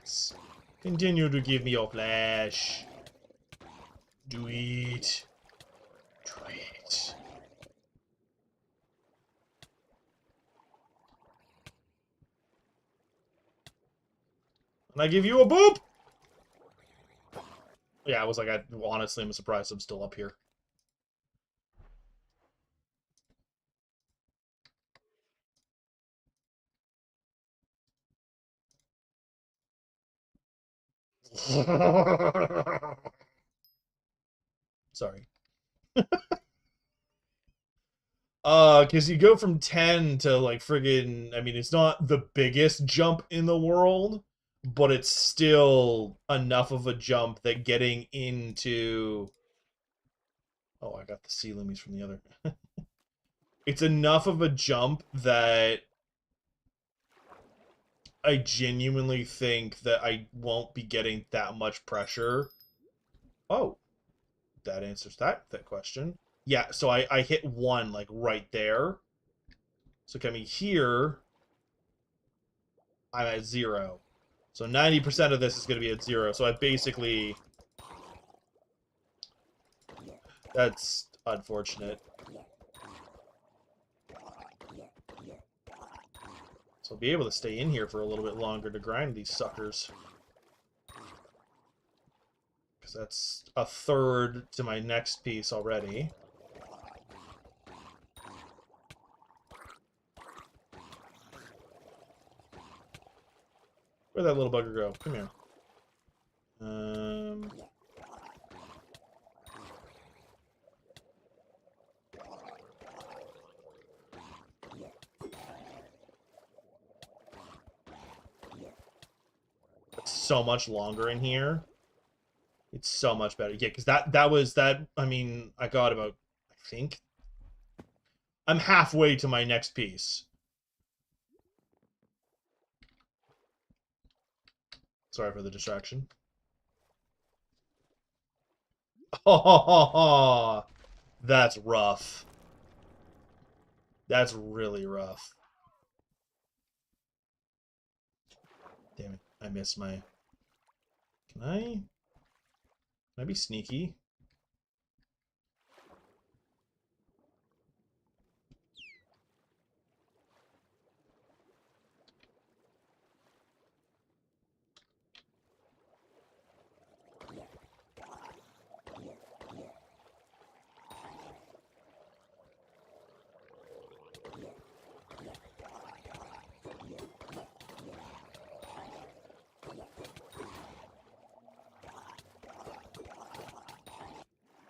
Yes. Continue to give me your flesh. Do it. Do it. And I give you a boop! Yeah, I was like, honestly, I'm surprised I'm still up here. Sorry. Because you go from 10 to like friggin', I mean, it's not the biggest jump in the world, but it's still enough of a jump that getting into... Oh, I got the sea loomies from the other. It's enough of a jump that I genuinely think that I won't be getting that much pressure. Oh, that answers that question. Yeah, so I hit 1 like right there. So coming here, I'm at 0. So 90% of this is going to be at 0. So I basically... That's unfortunate. So I'll be able to stay in here for a little bit longer to grind these suckers. Because that's a third to my next piece already. Where'd that little bugger go? Come here. It's so much longer in here. It's so much better. Yeah, because that was that. I mean, I got about, I think, I'm halfway to my next piece. Sorry for the distraction. Oh, that's rough. That's really rough. Damn it. I missed my... Can I be sneaky?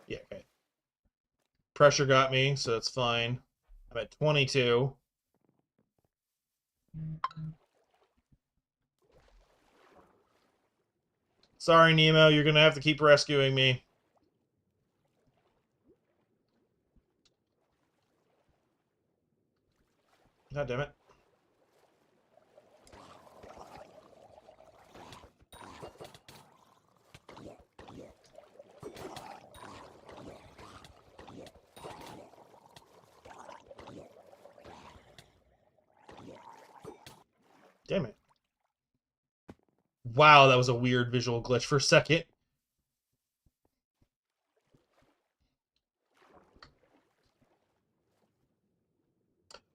Yeah, okay. Pressure got me, so it's fine. I'm at 22. Sorry, Nemo, you're gonna have to keep rescuing me. God damn it. Damn it. Wow, that was a weird visual glitch for a second.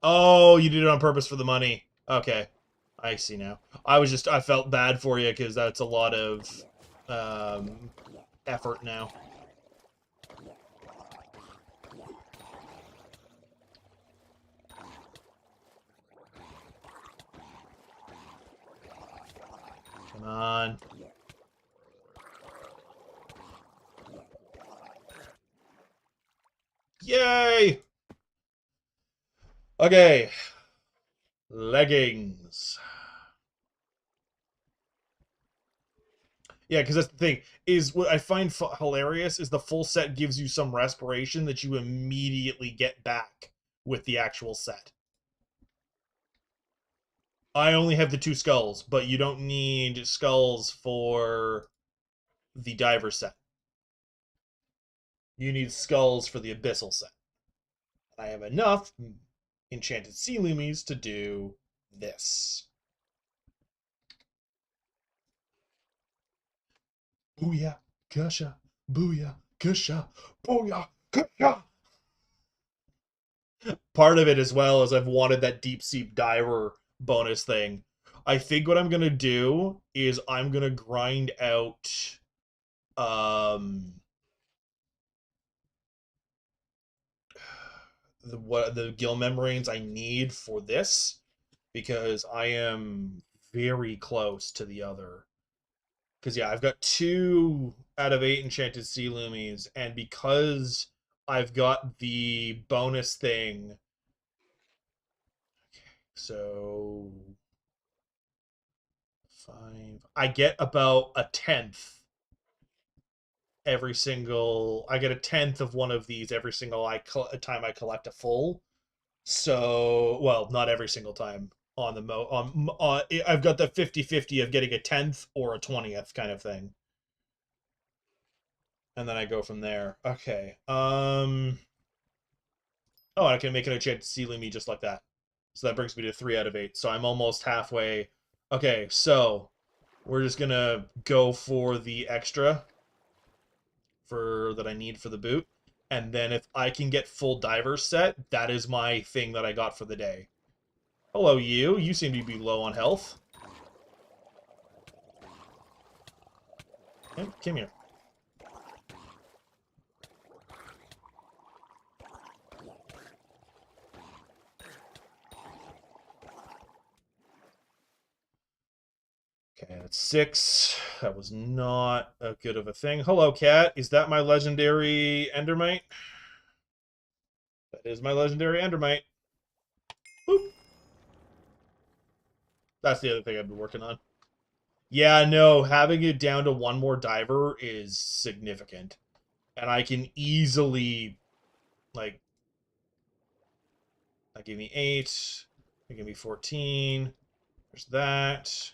Oh, you did it on purpose for the money. Okay. I see now. I felt bad for you because that's a lot of effort now. Come on. Yay! Okay. Leggings. Yeah, because that's the thing. Is what I find hilarious is the full set gives you some respiration that you immediately get back with the actual set. I only have the 2 skulls, but you don't need skulls for the diver set. You need skulls for the abyssal set. I have enough enchanted sea loomies to do this. Booyah, gusha, booyah, gusha, booyah, gusha. Part of it as well is I've wanted that deep sea diver bonus thing. I think what I'm gonna do is I'm gonna grind out the gill membranes I need for this, because I am very close to the other Because, yeah, I've got 2 out of 8 enchanted sea loomies, and because I've got the bonus thing, so 5, I get about a 10th every single, I get a 10th of one of these every single time I collect a full. So, well, not every single time on the I've got the 50-50 of getting a 10th or a 20th kind of thing. And then I go from there. Okay. Oh, I can make it a chance to see me just like that. So that brings me to 3 out of 8. So I'm almost halfway. Okay, so we're just gonna go for the extra for that I need for the boot. And then if I can get full diver set, that is my thing that I got for the day. Hello, you. You seem to be low on health. Hey, come here. Okay, that's 6. That was not a good of a thing. Hello, cat. Is that my legendary Endermite? That is my legendary Endermite. Boop. That's the other thing I've been working on. Yeah, no, having it down to 1 more diver is significant. And I can easily, like, that gave me 8. That gave me 14. There's that.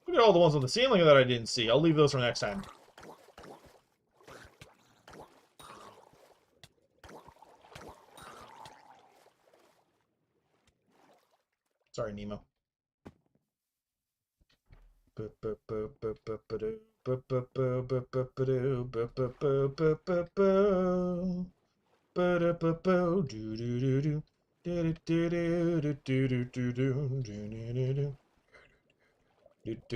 Look at all the ones on the ceiling that I didn't see. I'll leave those for next time. Sorry, Nemo. Mr.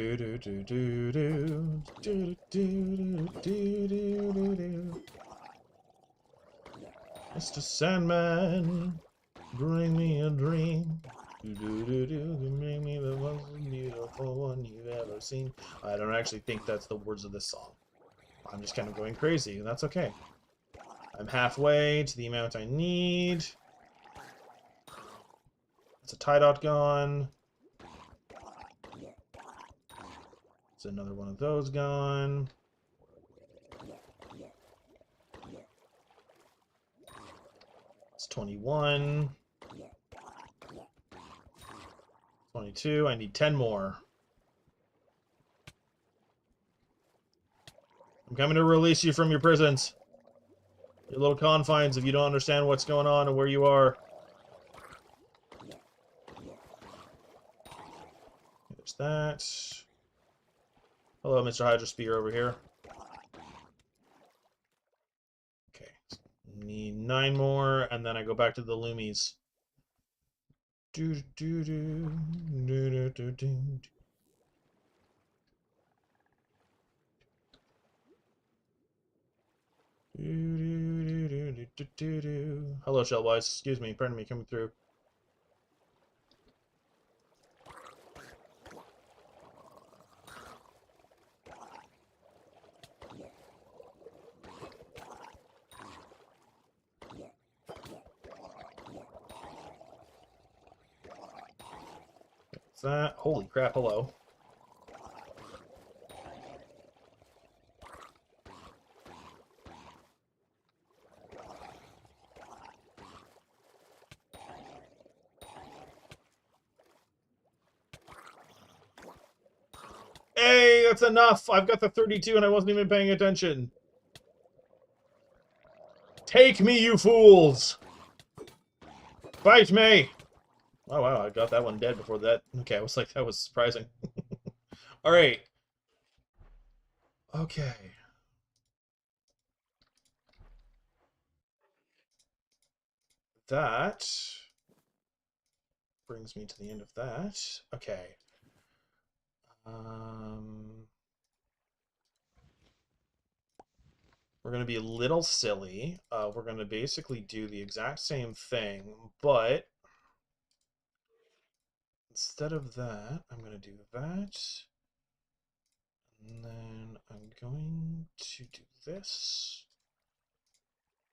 Sandman, bring me a dream. Bring me the most beautiful one you've ever seen. I don't actually think that's the words of this song. I'm just kind of going crazy, and that's okay. I'm halfway to the amount I need. It's a tie dot gone. It's another one of those gone. It's 21. 22. I need 10 more. I'm coming to release you from your prisons. Your little confines if you don't understand what's going on and where you are. There's that. Hello, Mr. Hydrospear over here. Okay. Need 9 more, and then I go back to the Loomies. Hello, Shellwise. Excuse me. Pardon me. Coming through. What's that? Holy crap, hello. Hey, that's enough! I've got the 32 and I wasn't even paying attention. Take me, you fools! Fight me! Oh, wow, I got that one dead before that. Okay, I was like, that was surprising. Alright. Okay. That brings me to the end of that. Okay. We're going to be a little silly. We're going to basically do the exact same thing, but instead of that, I'm going to do that. And then I'm going to do this.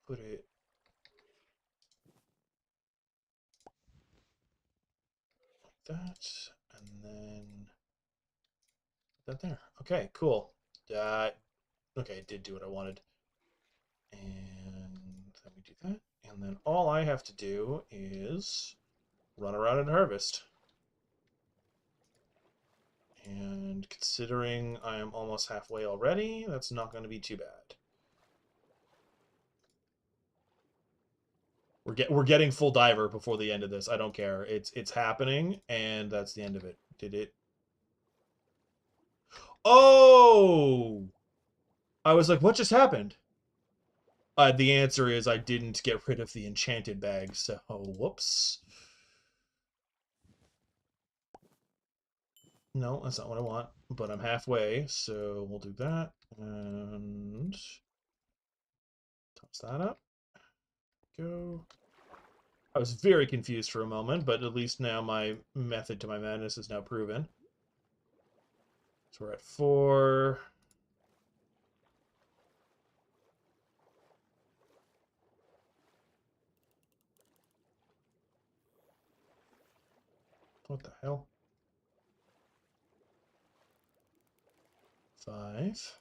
Put it like that. And then put that there. Okay, cool. Okay, it did do what I wanted. And then we do that. And then all I have to do is run around and harvest. And considering I am almost halfway already, that's not going to be too bad. We're getting full diver before the end of this. I don't care. It's happening, and that's the end of it. Did it? Oh! I was like, what just happened? The answer is I didn't get rid of the enchanted bag, so whoops. No, that's not what I want, but I'm halfway, so we'll do that, and toss that up. Go. I was very confused for a moment, but at least now my method to my madness is now proven. So we're at 4. What the hell? 5.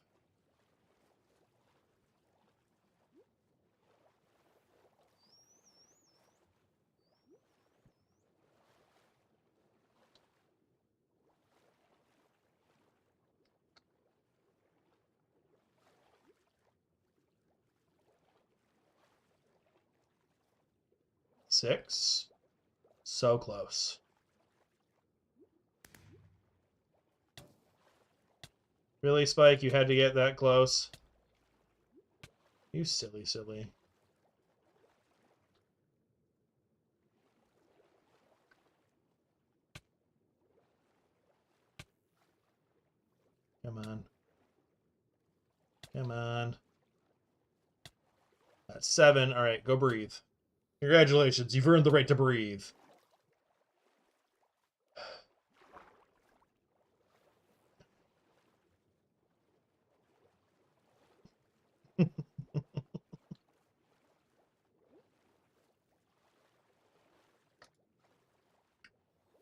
6. So close. Really, Spike? You had to get that close? You silly, silly. Come on. Come on. That's 7. All right, go breathe. Congratulations, you've earned the right to breathe.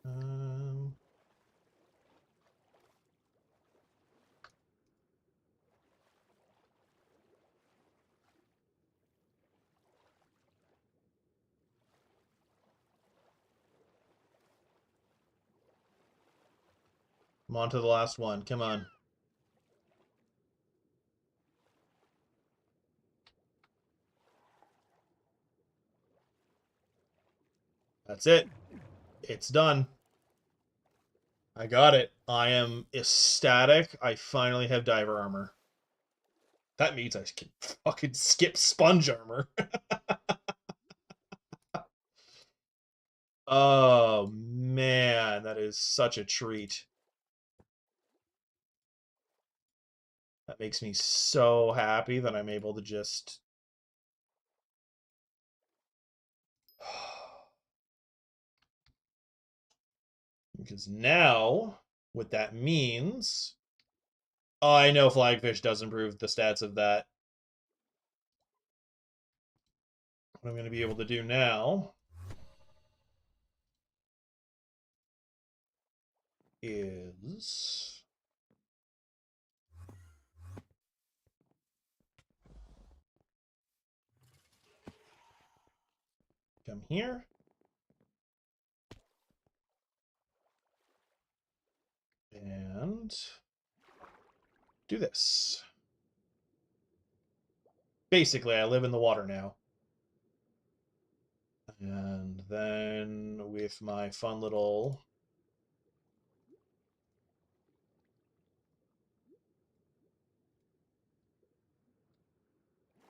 um, I'm on to the last one. Come on. That's it. It's done. I got it. I am ecstatic. I finally have diver armor. That means I can fucking skip sponge armor. Oh, man. That is such a treat. That makes me so happy that I'm able to just... Because now, what that means... Oh, I know Flagfish does improve the stats of that. What I'm going to be able to do now is... come here. And do this. Basically, I live in the water now. And then with my fun little...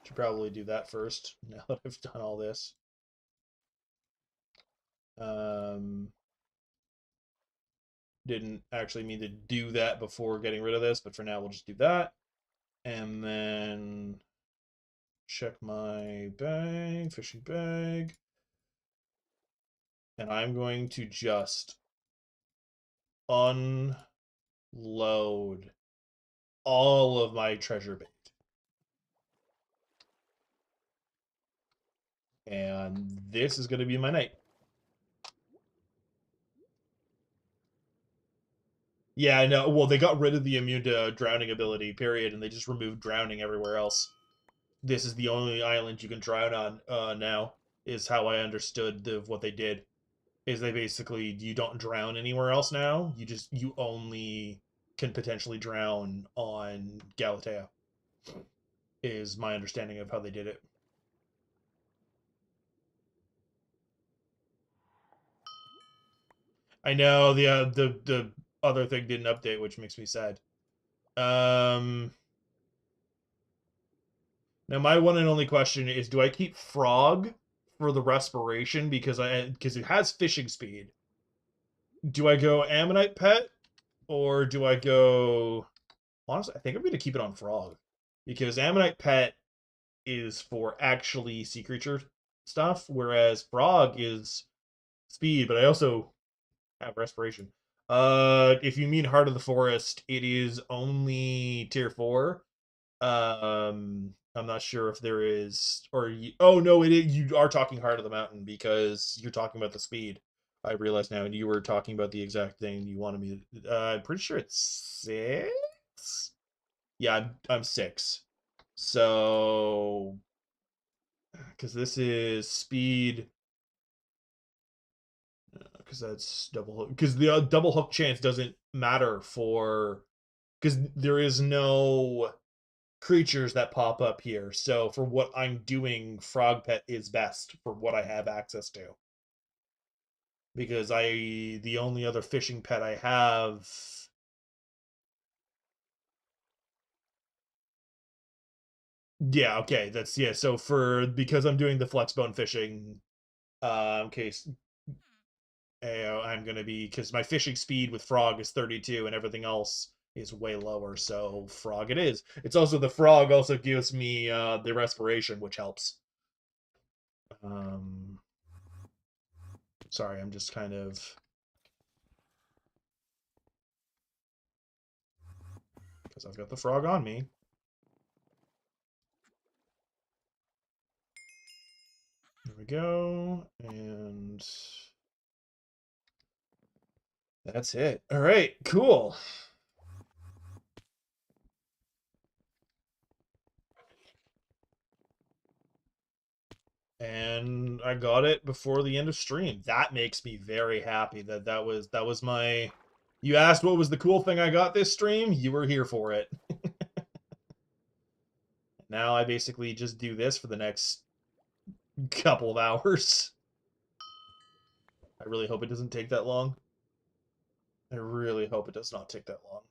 should probably do that first, now that I've done all this. Didn't actually mean to do that before getting rid of this, but for now we'll just do that. And then check my bag, fishing bag. And I'm going to just unload all of my treasure bait. And this is going to be my night. Yeah, I know. Well, they got rid of the immune to drowning ability, period, and they just removed drowning everywhere else. This is the only island you can drown on now, is how I understood what they did. Is they basically, you don't drown anywhere else now. You only can potentially drown on Galatea, is my understanding of how they did it. I know the other thing didn't update, which makes me sad. Now my one and only question is, do I keep Frog for the respiration because it has fishing speed? Do I go Ammonite Pet or do I go? Honestly, I think I'm going to keep it on Frog because Ammonite Pet is for actually sea creature stuff, whereas Frog is speed, but I also have respiration. If you mean Heart of the Forest, it is only tier 4. I'm not sure if there is, oh no, you are talking Heart of the Mountain because you're talking about the speed. I realize now, and you were talking about the exact thing you wanted me to. I'm pretty sure it's 6. Yeah, I'm 6. So, because this is speed, because that's double hook. Because the double hook chance doesn't matter because there is no creatures that pop up here. So for what I'm doing, Frog Pet is best for what I have access to. Because the only other fishing pet I have. Yeah, okay, yeah. So because I'm doing the flex bone fishing, case, I'm gonna be, because my fishing speed with Frog is 32 and everything else is way lower. So Frog it is. It's also the Frog also gives me the respiration, which helps. Sorry, I'm just kind of, because I've got the Frog on me. There we go, and that's it. All right, cool. And I got it before the end of stream. That makes me very happy. That was my. You asked what was the cool thing I got this stream. You were here for it. Now I basically just do this for the next couple of hours. I really hope it doesn't take that long. I really hope it does not take that long.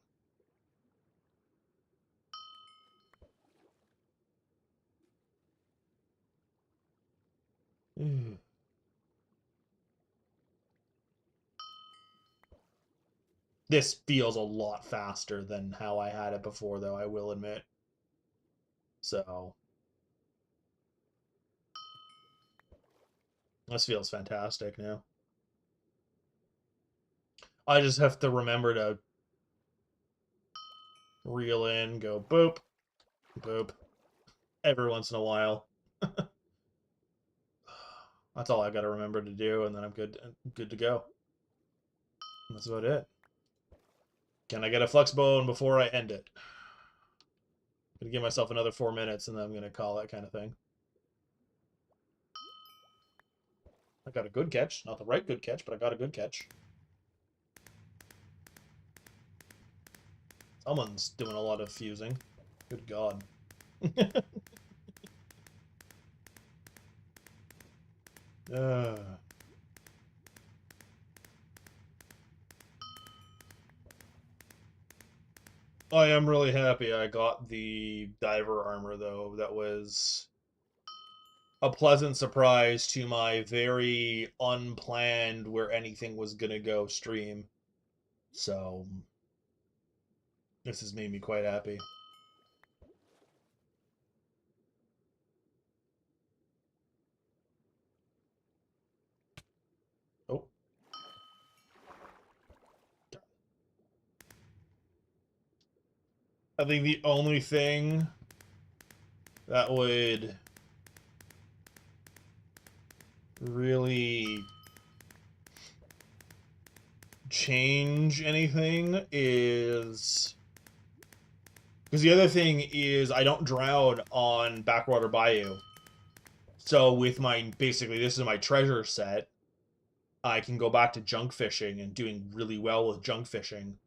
This feels a lot faster than how I had it before, though, I will admit. So, this feels fantastic now. I just have to remember to reel in, go boop, boop, every once in a while. That's all I got to remember to do, and then I'm good to go. That's about it. Can I get a flex bone before I end it? I'm gonna give myself another 4 minutes, and then I'm gonna call that kind of thing. I got a good catch, not the right good catch, but I got a good catch. Someone's doing a lot of fusing. Good God. I am really happy I got the diver armor, though. That was a pleasant surprise to my very unplanned where anything was gonna go stream. So this has made me quite happy. I think the only thing that would really change anything is... Because the other thing is I don't drown on Backwater Bayou. So with my... Basically, this is my treasure set. I can go back to junk fishing and doing really well with junk fishing.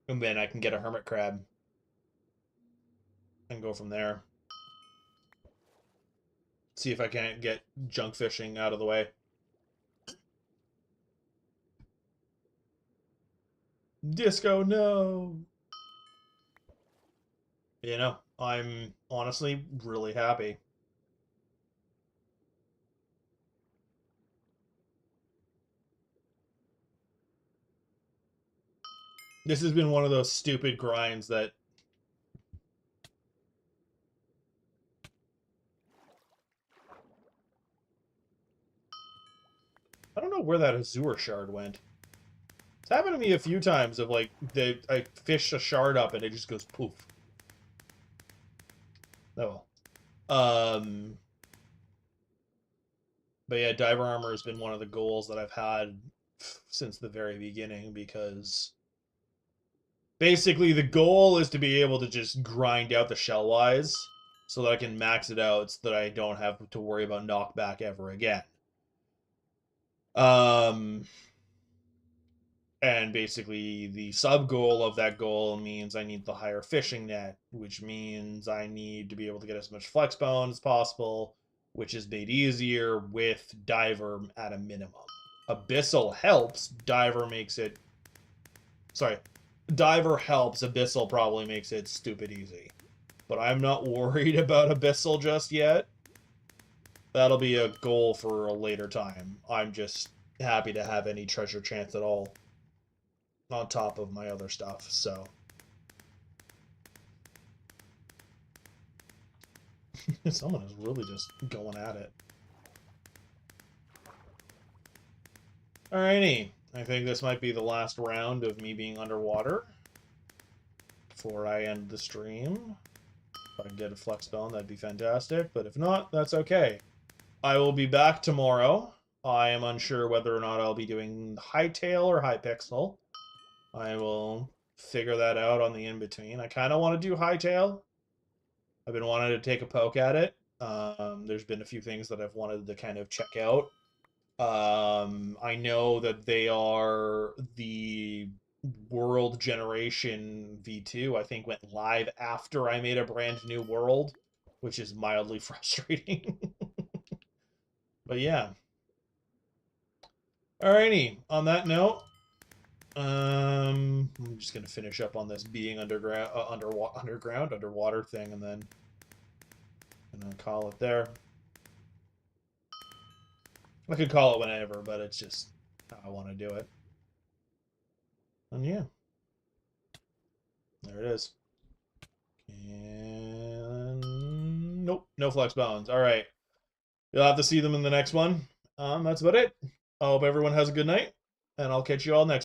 And then I can get a hermit crab. And go from there. See if I can't get junk fishing out of the way. Disco, no! You know, I'm honestly really happy. This has been one of those stupid grinds that... I don't know where that Azure shard went. It's happened to me a few times of, like, I fish a shard up and it just goes poof. Oh well. But yeah, diver armor has been one of the goals that I've had since the very beginning, because basically the goal is to be able to just grind out the shell-wise so that I can max it out so that I don't have to worry about knockback ever again. And basically the sub-goal of that goal means I need the higher fishing net, which means I need to be able to get as much flex bone as possible, which is made easier with diver at a minimum. Abyssal helps, diver makes it... Sorry, diver helps, abyssal probably makes it stupid easy. But I'm not worried about abyssal just yet. That'll be a goal for a later time. I'm just happy to have any treasure chance at all on top of my other stuff, so. Someone is really just going at it. Alrighty, I think this might be the last round of me being underwater before I end the stream. If I can get a flex bone, that'd be fantastic, but if not, that's okay. I will be back tomorrow. I am unsure whether or not I'll be doing Hytail or Hypixel. I will figure that out on the in-between. I kind of want to do Hytail. I've been wanting to take a poke at it. There's been a few things that I've wanted to kind of check out. I know that they are the World Generation V2, I think went live after I made a brand new world, which is mildly frustrating. But yeah. Alrighty, on that note, I'm just gonna finish up on this being underwater thing, and then call it there. I could call it whenever, but it's just how I want to do it. And yeah, there it is. And nope, no flex bones. All right, you'll have to see them in the next one. That's about it. I hope everyone has a good night, and I'll catch you all next.